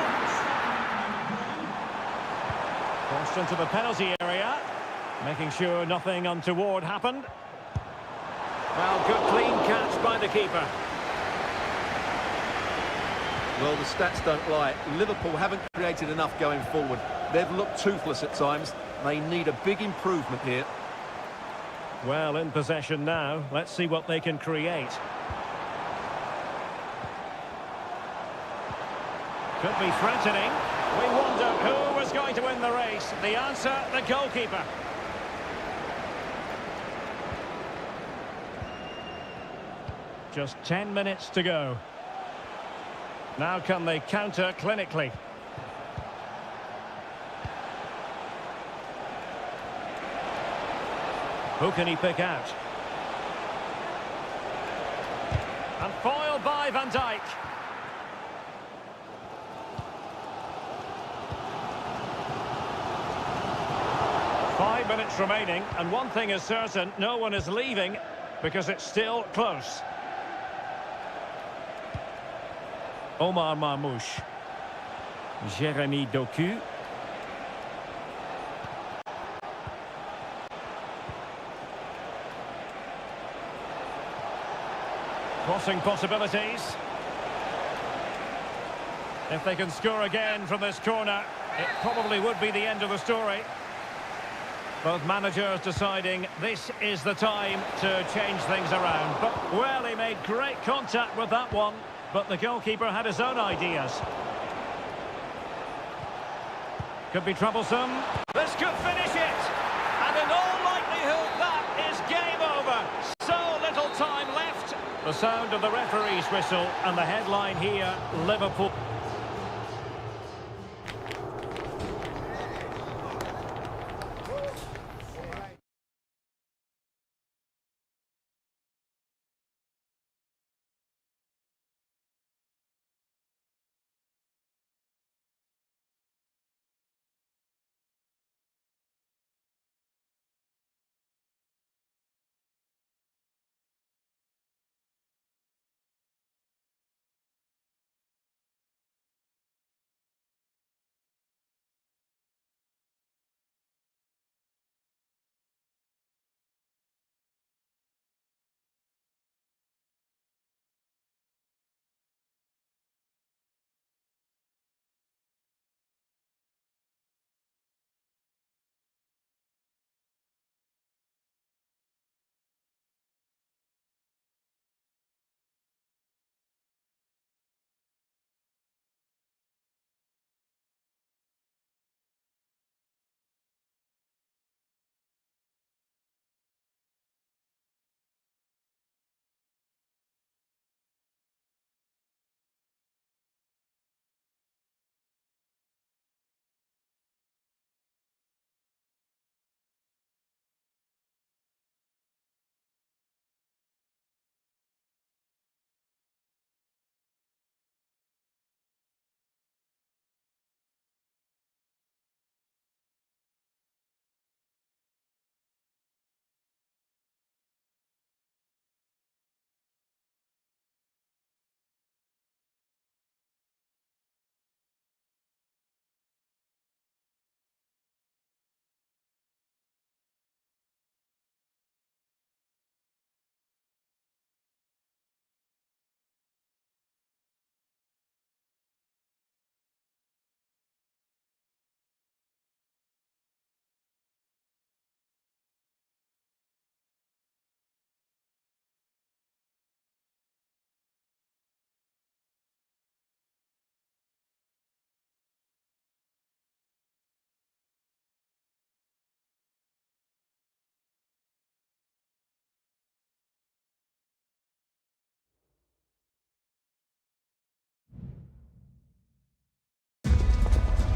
Crossed into the penalty area. Making sure nothing untoward happened. Well, good clean catch by the keeper. Well, the stats don't lie. Liverpool haven't created enough going forward. They've looked toothless at times. They need a big improvement here. Well, in possession now. Let's see what they can create. Could be threatening. We wonder who was going to win the race. The answer, the goalkeeper. Just 10 minutes to go. Now can they counter clinically? Who can he pick out? And foiled by Van Dijk. Five minutes remaining, and one thing is certain, no one is leaving because it's still close. Omar Marmoush. Jeremy Doku. Crossing possibilities. If they can score again from this corner, it probably would be the end of the story. Both managers deciding this is the time to change things around. But, well, he made great contact with that one, but the goalkeeper had his own ideas. Could be troublesome. This could finish it. And in all likelihood, that is game over. So little time left. The sound of the referee's whistle, and the headline here, Liverpool.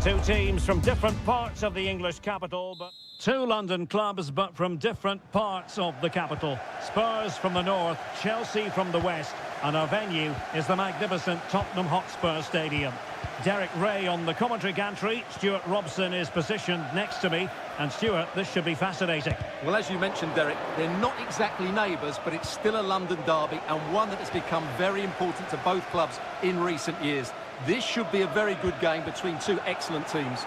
Two teams from different parts of the English capital, but two London clubs, but from different parts of the capital. Spurs from the north, Chelsea from the west, and our venue is the magnificent Tottenham Hotspur Stadium. Derek Ray on the commentary gantry. Stuart Robson is positioned next to me. And Stuart, this should be fascinating. Well, as you mentioned, Derek, they're not exactly neighbours, but it's still a London derby and one that has become very important to both clubs in recent years. This should be a very good game between two excellent teams.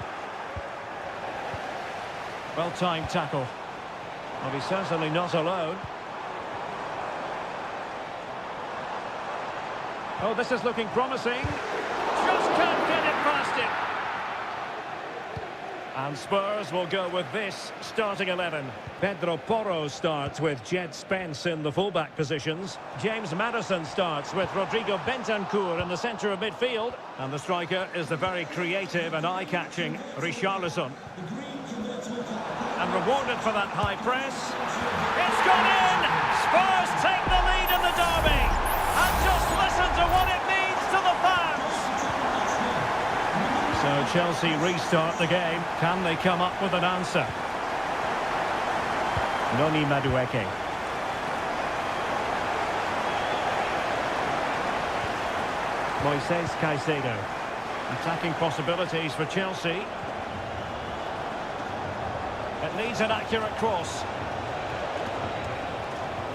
Well-timed tackle. Well, he's certainly not alone. Oh, this is looking promising. Just can't get it past him. And Spurs will go with this starting 11. Pedro Porro starts with Jed Spence in the fullback positions. James Maddison starts with Rodrigo Bentancur in the centre of midfield. And the striker is the very creative and eye-catching Richarlison. And rewarded for that high press. It's gone in! Spurs take the lead in the derby. And just listen to what it means to the fans. So Chelsea restart the game. Can they come up with an answer? Noni Madueke. Moises Caicedo. Attacking possibilities for Chelsea. It needs an accurate cross.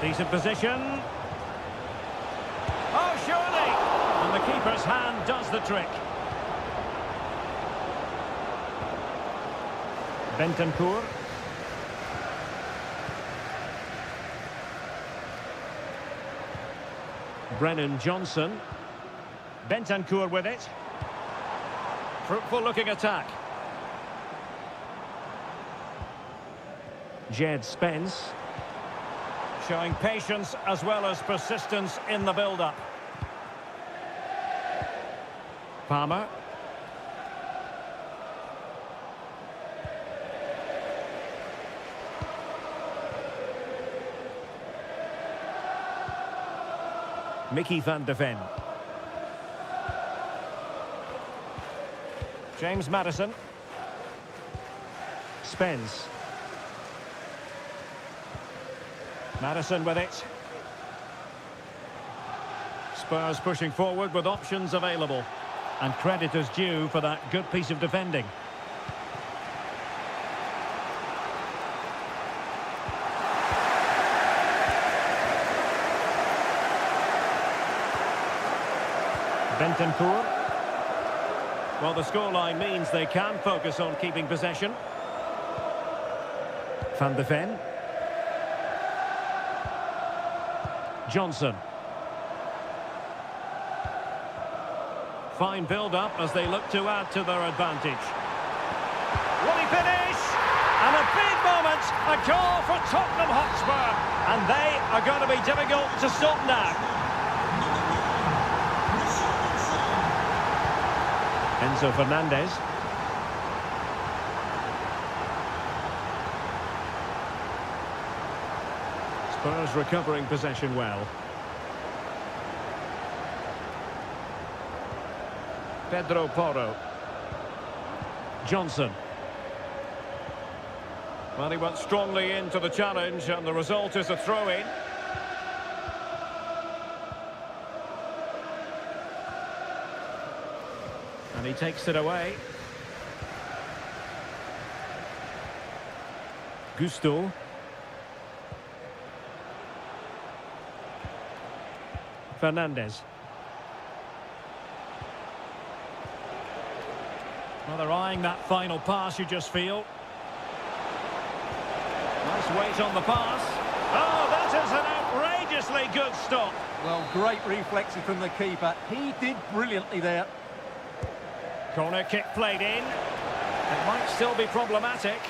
Decent position. Oh, surely! And the keeper's hand does the trick. Bentancur. Brennan Johnson. Bentancur with it. Fruitful looking attack. Jed Spence. Showing patience as well as persistence in the build-up. Palmer. Mickey van de Ven. James Maddison. Spence. Maddison with it. Spurs pushing forward with options available. And credit is due for that good piece of defending. Bentancur. Well, the scoreline means they can focus on keeping possession. Van de Ven. Johnson. Fine build-up as they look to add to their advantage. Will he finish? And a big moment, a goal for Tottenham Hotspur. And they are going to be difficult to stop now. Enzo Fernandez. Spurs recovering possession well. Pedro Porro. Johnson. Well, he went strongly into the challenge and the result is a throw-in. And he takes it away. Gusto. Fernandez. Well, they're eyeing that final pass, you just feel. Nice weight on the pass. Oh, that is an outrageously good stop. Well, great reflexes from the keeper. He did brilliantly there. Corner kick played in. It might still be problematic.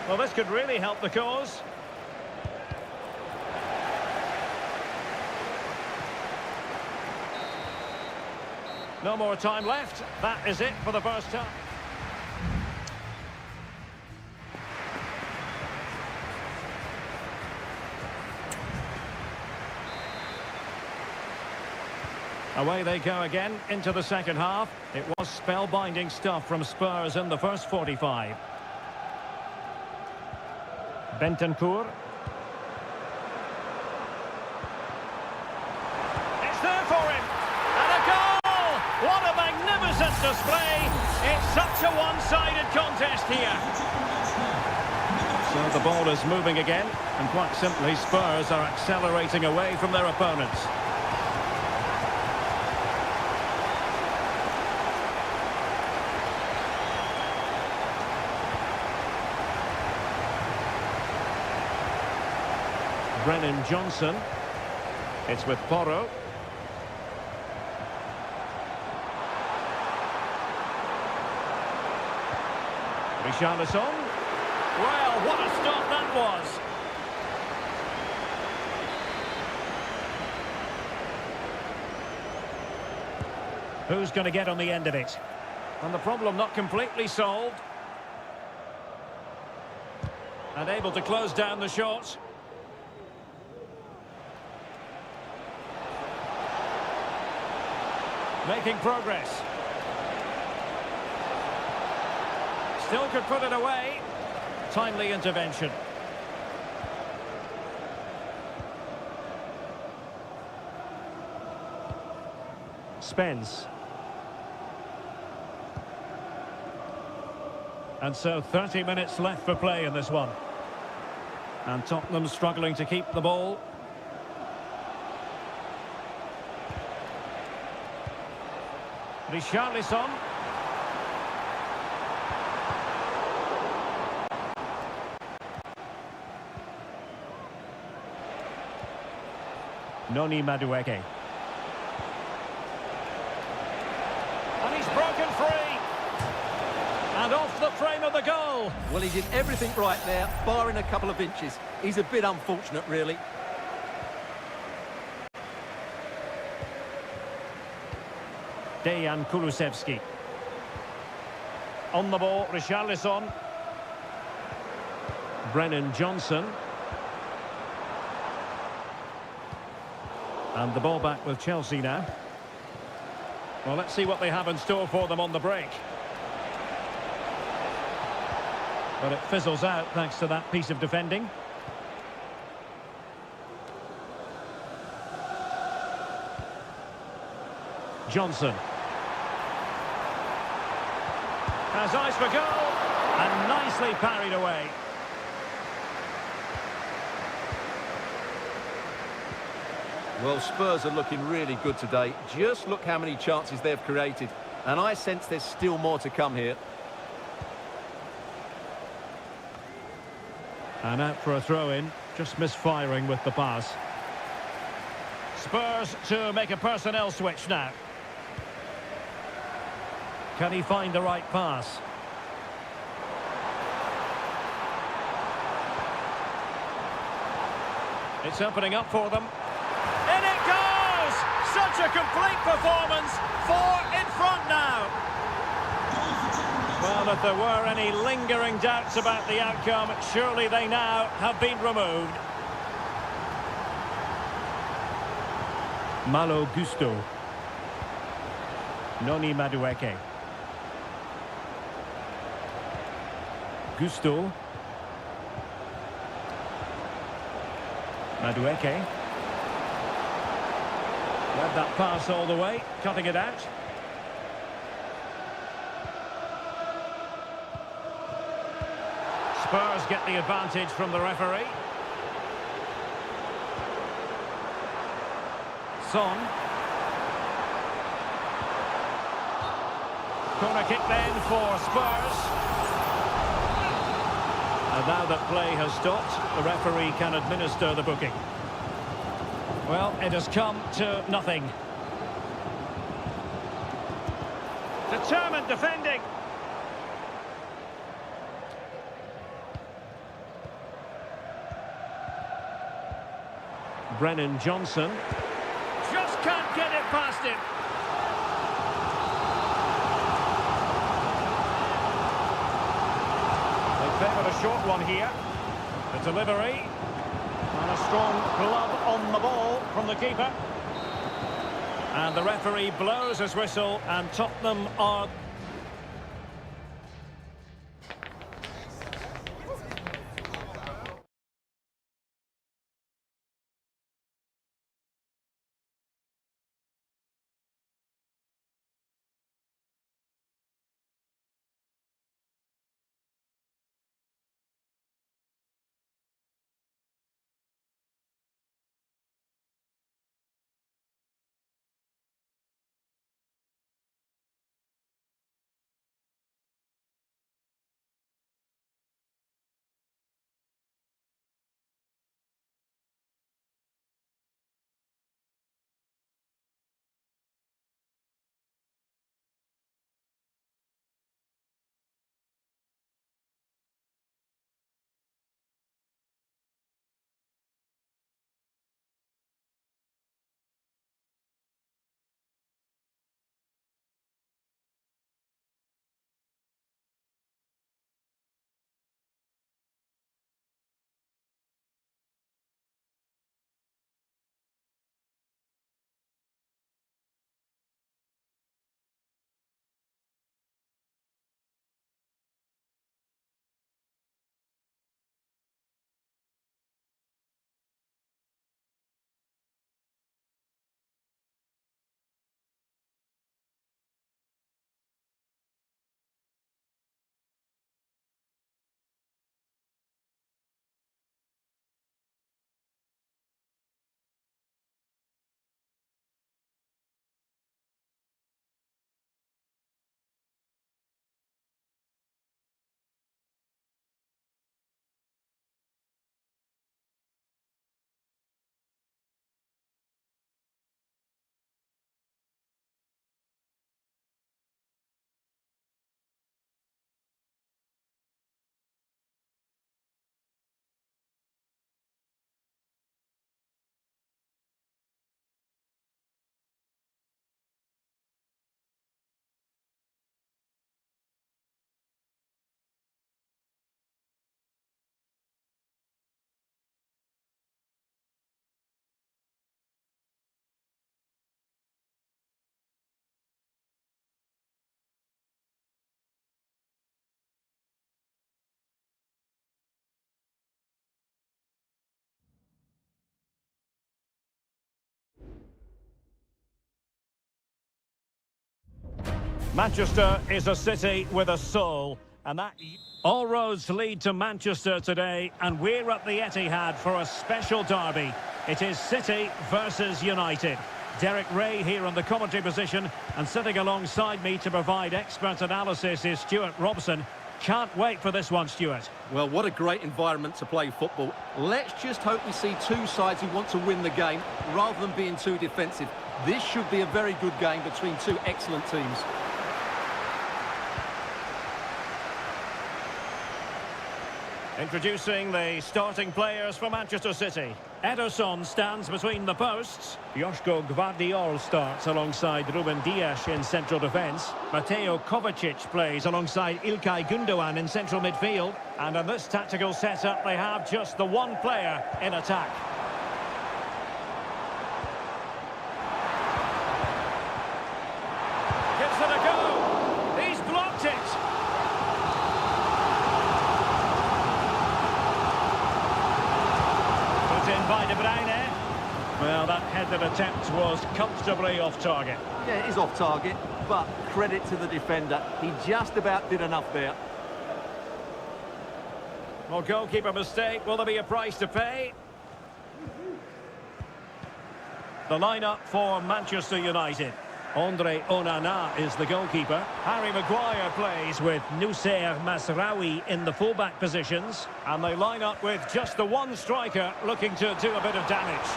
Well, this could really help the cause. No more time left. That is it for the first time. Away they go again into the second half. It was spellbinding stuff from Spurs in the first 45. Bentancur. It's there for him. And a goal! What a magnificent display. It's such a one-sided contest here. So the ball is moving again. And quite simply, Spurs are accelerating away from their opponents. Brennan Johnson. It's with Porro. Richarlison. Well, what a stop that was. Who's going to get on the end of it? And the problem not completely solved. And able to close down the shots. Making progress. Still could put it away. Timely intervention. Spence. And so 30 minutes left for play in this one. And Tottenham struggling to keep the ball. Richarlison. Noni Madueke. And he's broken free. And off the frame of the goal. Well, he did everything right there, barring a couple of inches. He's a bit unfortunate, really. Dejan Kulusevski. On the ball, Richarlison. Brennan Johnson. And the ball back with Chelsea now. Well, let's see what they have in store for them on the break. But it fizzles out thanks to that piece of defending. Johnson. Has eyes for goal. And nicely parried away. Well, Spurs are looking really good today. Just look how many chances they've created. And I sense there's still more to come here. And out for a throw-in. Just misfiring with the pass. Spurs to make a personnel switch now. Can he find the right pass? It's opening up for them. In it goes! Such a complete performance. 4 in front now. Well, if there were any lingering doubts about the outcome, surely they now have been removed. Malo Gusto. Noni Madueke. Gusto. Madueke. Led that pass all the way, cutting it out. Spurs get the advantage from the referee. Son. Corner kick then for Spurs. And now that play has stopped, the referee can administer the booking. Well, it has come to nothing. Determined defending. Brennan Johnson. Just can't get it past him. They favoured a short one here. The delivery. And a strong glove on the ball from the keeper. And the referee blows his whistle, and Tottenham are... Manchester is a city with a soul, and that... All roads lead to Manchester today, and we're at the Etihad for a special derby. It is City versus United. Derek Ray here in the commentary position, and sitting alongside me to provide expert analysis is Stuart Robson. Can't wait for this one, Stuart. Well, what a great environment to play football. Let's just hope we see two sides who want to win the game, rather than being too defensive. This should be a very good game between two excellent teams. Introducing the starting players for Manchester City. Ederson stands between the posts. Joško Gvardiol starts alongside Ruben Dias in central defence. Mateo Kovacic plays alongside Ilkay Gundogan in central midfield. And in this tactical setup, they have just the one player in attack. Gives it a go. He's blocked it. By De Bruyne. Well, that headed attempt was comfortably off target. Yeah, it is off target, but credit to the defender. He just about did enough there. Well, goalkeeper mistake. Will there be a price to pay? The lineup for Manchester United. Andre Onana is the goalkeeper. Harry Maguire plays with Noussair Mazraoui in the fullback positions. And they line up with just the one striker looking to do a bit of damage.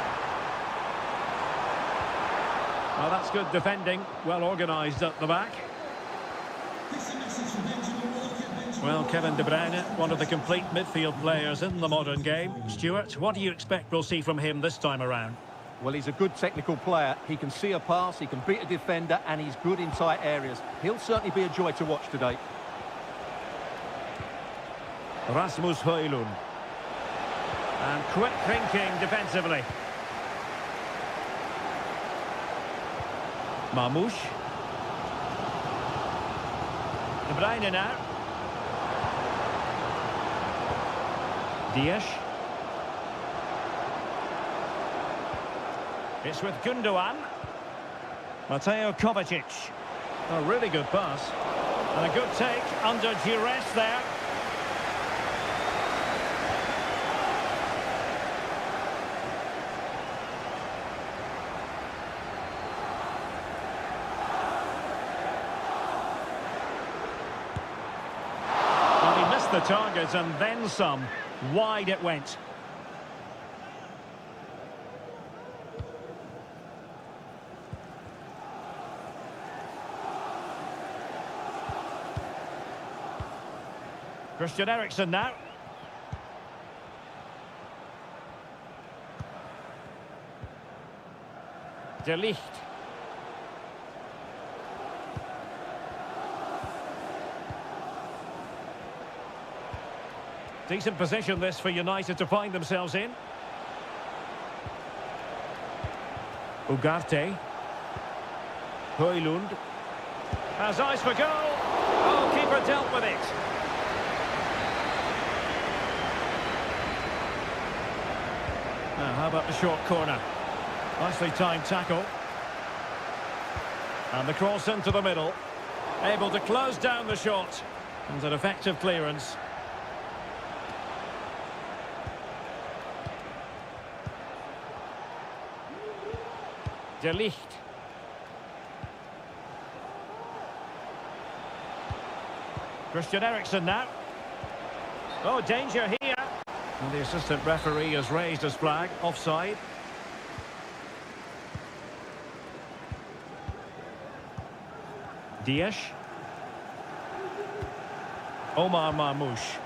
Well, that's good defending. Well organised at the back. Well, Kevin De Bruyne, one of the complete midfield players in the modern game. Stuart, what do you expect we'll see from him this time around? Well, he's a good technical player. He can see a pass, he can beat a defender, and he's good in tight areas. He'll certainly be a joy to watch today. Rasmus Højlund. And quick thinking defensively. Marmoush. De Bruyne now. Dias. It's with Gundogan. Mateo Kovacic. A really good pass. And a good take under duress there. Well, he missed the target and then some. Wide it went. Christian Eriksen now. De Ligt. Decent position this for United to find themselves in. Ugarte. Højlund. Has eyes for goal. Oh, keeper dealt with it. Now, how about the short corner? Nicely timed tackle. And the cross into the middle. Able to close down the shot. And an effective clearance. De Ligt. Christian Eriksen now. Oh, danger here. And the assistant referee has raised his flag. Offside. Dias. Omar Marmoush.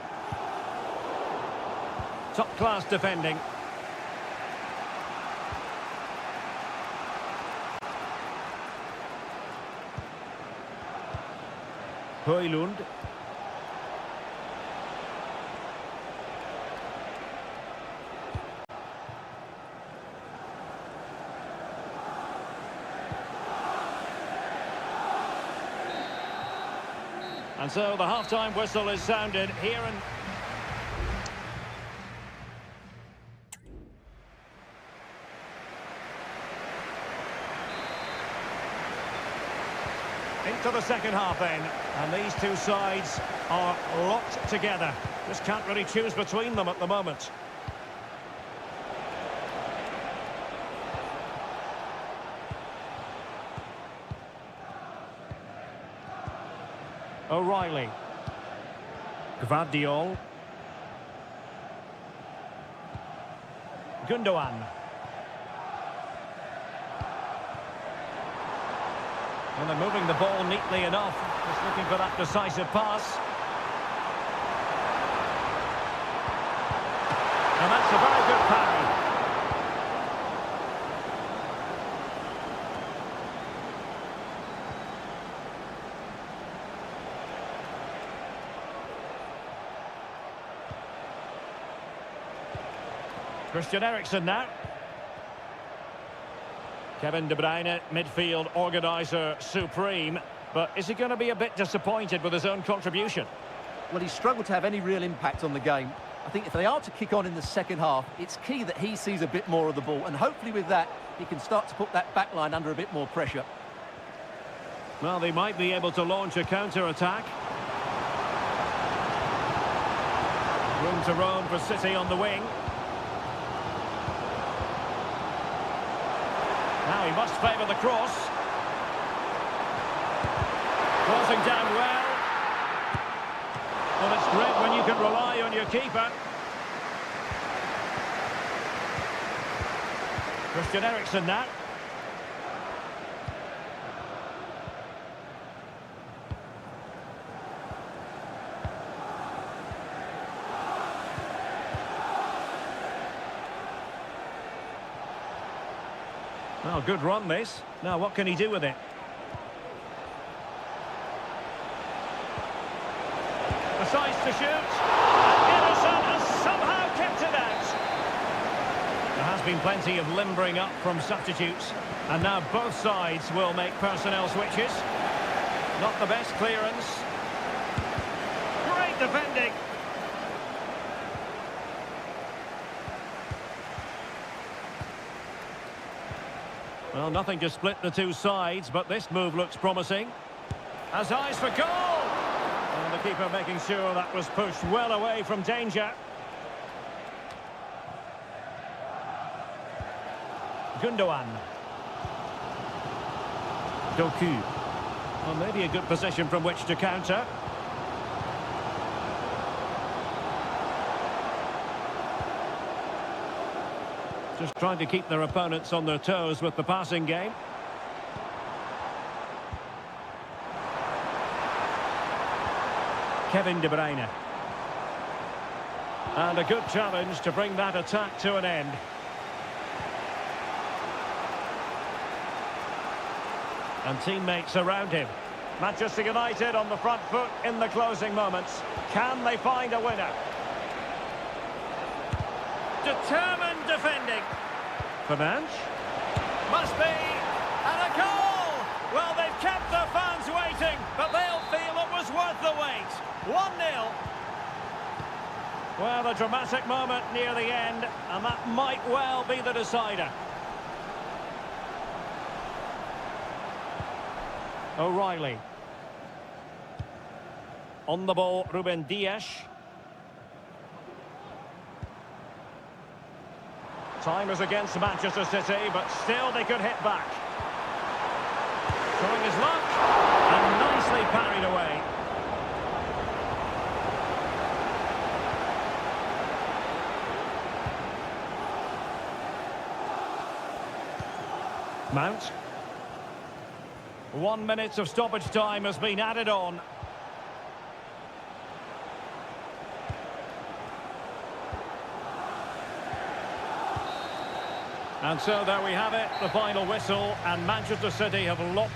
Top-class defending. Højlund. And so the half-time whistle is sounded here and... into the second half then, and these two sides are locked together. Just can't really choose between them at the moment. O'Reilly. Gvardiol. Gundogan. And they're moving the ball neatly enough. Just looking for that decisive pass. And that's a very good parry. Christian Eriksen now. Kevin De Bruyne, midfield organiser supreme. But is he going to be a bit disappointed with his own contribution? Well, he's struggled to have any real impact on the game. I think if they are to kick on in the second half, it's key that he sees a bit more of the ball. And hopefully with that, he can start to put that back line under a bit more pressure. Well, they might be able to launch a counter-attack. Room to roam for City on the wing. Now he must favour the cross. Crossing down well. Well, it's great when you can rely on your keeper. Christian Eriksen now. Well, good run this. Now what can he do with it? Decides to shoot. And Ederson has somehow kept it out. There has has been plenty of limbering up from substitutes. And now both sides will make personnel switches. Not the best clearance. Great defending. Well, nothing to split the two sides, but this move looks promising. Has eyes for goal! And the keeper making sure that was pushed well away from danger. Gundogan. Doku. Well, maybe a good position from which to counter. Just trying to keep their opponents on their toes with the passing game. Kevin De Bruyne. And a good challenge to bring that attack to an end. And teammates around him. Manchester United on the front foot in the closing moments. Can they find a winner? Determined defending. Fernandes. Must be. And a goal! Well, they've kept their fans waiting, but they'll feel it was worth the wait. 1-0. Well, a dramatic moment near the end, and that might well be the decider. O'Reilly. On the ball, Ruben Dias. Time is against Manchester City, but still they could hit back. Showing his luck, and nicely parried away. Mount. 1 minute of stoppage time has been added on. And so there we have it, the final whistle, and Manchester City have locked.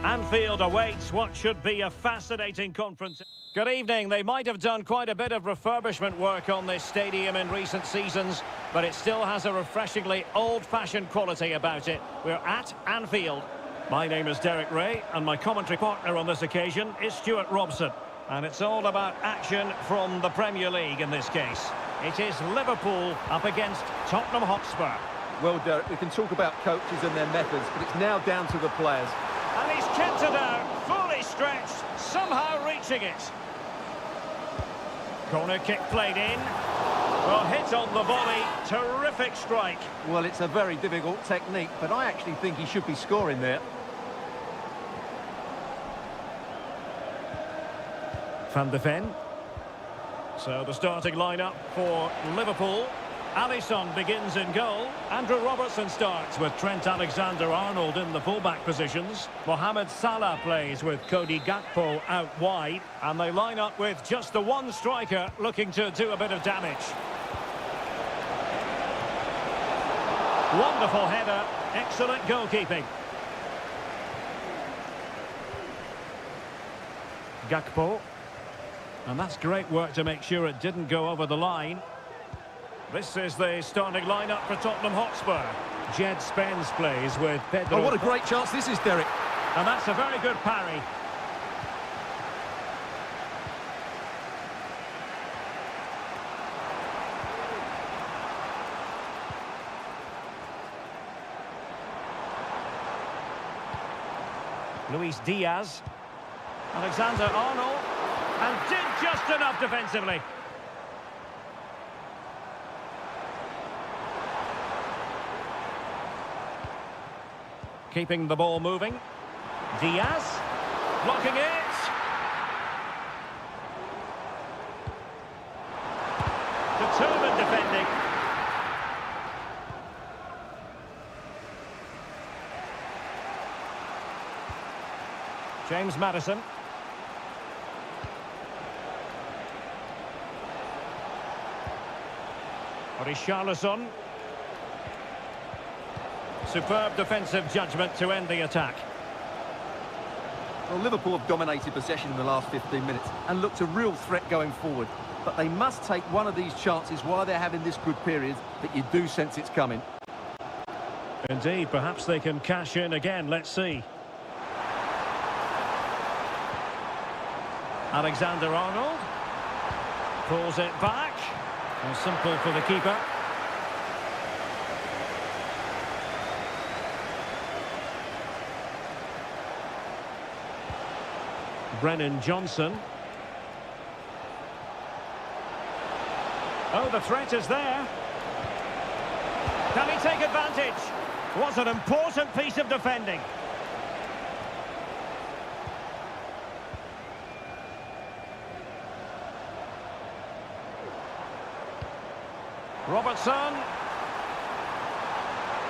Anfield awaits what should be a fascinating conference. Good evening. They might have done quite a bit of refurbishment work on this stadium in recent seasons, but it still has a refreshingly old-fashioned quality about it. We're at Anfield. My name is Derek Ray, and my commentary partner on this occasion is Stuart Robson. And it's all about action from the Premier League in this case. It is Liverpool up against Tottenham Hotspur. Well, Derek, we can talk about coaches and their methods, but it's now down to the players. And he's kept it out, fully stretched, somehow reaching it. Corner kick played in. Well, hit on the volley. Terrific strike. Well, it's a very difficult technique, but I actually think he should be scoring there. Van de Ven. So the starting lineup for Liverpool. Alisson begins in goal. Andrew Robertson starts with Trent Alexander-Arnold in the fullback positions. Mohamed Salah plays with Cody Gakpo out wide. And they line up with just the one striker looking to do a bit of damage. Wonderful header. Excellent goalkeeping. Gakpo. And that's great work to make sure it didn't go over the line. This is the starting lineup for Tottenham Hotspur. Jed Spence plays with Pedro. Oh, what a great chance this is, Derek. And that's a very good parry. Luis Diaz. Alexander-Arnold. And did just enough defensively. Keeping the ball moving. Diaz. Blocking it. Determined defending. James Maddison. Richarlison. Superb defensive judgment to end the attack. Well, Liverpool have dominated possession in the last 15 minutes and looked a real threat going forward. But they must take one of these chances while they're having this good period that you do sense it's coming. Indeed, perhaps they can cash in again. Let's see. Alexander-Arnold. Pulls it back. Well, simple for the keeper. Brennan Johnson. Oh, the threat is there. Can he take advantage? Was an important piece of defending. Robertson.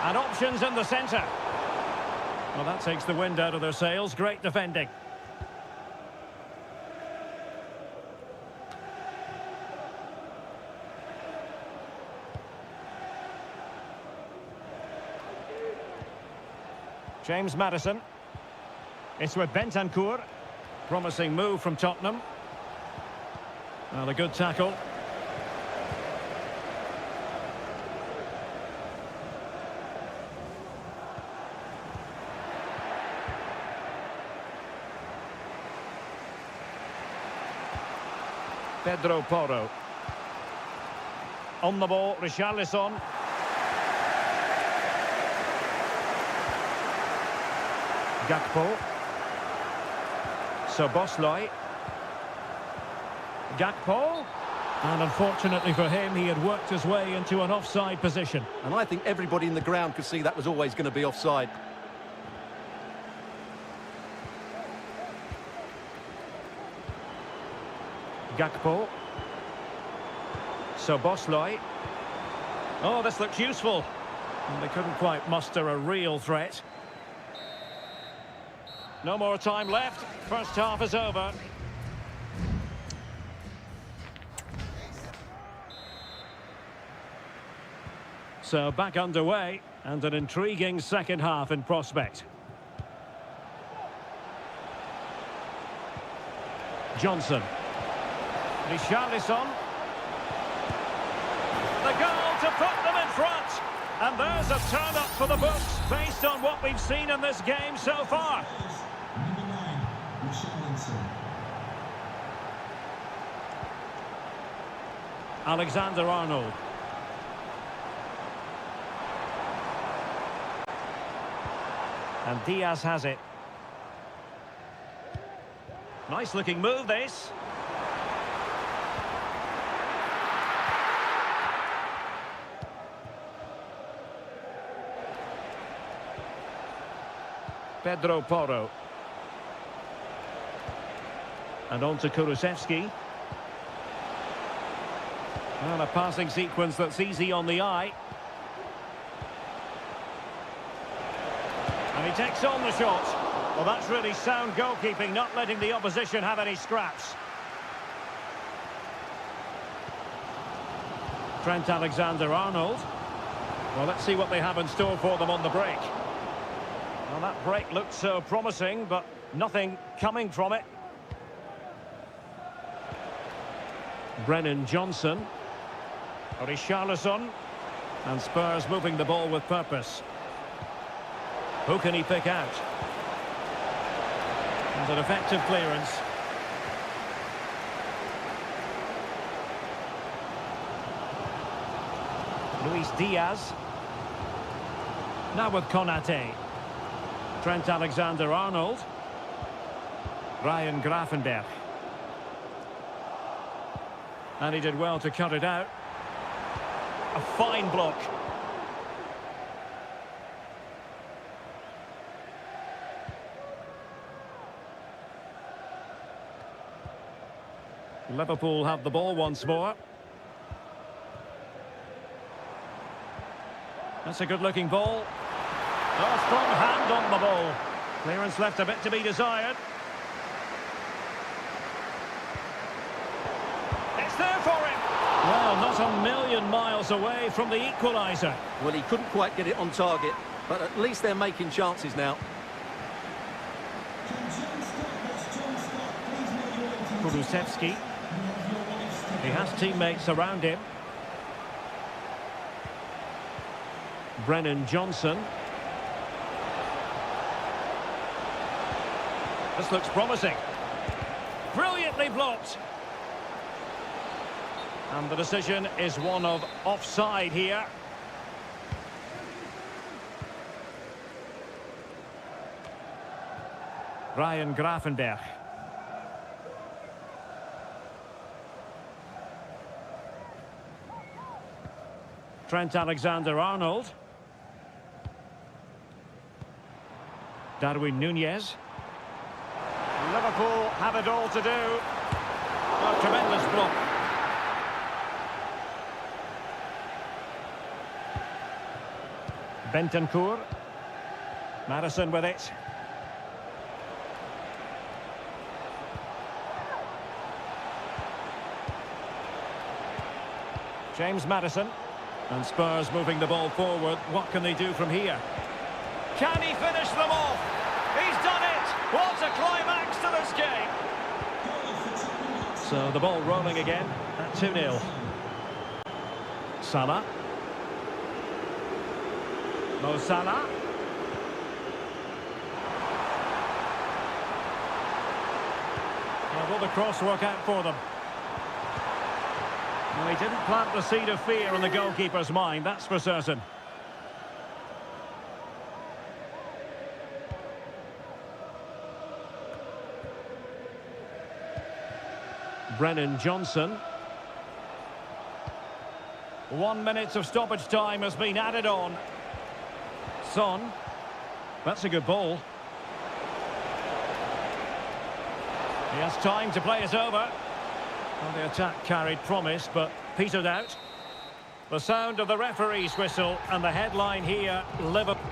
And options in the centre. Well, that takes the wind out of their sails. Great defending. James Maddison. It's with Bentancur. Promising move from Tottenham. Well, a good tackle. Pedro Porro. On the ball, Richarlison. Gakpo. Szoboszlai. Gakpo. And unfortunately for him, he had worked his way into an offside position. And I think everybody in the ground could see that was always going to be offside. Gakpo. Szoboszlai. Oh, this looks useful. And they couldn't quite muster a real threat. No more time left. First half is over. So back underway, and an intriguing second half in prospect. Johnson. Richarlison. The goal to put them in front. And there's a turn-up for the books based on what we've seen in this game so far. Alexander-Arnold. And Diaz has it. Nice looking move, this. Pedro Porro. And on to Kulusevski. Well, a passing sequence that's easy on the eye. And he takes on the shot. Well, that's really sound goalkeeping, not letting the opposition have any scraps. Trent Alexander-Arnold. Well, let's see what they have in store for them on the break. Well, that break looked so promising, but nothing coming from it. Brennan Johnson. Richarlison. And Spurs moving the ball with purpose. Who can he pick out? And an effective clearance. Luis Diaz. Now with Konate. Trent Alexander-Arnold. Ryan Gravenberch. And he did well to cut it out. A fine block. Liverpool have the ball once more. That's a good-looking ball. Oh, strong hand on the ball. Clearance left a bit to be desired. It's there for him. Well, not a million miles away from the equaliser. Well, he couldn't quite get it on target, but at least they're making chances now. Kulusevski. He has teammates around him. Brennan Johnson. This looks promising. Brilliantly blocked. And the decision is one of offside here. Ryan Gravenberch. Trent Alexander-Arnold. Darwin Núñez. Liverpool have it all to do. A tremendous block. Bentancur. Madison with it. James Madison. And Spurs moving the ball forward. What can they do from here? Can he finish them off? He's done it! What a climax to this game! So the ball rolling again at 2-0. Salah. Mo Salah. Well, will the cross work out for them? Well, he didn't plant the seed of fear in the goalkeeper's mind, that's for certain. Brennan Johnson. 1 minute of stoppage time has been added on. Son. That's a good ball. He has time to play it over. Well, the attack carried promise, but petered out. The sound of the referee's whistle, and the headline here, Liverpool.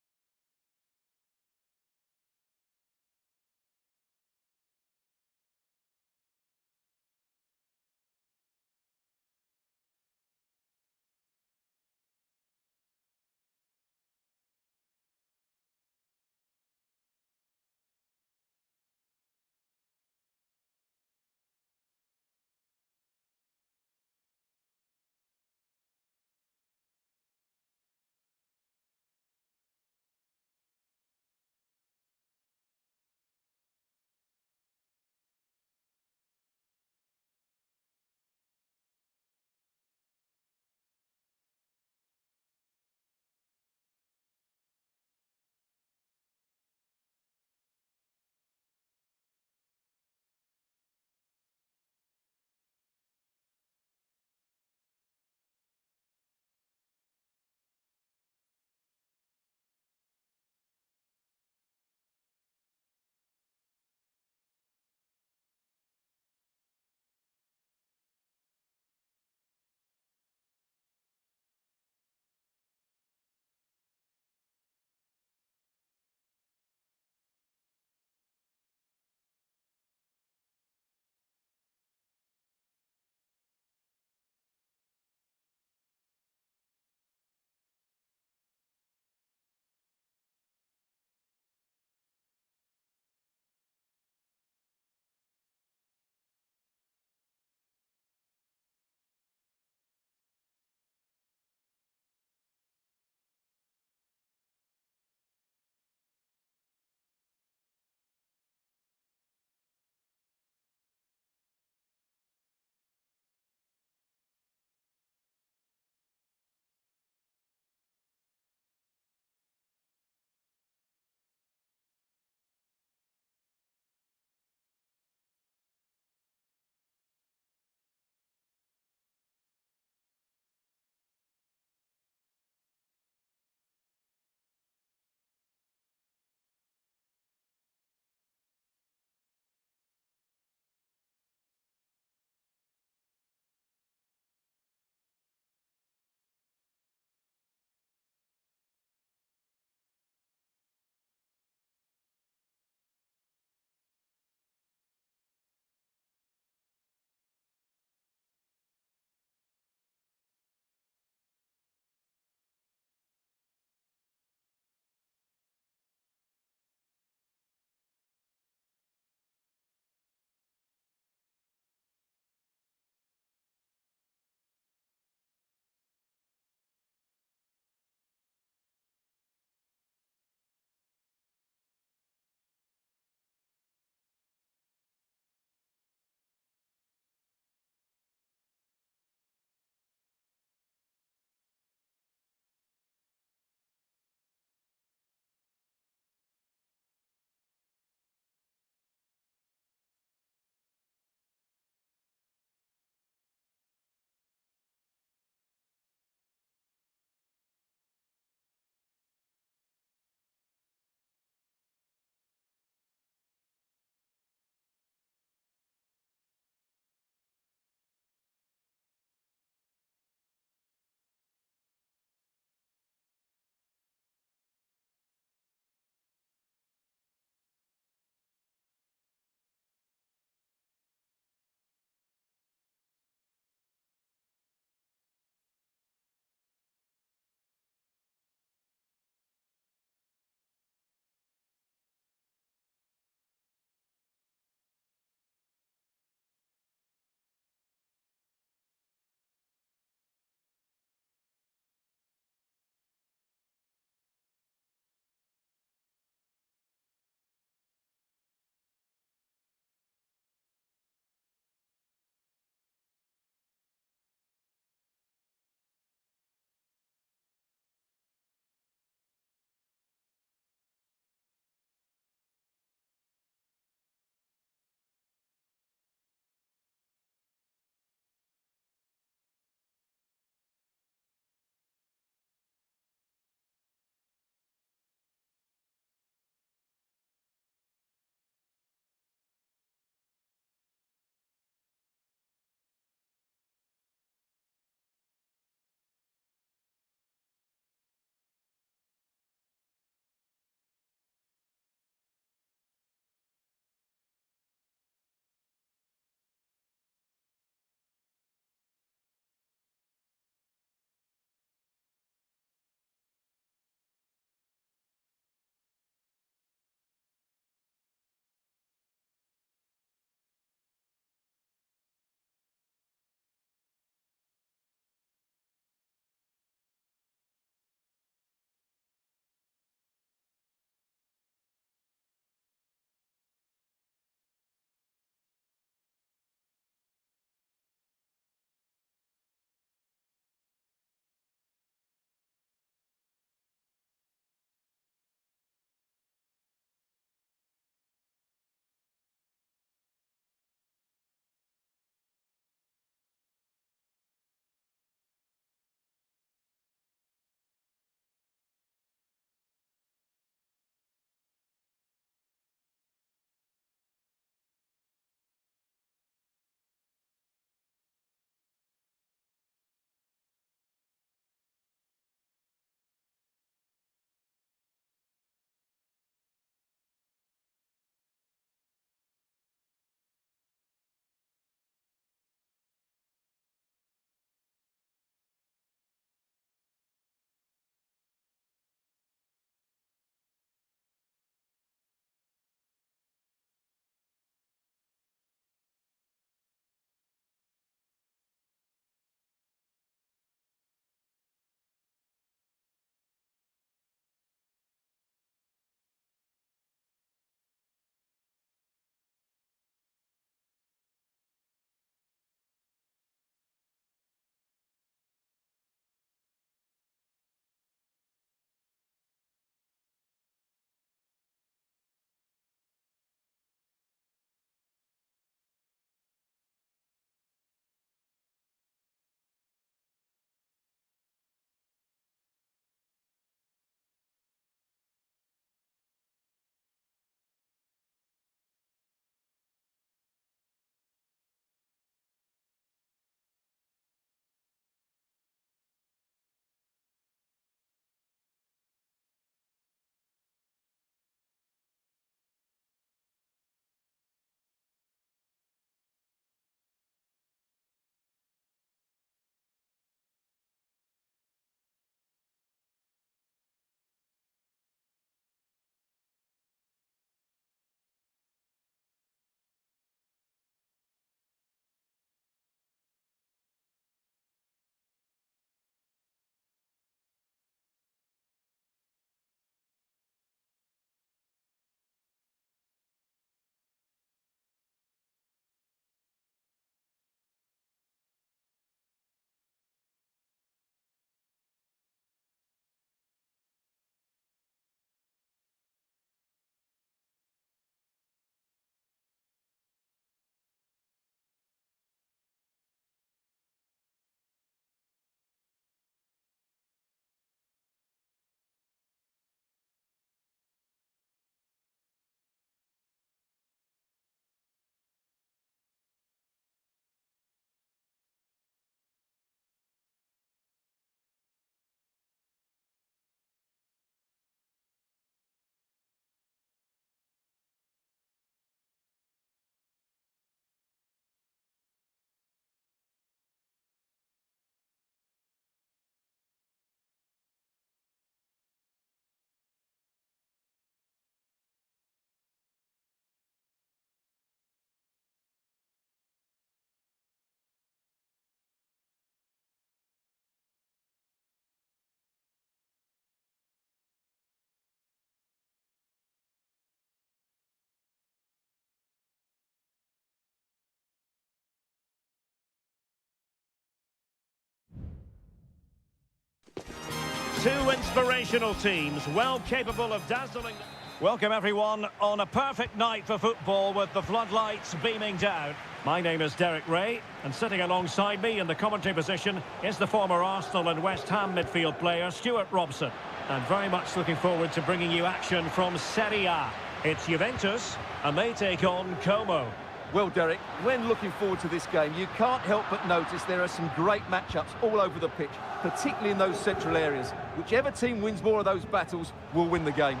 Two inspirational teams, well capable of dazzling. Welcome everyone on a perfect night for football with the floodlights beaming down. My name is Derek Ray, and sitting alongside me in the commentary position is the former Arsenal and West Ham midfield player Stuart Robson. And very much looking forward to bringing you action from Seria. It's Juventus, and they take on Como. Well, Derek, when looking forward to this game, you can't help but notice there are some great matchups all over the pitch, particularly in those central areas. Whichever team wins more of those battles will win the game.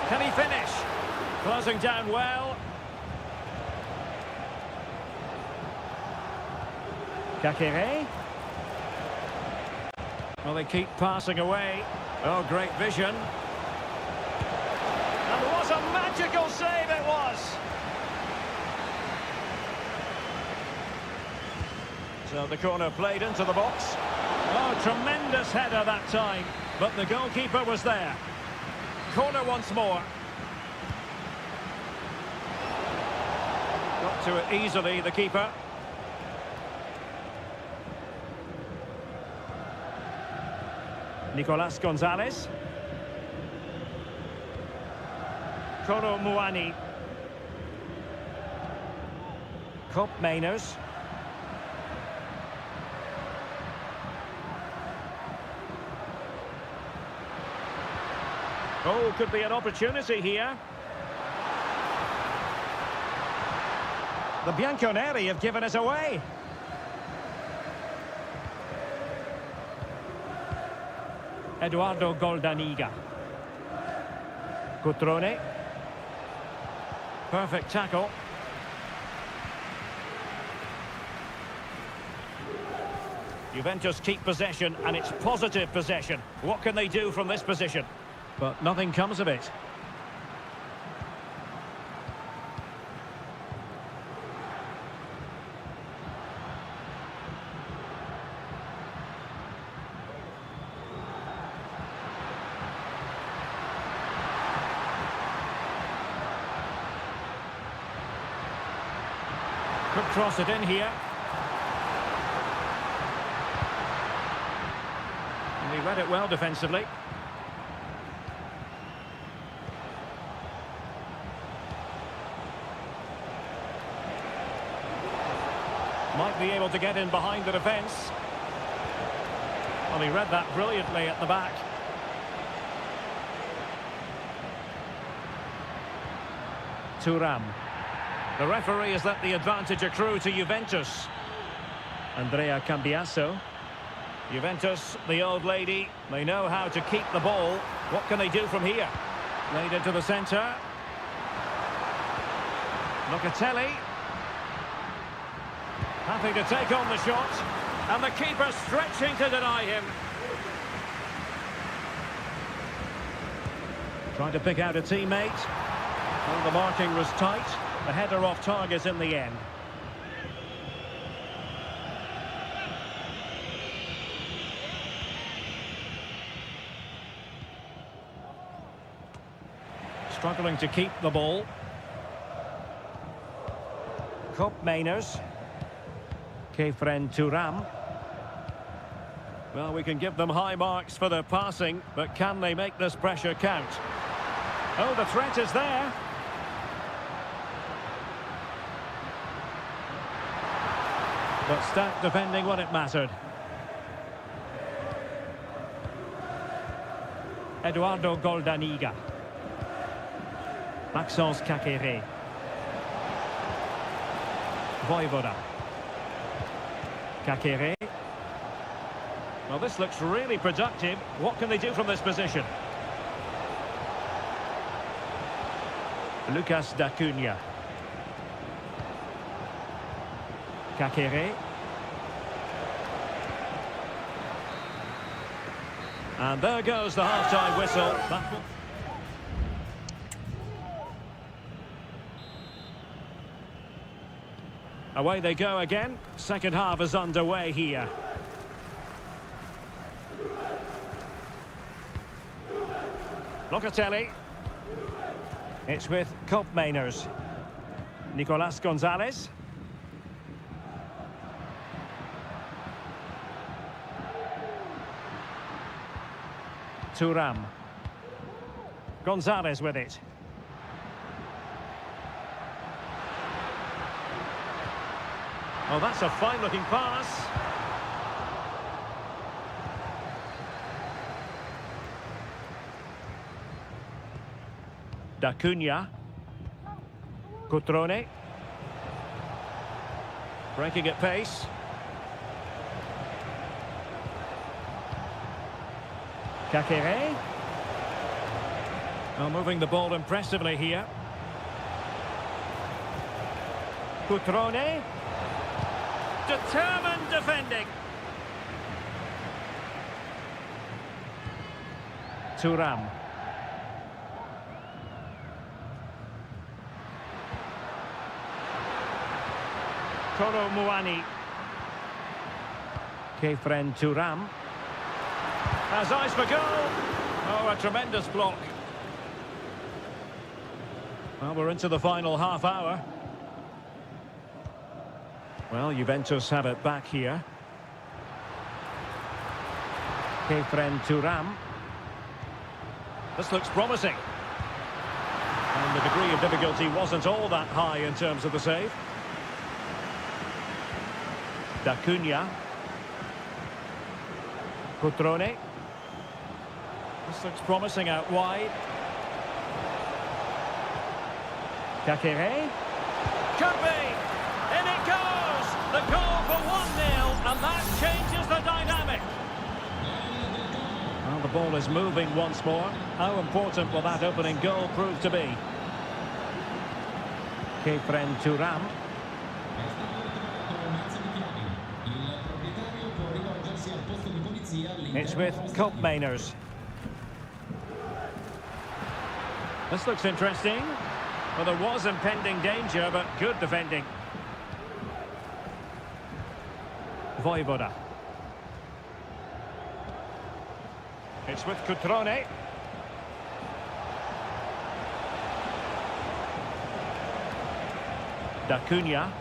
Can he finish? Closing down well. Kakere. Well, they keep passing away. Oh, great vision. And what a magical save it was! So the corner played into the box. Oh, tremendous header that time, but the goalkeeper was there. Corner once more. Got to it easily, the keeper. Nicolas Gonzalez. Koro Muani. Cup Mainers. Oh, could be an opportunity here. The Bianconeri have given us away. Eduardo Goldaniga. Cutrone. Perfect tackle. Juventus keep possession, and it's positive possession. What can they do from this position? But nothing comes of it. Could cross it in here. And he read it well defensively. Might be able to get in behind the defence. Well, he read that brilliantly at the back. Thuram. The referee has let the advantage accrue to Juventus. Andrea Cambiasso. Juventus, the old lady, they know how to keep the ball. What can they do from here? Laid into the centre. Locatelli. Happy to take on the shot. And the keeper stretching to deny him. Trying to pick out a teammate. Well, the marking was tight. The header off target in the end. Struggling to keep the ball. Cup Mainers. Kefren Thuram. Well, we can give them high marks for their passing, but can they make this pressure count? Oh, the threat is there. But stat defending when it mattered. Eduardo Goldaniga. Maxence Kakere. Voivoda. Kakere. Well, this looks really productive. What can they do from this position? Lucas D'Acunha. Kakere. And there goes the half-time whistle. Away they go again. Second half is underway here. Locatelli. It's with Cup Mainers. Nicolas Gonzalez. Thuram. Gonzalez with it. Oh, that's a fine-looking pass. D'Acunha. Cutrone. Breaking at pace. Kakere. Oh, moving the ball impressively here. Cutrone. Determined defending. Thuram. Koro Muani. Kefren Thuram. Has eyes for goal. Oh, a tremendous block. Well, we're into the final half hour. Well, Juventus have it back here. Kefren Thuram. This looks promising. And the degree of difficulty wasn't all that high in terms of the save. D'Acunha. Cutrone. This looks promising out wide. Kakere. Could be. In it goes. The goal for 1-0, and that changes the dynamic. Well, the ball is moving once more. How important will that opening goal prove to be? Kefren Thuram. It's with Koopmeiners. This looks interesting. Well, there was impending danger, but good defending. Voivoda. It's with Cutrone. D'Acunha.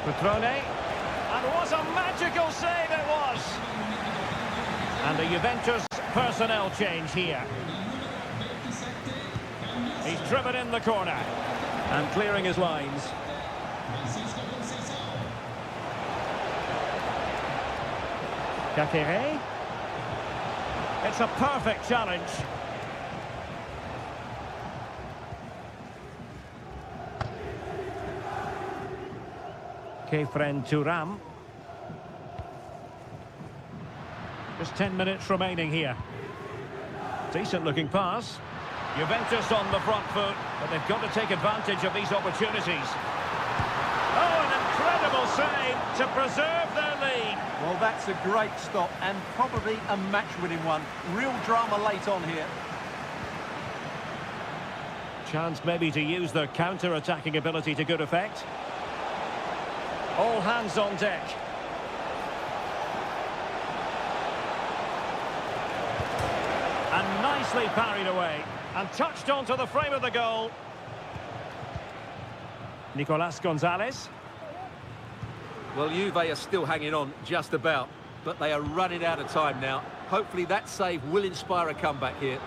Cutrone. And what a magical save it was! And the Juventus personnel change here. He's driven in the corner and clearing his lines. Kakere. It's a perfect challenge. Kefren Thuram. Just 10 minutes remaining here. Decent looking pass. Juventus on the front foot, but they've got to take advantage of these opportunities. Oh, an incredible save to preserve their lead. Well, that's a great stop and probably a match-winning one. Real drama late on here. Chance maybe to use their counter-attacking ability to good effect. All hands on deck. And nicely parried away. And touched onto the frame of the goal. Nicolas Gonzalez. Well, Juve are still hanging on, just about. But they are running out of time now. Hopefully that save will inspire a comeback here.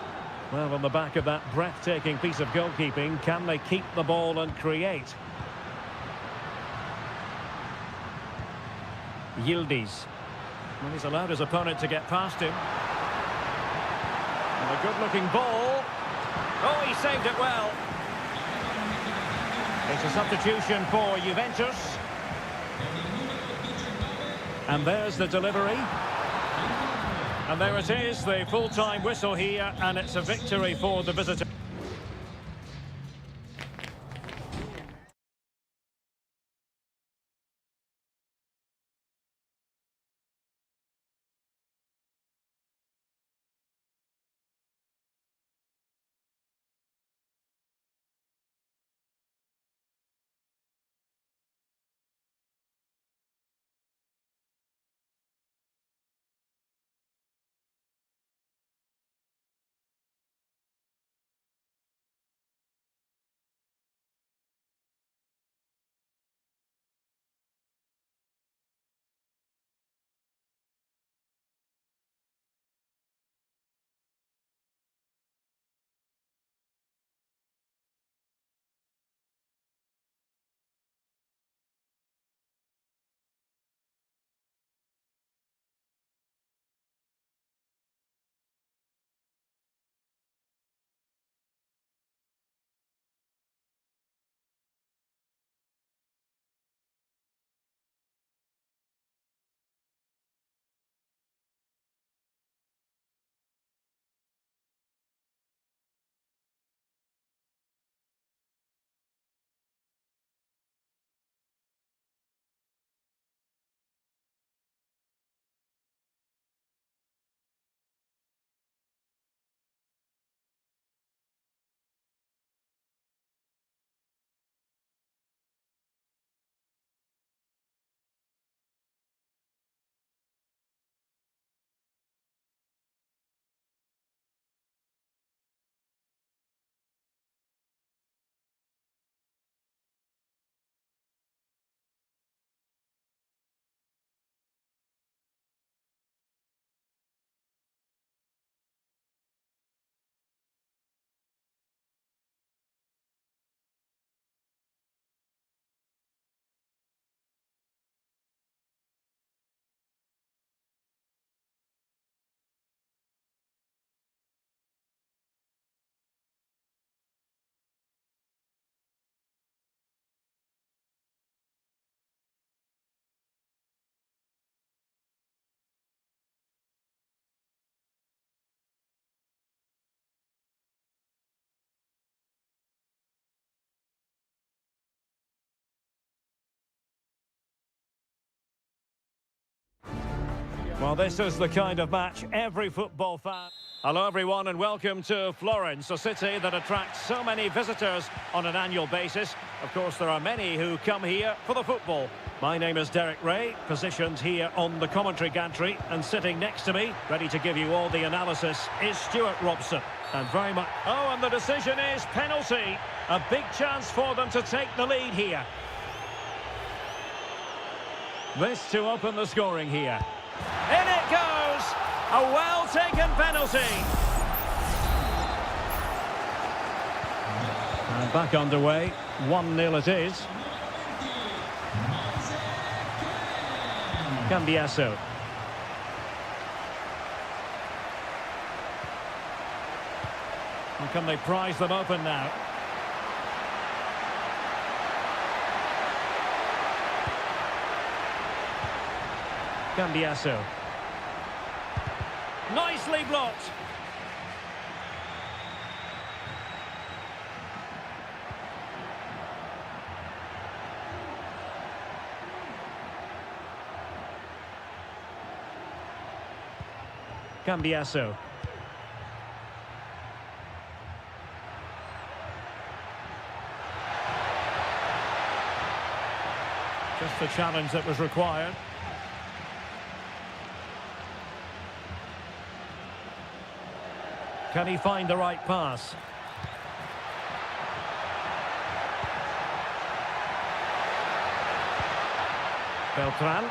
Well, on the back of that breathtaking piece of goalkeeping, can they keep the ball and create? Yildiz. Well, he's allowed his opponent to get past him. And a good-looking ball. Oh, he saved it well. It's a substitution for Juventus. And there's the delivery. And there it is, the full-time whistle here, and it's a victory for the visitor. Well, this is the kind of match every football fan... Hello, everyone, and welcome to Florence, a city that attracts so many visitors on an annual basis. Of course, there are many who come here for the football. My name is Derek Ray, positioned here on the commentary gantry, and sitting next to me, ready to give you all the analysis, is Stuart Robson. And very much... Oh, and the decision is penalty. A big chance for them to take the lead here. This to open the scoring here. In it goes! A well-taken penalty. And back underway. 1-0 it is. Cambiasso. And can they prise them open now? Cambiasso. Nicely blocked. Cambiasso. Just the challenge that was required. Can he find the right pass? Beltran.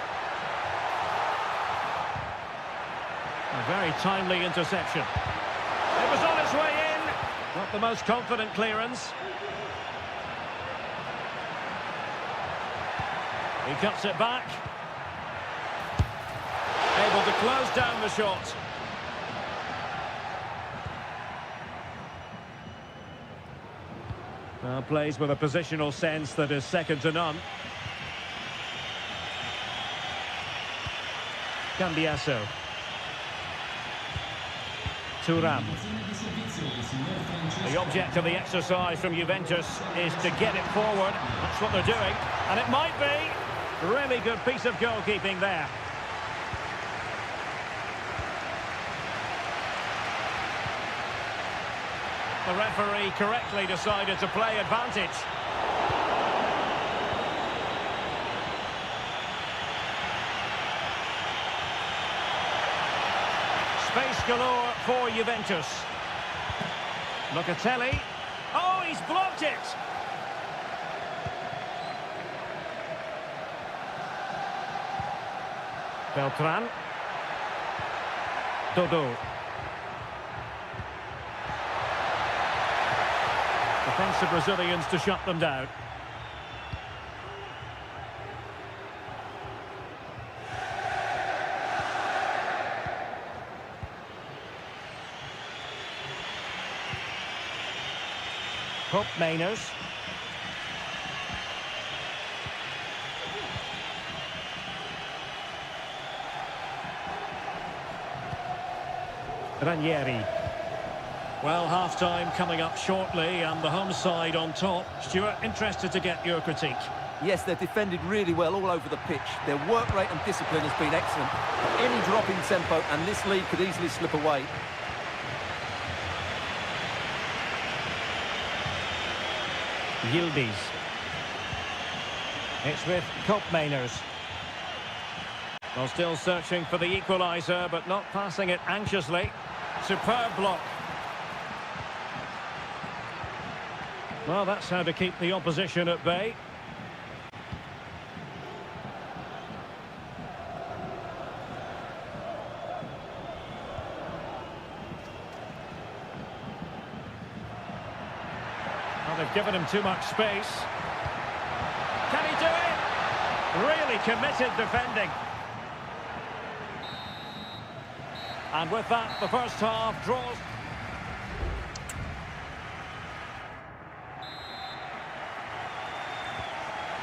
A very timely interception. It was on its way in. Not the most confident clearance. He cuts it back. Able to close down the shot. Plays with a positional sense that is second to none. Cambiasso. Thuram. The object of the exercise from Juventus is to get it forward. That's what they're doing. And it might be. Really good piece of goalkeeping there. The referee correctly decided to play advantage. Space galore for Juventus. Locatelli. Oh, he's blocked it! Beltran. Dodo. Defensive Brazilians to shut them down. Hope Mainers. Ranieri. Well, half-time coming up shortly and the home side on top. Stuart, interested to get your critique. Yes, they've defended really well all over the pitch. Their work rate and discipline has been excellent. Any drop in tempo and this lead could easily slip away. Yildiz. It's with Koopmeiners. Well, still searching for the equaliser, but not passing it anxiously. Superb block. Well, that's how to keep the opposition at bay. Well, they've given him too much space. Can he do it? Really committed defending. And with that, the first half draws.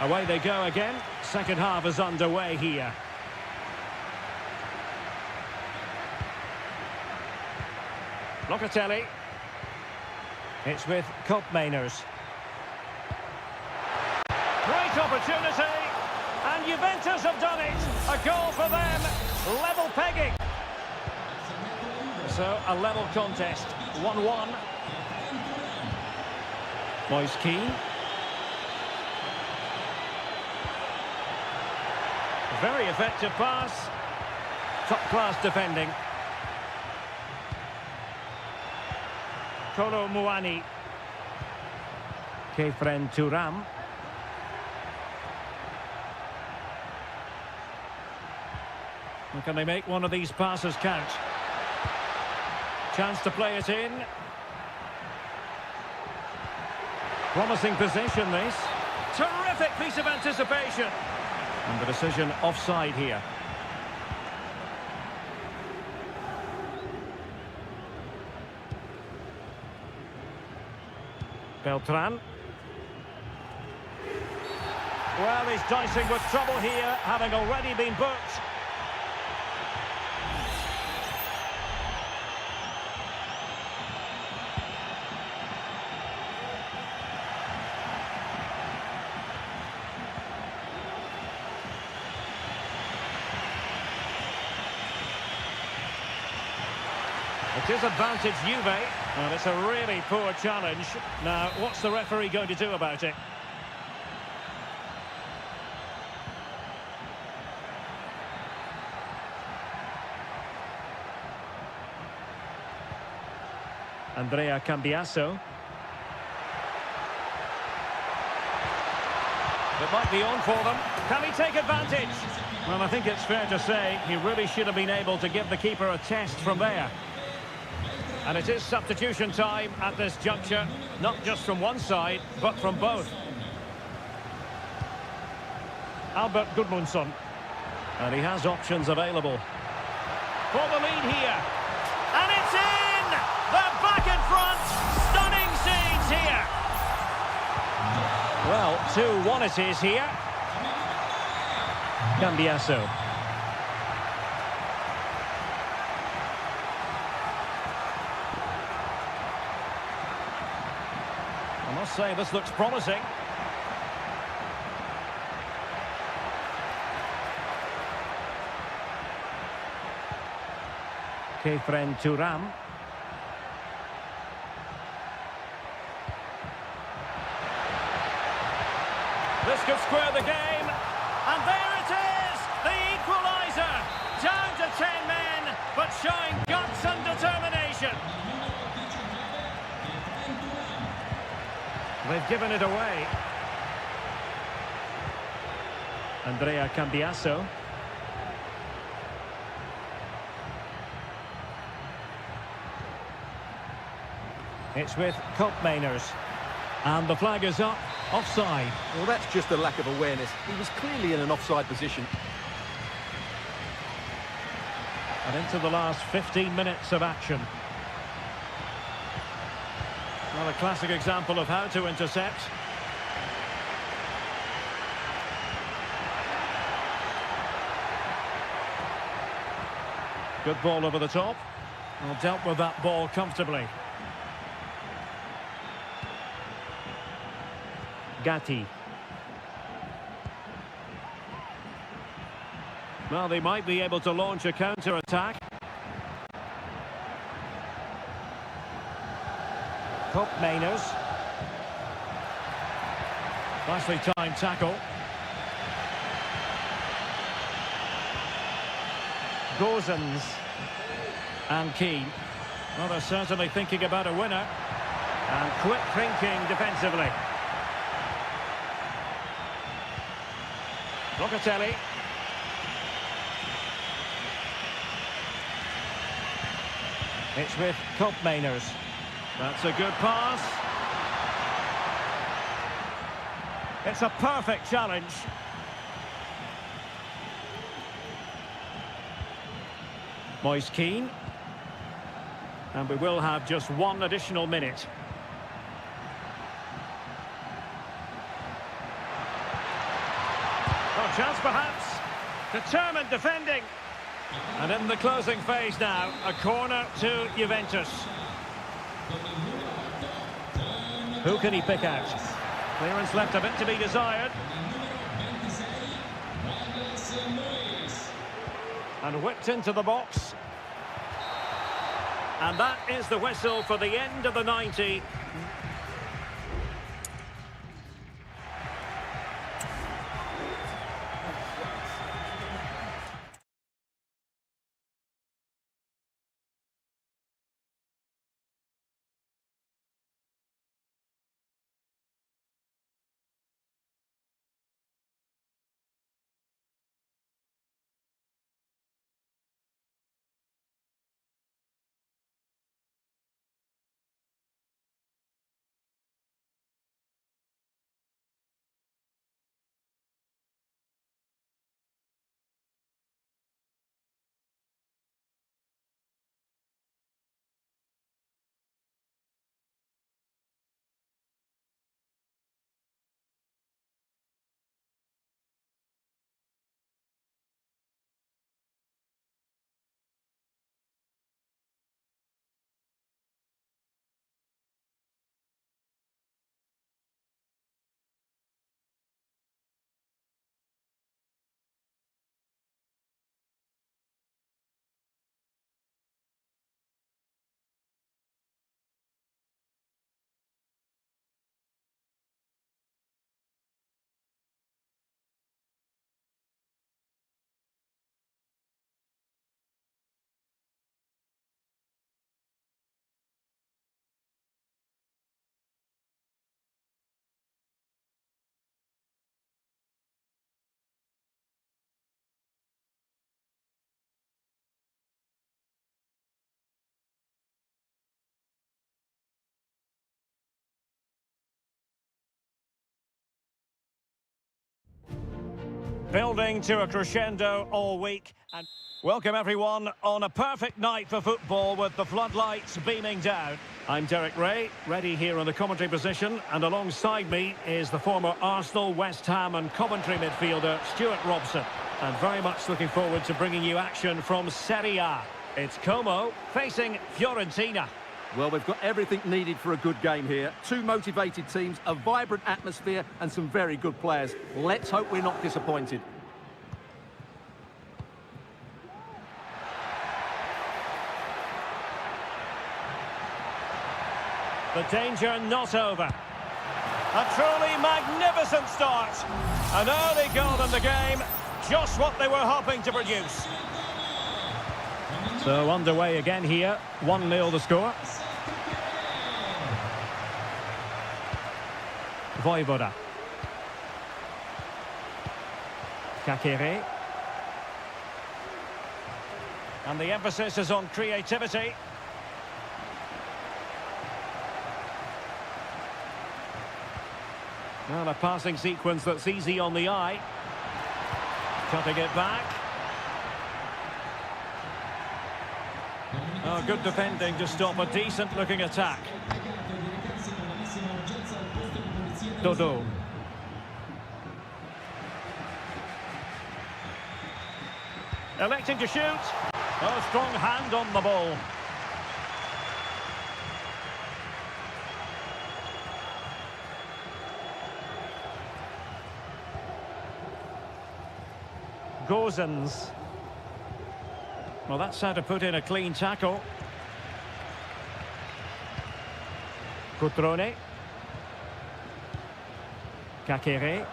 Away they go again. Second half is underway here. Locatelli. It's with Koopmeiners. Great opportunity. And Juventus have done it. A goal for them. Level pegging. So, a level contest. 1-1. Moise Keane. Very effective pass. Top-class defending. Kolo Muani. Kefren Turam. Can they make one of these passes count? Chance to play it in. Promising position, this. Terrific piece of anticipation. And the decision offside here. Beltran. Well, he's dicing with trouble here, having already been booked. It is advantage Juve, and it's a really poor challenge. Now, what's the referee going to do about it? Andrea Cambiasso. It might be on for them. Can he take advantage? Well, I think it's fair to say he really should have been able to give the keeper a test from there. And it is substitution time at this juncture, not just from one side, but from both. Albert Gudmundsson. And he has options available. For the lead here. And it's in! They're back in front! Stunning scenes here! Well, 2-1 it is here. Cambiasso. I must say, this looks promising. Kefren Turam. This could square the game. And there it is! The equaliser! Down to 10 men, but showing guts and determination. They've given it away. Andrea Cambiasso. It's with Koopmeiners. And the flag is up. Offside. Well, that's just a lack of awareness. He was clearly in an offside position. And into the last 15 minutes of action. Well, a classic example of how to intercept. Good ball over the top. Well, dealt with that ball comfortably. Gatti. Well, they might be able to launch a counter-attack. Koopmeiners. Nicely timed tackle. Gozens. And Keane. Well, they're certainly thinking about a winner. And quick thinking defensively. Locatelli. It's with Koopmeiners. That's a good pass. It's a perfect challenge. Moise Keane. And we will have just one additional minute. Oh, chance perhaps. Determined defending. And in the closing phase now, a corner to Juventus. Who can he pick out? Clearance left a bit to be desired. And whipped into the box. And that is the whistle for the end of the 90. Building to a crescendo all week. And welcome everyone on a perfect night for football with the floodlights beaming down. I'm Derek Ray, ready here on the commentary position, and alongside me is the former Arsenal, West Ham and Coventry midfielder Stuart Robson. And very much looking forward to bringing you action from Seria. It's Como facing Fiorentina. Well, we've got everything needed for a good game here. Two motivated teams, a vibrant atmosphere and some very good players. Let's hope we're not disappointed. The danger not over. A truly magnificent start. An early goal in the game, just what they were hoping to produce. So underway again here, 1-0 the score. Voivoda. Kakere. And the emphasis is on creativity. Well, a passing sequence that's easy on the eye. Cutting it back. Oh, good defending to stop a decent-looking attack. Dodo. Electing to shoot. Oh, strong hand on the ball. Gozens. Well, that's how to put in a clean tackle. Cutrone. Kakere.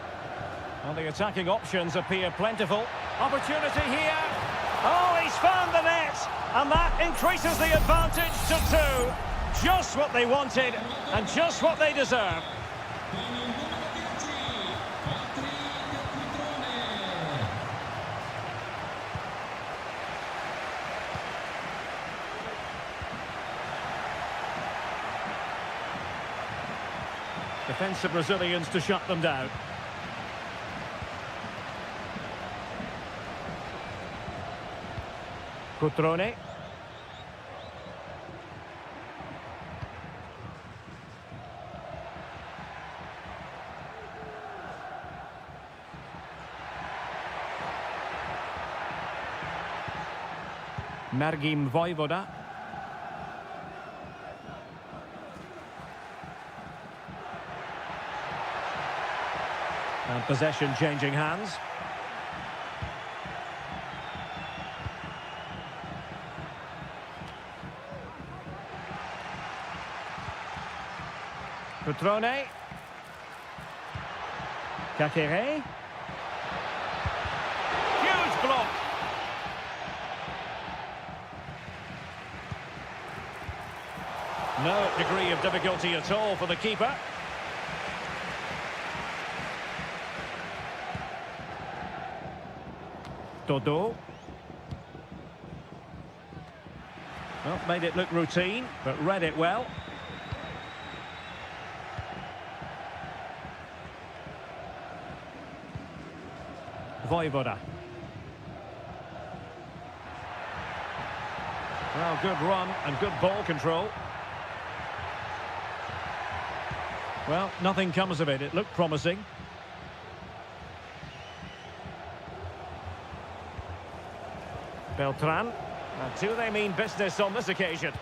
Well, the attacking options appear plentiful. Opportunity here. Oh, he's found the net. And that increases the advantage to 2. Just what they wanted and just what they deserve. Defensive Brazilians to shut them down. Cutrone. Mergim Voivoda. And possession changing hands. Cutrone. Kakere. Huge block. No degree of difficulty at all for the keeper. Dodo. Well, made it look routine, but read it well. Voivoda. Well, good run and good ball control. Well, nothing comes of it. It looked promising. Beltran. And do they mean business on this occasion?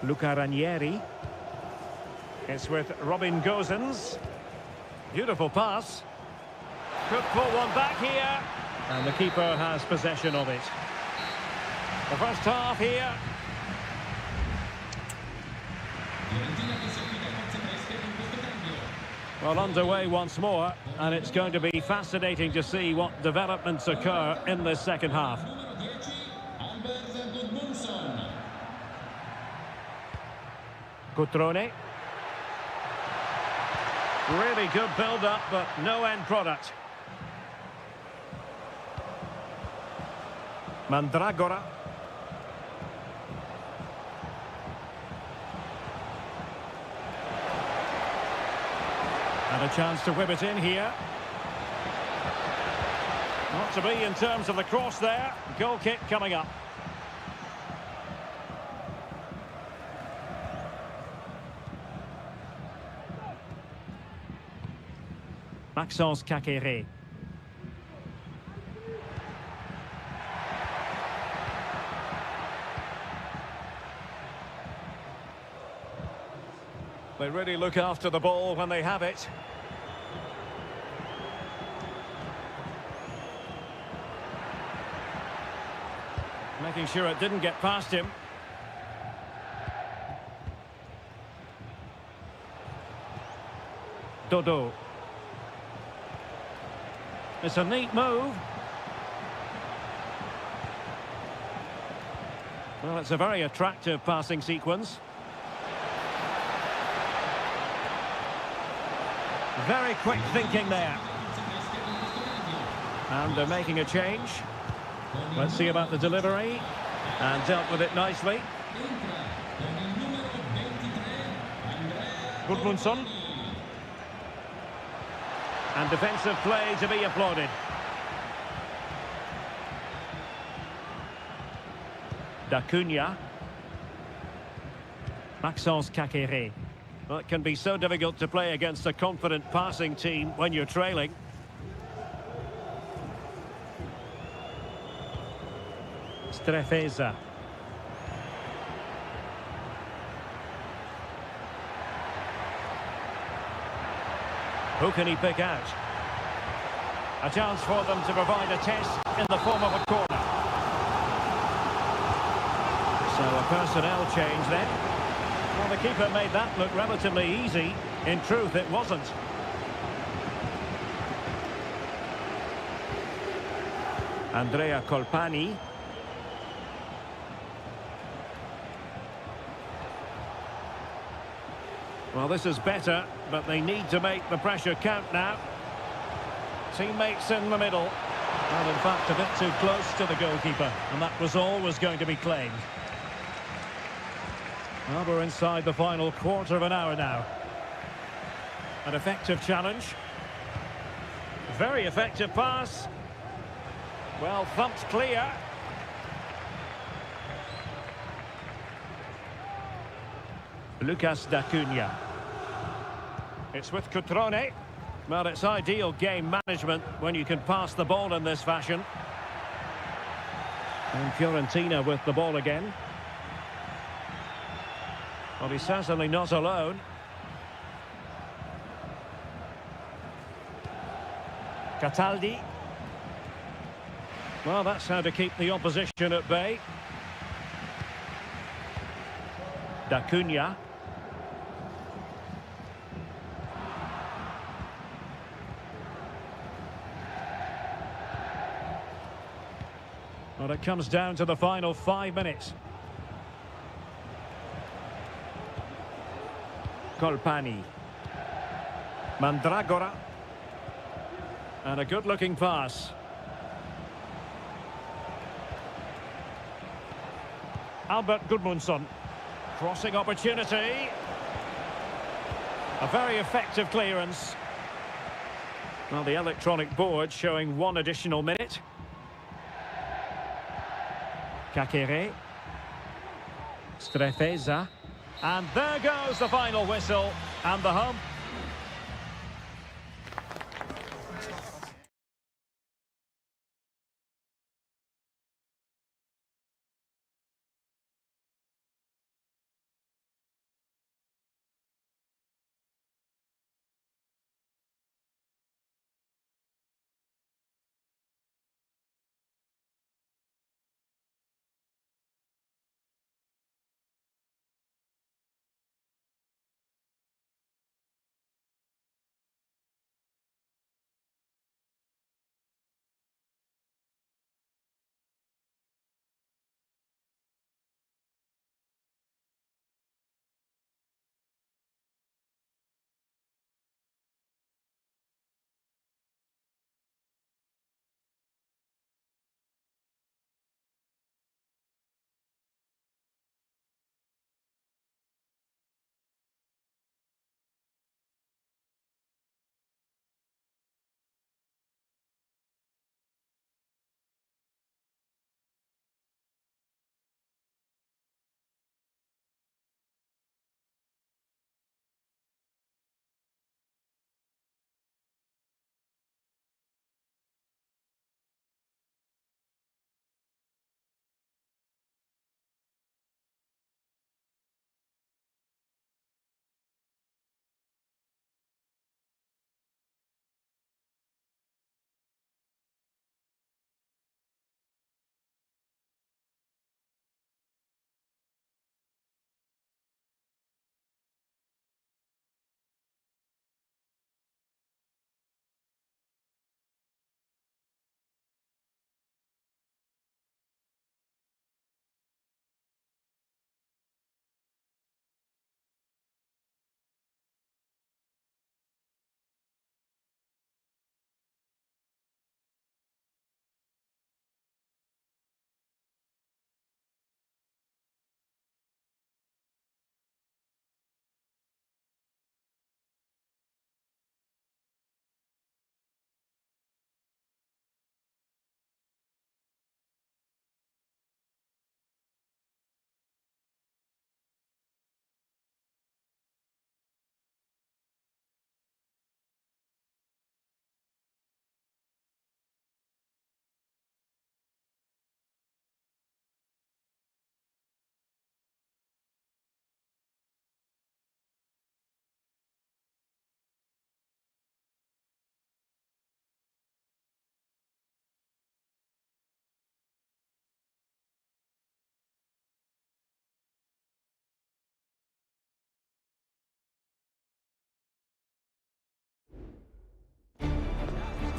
Luca Ranieri. It's with Robin Gosens. Beautiful pass. Could pull one back here. And the keeper has possession of it. The first half here. Well, underway once more, and it's going to be fascinating to see what developments occur in this second half. Cutrone. Really good build-up, but no end product. Mandragora. And a chance to whip it in here. Not to be in terms of the cross there. Goal kick coming up. Maxence Kakere. They really look after the ball when they have it. Making sure it didn't get past him. Dodo. It's a neat move. Well, it's a very attractive passing sequence. Very quick thinking there. And they're making a change. Let's see about the delivery. And dealt with it nicely. Gudmundsson. And defensive play to be applauded. D'Acunha. Maxence Kakere. Well, it can be so difficult to play against a confident passing team when you're trailing. Strefeza. Who can he pick out? A chance for them to provide a test in the form of a corner. So a personnel change then. Well, the keeper made that look relatively easy. In truth, it wasn't. Andrea Colpani. Well, this is better, but they need to make the pressure count now. Teammates in the middle. And in fact, a bit too close to the goalkeeper. And that was always going to be claimed. Well, we're inside the final quarter of an hour now. An effective challenge. Very effective pass. Well, thumped clear. Lucas D'Acunha. It's with Cutrone. Well, it's ideal game management when you can pass the ball in this fashion. And Fiorentina with the ball again. Well, he's certainly not alone. Cataldi. Well, that's how to keep the opposition at bay. D'Acunha. Well, it comes down to the final 5 minutes. Colpani. Mandragora. And a good-looking pass. Albert Gudmundsson. Crossing opportunity. A very effective clearance. Well, the electronic board showing 1 additional minute. Kakere. Strefeza. And there goes the final whistle. And the home.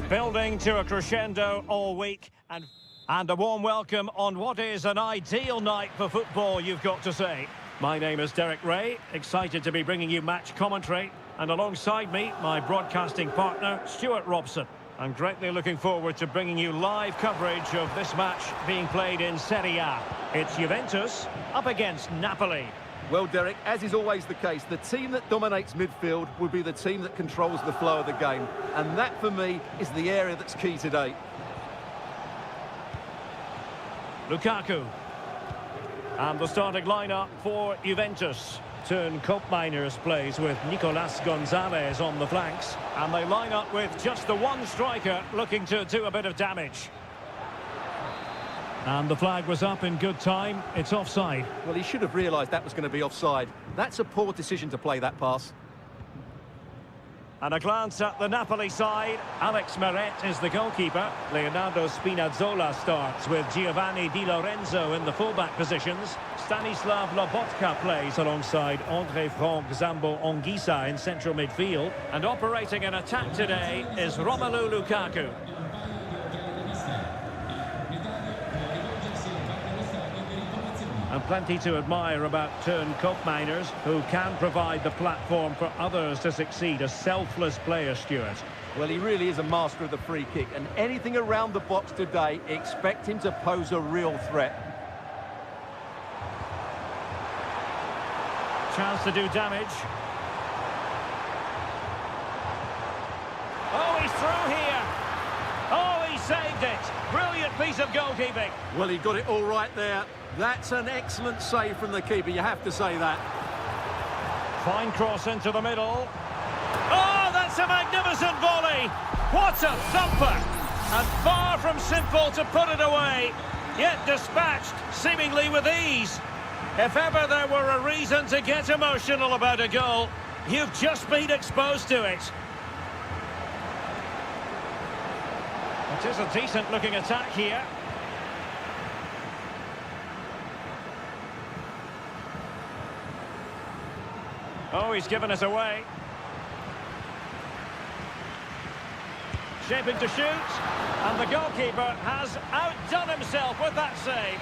Building to a crescendo all week, and a warm welcome on what is an ideal night for football, you've got to say. My name is Derek Ray, excited to be bringing you match commentary, and alongside me, my broadcasting partner, Stuart Robson. I'm greatly looking forward to bringing you live coverage of this match being played in Seria. It's Juventus up against Napoli. Well, Derek, as is always the case, the team that dominates midfield will be the team that controls the flow of the game. And that, for me, is the area that's key today. Lukaku. And the starting lineup for Juventus. Turn Koopmeiners plays with Nicolas Gonzalez on the flanks. And they line up with just the one striker looking to do a bit of damage. And the flag was up in good time. It's offside. Well, he should have realised that was going to be offside. That's a poor decision to play that pass. And a glance at the Napoli side. Alex Meret is the goalkeeper. Leonardo Spinazzola starts with Giovanni Di Lorenzo in the fullback positions. Stanislav Lobotka plays alongside André-Franck Zambo-Anguissa in central midfield. And operating in attack today is Romelu Lukaku. And plenty to admire about Turn Koopmeiners, who can provide the platform for others to succeed. A selfless player, Stuart. Well, he really is a master of the free kick, and anything around the box today, expect him to pose a real threat. Chance to do damage. Oh, he's through here. Oh, he saved it. Brilliant piece of goalkeeping. Well, he got it all right there. That's an excellent save from the keeper, you have to say that. Fine cross into the middle. Oh, that's a magnificent volley. What a thumper. And far from simple to put it away, yet dispatched seemingly with ease. If ever there were a reason to get emotional about a goal, you've just been exposed to it. It is a decent-looking attack here. Oh, he's given us away. Shaping to shoot. And the goalkeeper has outdone himself with that save.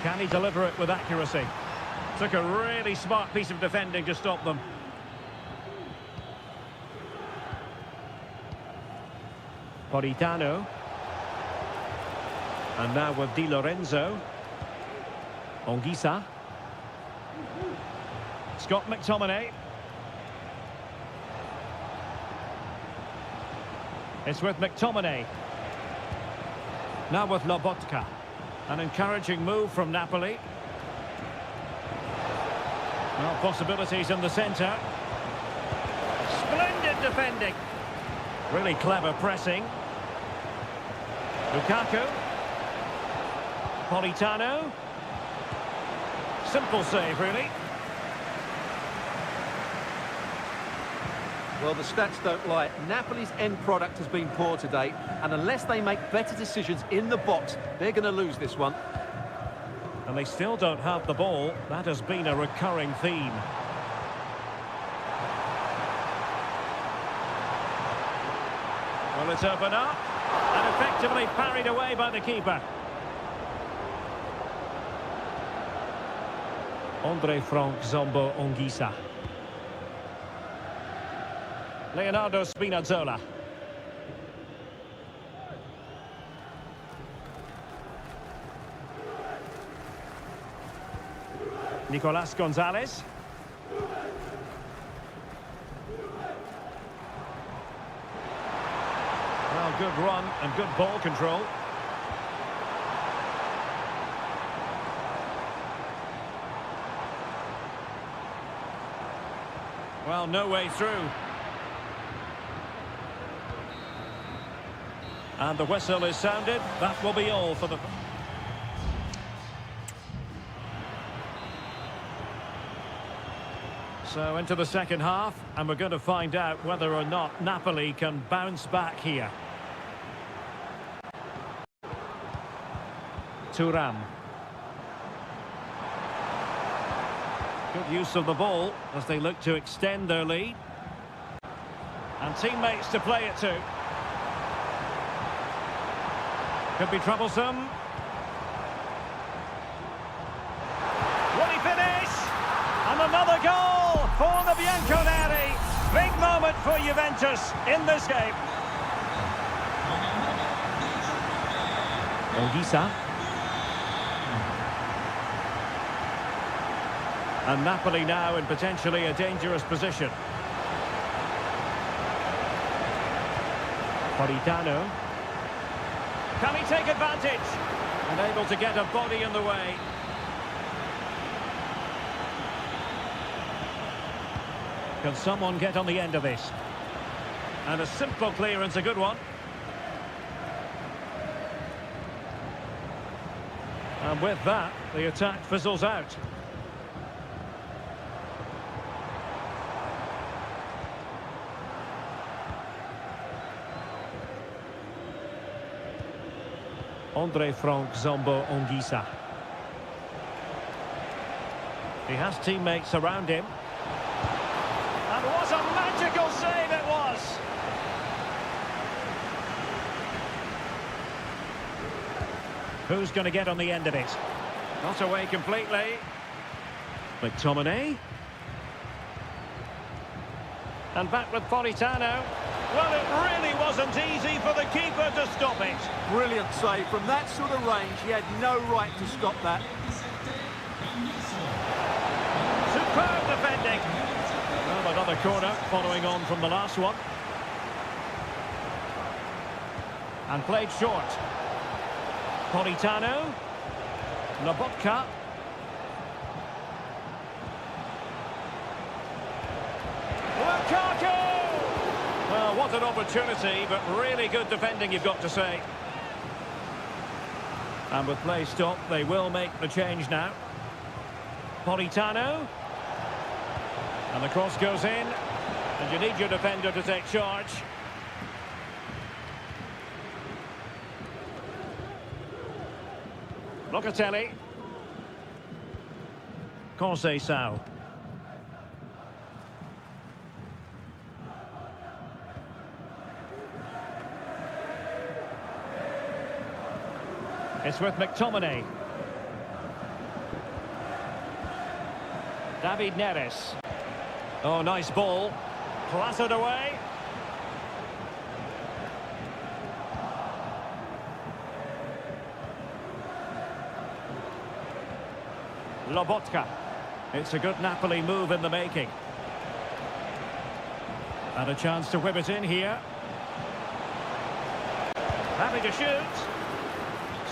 Can he deliver it with accuracy? Took a really smart piece of defending to stop them. Politano. And now with Di Lorenzo. Anguissa. Scott McTominay. It's with McTominay. Now with Lobotka. An encouraging move from Napoli. Well, possibilities in the centre. Splendid defending. Really clever pressing. Lukaku. Politano. Simple save, really. Well, the stats don't lie. Napoli's end product has been poor today, and unless they make better decisions in the box, they're going to lose this one. And they still don't have the ball. That has been a recurring theme. Well, it's open up, and effectively parried away by the keeper. André-Franck Zambo-Anguissa. Leonardo Spinazzola. Nicolas Gonzalez. Well, good run and good ball control. Well, no way through. And the whistle is sounded. That will be all for the... So into the second half, and we're going to find out whether or not Napoli can bounce back here. Thuram. Good use of the ball as they look to extend their lead. And teammates to play it to. Could be troublesome. Will he finish? And another goal for the Bianconeri. Big moment for Juventus in this game. Anguissa. And Napoli now in potentially a dangerous position. Politano. Can he take advantage? And able to get a body in the way. Can someone get on the end of this? And a simple clearance, a good one. And with that, the attack fizzles out. Andre Frank Zombo Ongisa. He has teammates around him. And what a magical save it was! Who's going to get on the end of it? Not away completely. McTominay. And back with Politano. Well, it really wasn't easy for the keeper to stop it. Brilliant save. From that sort of range, he had no right to stop that. Superb defending. Well, another corner following on from the last one. And played short. Politano. Lobotka. Lukaku! Well, what an opportunity, but really good defending, you've got to say. And with play stopped, they will make the change now. Politano. And the cross goes in. And you need your defender to take charge. Locatelli. Conceição. It's with McTominay. David Neres. Oh, nice ball. Clattered away. Lobotka. It's a good Napoli move in the making. And a chance to whip it in here. Happy to shoot.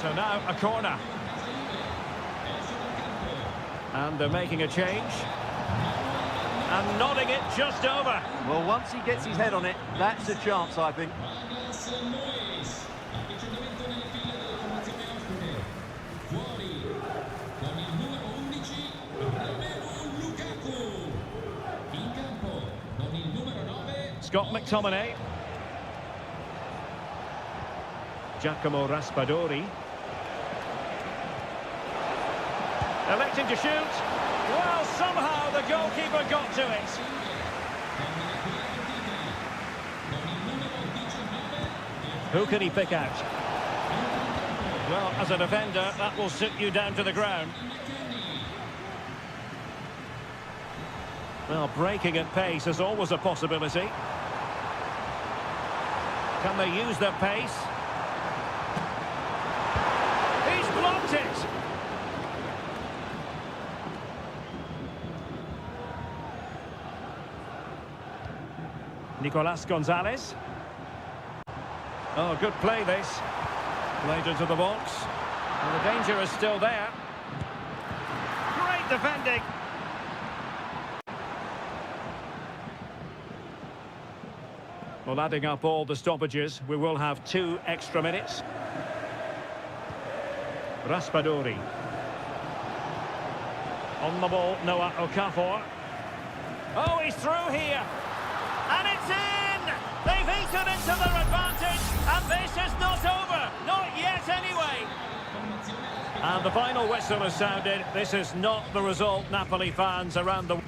So now a corner. And they're making a change. And nodding it just over. Well, once he gets his head on it, that's a chance, I think. Scott McTominay. Giacomo Raspadori. Electing to shoot. Well, somehow the goalkeeper got to it. Who can he pick out? Well, as a defender, that will sit you down to the ground. Well, breaking at pace is always a possibility. Can they use their pace? He's blocked it! Nicolas Gonzalez. Oh, good play this. Played into the box. And the danger is still there. Great defending. Well, adding up all the stoppages, we will have 2 extra minutes. Raspadori. On the ball, Noah Okafor. Oh, he's through here. And it's in! They've eaten into their advantage, and this is not over. Not yet, anyway. And the final whistle has sounded. This is not the result Napoli fans around the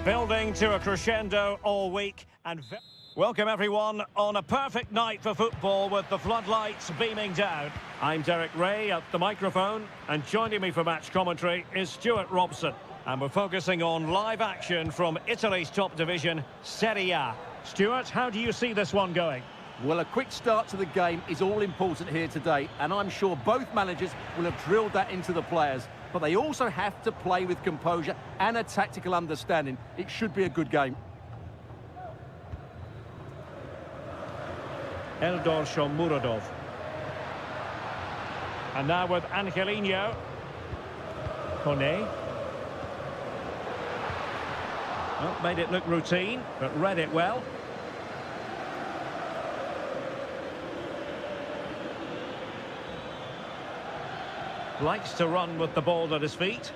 Building to a crescendo all week and welcome everyone on a perfect night for football with the floodlights beaming down. I'm Derek Ray at the microphone and joining me for match commentary is Stuart Robson. And we're focusing on live action from Italy's top division, Seria. Stuart, how do you see this one going? Well, a quick start to the game is all important here today, and I'm sure both managers will have drilled that into the players. But they also have to play with composure and a tactical understanding. It should be a good game. Eldor Shomurodov. And now with Angelino. Kone. Well, made it look routine, but read it well. Likes to run with the ball at his feet.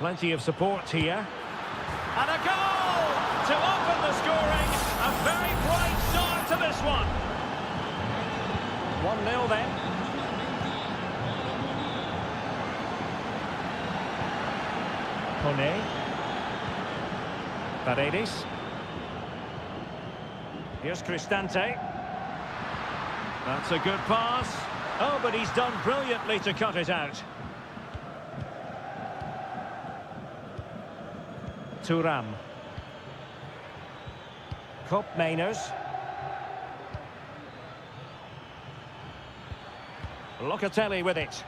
Plenty of support here. And a goal to open the scoring. A very bright start to this one. 1-0 then. Kone. Paredes. Here's Cristante. That's a good pass. Oh, but he's done brilliantly to cut it out. Thuram. Mainers. Locatelli with it.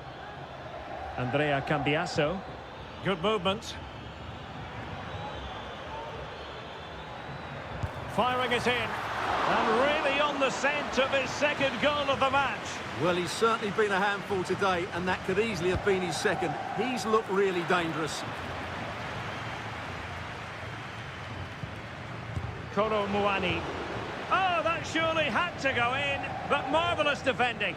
Andrea Cambiasso. Good movement. Firing it in. And really on the scent of his second goal of the match. Well, he's certainly been a handful today, and that could easily have been his second. He's looked really dangerous. Kolo Muani. Oh, that surely had to go in, but marvellous defending.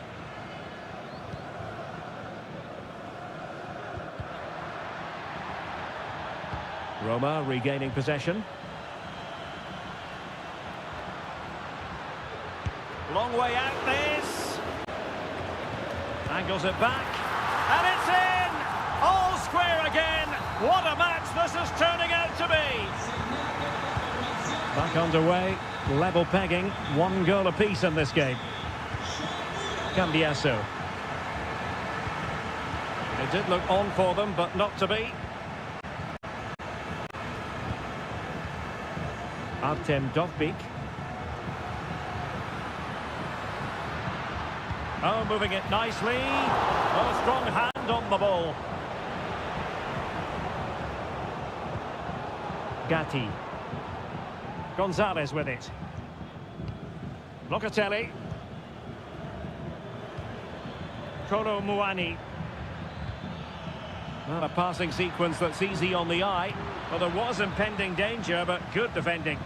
Roma regaining possession. Long way out this. Angles it back. And it's in! All square again. What a match this is turning out to be. Back underway. Level pegging. 1 goal apiece in this game. Cambiasso. It did look on for them, but not to be. Artem Dovbyk. Oh, moving it nicely. Oh, strong hand on the ball. Gatti. Gonzalez with it. Locatelli. Kolo Muani. Not a passing sequence that's easy on the eye. Well, there was impending danger, but good defending.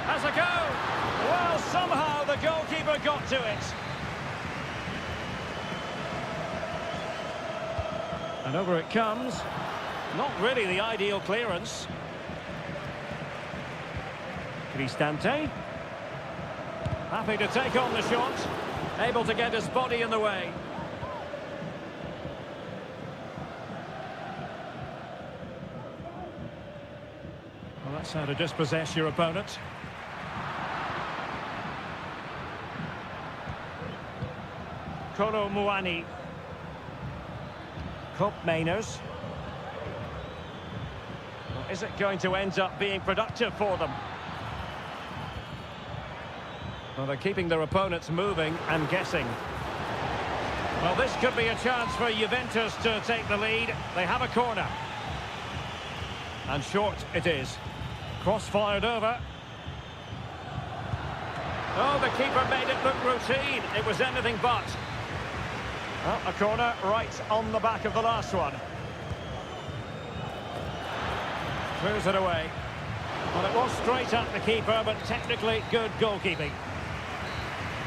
Has a go. Well, somehow the goalkeeper got to it. And over it comes. Not really the ideal clearance. Cristante. Happy to take on the shot. Able to get his body in the way. Well, that's how to dispossess your opponent. Kolo Muani. Mainers. Well, is it going to end up being productive for them? Well, they're keeping their opponents moving and guessing. Well, this could be a chance for Juventus to take the lead. They have a corner. And short it is. Cross fired over. Oh, the keeper made it look routine. It was anything but. Well, a corner right on the back of the last one. Clears it away. Well, it was straight at the keeper, but technically good goalkeeping.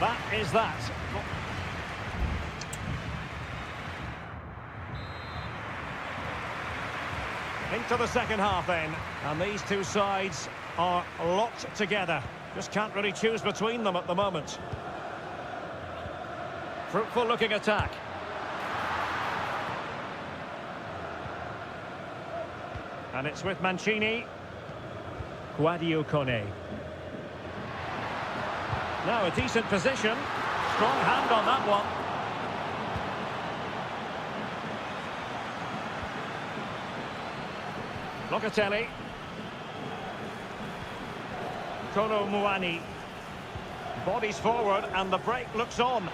That is that. Into the second half then, and these two sides are locked together. Just can't really choose between them at the moment. Fruitful looking attack. And it's with Mancini. Guadio Kone. Now a decent position. Strong hand on that one. Locatelli. Kolo Muani. Bodies forward and the break looks on.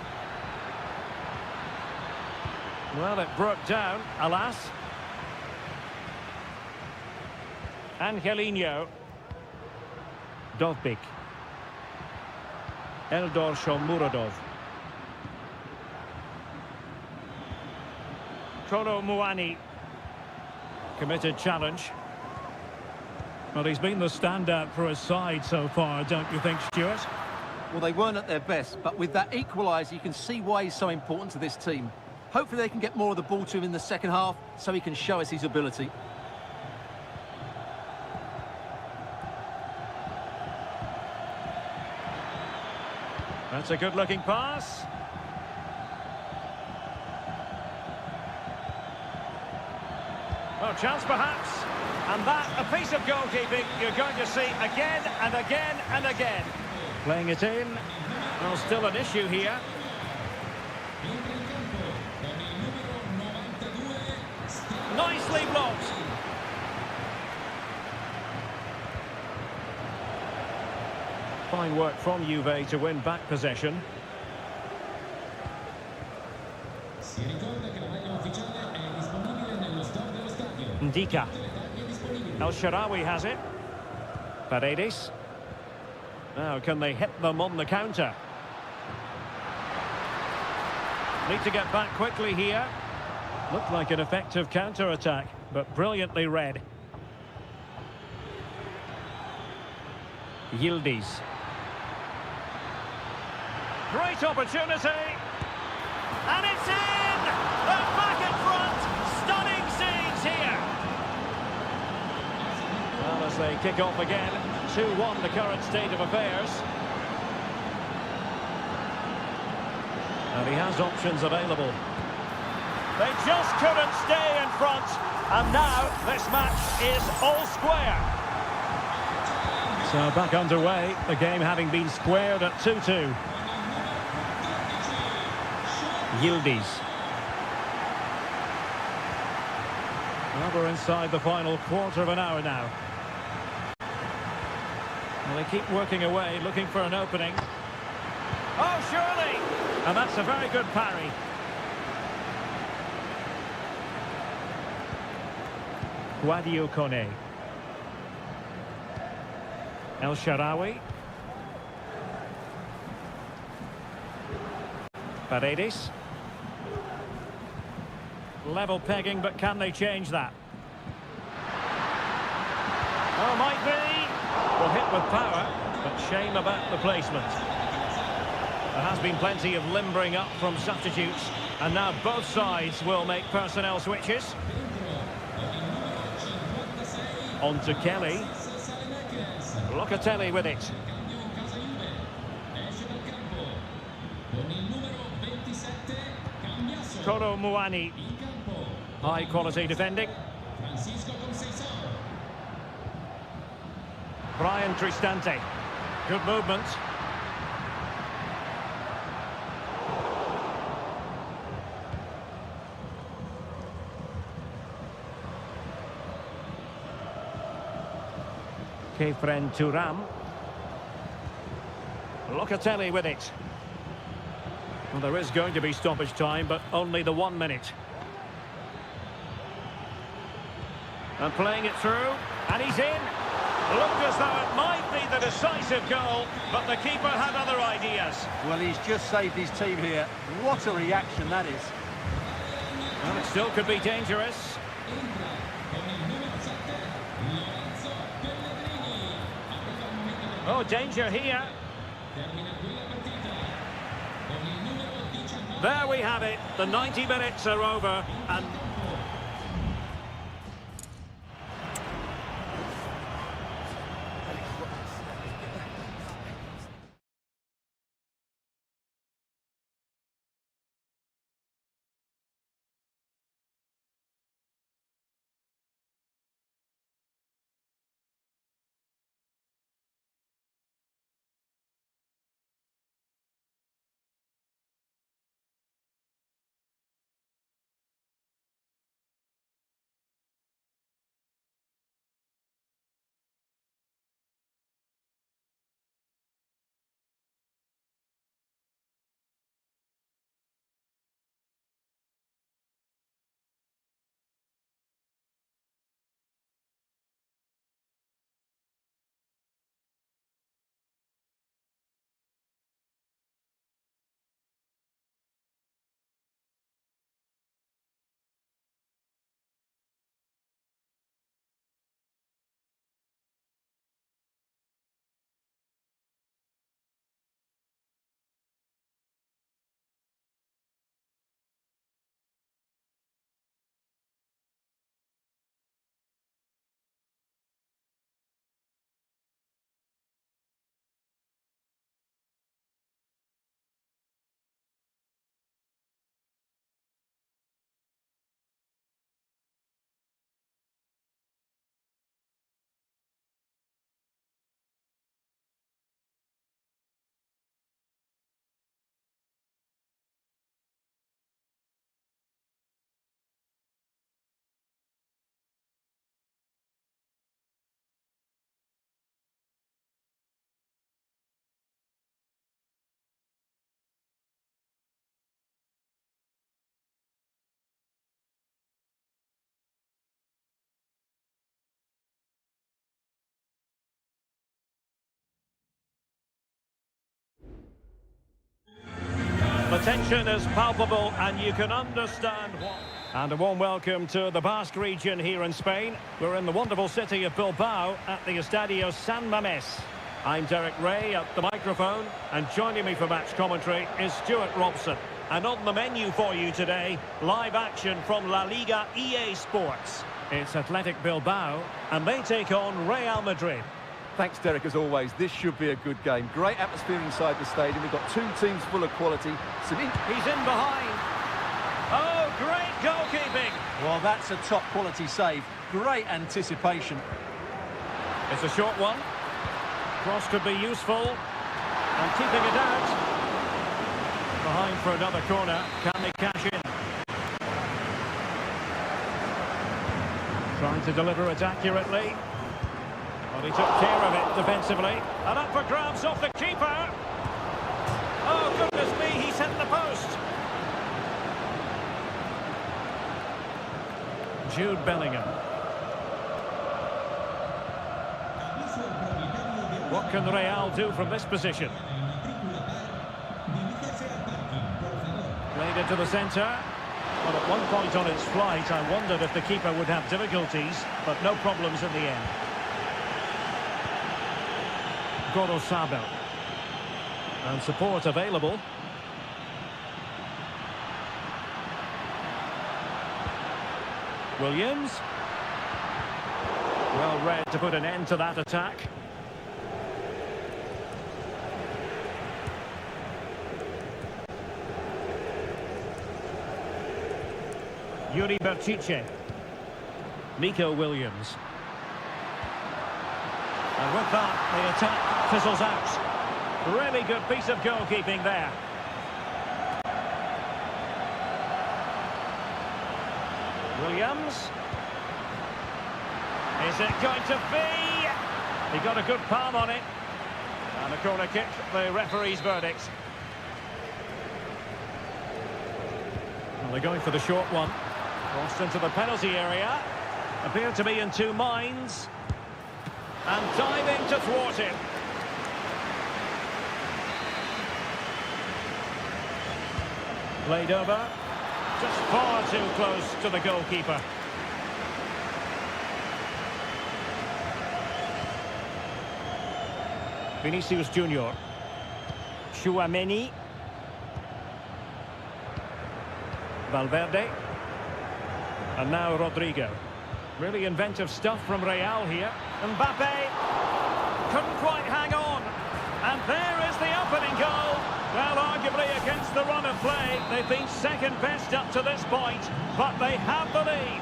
Well, it broke down, alas. Angelino. Dovbik. Eldor Shomurodov. Kolo Muani. Committed challenge. Well, he's been the standout for his side so far, don't you think, Stuart? Well, they weren't at their best, but with that equaliser, you can see why he's so important to this team. Hopefully they can get more of the ball to him in the second half so he can show us his ability. That's a good-looking pass. Well, chance perhaps. And that, a piece of goalkeeping you're going to see again and again and again. Playing it in. Well, still an issue here. Nicely blocked. Fine work from Juve to win back possession. Ndika. El Shaarawy has it. Paredes. Now, can they hit them on the counter? Need to get back quickly here. Looked like an effective counter-attack, but brilliantly read. Yildiz. Great opportunity. And it's in! They're back in front. Stunning scenes here. Well, as they kick off again, 2-1 the current state of affairs. And he has options available. They just couldn't stay in front. And now this match is all square. So back underway, the game having been squared at 2-2. Yildiz. Well, we're inside the final quarter of an hour now. Well, they keep working away, looking for an opening. Oh, surely! And that's a very good parry. Guadio Kone. El Shaarawy. Paredes. Level pegging, but can they change that? Oh, might be. Well, hit with power, but shame about the placement. There has been plenty of limbering up from substitutes, and now both sides will make personnel switches. On to Kelly. Locatelli with it. Kolo Muani. High quality defending. Brian Cristante. Good movement. Kefren Turam. Locatelli with it. Well, there is going to be stoppage time, but only the 1 minute. And playing it through, and he's in. Looked as though it might be the decisive goal, but the keeper had other ideas. Well, he's just saved his team here. What a reaction that is. Well, it still could be dangerous. Oh, danger here. There we have it. The 90 minutes are over, and tension is palpable and you can understand what... And a warm welcome to the Basque region here in Spain. We're in the wonderful city of Bilbao at the Estadio San Mamés. I'm Derek Ray at the microphone, and joining me for match commentary is Stuart Robson. And on the menu for you today, live action from La Liga EA Sports. It's Athletic Bilbao, and they take on Real Madrid. Thanks, Derek, as always. This should be a good game. Great atmosphere inside the stadium. We've got two teams full of quality. He's in behind. Oh, great goalkeeping. Well, that's a top-quality save. Great anticipation. It's a short one. Cross could be useful. And keeping it out. Behind for another corner. Can they cash in? Trying to deliver it accurately. Well, he took care of it defensively. And up for grabs off the keeper. Oh, goodness me, he's hit the post. Jude Bellingham. What can Real do from this position? Played into the centre. Well, at one point on its flight, I wondered if the keeper would have difficulties, but no problems in the end. Sabel. And support available. Williams. Well read to put an end to that attack. Yuri Berchiche. Nico Williams. And with that, the attack fizzles out. Really good piece of goalkeeping there. Williams. Is it going to be? He got a good palm on it. And a corner kick, the referee's verdict. Well, they're going for the short one. Crossed into the penalty area. Appear to be in two minds. And diving to thwart him. Played over. Just far too close to the goalkeeper. Vinicius Junior. Tchouaméni. Valverde. And now Rodrigo. Really inventive stuff from Real here. Mbappe couldn't quite hang on. And there is the opening goal. Well, arguably against the run of play, they've been second best up to this point, but they have the lead.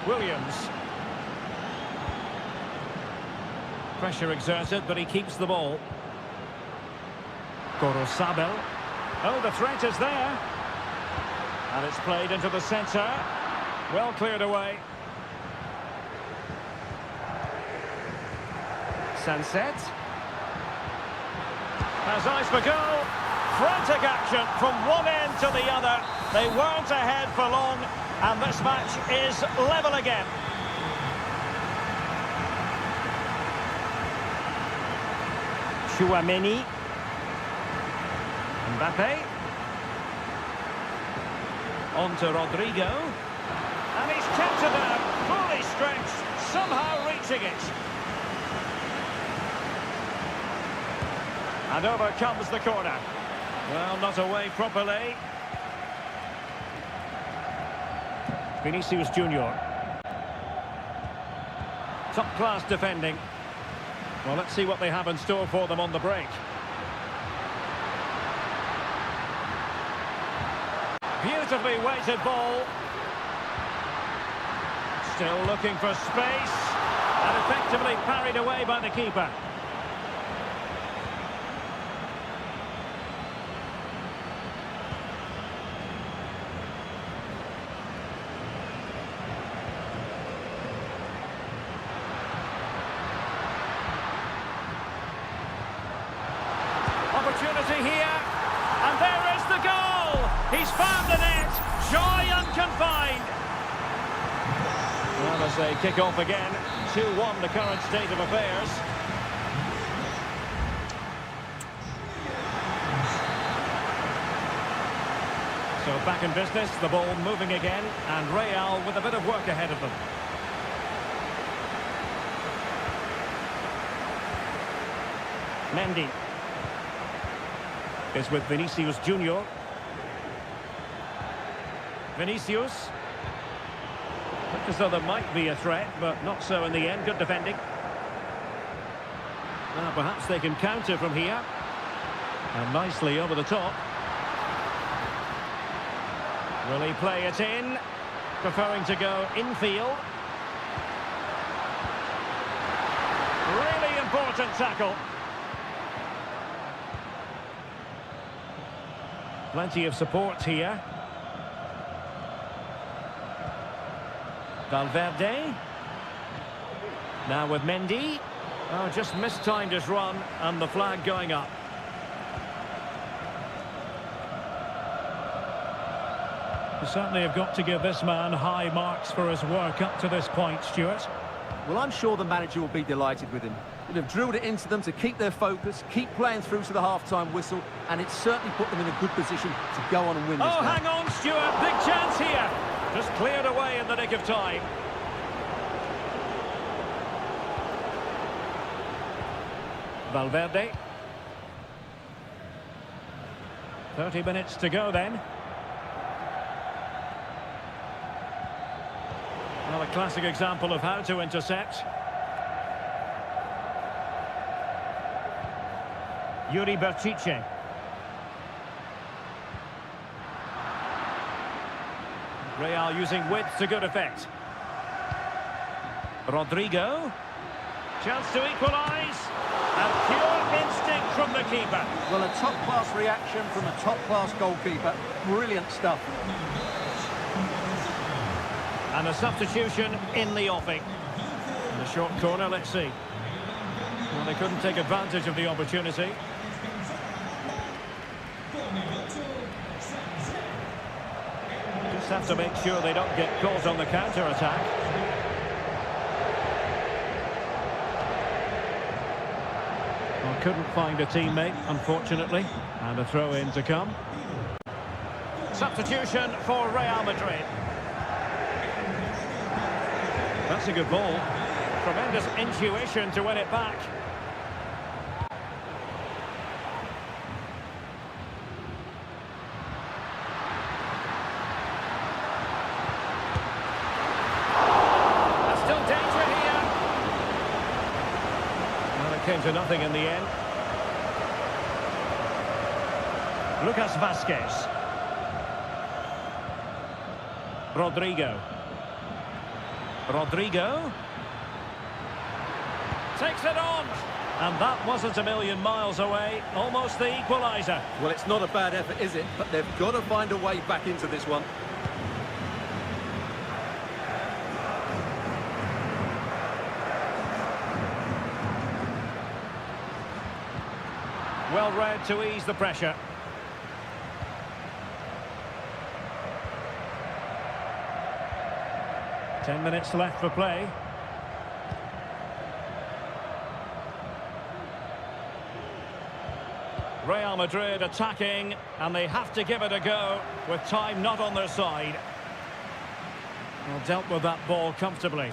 Williams. Pressure exerted, but he keeps the ball. Sabel. Oh, the threat is there. And it's played into the centre. Well cleared away. Sunset. Has eyes for goal. Frantic action from one end to the other. They weren't ahead for long, and this match is level again. Tchouaméni. Mbappe. On to Rodrigo. And he's kept it out, fully stretched, somehow reaching it. And over comes the corner. Well, not away properly. Vinicius Junior. Top-class defending. Well, let's see what they have in store for them on the break. Beautifully weighted ball. Still looking for space. And effectively parried away by the keeper. Opportunity here, and there is the goal! He's found the net, joy unconfined! Well, as they kick off again, 2-1 the current state of affairs. So back in business, the ball moving again, and Real with a bit of work ahead of them. Mendy is with Vinicius Junior. Vinicius. Looked as though there might be a threat, but not so in the end. Good defending. Now perhaps they can counter from here. And nicely over the top. Will he play it in? Preferring to go infield. Really important tackle. Plenty of support here. Valverde. Now with Mendy. Oh, just mistimed his run, and the flag going up. You certainly have got to give this man high marks for his work up to this point, Stuart. Well, I'm sure the manager will be delighted with him. He'll have drilled it into them to keep their focus, keep playing through to the half-time whistle, and it's certainly put them in a good position to go on and win this Oh, now. hang on, Stuart. Big chance here. Just cleared away in the nick of time. Valverde. 30 minutes to go then. Well, a classic example of how to intercept. Yuri Berchiche. Real using width to good effect. Rodrigo. Chance to equalise. And pure instinct from the keeper. Well, a top-class reaction from a top-class goalkeeper. Brilliant stuff. And a substitution in the offing. In the short corner, let's see. Well, they couldn't take advantage of the opportunity. Just have to make sure they don't get caught on the counter-attack. Well, couldn't find a teammate, unfortunately. And a throw-in to come. Substitution for Real Madrid. That's a good ball. Tremendous intuition to win it back. There's still danger here. Well, it came to nothing in the end. Lucas Vazquez. Rodrigo. Rodrigo takes it on, and that wasn't a million miles away, almost the equaliser. Well, it's not a bad effort, is it? But they've got to find a way back into this one. Well read to ease the pressure. Ten minutes left for play. Real Madrid attacking, and they have to give it a go with time not on their side. Well, dealt with that ball comfortably.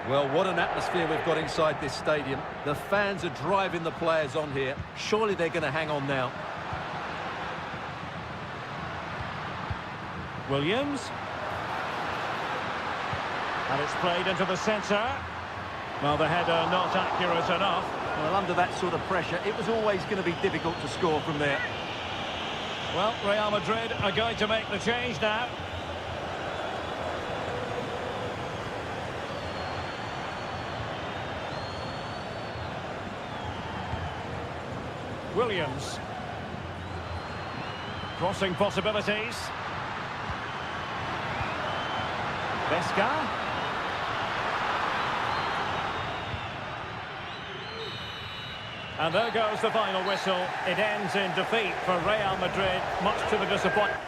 Well, what an atmosphere we've got inside this stadium. The fans are driving the players on here. Surely they're going to hang on now. Williams. And it's played into the centre. Well, the header not accurate enough. Well, under that sort of pressure, it was always going to be difficult to score from there. Well, Real Madrid are going to make the change now. Williams. Crossing possibilities. Vesca. And there goes the final whistle. It ends in defeat for Real Madrid, much to the disappointment.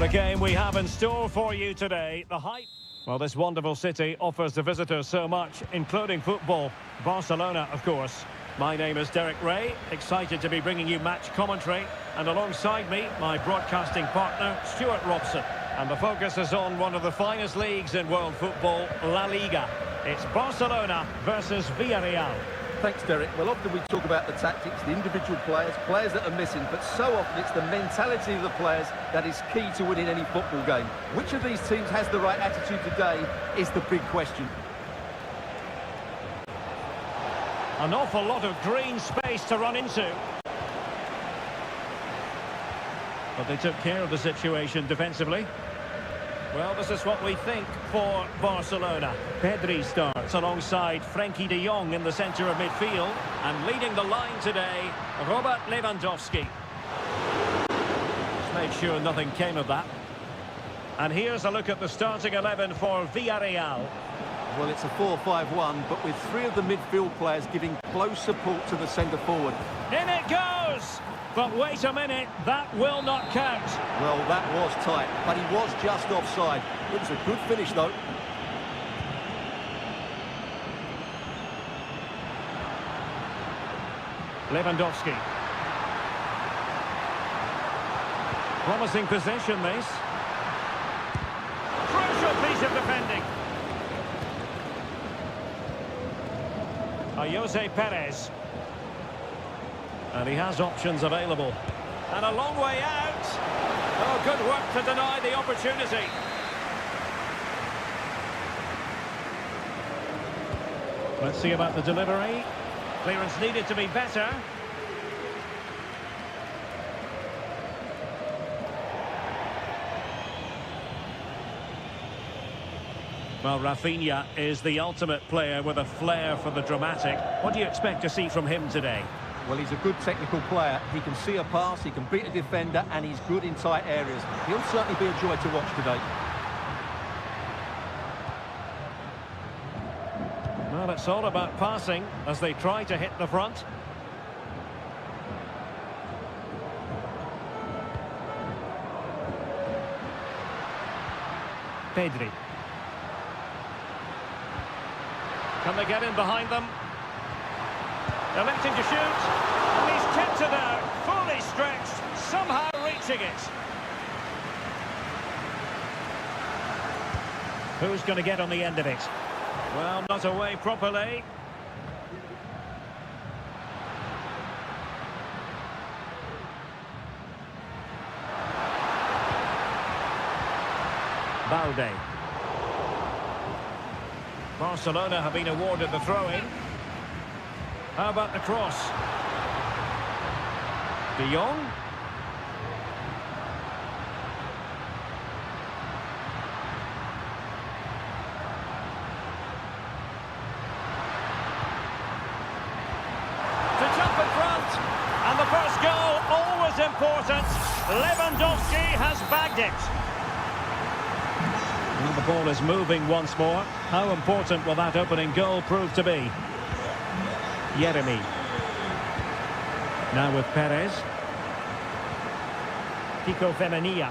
What a game we have in store for you today. The hype. Well, this wonderful city offers the visitors so much, including football. Barcelona, of course. My name is Derek Ray, excited to be bringing you match commentary. And alongside me, my broadcasting partner, Stuart Robson. And the focus is on one of the finest leagues in world football, La Liga. It's Barcelona versus Villarreal. Thanks, Derek. Well, often we talk about the tactics, the individual players that are missing, but so often it's the mentality of the players that is key to winning any football game. Which of these teams has the right attitude today is the big question. An awful lot of green space to run into. But they took care of the situation defensively. Well, this is what we think for Barcelona. Pedri starts alongside Frenkie de Jong in the centre of midfield. And leading the line today, Robert Lewandowski. Just made sure nothing came of that. And here's a look at the starting 11 for Villarreal. Well, it's a 4-5-1, but with three of the midfield players giving close support to the centre forward. In it goes! But wait a minute, that will not count. Well, that was tight, but he was just offside. It was a good finish, though. Lewandowski. Promising possession, this. Crucial piece of defending. Jose Perez. And he has options available. And a long way out. Oh, good work to deny the opportunity. Let's see about the delivery. Clearance needed to be better. Well, Rafinha is the ultimate player with a flair for the dramatic. What do you expect to see from him today? Well, he's a good technical player. He can see a pass, he can beat a defender, and he's good in tight areas. He'll certainly be a joy to watch today. Well, it's all about passing as they try to hit the front. Pedri. Can they get in behind them? Electing to shoot, and he's kept it out, fully stretched, somehow reaching it. Who's going to get on the end of it? Well, not away properly. Balde. Barcelona have been awarded the throw-in. How about the cross? De Jong. To jump in front. And the first goal, always important. Lewandowski has bagged it. And the ball is moving once more. How important will that opening goal prove to be? Yeremy. Now with Perez. Kiko Femenia.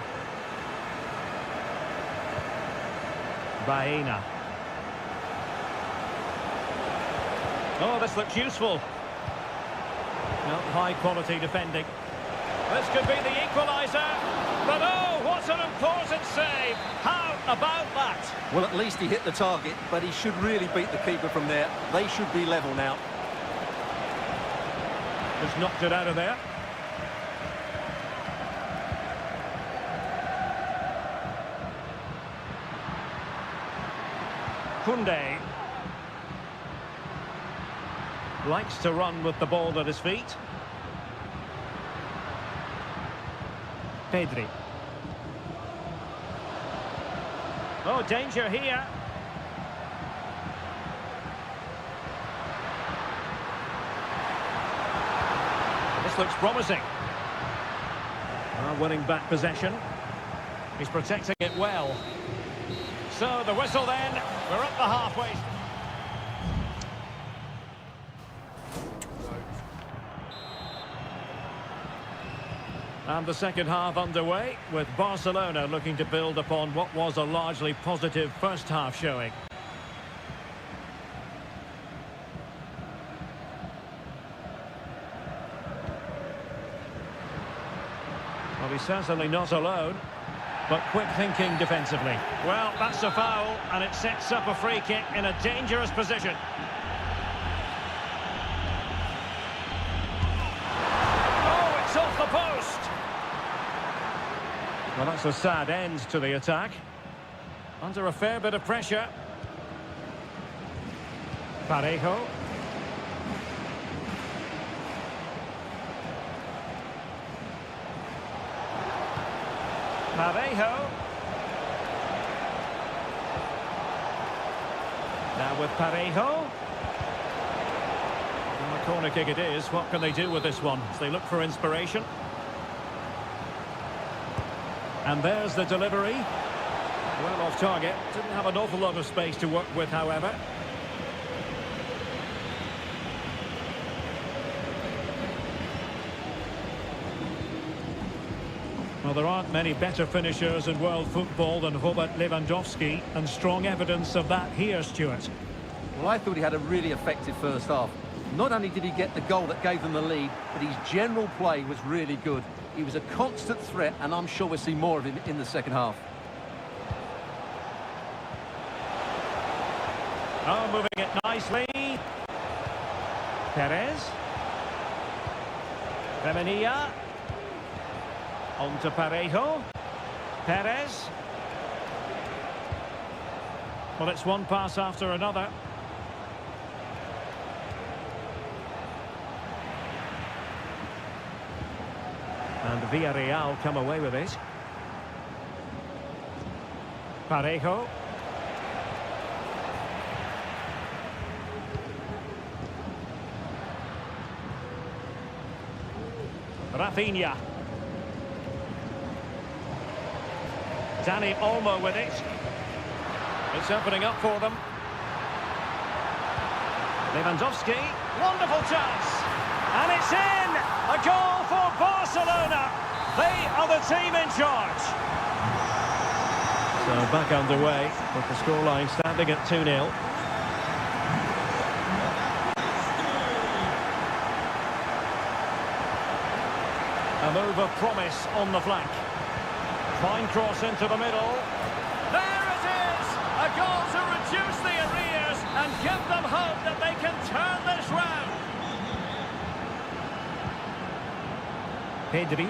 Baena. Oh, this looks useful. No, high quality defending. This could be the equaliser. But oh, what an important save. How about that? Well, at least he hit the target, but he should really beat the keeper from there. They should be level now. Just knocked it out of there. Koundé likes to run with the ball at his feet. Pedri. Oh, danger here. This looks promising. Winning back possession. He's protecting it well. So the whistle then. We're at the halfway. And the second half underway, with Barcelona looking to build upon what was a largely positive first half showing. Well, he's certainly not alone, but quick thinking defensively. Well, that's a foul, and it sets up a free kick in a dangerous position. Oh, it's off the post! Well, that's a sad end to the attack. Under a fair bit of pressure. Parejo. Parejo. Now with Parejo. And a corner kick it is. What can they do with this one as they look for inspiration? And there's the delivery. Well off target. Didn't have an awful lot of space to work with, however. Well, there aren't many better finishers in world football than Robert Lewandowski, and strong evidence of that here, Stuart. Well, I thought he had a really effective first half. Not only did he get the goal that gave them the lead, but his general play was really good. He was a constant threat, and I'm sure we'll see more of him in the second half. Oh, moving it nicely. Perez. Femenia. On to Parejo. Perez. Well, it's one pass after another. And Villarreal come away with it. Parejo. Rafinha. Dani Olmo with it. It's opening up for them. Lewandowski. Wonderful chance. And it's in! A goal for Barcelona. They are the team in charge. So back underway with the scoreline standing at 2-0. A move of promise on the flank. Fine cross into the middle. There it is! A goal to reduce the arrears and give them hope that they can turn this round. Pedri.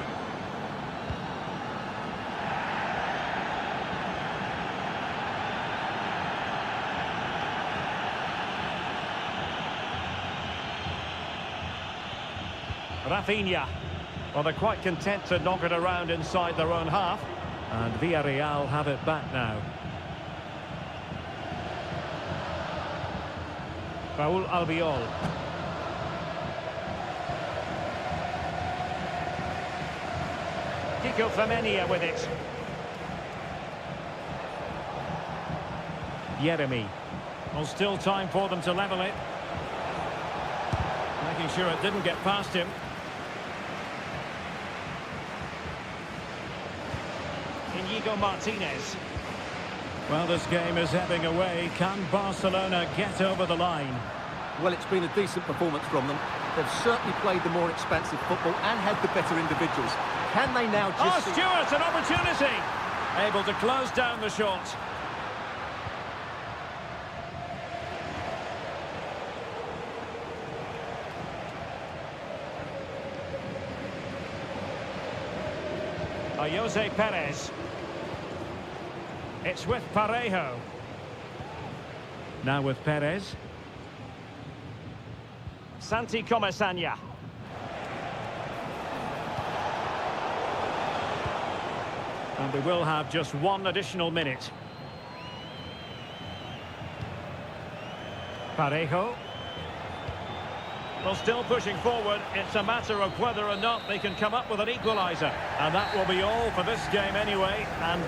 Rafinha. Well, they're quite content to knock it around inside their own half. And Villarreal have it back now. Raúl Albiol. Kiko Femenia with it. Jeremy. Well, still time for them to level it. Making sure it didn't get past him. Inigo Martinez. Well, this game is ebbing away. Can Barcelona get over the line? Well, it's been a decent performance from them. They've certainly played the more expansive football and had the better individuals. Can they now just... Oh, Stuart, an opportunity! Able to close down the shot. Jose Perez. It's with Parejo. Now with Perez. Santi Comesaña. And we will have just one additional minute. Parejo. Well, still pushing forward. It's a matter of whether or not they can come up with an equaliser. And that will be all for this game anyway. And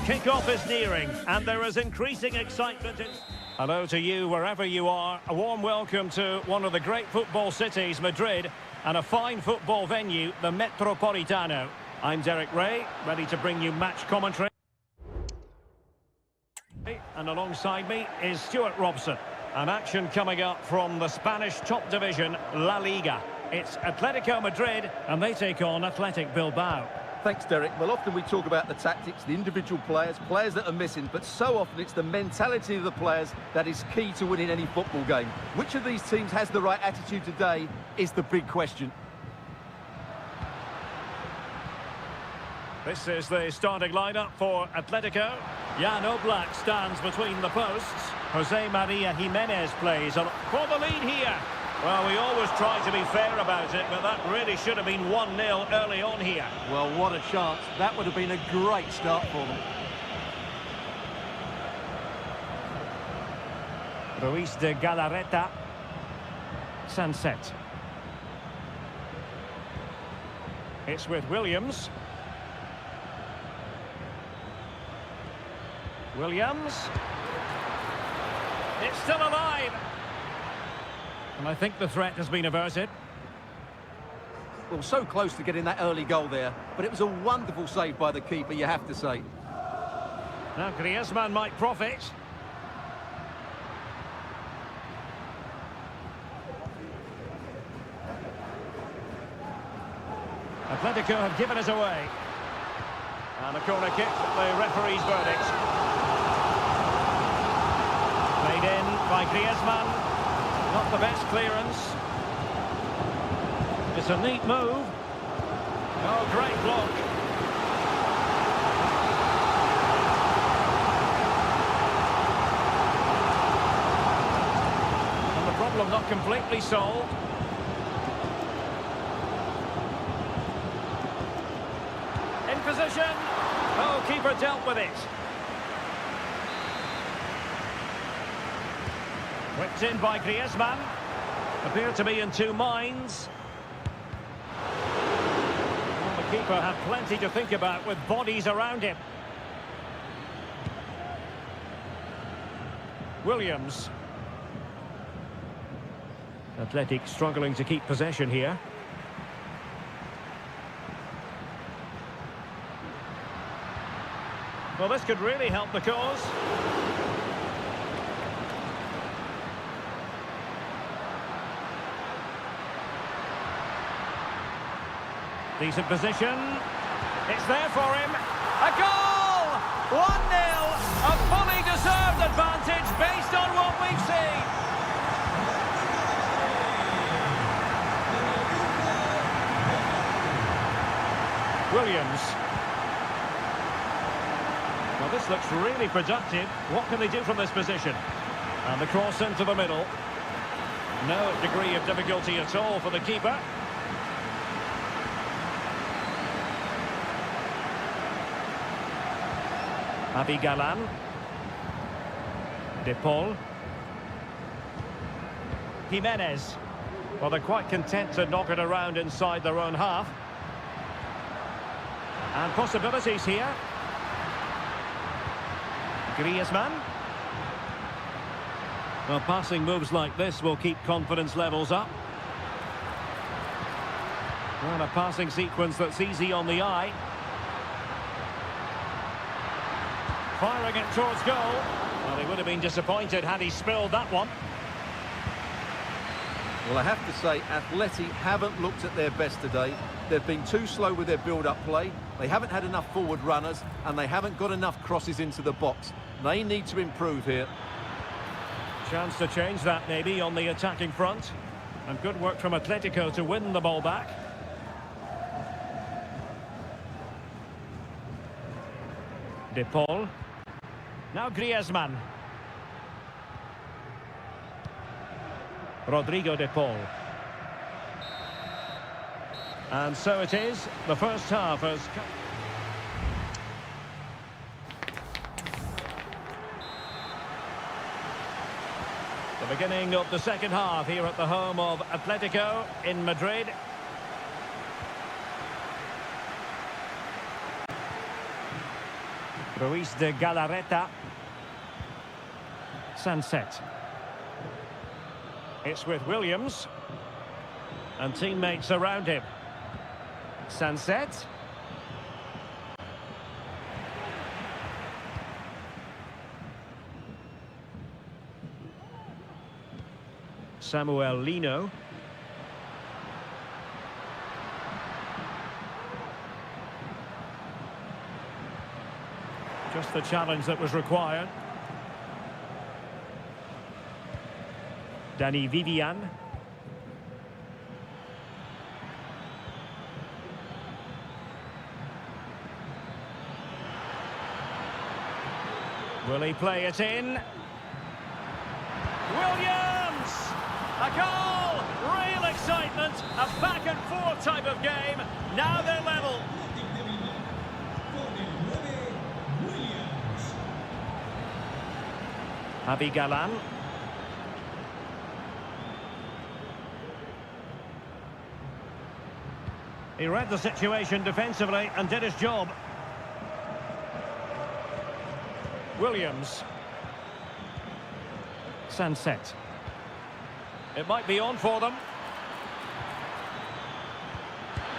Kick-off is nearing, and there is increasing excitement. Hello to you, wherever you are. A warm welcome to one of the great football cities, Madrid, and a fine football venue, the Metropolitano. I'm Derek Ray, ready to bring you match commentary. And alongside me is Stuart Robson. An action coming up from the Spanish top division, La Liga. It's Atletico Madrid, and they take on Athletic Bilbao. Thanks, Derek. Well, often we talk about the tactics, the individual players that are missing, but so often it's the mentality of the players that is key to winning any football game. Which of these teams has the right attitude today is the big question. This is the starting lineup for Atletico. Jan Oblak stands between the posts. Jose Maria Jimenez plays for the lead here. Well, we always try to be fair about it, but that really should have been 1-0 early on here. Well, what a chance. That would have been a great start for them. Ruiz de Galarreta. Sunset. It's with Williams. Williams. It's still alive. And I think the threat has been averted. Well, so close to getting that early goal there, but it was a wonderful save by the keeper, you have to say. Now Griezmann might profit. Atletico have given us away. And a corner kick, the referee's verdict. Played in by Griezmann. Not the best clearance. It's a neat move. Oh, great block. And the problem not completely solved. In position. Oh, keeper dealt with it. Whipped in by Griezmann. Appeared to be in two minds. Well, the keeper had plenty to think about with bodies around him. Williams. Athletic struggling to keep possession here. Well, this could really help the cause. Decent position. It's there for him. A goal! 1-0. A fully deserved advantage based on what we've seen. Williams. Well, this looks really productive. What can they do from this position? And the cross into the middle. No degree of difficulty at all for the keeper. Abigalan. De Paul. Jimenez. Well, they're quite content to knock it around inside their own half. And possibilities here. Griezmann. Well, passing moves like this will keep confidence levels up. Well, a passing sequence that's easy on the eye. Firing it towards goal. Well, he would have been disappointed had he spilled that one. Well, I have to say, Atleti haven't looked at their best today. They've been too slow with their build-up play. They haven't had enough forward runners, and they haven't got enough crosses into the box. They need to improve here. Chance to change that, maybe, on the attacking front. And good work from Atletico to win the ball back. De Paul. Now Griezmann. Rodrigo De Paul. And so it is. The first half has... The beginning of the second half here at the home of Atletico in Madrid. Ruiz de Galarreta. Sunset. It's with Williams. And teammates around him. Sunset. Samuel Lino. Just the challenge that was required. Danny Vivian. Will he play it in? Williams! A goal! Real excitement! A back and forth type of game. Now they're level. Javi Galan. He read the situation defensively and did his job. Williams. Sunset. It might be on for them.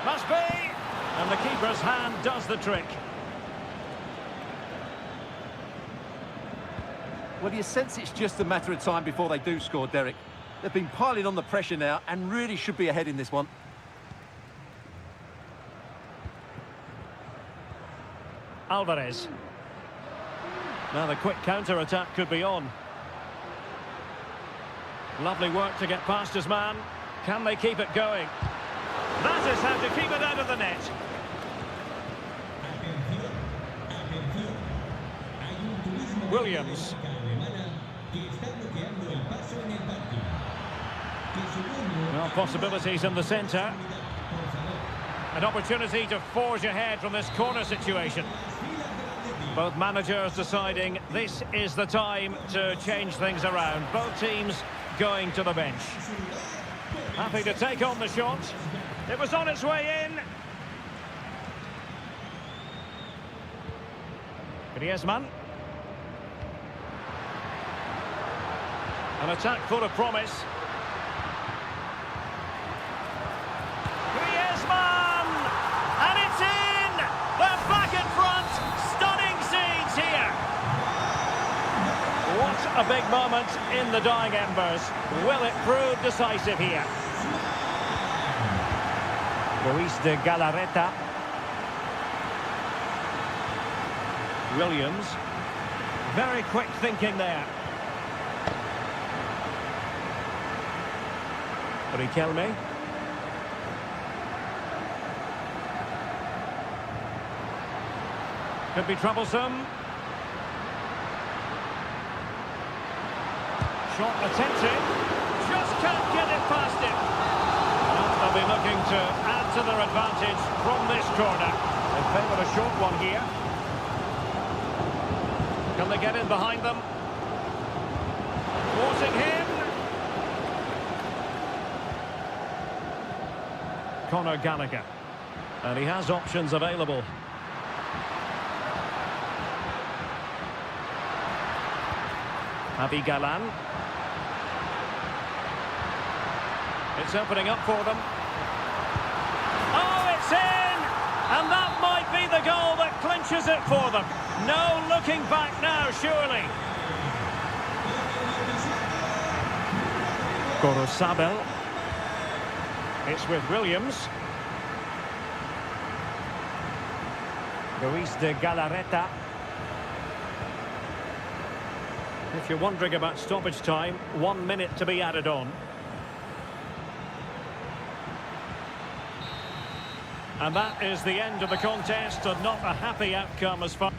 Must be! And the keeper's hand does the trick. Well, you sense it's just a matter of time before they do score, Derek. They've been piling on the pressure now and really should be ahead in this one. Alvarez. Now the quick counter-attack could be on. Lovely work to get past his man. Can they keep it going? That is how to keep it out of the net. Williams. Well, possibilities in the centre. An opportunity to forge ahead from this corner situation. Both managers deciding this is the time to change things around. Both teams going to the bench. Happy to take on the shot. It was on its way in. Griezmann. An attack full of promise. Griezmann! And it's in! They're back in front! Stunning scenes here! What a big moment in the dying embers. Will it prove decisive here? Ruiz de Galarreta. Williams. Very quick thinking there. Riquelme. Could be troublesome. Shot attempted. Just can't get it past him. And they'll be looking to add to their advantage from this corner. They favour a short one here. Can they get in behind them? Forcing him. Conor Gallagher. And he has options available. Javi Galan. It's opening up for them. Oh, it's in! And that might be the goal that clinches it for them. No looking back now, surely. Gorosabel. It's with Williams. Ruiz de Galarreta. If you're wondering about stoppage time, 1 minute to be added on. And that is the end of the contest, and not a happy outcome as far...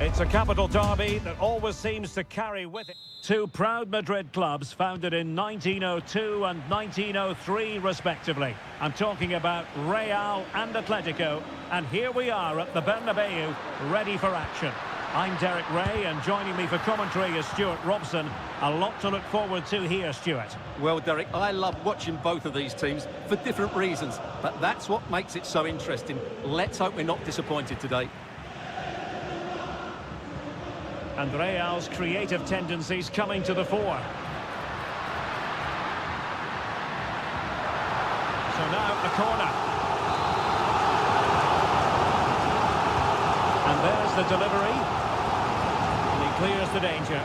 It's a capital derby that always seems to carry with it two proud Madrid clubs founded in 1902 and 1903 respectively. I'm talking about Real and Atletico, and here we are at the Bernabeu, ready for action. I'm Derek Ray, and joining me for commentary is Stuart Robson. A lot to look forward to here, Stuart. Well, Derek, I love watching both of these teams for different reasons, but that's what makes it so interesting. Let's hope we're not disappointed today. And Real's creative tendencies coming to the fore. So now a corner. And there's the delivery. And he clears the danger.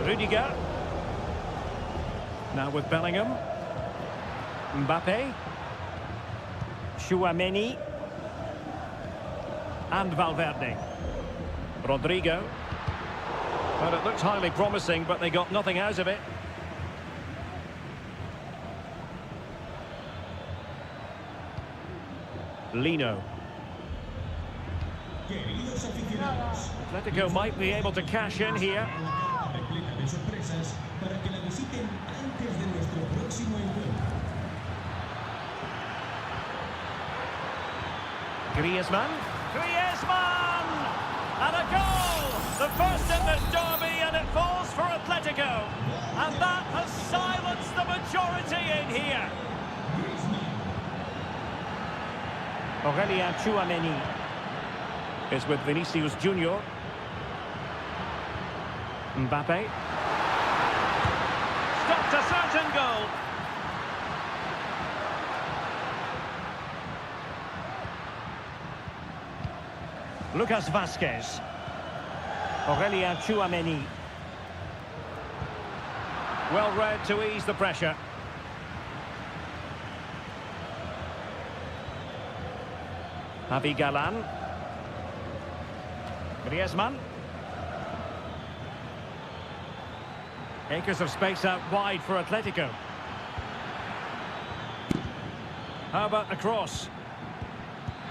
Rudiger. Now with Bellingham. Mbappe. Chouameni. And Valverde. Rodrigo. Well, it looked highly promising, but they got nothing out of it. Lino. Atletico might be able to cash in here. Griezmann. Griezmann! And a goal! The first in this derby, and it falls for Atletico. And that has silenced the majority in here. Aurelien Chouameni is with Vinicius Junior. Mbappe. Stopped a certain goal. Lucas Vazquez. Aurelien Chouameni. Well read to ease the pressure. Javi Galan. Griezmann. Acres of space out wide for Atletico. How about the cross?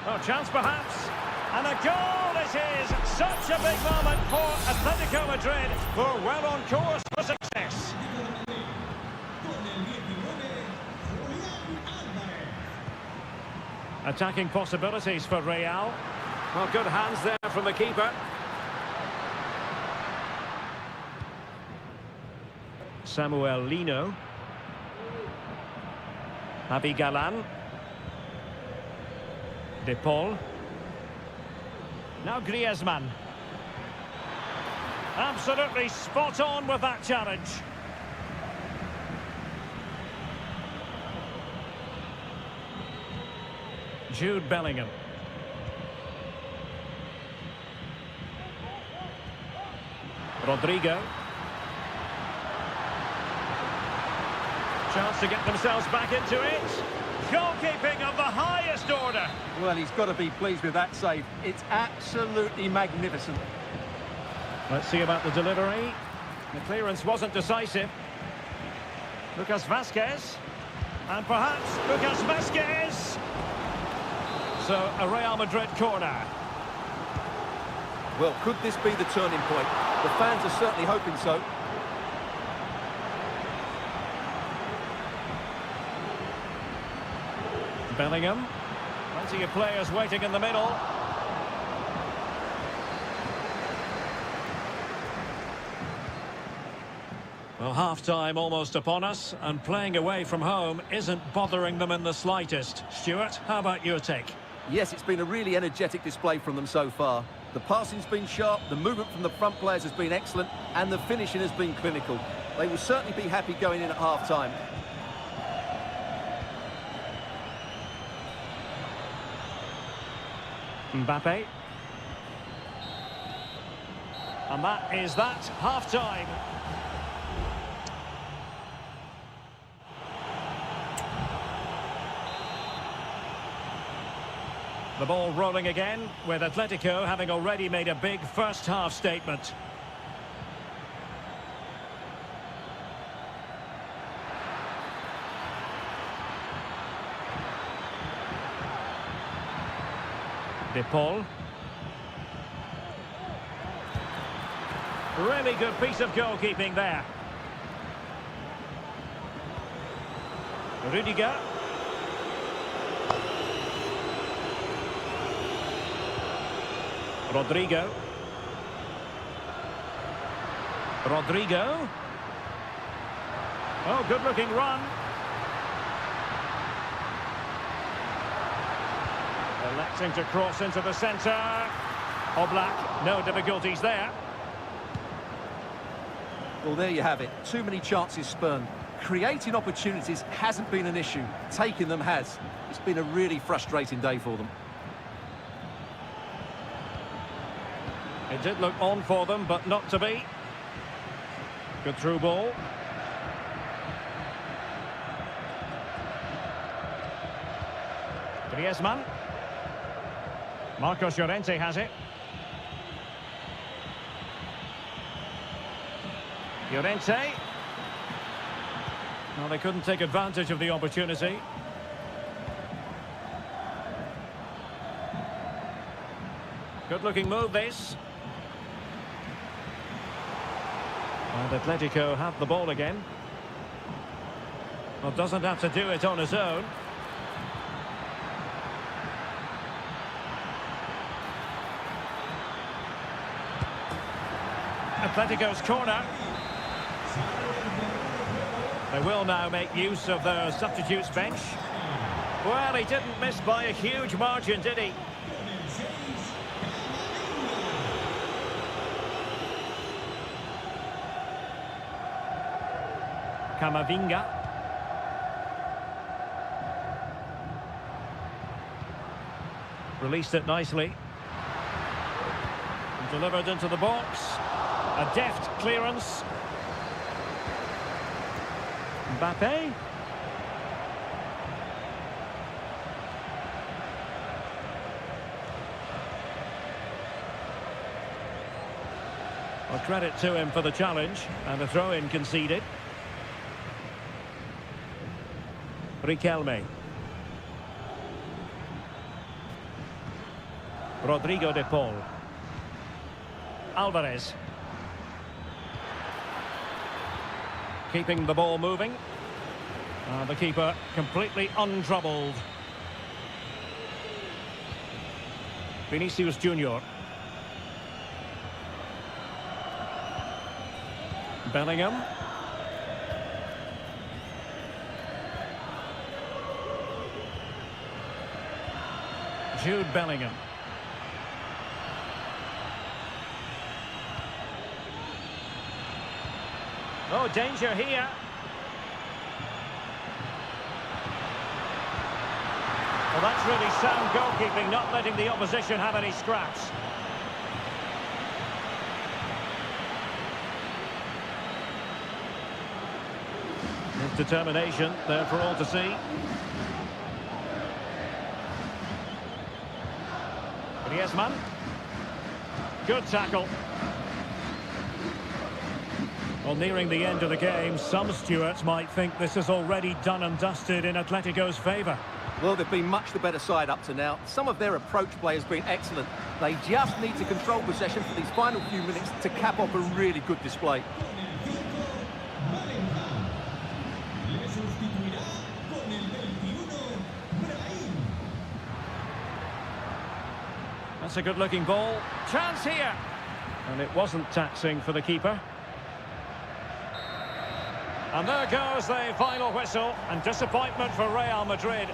Oh, chance perhaps. And a goal it is! Such a big moment for Atletico Madrid, who are well on course for success. Attacking possibilities for Real. Well, good hands there from the keeper. Samuel Lino. Javi Galan. De Paul. Now Griezmann. Absolutely spot on with that challenge. Jude Bellingham. Rodrigo. Chance to get themselves back into it. Goalkeeping of the highest order. Well, he's got to be pleased with that save. It's absolutely magnificent. Let's see about the delivery. The clearance wasn't decisive. Lucas Vazquez. And perhaps Lucas Vazquez. So, a Real Madrid corner. Well, could this be the turning point? The fans are certainly hoping so. Bellingham. Plenty of players waiting in the middle. Well, half-time almost upon us, and playing away from home isn't bothering them in the slightest. Stuart, how about your take? Yes, it's been a really energetic display from them so far. The passing's been sharp, the movement from the front players has been excellent, and the finishing has been clinical. They will certainly be happy going in at half-time. Mbappe. And that is that, half-time. The ball rolling again, with Atletico having already made a big first-half statement. De Paul. Really good piece of goalkeeping there. Rudiger. Rodrigo. Rodrigo. Oh, good-looking run. Electing to cross into the centre. Oblak, no difficulties there. Well, there you have it. Too many chances spurned. Creating opportunities hasn't been an issue. Taking them has. It's been a really frustrating day for them. It did look on for them, but not to be. Good through ball. Griezmann. Marcos Llorente has it. Llorente. Well, they couldn't take advantage of the opportunity. Good-looking move, this. And Atletico have the ball again. Well, doesn't have to do it on his own. Atletico's corner. They will now make use of their substitutes bench. Well, he didn't miss by a huge margin, did he? Camavinga. Released it nicely. And delivered into the box. A deft clearance. Mbappe. Well, credit to him for the challenge, and a throw-in conceded. Riquelme. Rodrigo de Paul. Alvarez. Keeping the ball moving. The keeper completely untroubled. Vinicius Junior. Bellingham. Jude Bellingham. Oh, danger here. Well, that's really sound goalkeeping, not letting the opposition have any scraps. His determination there for all to see. Griezmann. Good tackle. Well, nearing the end of the game, some stewards might think this is already done and dusted in Atletico's favour. Well, they've been much the better side up to now. Some of their approach play has been excellent. They just need to control possession for these final few minutes to cap off a really good display. That's a good-looking ball. Chance here! And it wasn't taxing for the keeper. And there goes the final whistle, and disappointment for Real Madrid.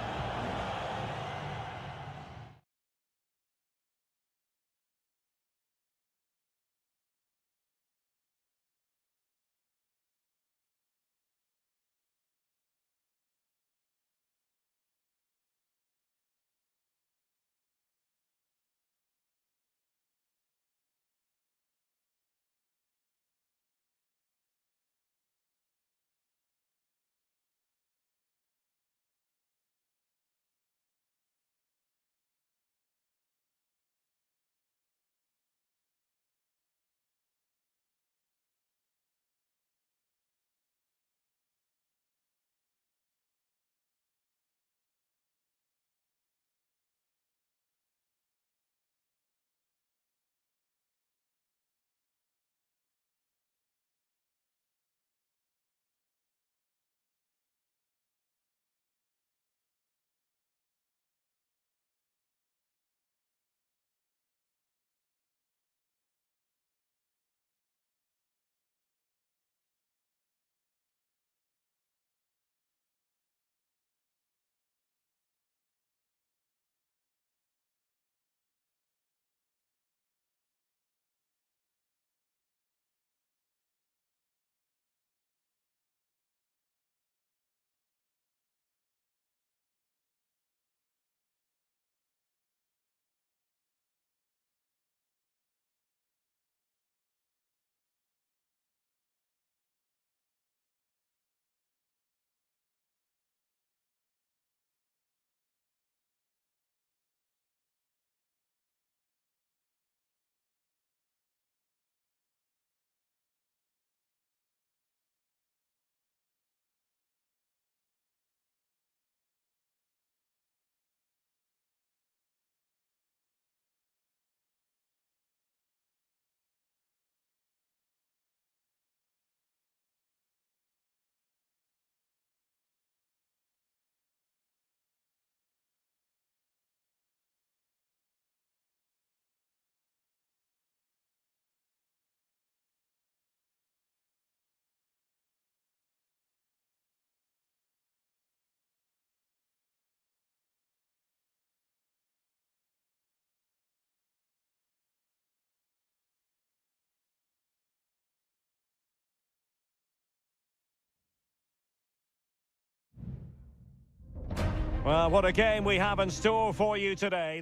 Well, what a game we have in store for you today.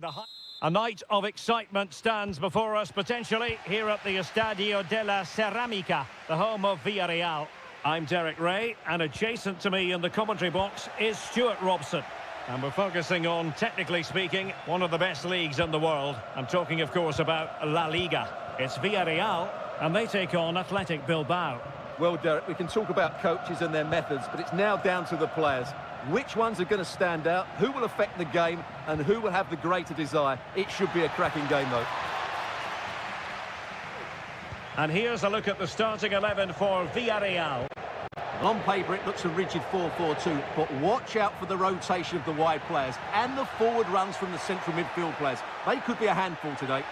A night of excitement stands before us, potentially, here at the Estadio de la Ceramica, the home of Villarreal. I'm Derek Ray, and adjacent to me in the commentary box is Stuart Robson. And we're focusing on, technically speaking, one of the best leagues in the world. I'm talking, of course, about La Liga. It's Villarreal, and they take on Athletic Bilbao. Well, Derek, we can talk about coaches and their methods, but it's now down to the players. Which ones are going to stand out, who will affect the game, and who will have the greater desire? It should be a cracking game, though. And here's a look at the starting 11 for Villarreal. On paper, it looks a rigid 4-4-2, but watch out for the rotation of the wide players and the forward runs from the central midfield players. They could be a handful today.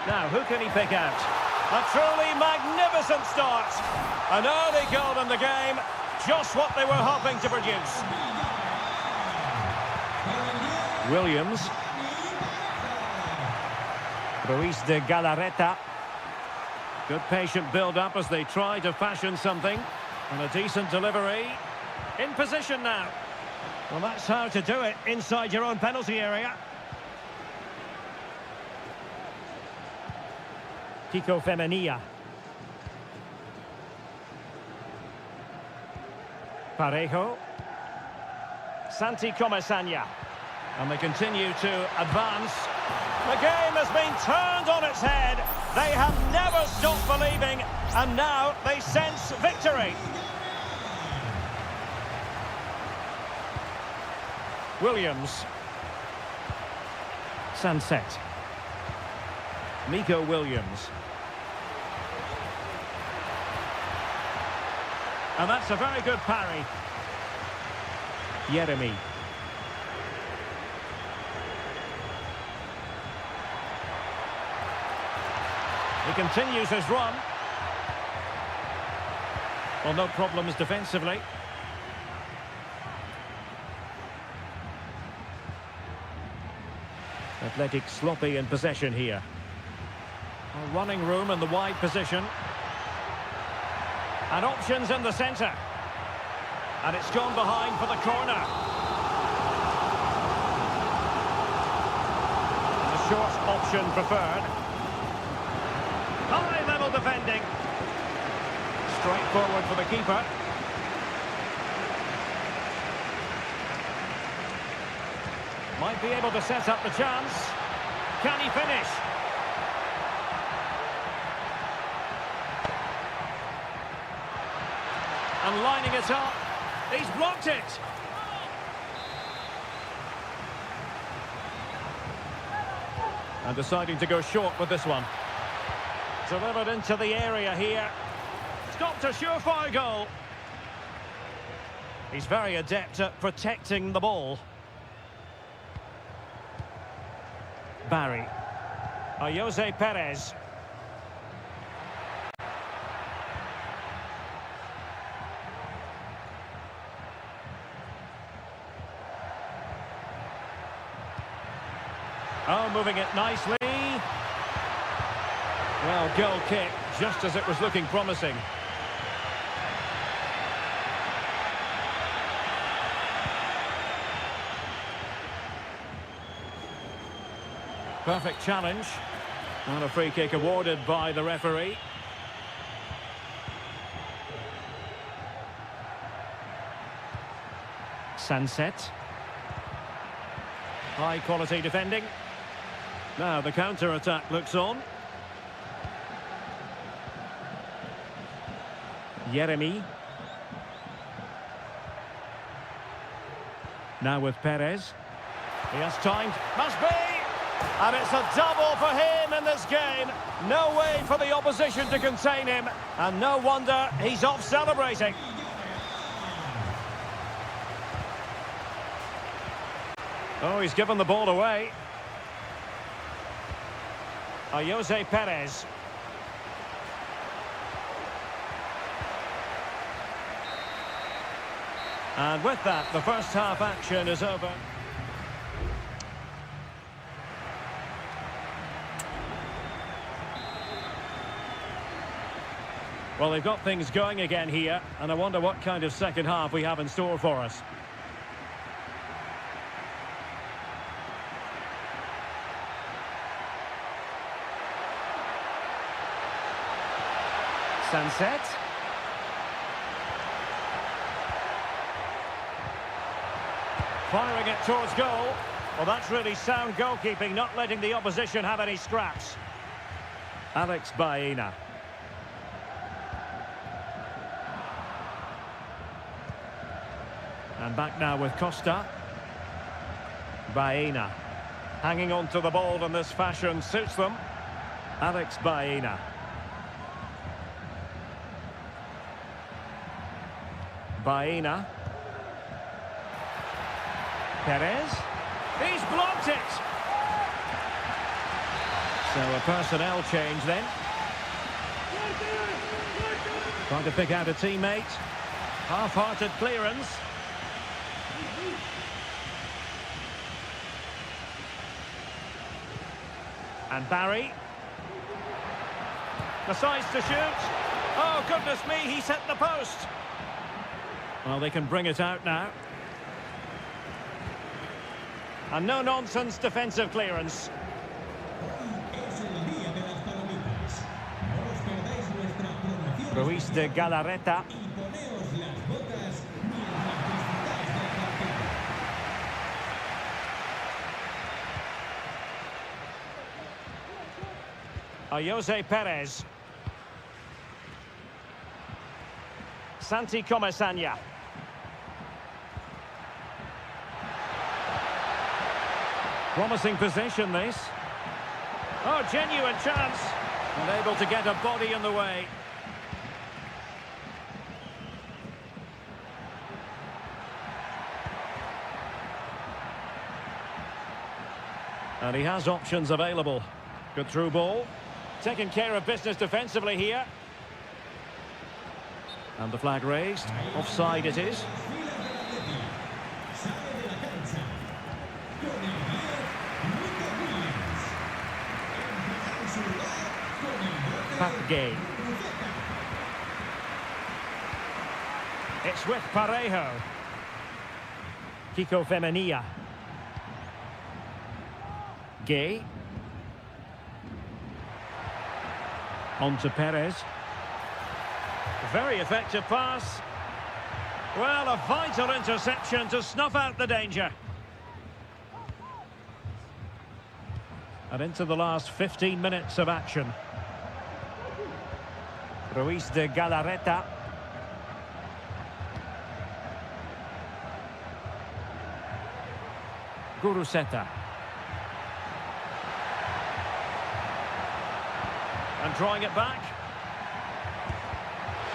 Now, who can he pick out? A truly magnificent start. An early goal in the game, just what they were hoping to produce. Williams. Ruiz de Galarreta. Good patient build-up as they try to fashion something. And a decent delivery. In position now. Well, that's how to do it inside your own penalty area. Kiko Femenia. Parejo. Santi Comesaña. And they continue to advance. The game has been turned on its head. They have never stopped believing, and now they sense victory. Williams. Sunset. Nico Williams. And that's a very good parry. Jeremy. He continues his run. Well, no problems defensively. Athletic sloppy in possession here. Running room in the wide position. And options in the centre. And it's gone behind for the corner. The short option preferred. High level defending. Straight forward for the keeper. Might be able to set up the chance. Can he finish? And lining it up. He's blocked it. And deciding to go short with this one. Delivered into the area here. Stopped a surefire goal. He's very adept at protecting the ball. Barry. Jose Perez. Oh, moving it nicely. Well, goal kick, just as it was looking promising. Perfect challenge. And a free kick awarded by the referee. Sunset. High quality defending. Now the counter-attack looks on. Jeremy. Now with Perez. He has time. Must be! And it's a double for him in this game. No way for the opposition to contain him. And no wonder he's off celebrating. Oh, he's given the ball away. Jose Perez. And with that, the first half action is over. Well, they've got things going again here, and I wonder what kind of second half we have in store for us. Sunset. Firing it towards goal. Well, that's really sound goalkeeping, not letting the opposition have any scraps. Alex Baena. And back now with Costa. Baena. Hanging on to the ball in this fashion suits them. Alex Baena. Baena. Perez. He's blocked it! So a personnel change then. Trying to pick out a teammate. Half-hearted clearance. And Barry. Decides to shoot. Oh, goodness me, he's hit the post. Well, they can bring it out now. And no-nonsense defensive clearance. Ruiz de Galarreta. Jose Perez. Santi Comesaña. Promising possession, this. Oh, genuine chance. Unable to get a body in the way. And he has options available. Good through ball. Taking care of business defensively here. And the flag raised. Offside it is. Gay. It's with Parejo. Kiko Femenia. Gay. On to Perez. Very effective pass. Well, a vital interception to snuff out the danger. And into the last 15 minutes of action. Ruiz de Galarreta. Guruseta. And drawing it back.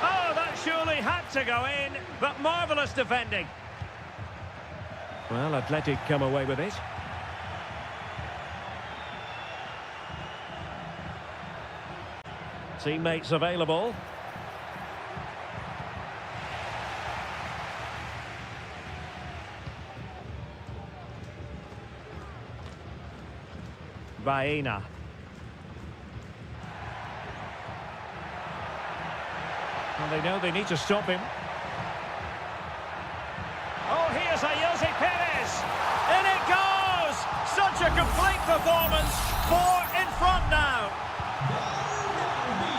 Oh, that surely had to go in, but marvellous defending. Well, Athletic come away with it. Teammates available. Baena. And they know they need to stop him. Oh, here's Jose Perez. In it goes! Such a complete performance. 4 in front now.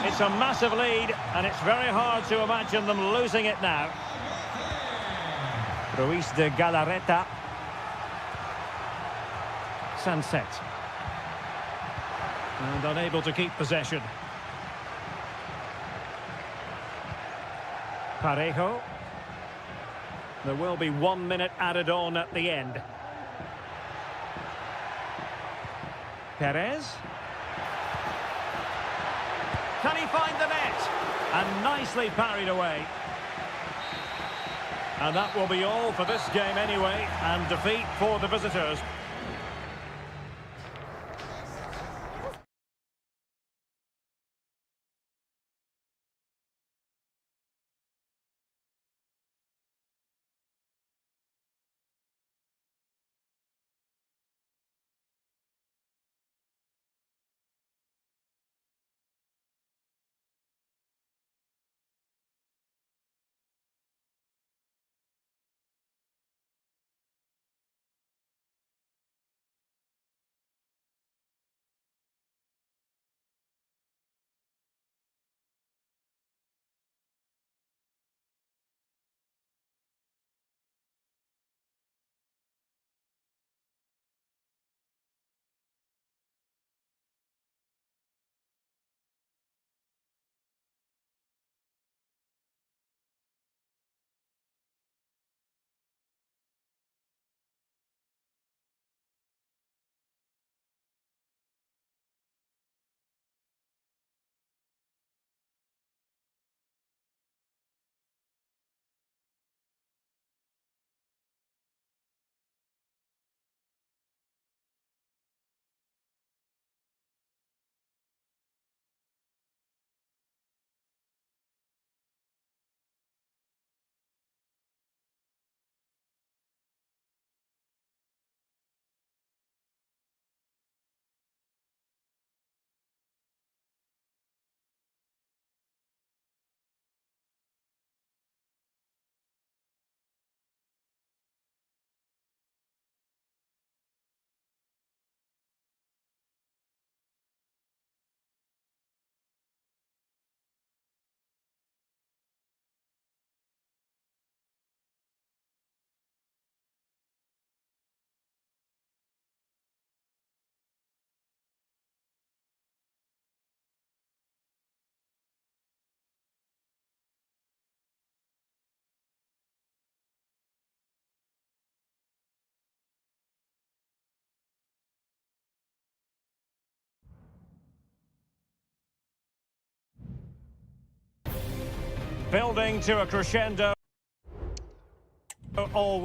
It's a massive lead, and it's very hard to imagine them losing it now. Ruiz de Galarreta. Sunset. And unable to keep possession. Parejo. There will be 1 minute added on at the end. Perez. Can he find the net? And nicely parried away. And that will be all for this game anyway, and defeat for the visitors. Building to a crescendo. All